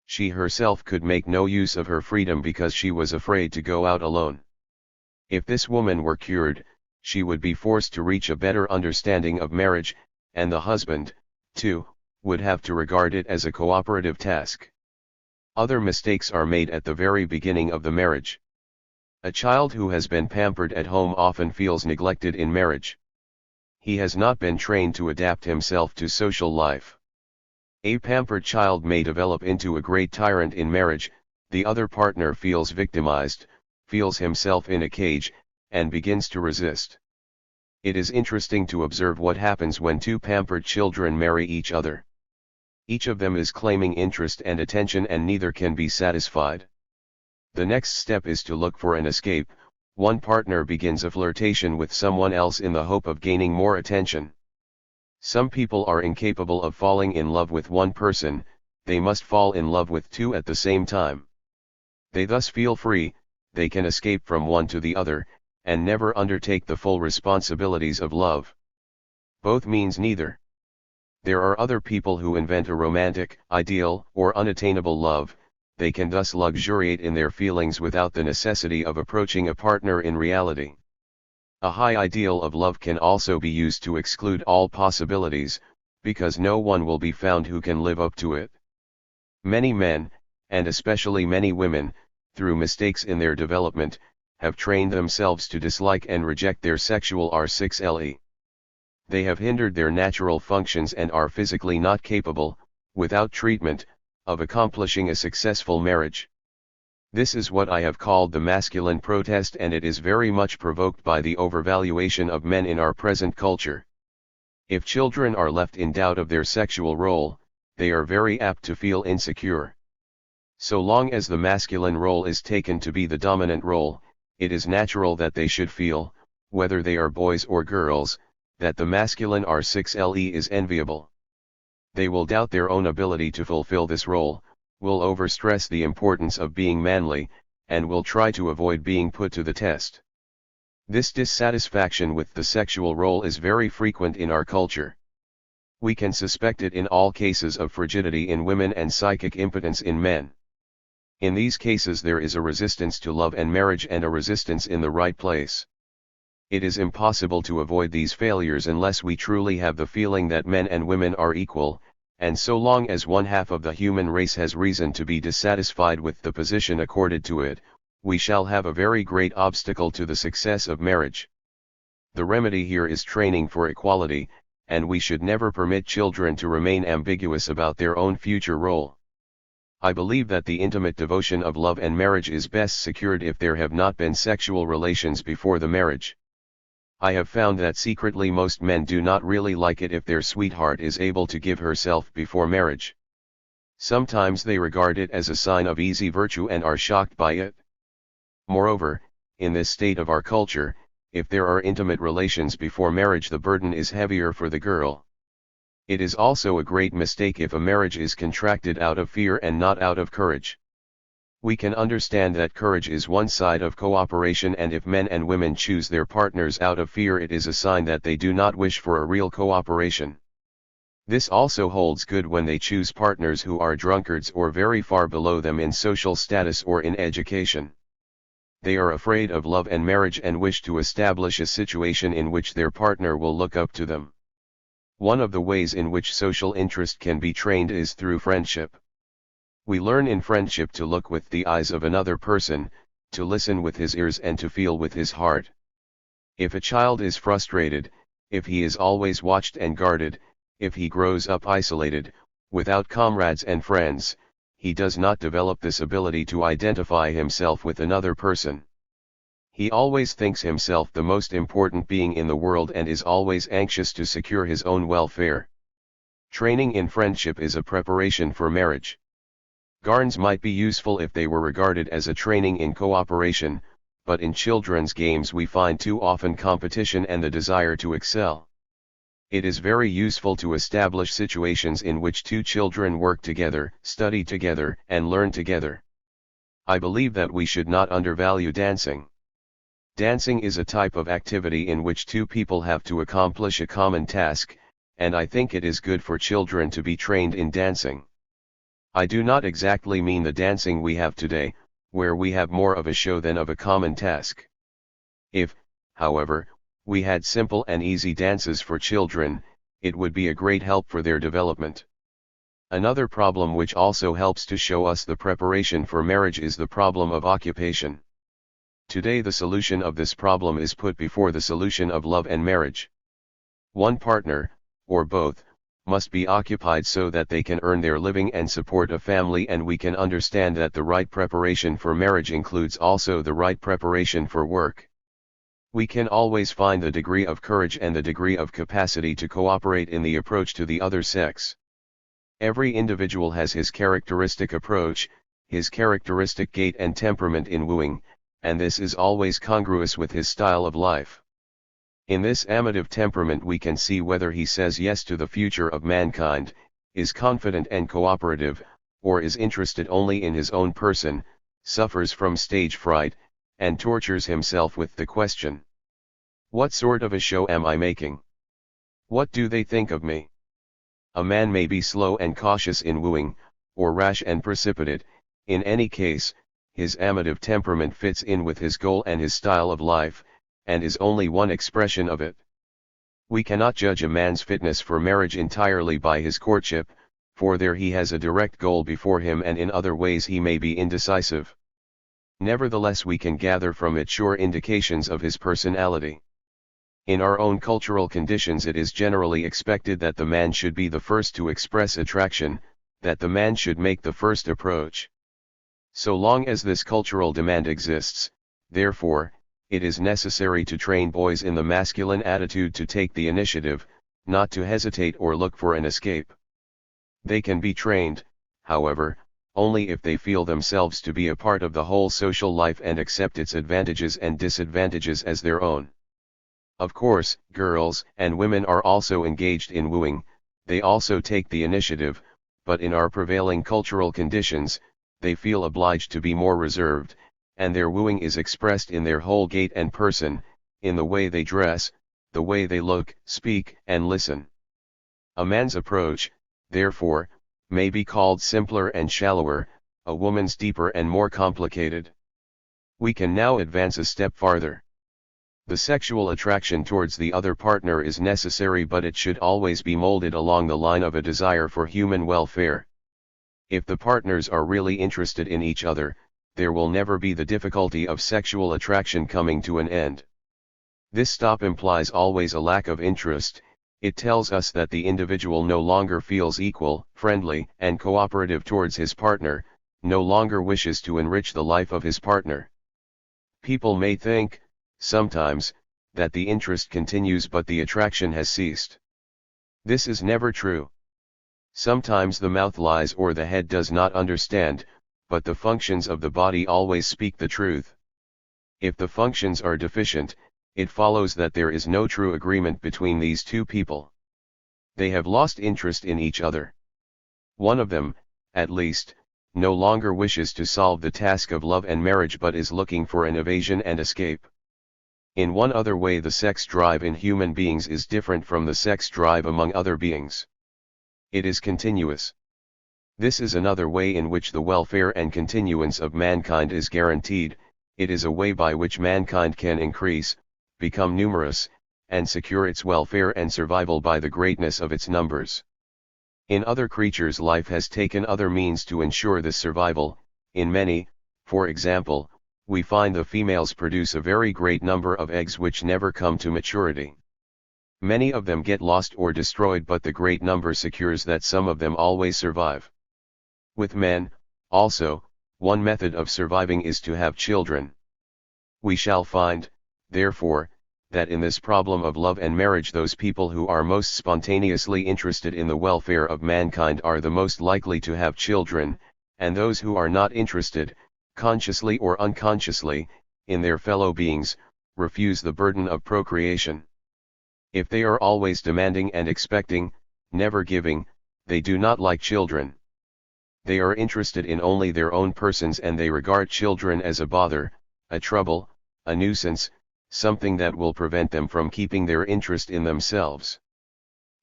She herself could make no use of her freedom because she was afraid to go out alone. If this woman were cured, she would be forced to reach a better understanding of marriage, and the husband, too, would have to regard it as a cooperative task. Other mistakes are made at the very beginning of the marriage. A child who has been pampered at home often feels neglected in marriage. He has not been trained to adapt himself to social life. A pampered child may develop into a great tyrant in marriage. The other partner feels victimized, feels himself in a cage, and begins to resist. It is interesting to observe what happens when two pampered children marry each other. Each of them is claiming interest and attention and neither can be satisfied. The next step is to look for an escape. One partner begins a flirtation with someone else in the hope of gaining more attention. Some people are incapable of falling in love with one person, they must fall in love with two at the same time. They thus feel free, they can escape from one to the other, and never undertake the full responsibilities of love. Both means neither. There are other people who invent a romantic, ideal, or unattainable love. They can thus luxuriate in their feelings without the necessity of approaching a partner in reality. A high ideal of love can also be used to exclude all possibilities, because no one will be found who can live up to it. Many men, and especially many women, through mistakes in their development, have trained themselves to dislike and reject their sexual R6LE. They have hindered their natural functions and are physically not capable, without treatment, of accomplishing a successful marriage. This is what I have called the masculine protest, and it is very much provoked by the overvaluation of men in our present culture. If children are left in doubt of their sexual role, they are very apt to feel insecure. So long as the masculine role is taken to be the dominant role, it is natural that they should feel, whether they are boys or girls, that the masculine R6LE is enviable. They will doubt their own ability to fulfill this role, will overstress the importance of being manly, and will try to avoid being put to the test. This dissatisfaction with the sexual role is very frequent in our culture. We can suspect it in all cases of frigidity in women and psychic impotence in men. In these cases there is a resistance to love and marriage and a resistance in the right place. It is impossible to avoid these failures unless we truly have the feeling that men and women are equal, and so long as one half of the human race has reason to be dissatisfied with the position accorded to it, we shall have a very great obstacle to the success of marriage. The remedy here is training for equality, and we should never permit children to remain ambiguous about their own future role. I believe that the intimate devotion of love and marriage is best secured if there have not been sexual relations before the marriage. I have found that secretly most men do not really like it if their sweetheart is able to give herself before marriage. Sometimes they regard it as a sign of easy virtue and are shocked by it. Moreover, in this state of our culture, if there are intimate relations before marriage, the burden is heavier for the girl. It is also a great mistake if a marriage is contracted out of fear and not out of courage. We can understand that courage is one side of cooperation, and if men and women choose their partners out of fear, it is a sign that they do not wish for a real cooperation. This also holds good when they choose partners who are drunkards or very far below them in social status or in education. They are afraid of love and marriage and wish to establish a situation in which their partner will look up to them. One of the ways in which social interest can be trained is through friendship. We learn in friendship to look with the eyes of another person, to listen with his ears and to feel with his heart. If a child is frustrated, if he is always watched and guarded, if he grows up isolated, without comrades and friends, he does not develop this ability to identify himself with another person. He always thinks himself the most important being in the world and is always anxious to secure his own welfare. Training in friendship is a preparation for marriage. Garns might be useful if they were regarded as a training in cooperation, but in children's games we find too often competition and the desire to excel. It is very useful to establish situations in which two children work together, study together, and learn together. I believe that we should not undervalue dancing. Dancing is a type of activity in which two people have to accomplish a common task, and I think it is good for children to be trained in dancing. I do not exactly mean the dancing we have today, where we have more of a show than of a common task. If, however, we had simple and easy dances for children, it would be a great help for their development. Another problem which also helps to show us the preparation for marriage is the problem of occupation. Today the solution of this problem is put before the solution of love and marriage. One partner, or both, must be occupied so that they can earn their living and support a family, and we can understand that the right preparation for marriage includes also the right preparation for work. We can always find the degree of courage and the degree of capacity to cooperate in the approach to the other sex. Every individual has his characteristic approach, his characteristic gait and temperament in wooing, and this is always congruous with his style of life. In this amative temperament we can see whether he says yes to the future of mankind, is confident and cooperative, or is interested only in his own person, suffers from stage fright, and tortures himself with the question, "What sort of a show am I making? What do they think of me?" A man may be slow and cautious in wooing, or rash and precipitate. In any case, his amative temperament fits in with his goal and his style of life, and is only one expression of it. We cannot judge a man's fitness for marriage entirely by his courtship, for there he has a direct goal before him, and in other ways he may be indecisive. Nevertheless, we can gather from it sure indications of his personality. In our own cultural conditions it is generally expected that the man should be the first to express attraction, that the man should make the first approach. So long as this cultural demand exists, therefore, it is necessary to train boys in the masculine attitude to take the initiative, not to hesitate or look for an escape. They can be trained, however, only if they feel themselves to be a part of the whole social life and accept its advantages and disadvantages as their own. Of course, girls and women are also engaged in wooing, they also take the initiative, but in our prevailing cultural conditions, they feel obliged to be more reserved, and their wooing is expressed in their whole gait and person, in the way they dress, the way they look, speak, and listen. A man's approach, therefore, may be called simpler and shallower, a woman's deeper and more complicated. We can now advance a step farther. The sexual attraction towards the other partner is necessary, but it should always be molded along the line of a desire for human welfare. If the partners are really interested in each other, there will never be the difficulty of sexual attraction coming to an end. This stop implies always a lack of interest. It tells us that the individual no longer feels equal, friendly, and cooperative towards his partner, no longer wishes to enrich the life of his partner. People may think, sometimes, that the interest continues but the attraction has ceased. This is never true. Sometimes the mouth lies or the head does not understand, but the functions of the body always speak the truth. If the functions are deficient, it follows that there is no true agreement between these two people. They have lost interest in each other. One of them, at least, no longer wishes to solve the task of love and marriage but is looking for an evasion and escape. In one other way, the sex drive in human beings is different from the sex drive among other beings. It is continuous. This is another way in which the welfare and continuance of mankind is guaranteed. It is a way by which mankind can increase, become numerous, and secure its welfare and survival by the greatness of its numbers. In other creatures, life has taken other means to ensure this survival. In many, for example, we find the females produce a very great number of eggs which never come to maturity. Many of them get lost or destroyed, but the great number secures that some of them always survive. With men, also, one method of surviving is to have children. We shall find, therefore, that in this problem of love and marriage, those people who are most spontaneously interested in the welfare of mankind are the most likely to have children, and those who are not interested, consciously or unconsciously, in their fellow beings, refuse the burden of procreation. If they are always demanding and expecting, never giving, they do not like children. They are interested in only their own persons, and they regard children as a bother, a trouble, a nuisance, something that will prevent them from keeping their interest in themselves.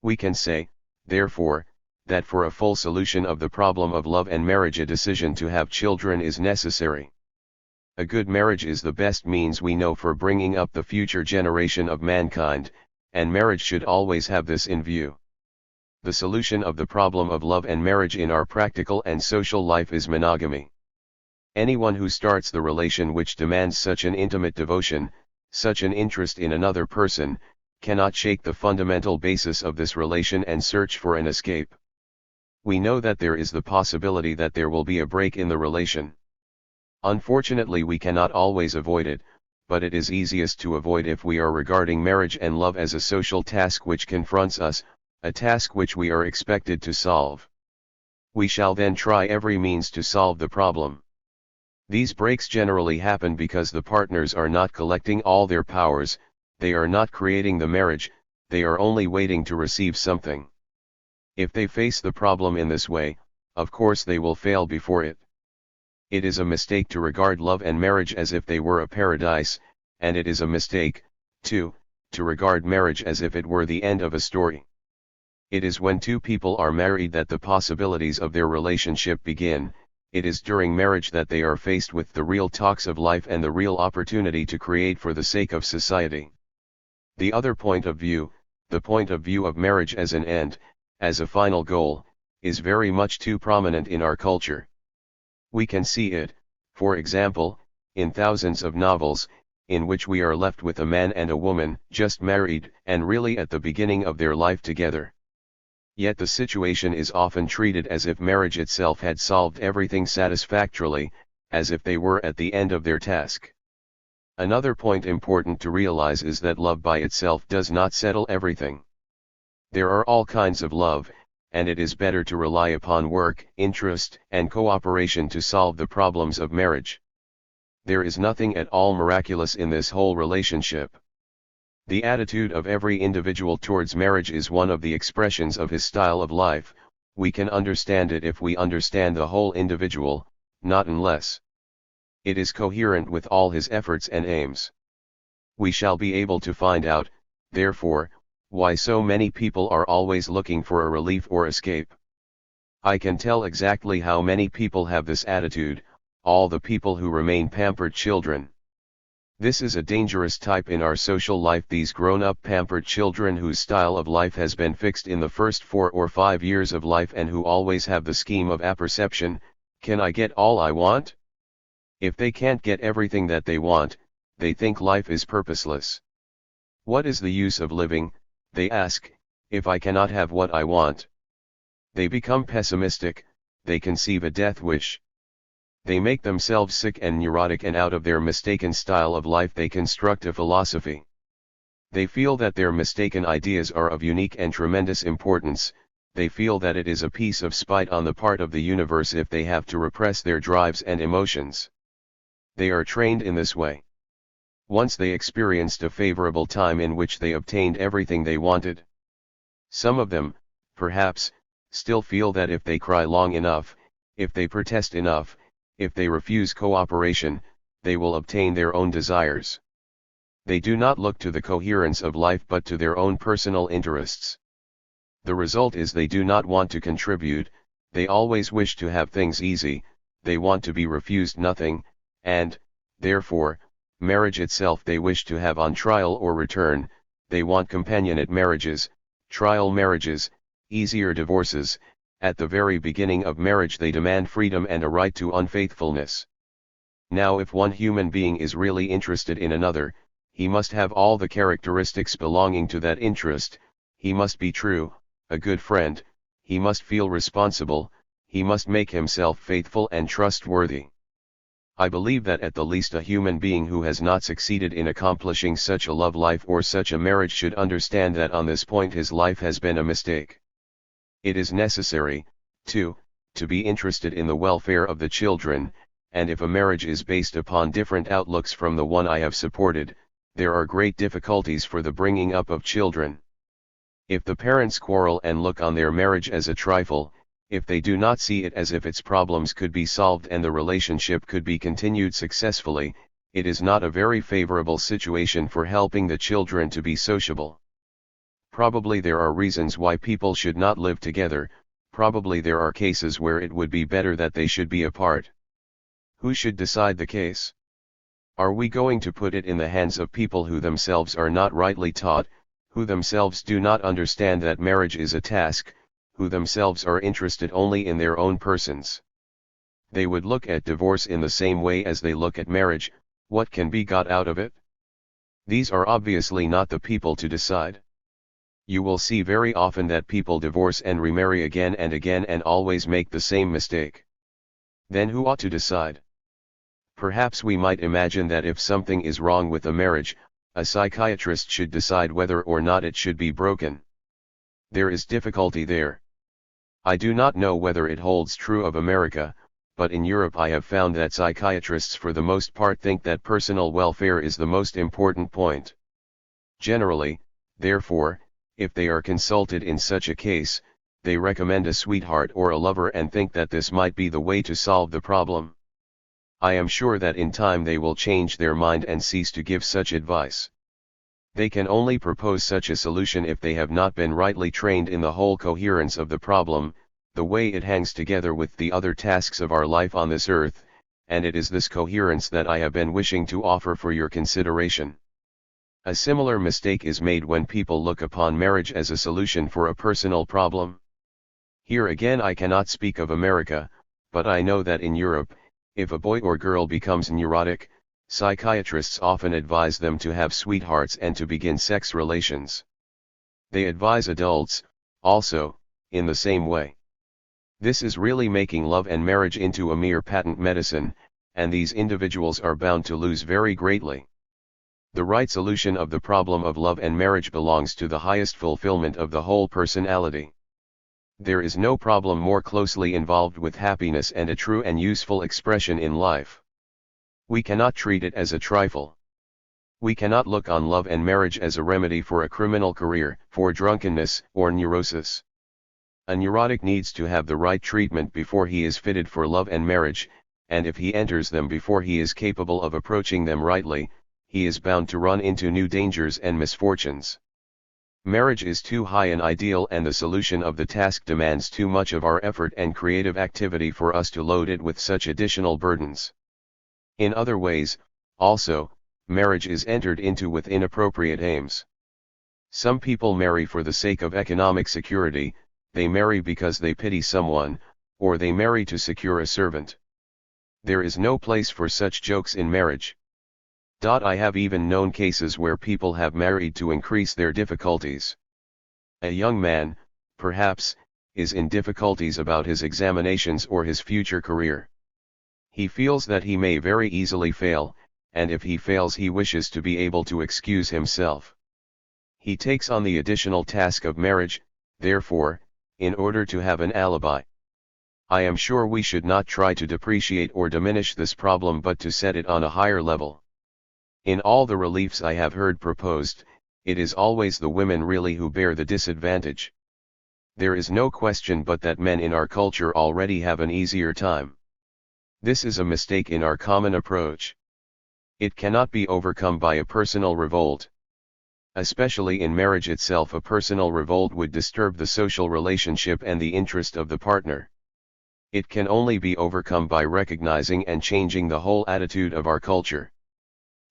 We can say, therefore, that for a full solution of the problem of love and marriage, a decision to have children is necessary. A good marriage is the best means we know for bringing up the future generation of mankind, and marriage should always have this in view. The solution of the problem of love and marriage in our practical and social life is monogamy. Anyone who starts the relation which demands such an intimate devotion, such an interest in another person, cannot shake the fundamental basis of this relation and search for an escape. We know that there is the possibility that there will be a break in the relation. Unfortunately, we cannot always avoid it, but it is easiest to avoid if we are regarding marriage and love as a social task which confronts us, a task which we are expected to solve. We shall then try every means to solve the problem. These breaks generally happen because the partners are not collecting all their powers, they are not creating the marriage, they are only waiting to receive something. If they face the problem in this way, of course they will fail before it. It is a mistake to regard love and marriage as if they were a paradise, and it is a mistake, too, to regard marriage as if it were the end of a story. It is when two people are married that the possibilities of their relationship begin. It is during marriage that they are faced with the real talks of life and the real opportunity to create for the sake of society. The other point of view, the point of view of marriage as an end, as a final goal, is very much too prominent in our culture. We can see it, for example, in thousands of novels, in which we are left with a man and a woman just married and really at the beginning of their life together. Yet the situation is often treated as if marriage itself had solved everything satisfactorily, as if they were at the end of their task. Another point important to realize is that love by itself does not settle everything. There are all kinds of love, and it is better to rely upon work, interest, and cooperation to solve the problems of marriage. There is nothing at all miraculous in this whole relationship. The attitude of every individual towards marriage is one of the expressions of his style of life. We can understand it if we understand the whole individual, not unless it is coherent with all his efforts and aims. We shall be able to find out, therefore, why so many people are always looking for a relief or escape. I can tell exactly how many people have this attitude: all the people who remain pampered children. This is a dangerous type in our social life, these grown-up pampered children whose style of life has been fixed in the first 4 or 5 years of life and who always have the scheme of apperception: can I get all I want? If they can't get everything that they want, they think life is purposeless. What is the use of living, they ask, if I cannot have what I want? They become pessimistic, they conceive a death wish. They make themselves sick and neurotic, and out of their mistaken style of life they construct a philosophy. They feel that their mistaken ideas are of unique and tremendous importance. They feel that it is a piece of spite on the part of the universe if they have to repress their drives and emotions. They are trained in this way. Once they experienced a favorable time in which they obtained everything they wanted. Some of them, perhaps, still feel that if they cry long enough, If they protest enough, if they refuse cooperation, they will obtain their own desires. They do not look to the coherence of life but to their own personal interests. The result is they do not want to contribute, they always wish to have things easy, they want to be refused nothing, and, therefore, marriage itself they wish to have on trial or return. They want companionate marriages, trial marriages, easier divorces. At the very beginning of marriage they demand freedom and a right to unfaithfulness. Now if one human being is really interested in another, he must have all the characteristics belonging to that interest, he must be true, a good friend, he must feel responsible, he must make himself faithful and trustworthy. I believe that at the least a human being who has not succeeded in accomplishing such a love life or such a marriage should understand that on this point his life has been a mistake. It is necessary, too, to be interested in the welfare of the children, and if a marriage is based upon different outlooks from the one I have supported, there are great difficulties for the bringing up of children. If the parents quarrel and look on their marriage as a trifle, if they do not see it as if its problems could be solved and the relationship could be continued successfully, it is not a very favorable situation for helping the children to be sociable. Probably there are reasons why people should not live together, probably there are cases where it would be better that they should be apart. Who should decide the case? Are we going to put it in the hands of people who themselves are not rightly taught, who themselves do not understand that marriage is a task, who themselves are interested only in their own persons? They would look at divorce in the same way as they look at marriage. What can be got out of it? These are obviously not the people to decide. You will see very often that people divorce and remarry again and always make the same mistake. Then who ought to decide? Perhaps we might imagine that if something is wrong with a marriage, a psychiatrist should decide whether or not it should be broken. There is difficulty there. I do not know whether it holds true of America, but in Europe I have found that psychiatrists for the most part think that personal welfare is the most important point. Generally, therefore, if they are consulted in such a case, they recommend a sweetheart or a lover and think that this might be the way to solve the problem. I am sure that in time they will change their mind and cease to give such advice. They can only propose such a solution if they have not been rightly trained in the whole coherence of the problem, the way it hangs together with the other tasks of our life on this earth, and it is this coherence that I have been wishing to offer for your consideration. A similar mistake is made when people look upon marriage as a solution for a personal problem. Here again I cannot speak of America, but I know that in Europe, if a boy or girl becomes neurotic, psychiatrists often advise them to have sweethearts and to begin sex relations. They advise adults, also, in the same way. This is really making love and marriage into a mere patent medicine, and these individuals are bound to lose very greatly. The right solution of the problem of love and marriage belongs to the highest fulfillment of the whole personality. There is no problem more closely involved with happiness and a true and useful expression in life. We cannot treat it as a trifle. We cannot look on love and marriage as a remedy for a criminal career, for drunkenness, or neurosis. A neurotic needs to have the right treatment before he is fitted for love and marriage, and if he enters them before he is capable of approaching them rightly, he is bound to run into new dangers and misfortunes. Marriage is too high an ideal and the solution of the task demands too much of our effort and creative activity for us to load it with such additional burdens. In other ways, also, marriage is entered into with inappropriate aims. Some people marry for the sake of economic security, they marry because they pity someone, or they marry to secure a servant. There is no place for such jokes in marriage. I have even known cases where people have married to increase their difficulties. A young man, perhaps, is in difficulties about his examinations or his future career. He feels that he may very easily fail, and if he fails he wishes to be able to excuse himself. He takes on the additional task of marriage, therefore, in order to have an alibi. I am sure we should not try to depreciate or diminish this problem but to set it on a higher level. In all the reliefs I have heard proposed, it is always the women really who bear the disadvantage. There is no question but that men in our culture already have an easier time. This is a mistake in our common approach. It cannot be overcome by a personal revolt. Especially in marriage itself, a personal revolt would disturb the social relationship and the interest of the partner. It can only be overcome by recognizing and changing the whole attitude of our culture.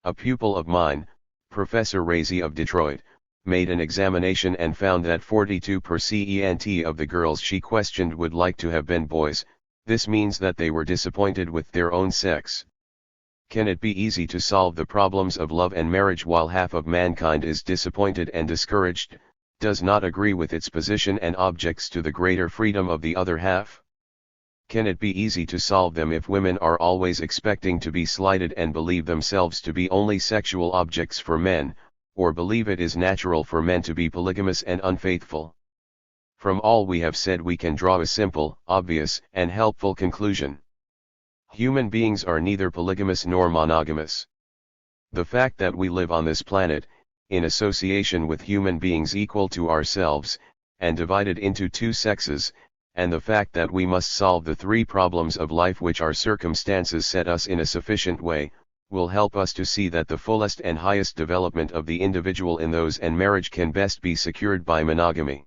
A pupil of mine, Professor Razy of Detroit, made an examination and found that 42% of the girls she questioned would like to have been boys. This means that they were disappointed with their own sex. Can it be easy to solve the problems of love and marriage while half of mankind is disappointed and discouraged, does not agree with its position and objects to the greater freedom of the other half? Can it be easy to solve them if women are always expecting to be slighted and believe themselves to be only sexual objects for men, or believe it is natural for men to be polygamous and unfaithful? From all we have said we can draw a simple, obvious, and helpful conclusion. Human beings are neither polygamous nor monogamous. The fact that we live on this planet, in association with human beings equal to ourselves, and divided into two sexes, and the fact that we must solve the three problems of life which our circumstances set us in a sufficient way, will help us to see that the fullest and highest development of the individual in those and marriage can best be secured by monogamy.